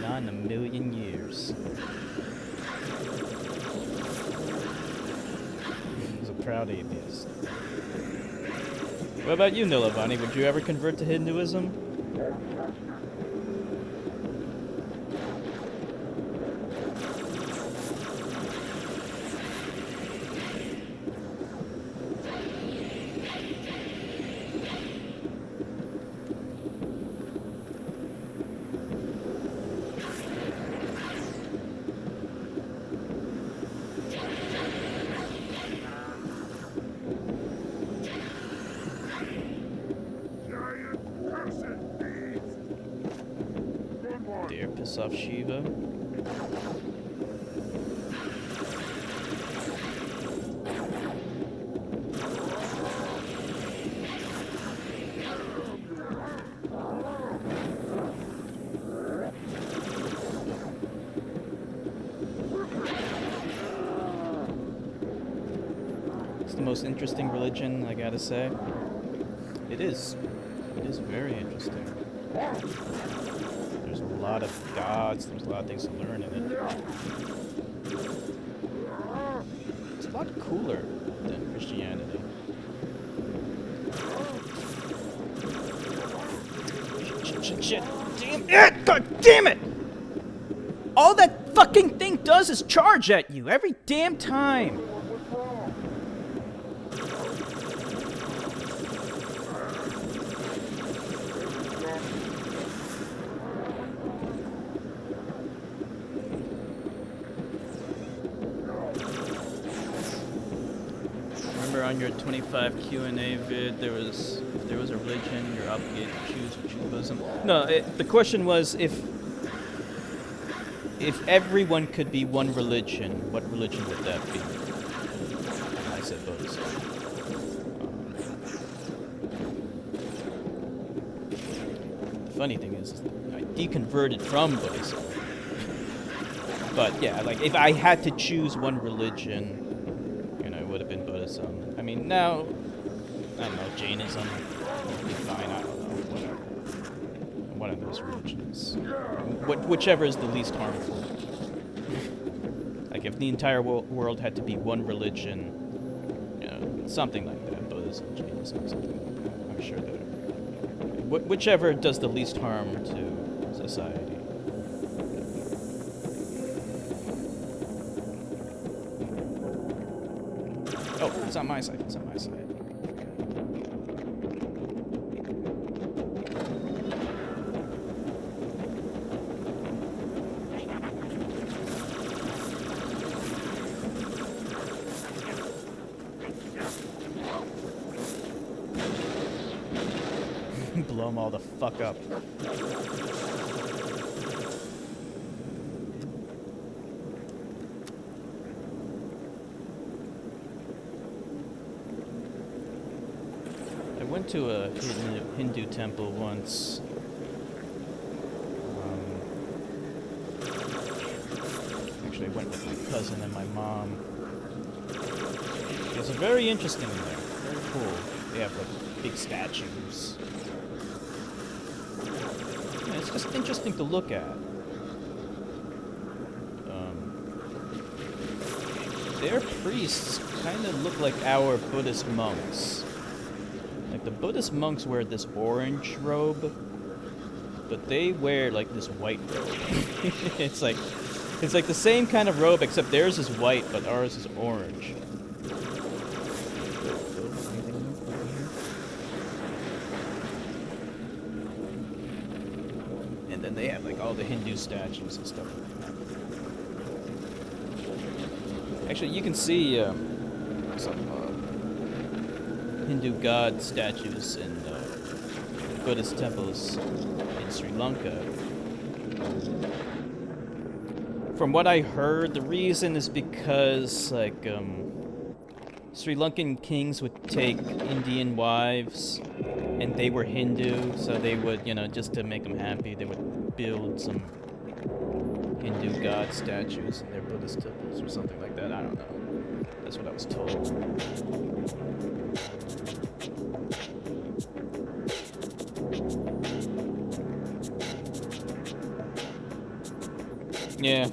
Speaker 1: Not in a million years. He's a proud atheist. What about you, Nilavani? Would you ever convert to Hinduism? Dare piss off Shiva. It's the most interesting religion, I gotta say. It is. It is very interesting. There's a lot of gods, there's a lot of things to learn in it. It's a lot cooler than Christianity. Shit. Damn it! God damn it! All that fucking thing does is charge at you every damn time. Remember on your 25 Q&A vid, there was if there was a religion, you're obligated to choose Judaism. No, the question was if everyone could be one religion, what religion would that be? And I said Buddhism. The funny thing is I deconverted from Buddhism. But yeah, like if I had to choose one religion, it would have been Buddhism. I mean, now, I don't know, Jainism would be fine, I don't know, whatever. One of those religions. Whichever is the least harmful. Like, if the entire world had to be one religion, something like that, Buddhism, Jainism, something like that. I'm sure that whichever does the least harm to society. Oh, it's on my side. It's on my side. Blow them all the fuck up. I went to a Hindu temple once. Actually, I went with my cousin and my mom. It's very interesting in there. Very cool. They have like big statues. Yeah, it's just interesting to look at. Their priests kind of look like our Buddhist monks. Like the Buddhist monks wear this orange robe, but they wear like this white robe. it's like the same kind of robe except theirs is white, but ours is orange. And then they have like all the Hindu statues and stuff like that. Actually, you can see some Hindu god statues in Buddhist temples in Sri Lanka. From what I heard, the reason is because like Sri Lankan kings would take Indian wives, and they were Hindu, so they would, just to make them happy, they would build some Hindu god statues in their Buddhist temples or something like that. I don't know. That's what I was told. Yeah.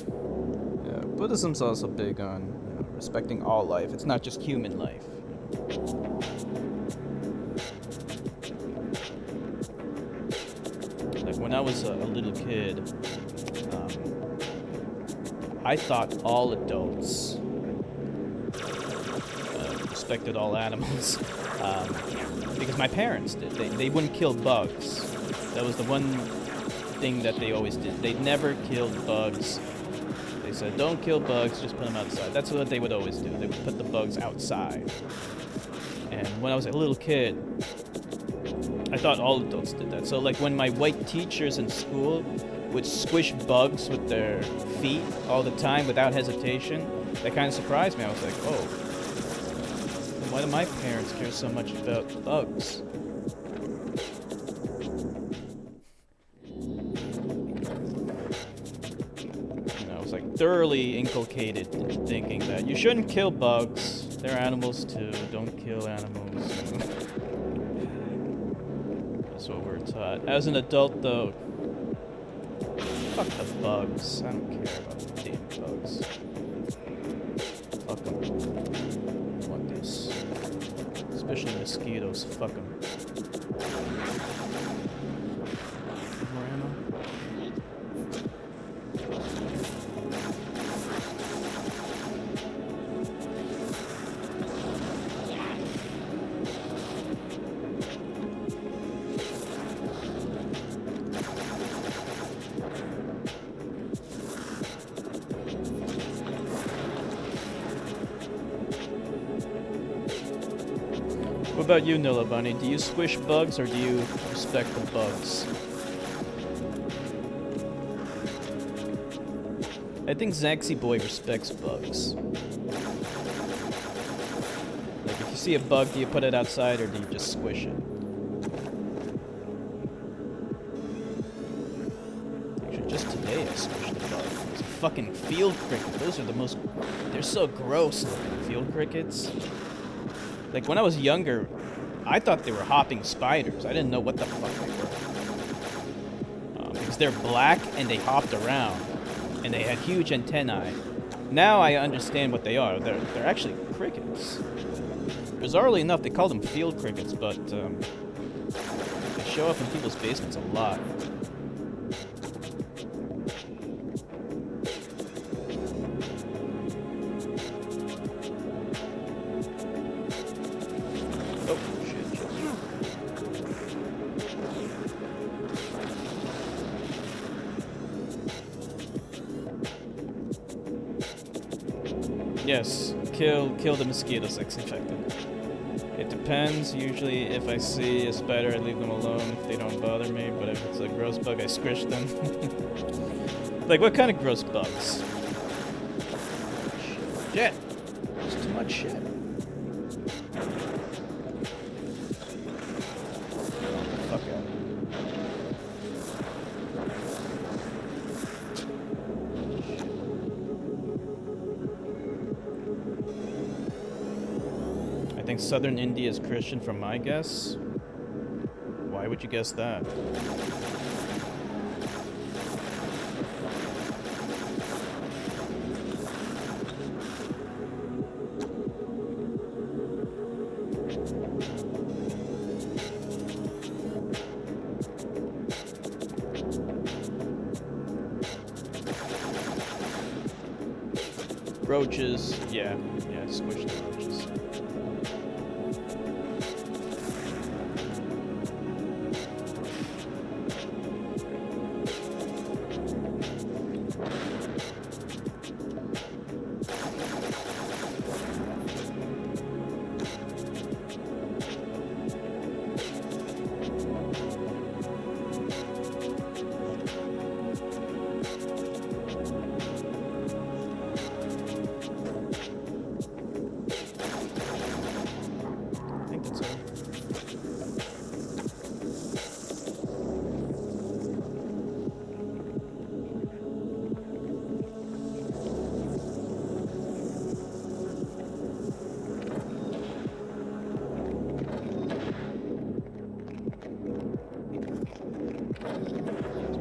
Speaker 1: Buddhism's also big on respecting all life. It's not just human life. Like when I was a little kid, I thought all adults respected all animals because my parents did. They wouldn't kill bugs. That was the one thing that they always did. They never killed bugs. They said, don't kill bugs, just put them outside. That's what they would always do. They would put the bugs outside. And when I was a little kid, I thought all adults did that. So like when my white teachers in school would squish bugs with their feet all the time without hesitation, that kind of surprised me. I was like, oh, why do my parents care so much about bugs? I was like thoroughly inculcated into thinking that you shouldn't kill bugs. They're animals too. Don't kill animals. It was That's what we're taught. As an adult, though, fuck the bugs. I don't care about the damn bugs. Fuck them. I want this. Especially mosquitoes. Fuck them. More ammo? What about you, Nilla Bunny? Do you squish bugs or do you respect the bugs? I think Zaxy Boy respects bugs. Like, if you see a bug, do you put it outside or do you just squish it? Actually, just today I squished a bug. It's a fucking field cricket. Those are the most... They're so gross looking, field crickets. Like, when I was younger, I thought they were hopping spiders. I didn't know what the fuck they were. Because they're black and they hopped around. And they had huge antennae. Now I understand what they are. They're actually crickets. Bizarrely enough, they call them field crickets, but they show up in people's basements a lot. Yes, kill the mosquito sex infected. It depends. Usually if I see a spider, I leave them alone if they don't bother me, but if it's a gross bug, I squish them. Like, what kind of gross bugs? Shit! There's too much shit. Fuck out. I think southern India is Christian from my guess. Why would you guess that? Roaches, yeah, squish the roaches.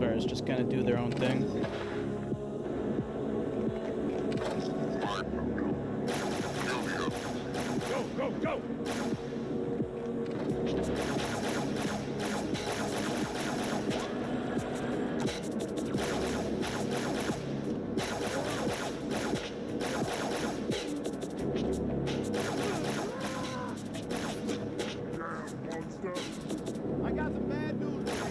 Speaker 1: Bears just kind of do their own thing.
Speaker 4: Go, go, go!
Speaker 11: I got some bad news for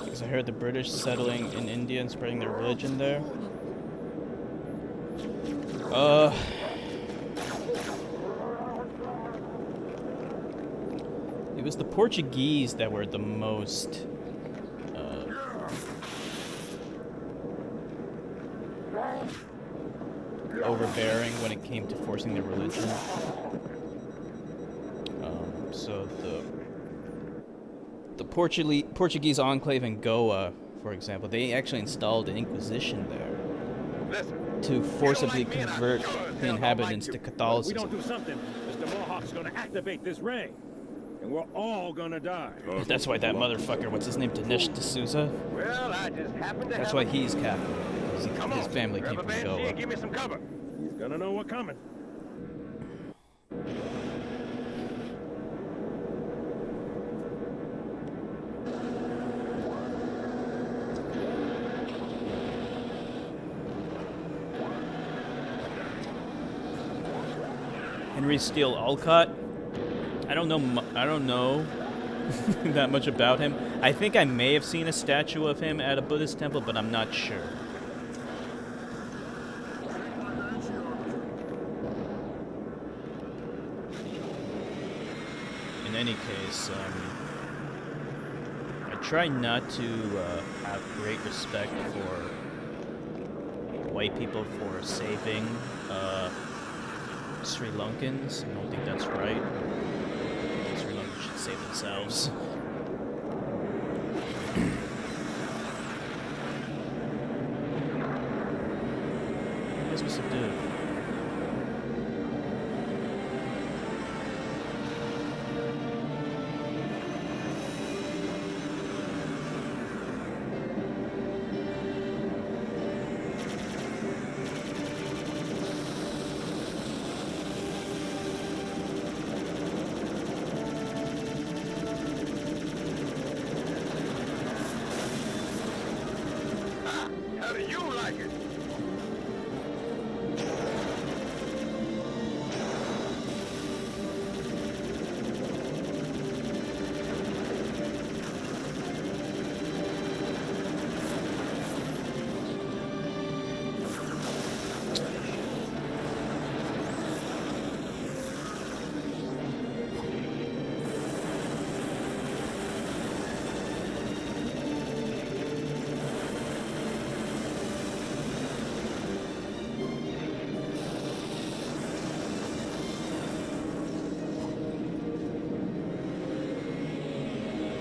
Speaker 1: Because I heard the British settling in India and spreading their religion there. It was the Portuguese that were the most overbearing when it came to forcing their religion. So the Portuguese enclave in Goa, for example, they actually installed an Inquisition there. to forcibly convert the inhabitants to Catholicism.
Speaker 4: We don't do something, Mr. Mohawk's gonna activate this ring. And we're all gonna die.
Speaker 1: That's why that motherfucker, what's his name, Dinesh D'Souza?
Speaker 4: Well, I just happened to
Speaker 1: That's why he's Catholic. Because his family came from Goa.
Speaker 4: Give me some cover. He's gonna know we're coming.
Speaker 1: Henry Steele Olcott. I don't know that much about him. I think I may have seen a statue of him at a Buddhist temple, but I'm not sure. In any case, I try not to have great respect for white people for saving Sri Lankans. I don't think that's right. I think Sri Lankans should save themselves. I guess we should do it.
Speaker 4: How do you like it?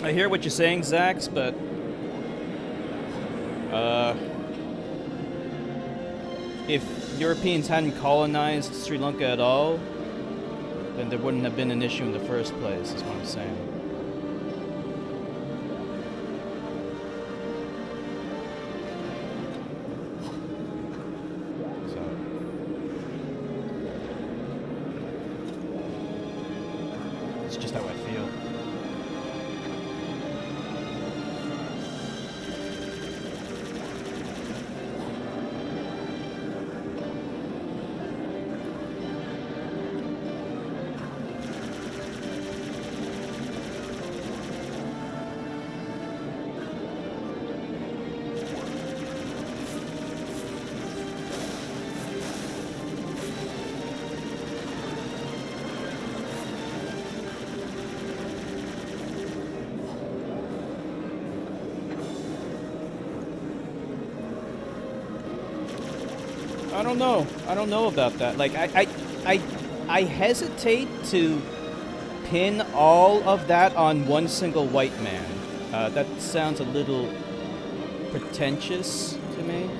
Speaker 1: I hear what you're saying, Zax, but if Europeans hadn't colonized Sri Lanka at all, then there wouldn't have been an issue in the first place, is what I'm saying. So, it's just how I feel. I don't know. I don't know about that. Like, I hesitate to pin all of that on one single white man. That sounds a little pretentious to me.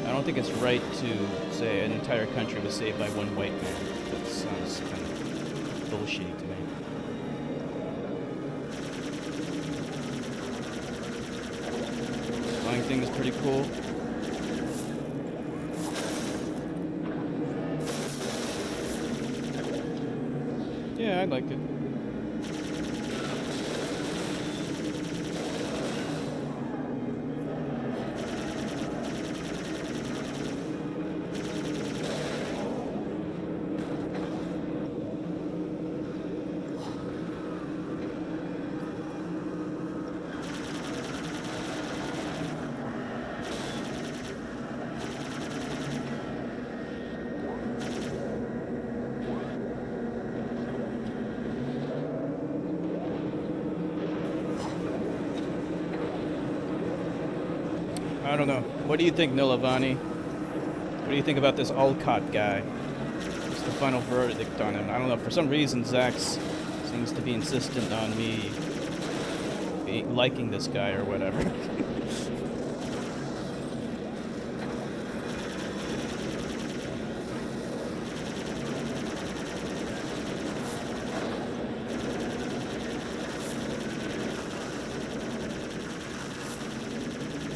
Speaker 1: I don't think it's right to say an entire country was saved by one white man. That sounds kind of bullshitty to me. Flying thing is pretty cool. Yeah, I liked it. I don't know. What do you think, Nilavani? What do you think about this Olcott guy? What's the final verdict on him? I don't know. For some reason, Zax seems to be insistent on me liking this guy or whatever.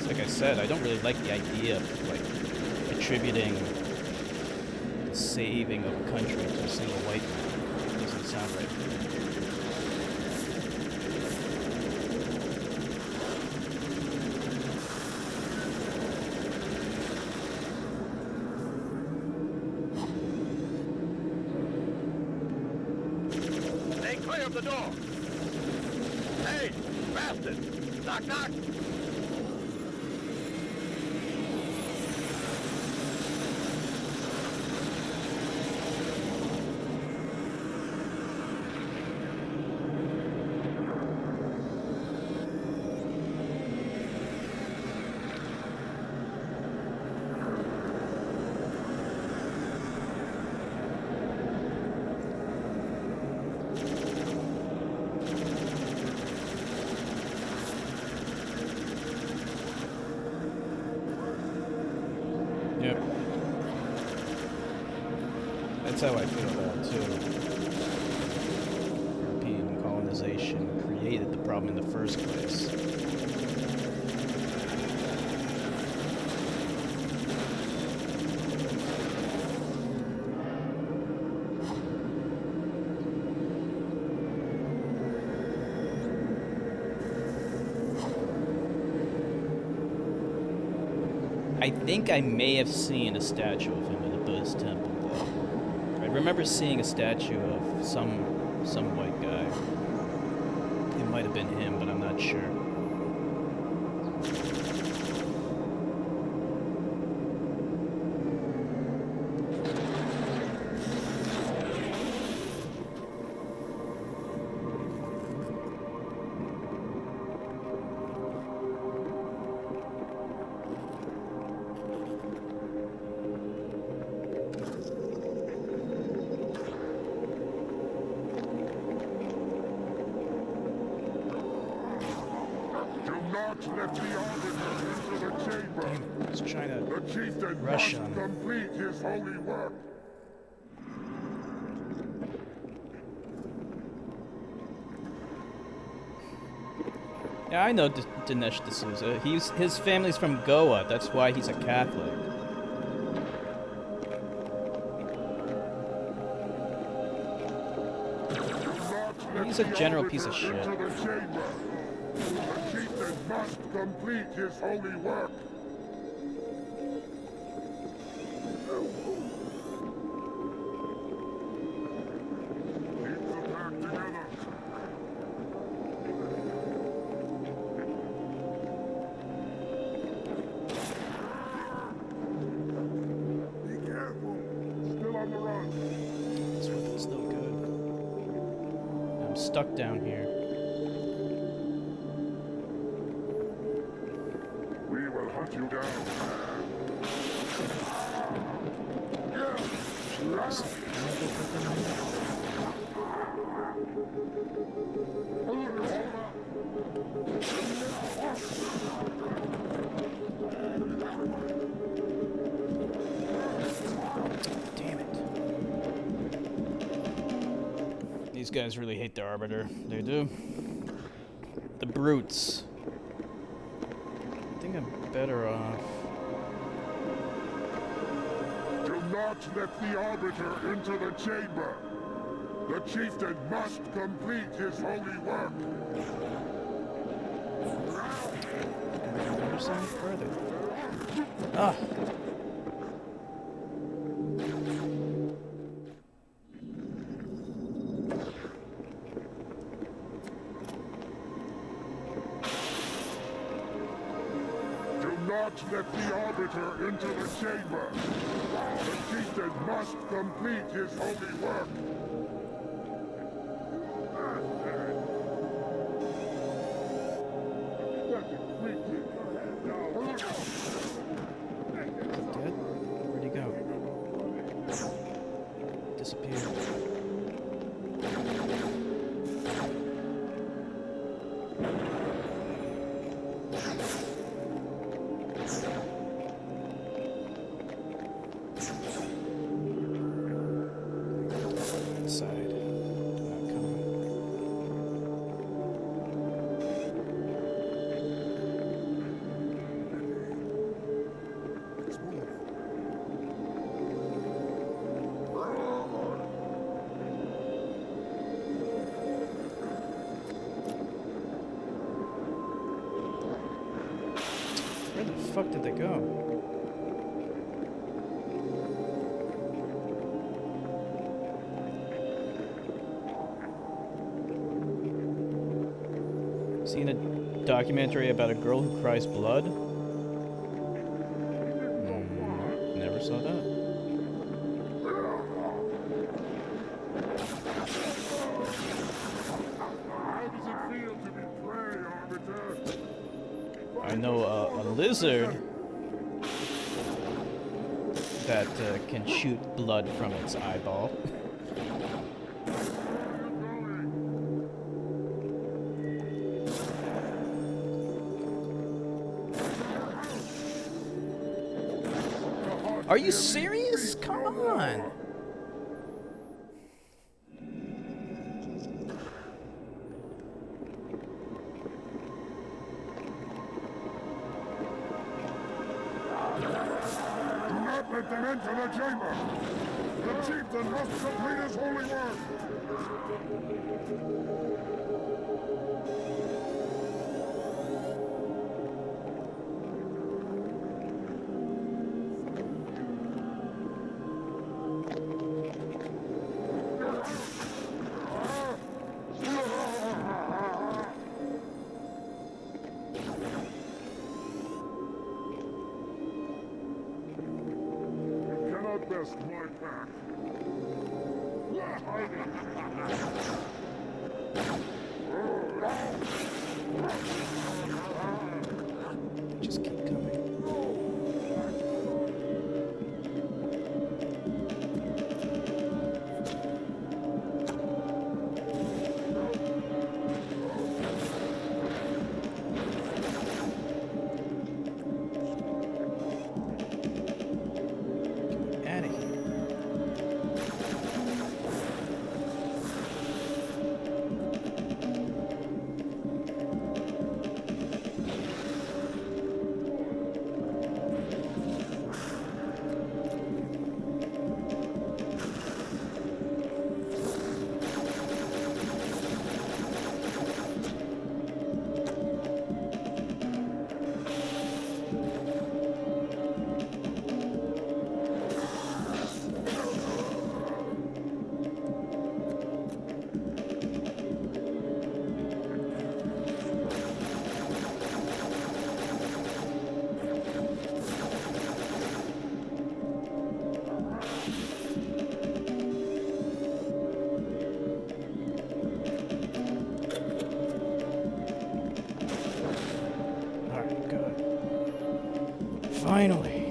Speaker 1: Like I said, I don't really like the idea of, like, attributing the saving of a country to a single white man. It doesn't sound right.
Speaker 4: Hey, clear up the door! Hey, bastard! Knock, knock!
Speaker 1: Yep. That's how I feel about it, too. European colonization created the problem in the first place. I think I may have seen a statue of him at a Buddhist temple, though. I remember seeing a statue of some white guy. It might have been him, but I'm not sure.
Speaker 2: Let the arbiter into the chamber.
Speaker 1: Damn, he's trying to
Speaker 2: The chieftain
Speaker 1: rush
Speaker 2: must
Speaker 1: on him.
Speaker 2: complete his holy work.
Speaker 1: Yeah, I know Dinesh D'Souza. His family's from Goa. That's why he's a Catholic. He's a general piece of shit.
Speaker 2: Into the chamber. The chieftain must complete his holy work. Keep the pack together. Be careful. Still on the run.
Speaker 1: This weapon's no good. I'm stuck down here.
Speaker 2: We will hunt you down.
Speaker 1: Damn it. These guys really hate the Arbiter. They do. The brutes. I think I'm better off.
Speaker 2: Do not let the arbiter into the chamber. The chieftain must complete his holy work.
Speaker 1: There's some further. Ah.
Speaker 2: Do not let the arbiter into the chamber. The chieftain must complete his holy work.
Speaker 1: Dead? Where'd he go? Disappeared. Inside. the fuck did they go? Seen a documentary about a girl who cries blood? Never saw that. I know a lizard that can shoot blood from its eyeball. Are you serious? Come on.
Speaker 2: Let them enter the chamber! The chieftain must complete his holy work! Best my pack.
Speaker 1: Just keep coming. Finally.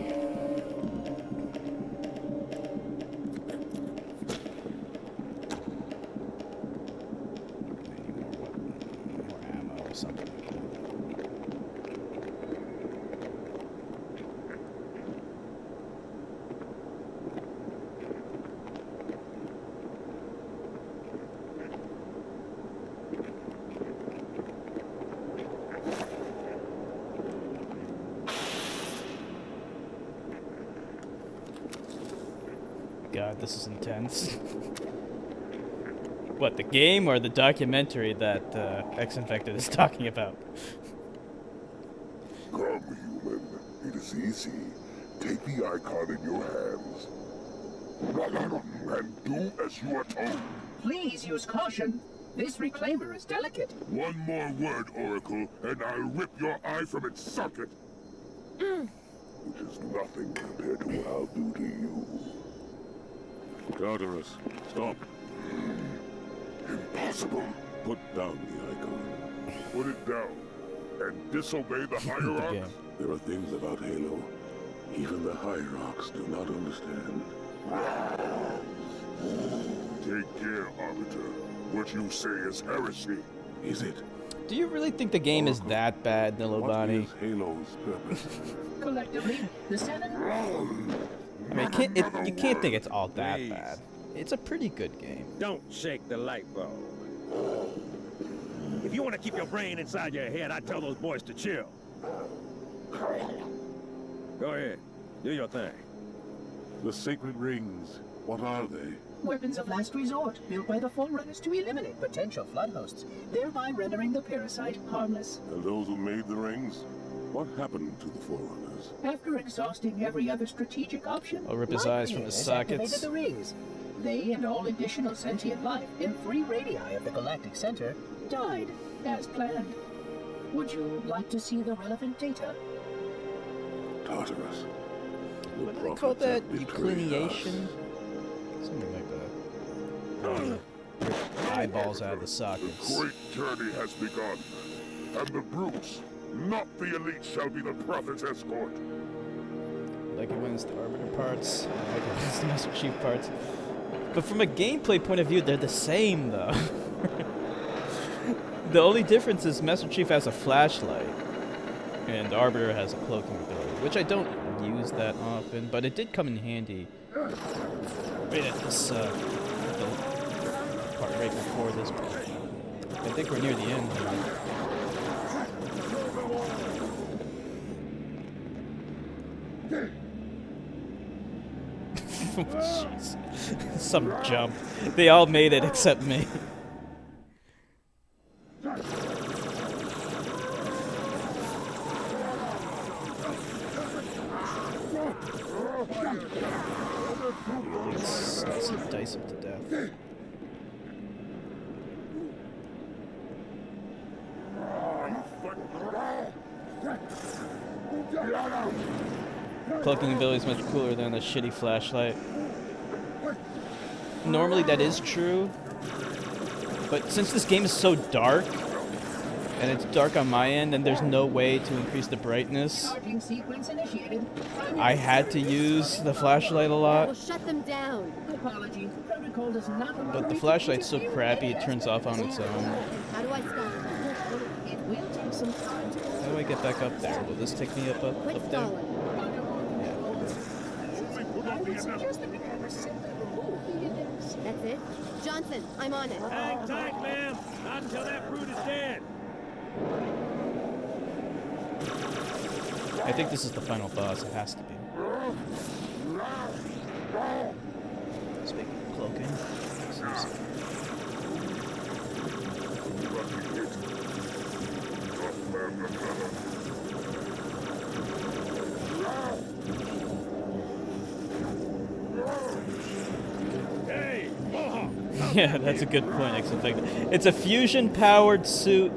Speaker 1: More ammo or something like that. God, this is intense. What, the game or the documentary that X-Infected is talking about?
Speaker 2: Come, human. It is easy. Take the icon in your hands. And do as you are told.
Speaker 13: Please use caution. This reclaimer is delicate.
Speaker 2: One more word, Oracle, and I'll rip your eye from its socket. Which is nothing compared to what I'll do to you.
Speaker 12: Tartarus, stop.
Speaker 2: Impossible.
Speaker 12: Put down the icon.
Speaker 2: Put it down. And disobey the Hierarchs?
Speaker 12: There are things about Halo even the Hierarchs do not understand.
Speaker 2: Take care, Arbiter. What you say is heresy.
Speaker 12: Is it?
Speaker 1: Do you really think the game is that bad, Nilobani?
Speaker 12: What is Halo's purpose?
Speaker 13: Collectively, the 7...
Speaker 1: I mean, you can't think it's all that bad. It's a pretty good game.
Speaker 14: Don't shake the light bulb. If you want to keep your brain inside your head, I'd tell those boys to chill. Go ahead. Do your thing.
Speaker 12: The sacred rings, what are they?
Speaker 13: Weapons of last resort, built by the Forerunners to eliminate potential flood hosts, thereby rendering the parasite harmless.
Speaker 12: And those who made the rings?
Speaker 2: What happened to the Forerunners?
Speaker 13: After exhausting every other strategic option,
Speaker 1: I'll rip his eyes from his
Speaker 13: activated
Speaker 1: sockets.
Speaker 13: the rings. They and all additional sentient life in 3 radii of the galactic center died as planned. Would you like to see the relevant data?
Speaker 2: Tartarus.
Speaker 1: What do they call that? Eucliniation? Something like that. Rip eyeballs out of the sockets.
Speaker 2: The great journey has begun, and the brutes, not the elite, shall be the Prophet's escort.
Speaker 1: Like it when it's the Arbiter parts, like it when it's the Master Chief parts. But from a gameplay point of view, they're the same, though. The only difference is Master Chief has a flashlight, and Arbiter has a cloaking ability, which I don't use that often, but it did come in handy right at this part right before this part. I think we're near the end now. Jeez. Some jump. They all made it except me. Let's dice him to death. Cloaking ability is much cooler than a shitty flashlight. Normally that is true, but since this game is so dark, and it's dark on my end, and there's no way to increase the brightness, I had to use the flashlight a lot.
Speaker 10: We'll shut them down.
Speaker 13: Apologies. Protocol does not.
Speaker 1: But the flashlight's so crappy it turns off on its own.
Speaker 10: How do I stop?
Speaker 13: It will take some time.
Speaker 1: How do I get back up there? Will this take me up
Speaker 10: Quit
Speaker 1: there?
Speaker 10: stalling.
Speaker 13: I would suggest that we never simply remove the index.
Speaker 10: That's it? Johnson, I'm on it.
Speaker 14: Hang tight, ma'am. Not until that brute is dead.
Speaker 1: I think this is the final boss. It has to be. Speaking of cloaking.
Speaker 14: Hey, Mohawk!
Speaker 1: Yeah, that's a good point, X-Effect. It's a fusion-powered suit,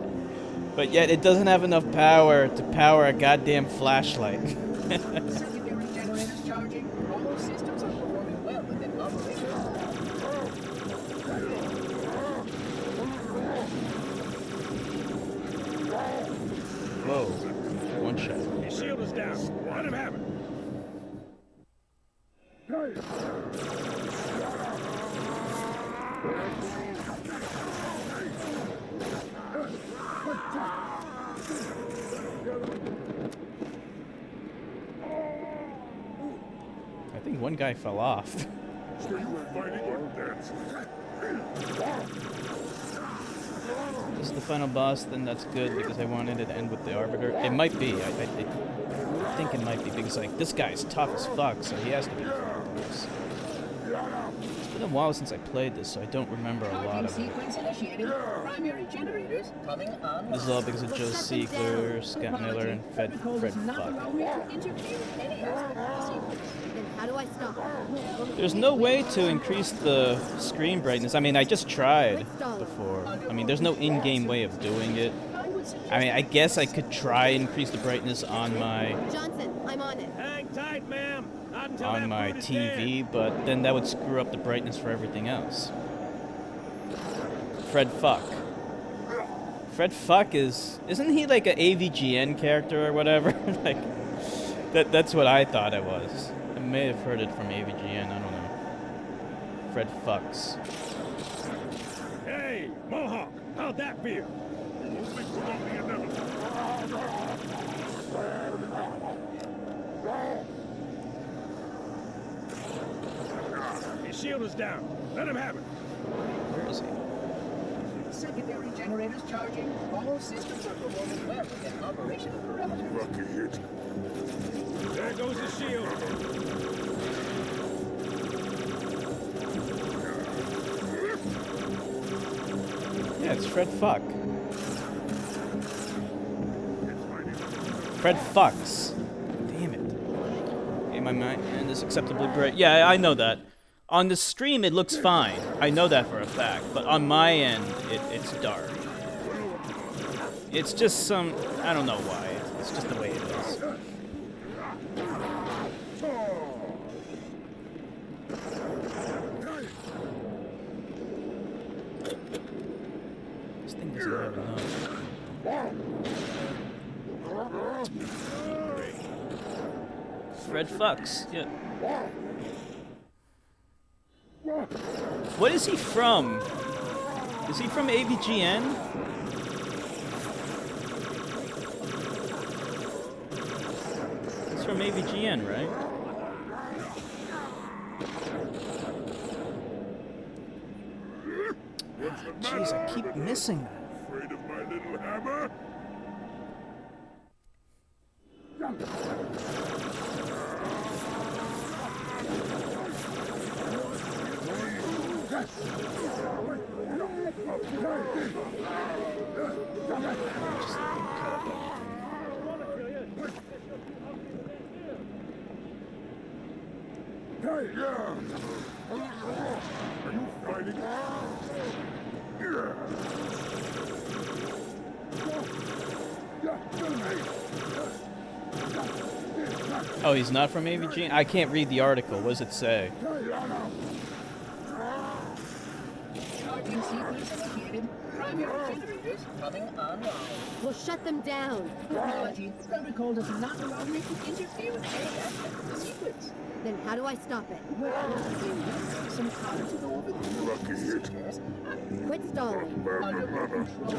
Speaker 1: but yet it doesn't have enough power to power a goddamn flashlight.
Speaker 13: Secondary generators charging. All systems are performing well within operation.
Speaker 1: Whoa. One shot.
Speaker 14: His shield is down. Let him have it.
Speaker 1: I think one guy fell off.
Speaker 2: So you were fighting or dancing?
Speaker 1: This is the final boss, then that's good because I wanted it to end with the Arbiter. It might be. I think it might be because like this guy's tough as fuck, so he has to be the final boss. It's been a while since I played this, so I don't remember a lot of it.
Speaker 13: Sequence initiated. Primary generators coming on.
Speaker 1: This is all because of Joe Siegler, Scott Miller, and Fred Fuck.
Speaker 13: Then
Speaker 10: how do I stop?
Speaker 1: There's no way to increase the screen brightness. I mean, I just tried before. I mean, there's no in-game way of doing it. I mean, I guess I could try and increase the brightness on my
Speaker 10: Johnson, I'm on it.
Speaker 14: Hang tight, ma'am. Not until
Speaker 1: on
Speaker 14: that
Speaker 1: my
Speaker 14: brute is
Speaker 1: TV,
Speaker 14: dead.
Speaker 1: but then that would screw up the brightness for everything else. Fred Fuck. Fred Fuck isn't he like an AVGN character or whatever? Like that's what I thought it was. I may have heard it from AVGN, I don't know. Fred Fucks.
Speaker 14: Hey, Mohawk, how'd that feel?
Speaker 2: Only put on the inevitable.
Speaker 14: His shield is down. Let him have it.
Speaker 1: Where is he?
Speaker 13: Secondary generators charging. All systems are performing well within operational parameters.
Speaker 2: Lucky hit.
Speaker 14: There goes his shield.
Speaker 1: Yeah, it's Fred Fuck. Fred fucks. Damn it. Okay, my mind is acceptably bright. Yeah, I know that. On the stream, it looks fine. I know that for a fact. But on my end, it's dark. It's just some... I don't know why. It's just the way it is. This thing doesn't have enough. Fred fucks. Yeah. What is he from? Is he from AVGN? He's from AVGN, right? Jeez, I keep missing that.
Speaker 2: Afraid of my little hammer? Are you fighting?
Speaker 1: Oh, he's not from AVG? I can't read the article. What does it say?
Speaker 10: We'll shut them down.
Speaker 13: Technology protocol does not allow me to interfere with any aspect of the sequence.
Speaker 10: Then how do I stop it?
Speaker 13: Well, you need some time to go over the details.
Speaker 10: Quit stalling.
Speaker 13: Under more control.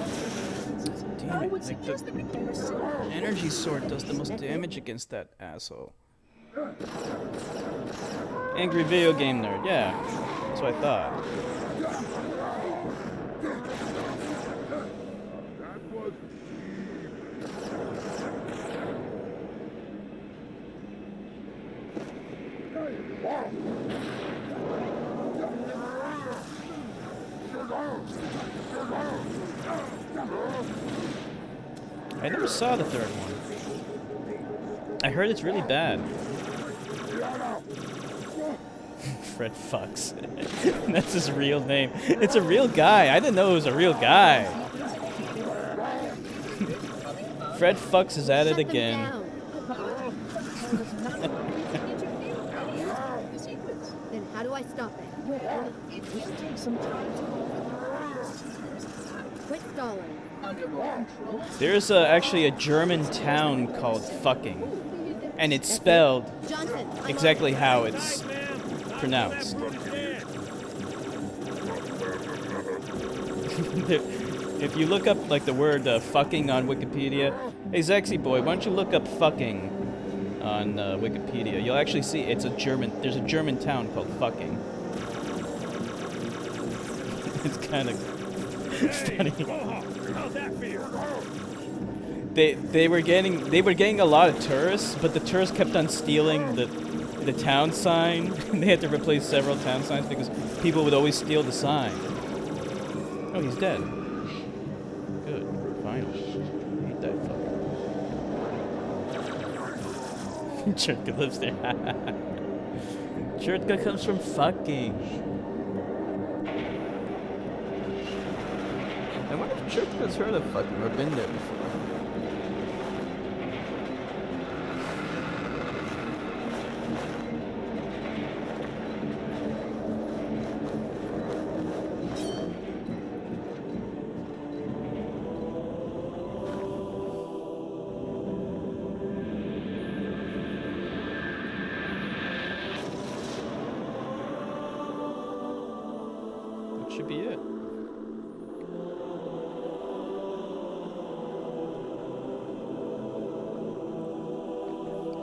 Speaker 13: I would suggest that we do a simple
Speaker 1: Energy sword does the most damage against that asshole. Angry video game nerd, yeah. That's what I thought. I never saw the third one. I heard it's really bad. Fred fucks. That's his real name. It's a real guy. I didn't know it was a real guy. Fred fucks is at it again.
Speaker 10: Then how do I stop it?
Speaker 13: Well, it will take some time to
Speaker 10: quit stalling.
Speaker 1: There's actually a German town called Fucking, and it's spelled exactly how it's pronounced. If you look up like the word fucking on Wikipedia, hey Zexy boy, why don't you look up fucking on Wikipedia? You'll actually see it's there's a German town called Fucking. It's kind of funny. They were getting a lot of tourists, but the tourists kept on stealing the town sign. They had to replace several town signs because people would always steal the sign. Oh, he's dead. Good. Finally. I hate that fucker. Churtka lives there. Churtka comes from Fucking. I wonder if Churtka's heard of Fucking or been there before. That should be it.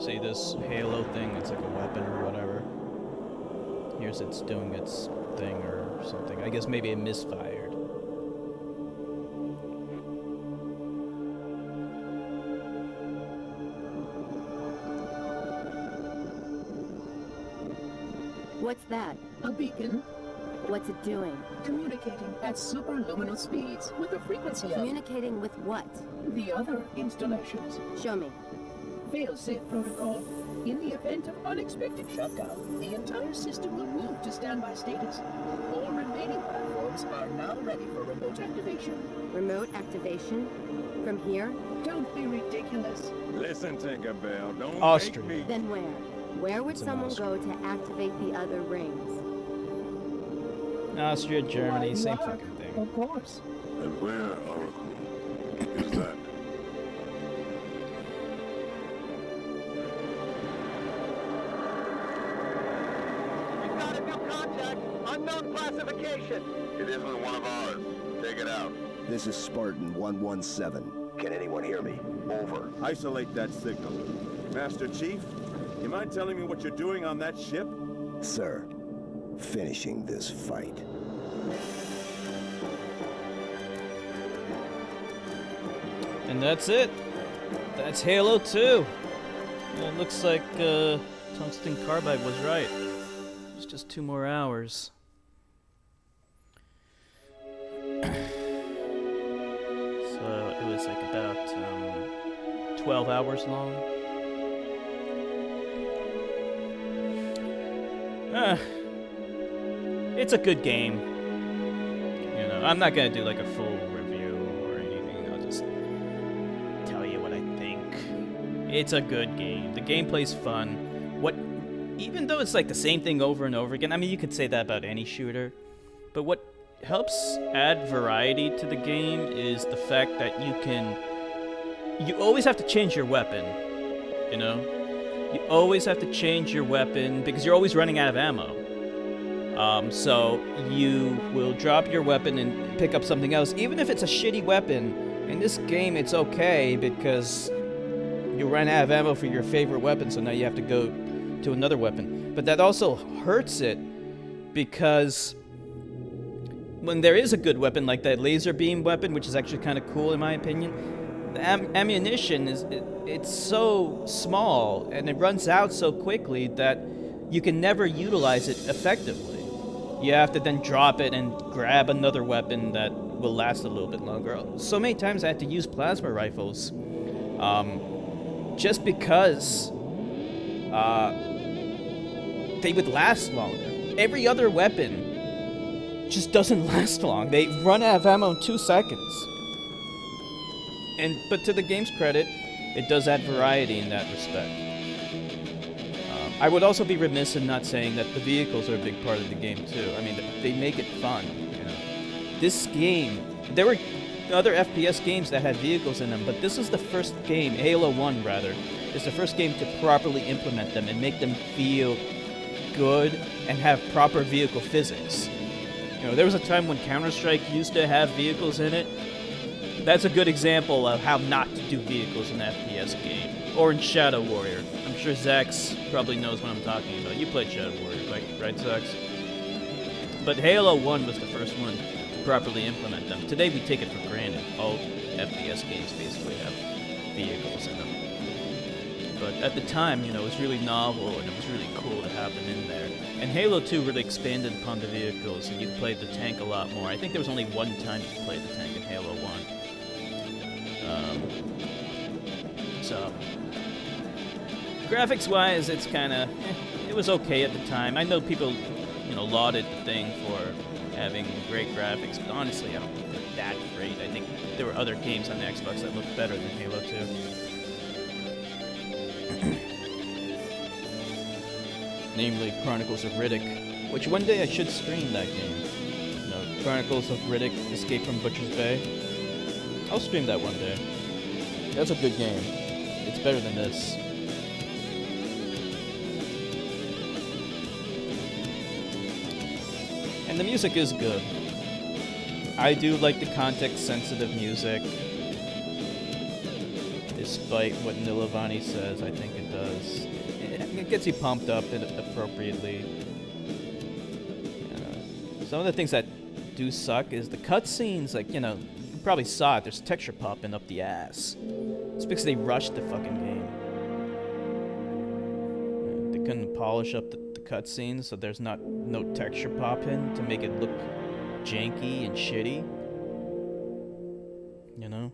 Speaker 1: See this halo thing, it's like a weapon or whatever. Here's it's doing its thing or something. I guess maybe it misfired.
Speaker 10: What's that?
Speaker 13: A beacon.
Speaker 10: What's it doing?
Speaker 13: Communicating at superluminal speeds with the frequency of...
Speaker 10: Communicating with what?
Speaker 13: The other installations.
Speaker 10: Show me.
Speaker 13: Fail-safe protocol. In the event of unexpected shutdown, the entire system will move to standby status. All remaining platforms are now ready for remote activation.
Speaker 15: Remote activation? From here?
Speaker 13: Don't be ridiculous.
Speaker 14: Listen, Tinkerbell, don't
Speaker 1: Austria.
Speaker 14: make me...
Speaker 15: Then where? Where would
Speaker 1: It's in
Speaker 15: someone
Speaker 1: Austria.
Speaker 15: go to activate the other rings?
Speaker 1: Austria, Germany,
Speaker 13: Why,
Speaker 1: same
Speaker 13: Mark,
Speaker 1: fucking thing.
Speaker 13: Of course.
Speaker 12: And where, Oracle, is that?
Speaker 4: We've got a new contact. Unknown classification.
Speaker 16: It isn't one of ours. Take it out.
Speaker 7: This is Spartan 117. Can anyone hear me? Over.
Speaker 14: Isolate that signal. Master Chief, you mind telling me what you're doing on that ship?
Speaker 7: Sir, finishing this fight.
Speaker 1: And that's it. That's Halo 2. It looks like Tungsten Carbide was right. It's just 2 more hours. So it was like about 12 hours long. It's a good game. You know, I'm not gonna do like a full review or anything. I'll just tell you what I think. It's a good game. The gameplay's fun. Even though it's like the same thing over and over again, I mean, you could say that about any shooter, but what helps add variety to the game is the fact that you always have to change your weapon, you know? You always have to change your weapon because you're always running out of ammo. So you will drop your weapon and pick up something else, even if it's a shitty weapon. In this game, it's okay because you ran out of ammo for your favorite weapon, so now you have to go to another weapon. But that also hurts it because when there is a good weapon like that laser beam weapon, which is actually kind of cool in my opinion, the ammunition it's so small and it runs out so quickly that you can never utilize it effectively. You have to then drop it and grab another weapon that will last a little bit longer. So many times I had to use plasma rifles just because they would last longer. Every other weapon just doesn't last long. They run out of ammo in 2 seconds. But to the game's credit, it does add variety in that respect. I would also be remiss in not saying that the vehicles are a big part of the game too. I mean, they make it fun. You know, this game, there were other FPS games that had vehicles in them, but this is the first game, Halo 1 rather, is the first game to properly implement them and make them feel good and have proper vehicle physics. You know, there was a time when Counter-Strike used to have vehicles in it. That's a good example of how not to do vehicles in an FPS game. Or in Shadow Warrior. I'm sure Zax probably knows what I'm talking about. You played Shadow Warrior, right, Zax? But Halo 1 was the first one to properly implement them. Today we take it for granted. All FPS games basically have vehicles in them. But at the time, you know, it was really novel and it was really cool to have them in there. And Halo 2 really expanded upon the vehicles and you played the tank a lot more. I think there was only one time you played the tank in Halo 1. So, graphics-wise, it's kind of, it was okay at the time. I know people, you know, lauded the thing for having great graphics, but honestly, I don't think they're that great. I think there were other games on the Xbox that looked better than Halo 2. Namely, Chronicles of Riddick, which one day I should stream that game. You know, Chronicles of Riddick, Escape from Butcher's Bay. I'll stream that one day. That's a good game. It's better than this. And the music is good. I do like the context-sensitive music. Despite what Nilavani says, I think it does. It gets you pumped up appropriately. Some of the things that do suck is the cutscenes, like, you know, you probably saw it, there's texture popping up the ass. It's because they rushed the fucking game. They couldn't polish up the cutscenes, so there's no texture popping to make it look janky and shitty. You know?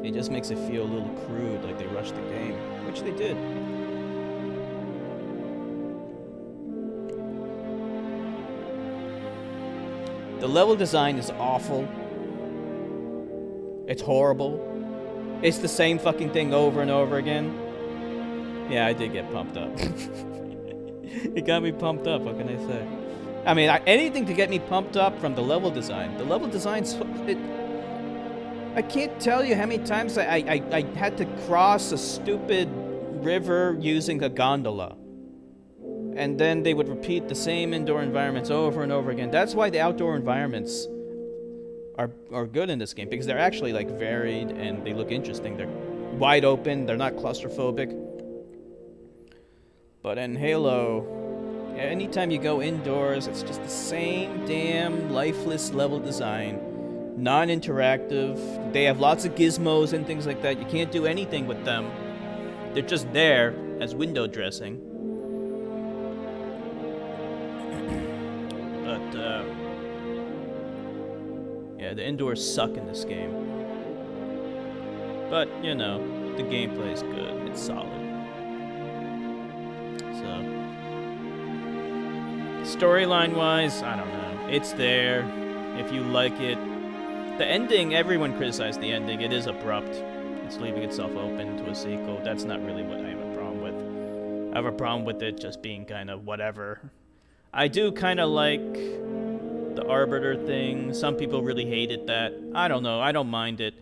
Speaker 1: It just makes it feel a little crude, like they rushed the game, which they did. The level design is awful. It's horrible. It's the same fucking thing over and over again. Yeah, I did get pumped up. It got me pumped up, what can I say? I mean, anything to get me pumped up from the level design. The level design's... I can't tell you how many times I had to cross a stupid river using a gondola. And then they would repeat the same indoor environments over and over again. That's why the outdoor environments are good in this game, because they're actually like varied and they look interesting. They're wide open, they're not claustrophobic. But in Halo, anytime you go indoors, it's just the same damn lifeless level design. Non-interactive. They have lots of gizmos and things like that. You can't do anything with them. They're just there as window dressing. But, yeah, the indoors suck in this game. But, you know, the gameplay is good. It's solid. So, storyline-wise, I don't know. It's there. If you like it. The ending, everyone criticized the ending. It is abrupt. It's leaving itself open to a sequel. That's not really what I have a problem with. I have a problem with it just being kind of whatever. I do kind of like the Arbiter thing. Some people really hated that. I don't know. I don't mind it.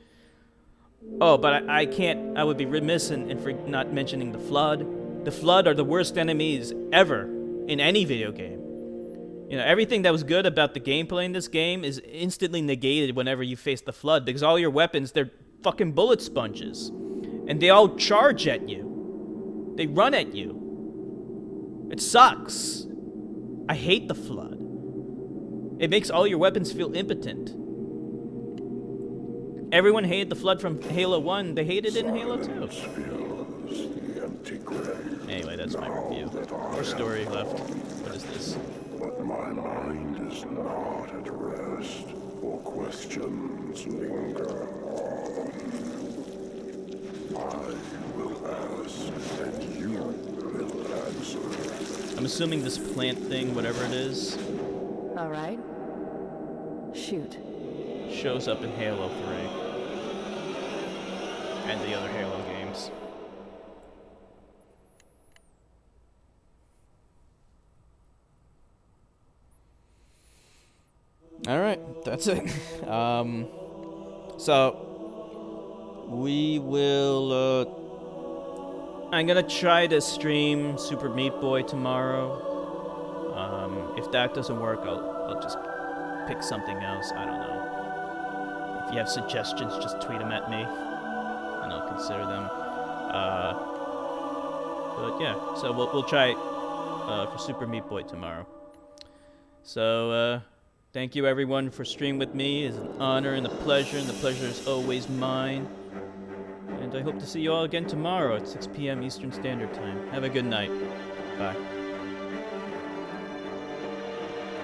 Speaker 1: Oh, but I can't... I would be remiss in for not mentioning the Flood. The Flood are the worst enemies ever in any video game. You know, everything that was good about the gameplay in this game is instantly negated whenever you face the Flood, because all your weapons, they're fucking bullet sponges. And they all charge at you. They run at you. It sucks. I hate the Flood. It makes all your weapons feel impotent. Everyone hated the Flood from Halo 1. They hated it in Halo 2. Anyway, that's my review. More story left. What is this?
Speaker 12: But my mind is not at rest, for questions linger on. I will ask, and you will answer.
Speaker 1: I'm assuming this plant thing, whatever it is...
Speaker 6: All right. Shoot.
Speaker 1: Shows up in Halo 3. And the other Halo games. Alright, that's it. So, we will, I'm gonna try to stream Super Meat Boy tomorrow. If that doesn't work, I'll just pick something else. I don't know. If you have suggestions, just tweet them at me, and I'll consider them. But yeah, so we'll try for Super Meat Boy tomorrow. So, thank you everyone for streaming with me. It's an honor and a pleasure, and the pleasure is always mine. And I hope to see you all again tomorrow at 6 p.m. Eastern Standard Time. Have a good night. Bye.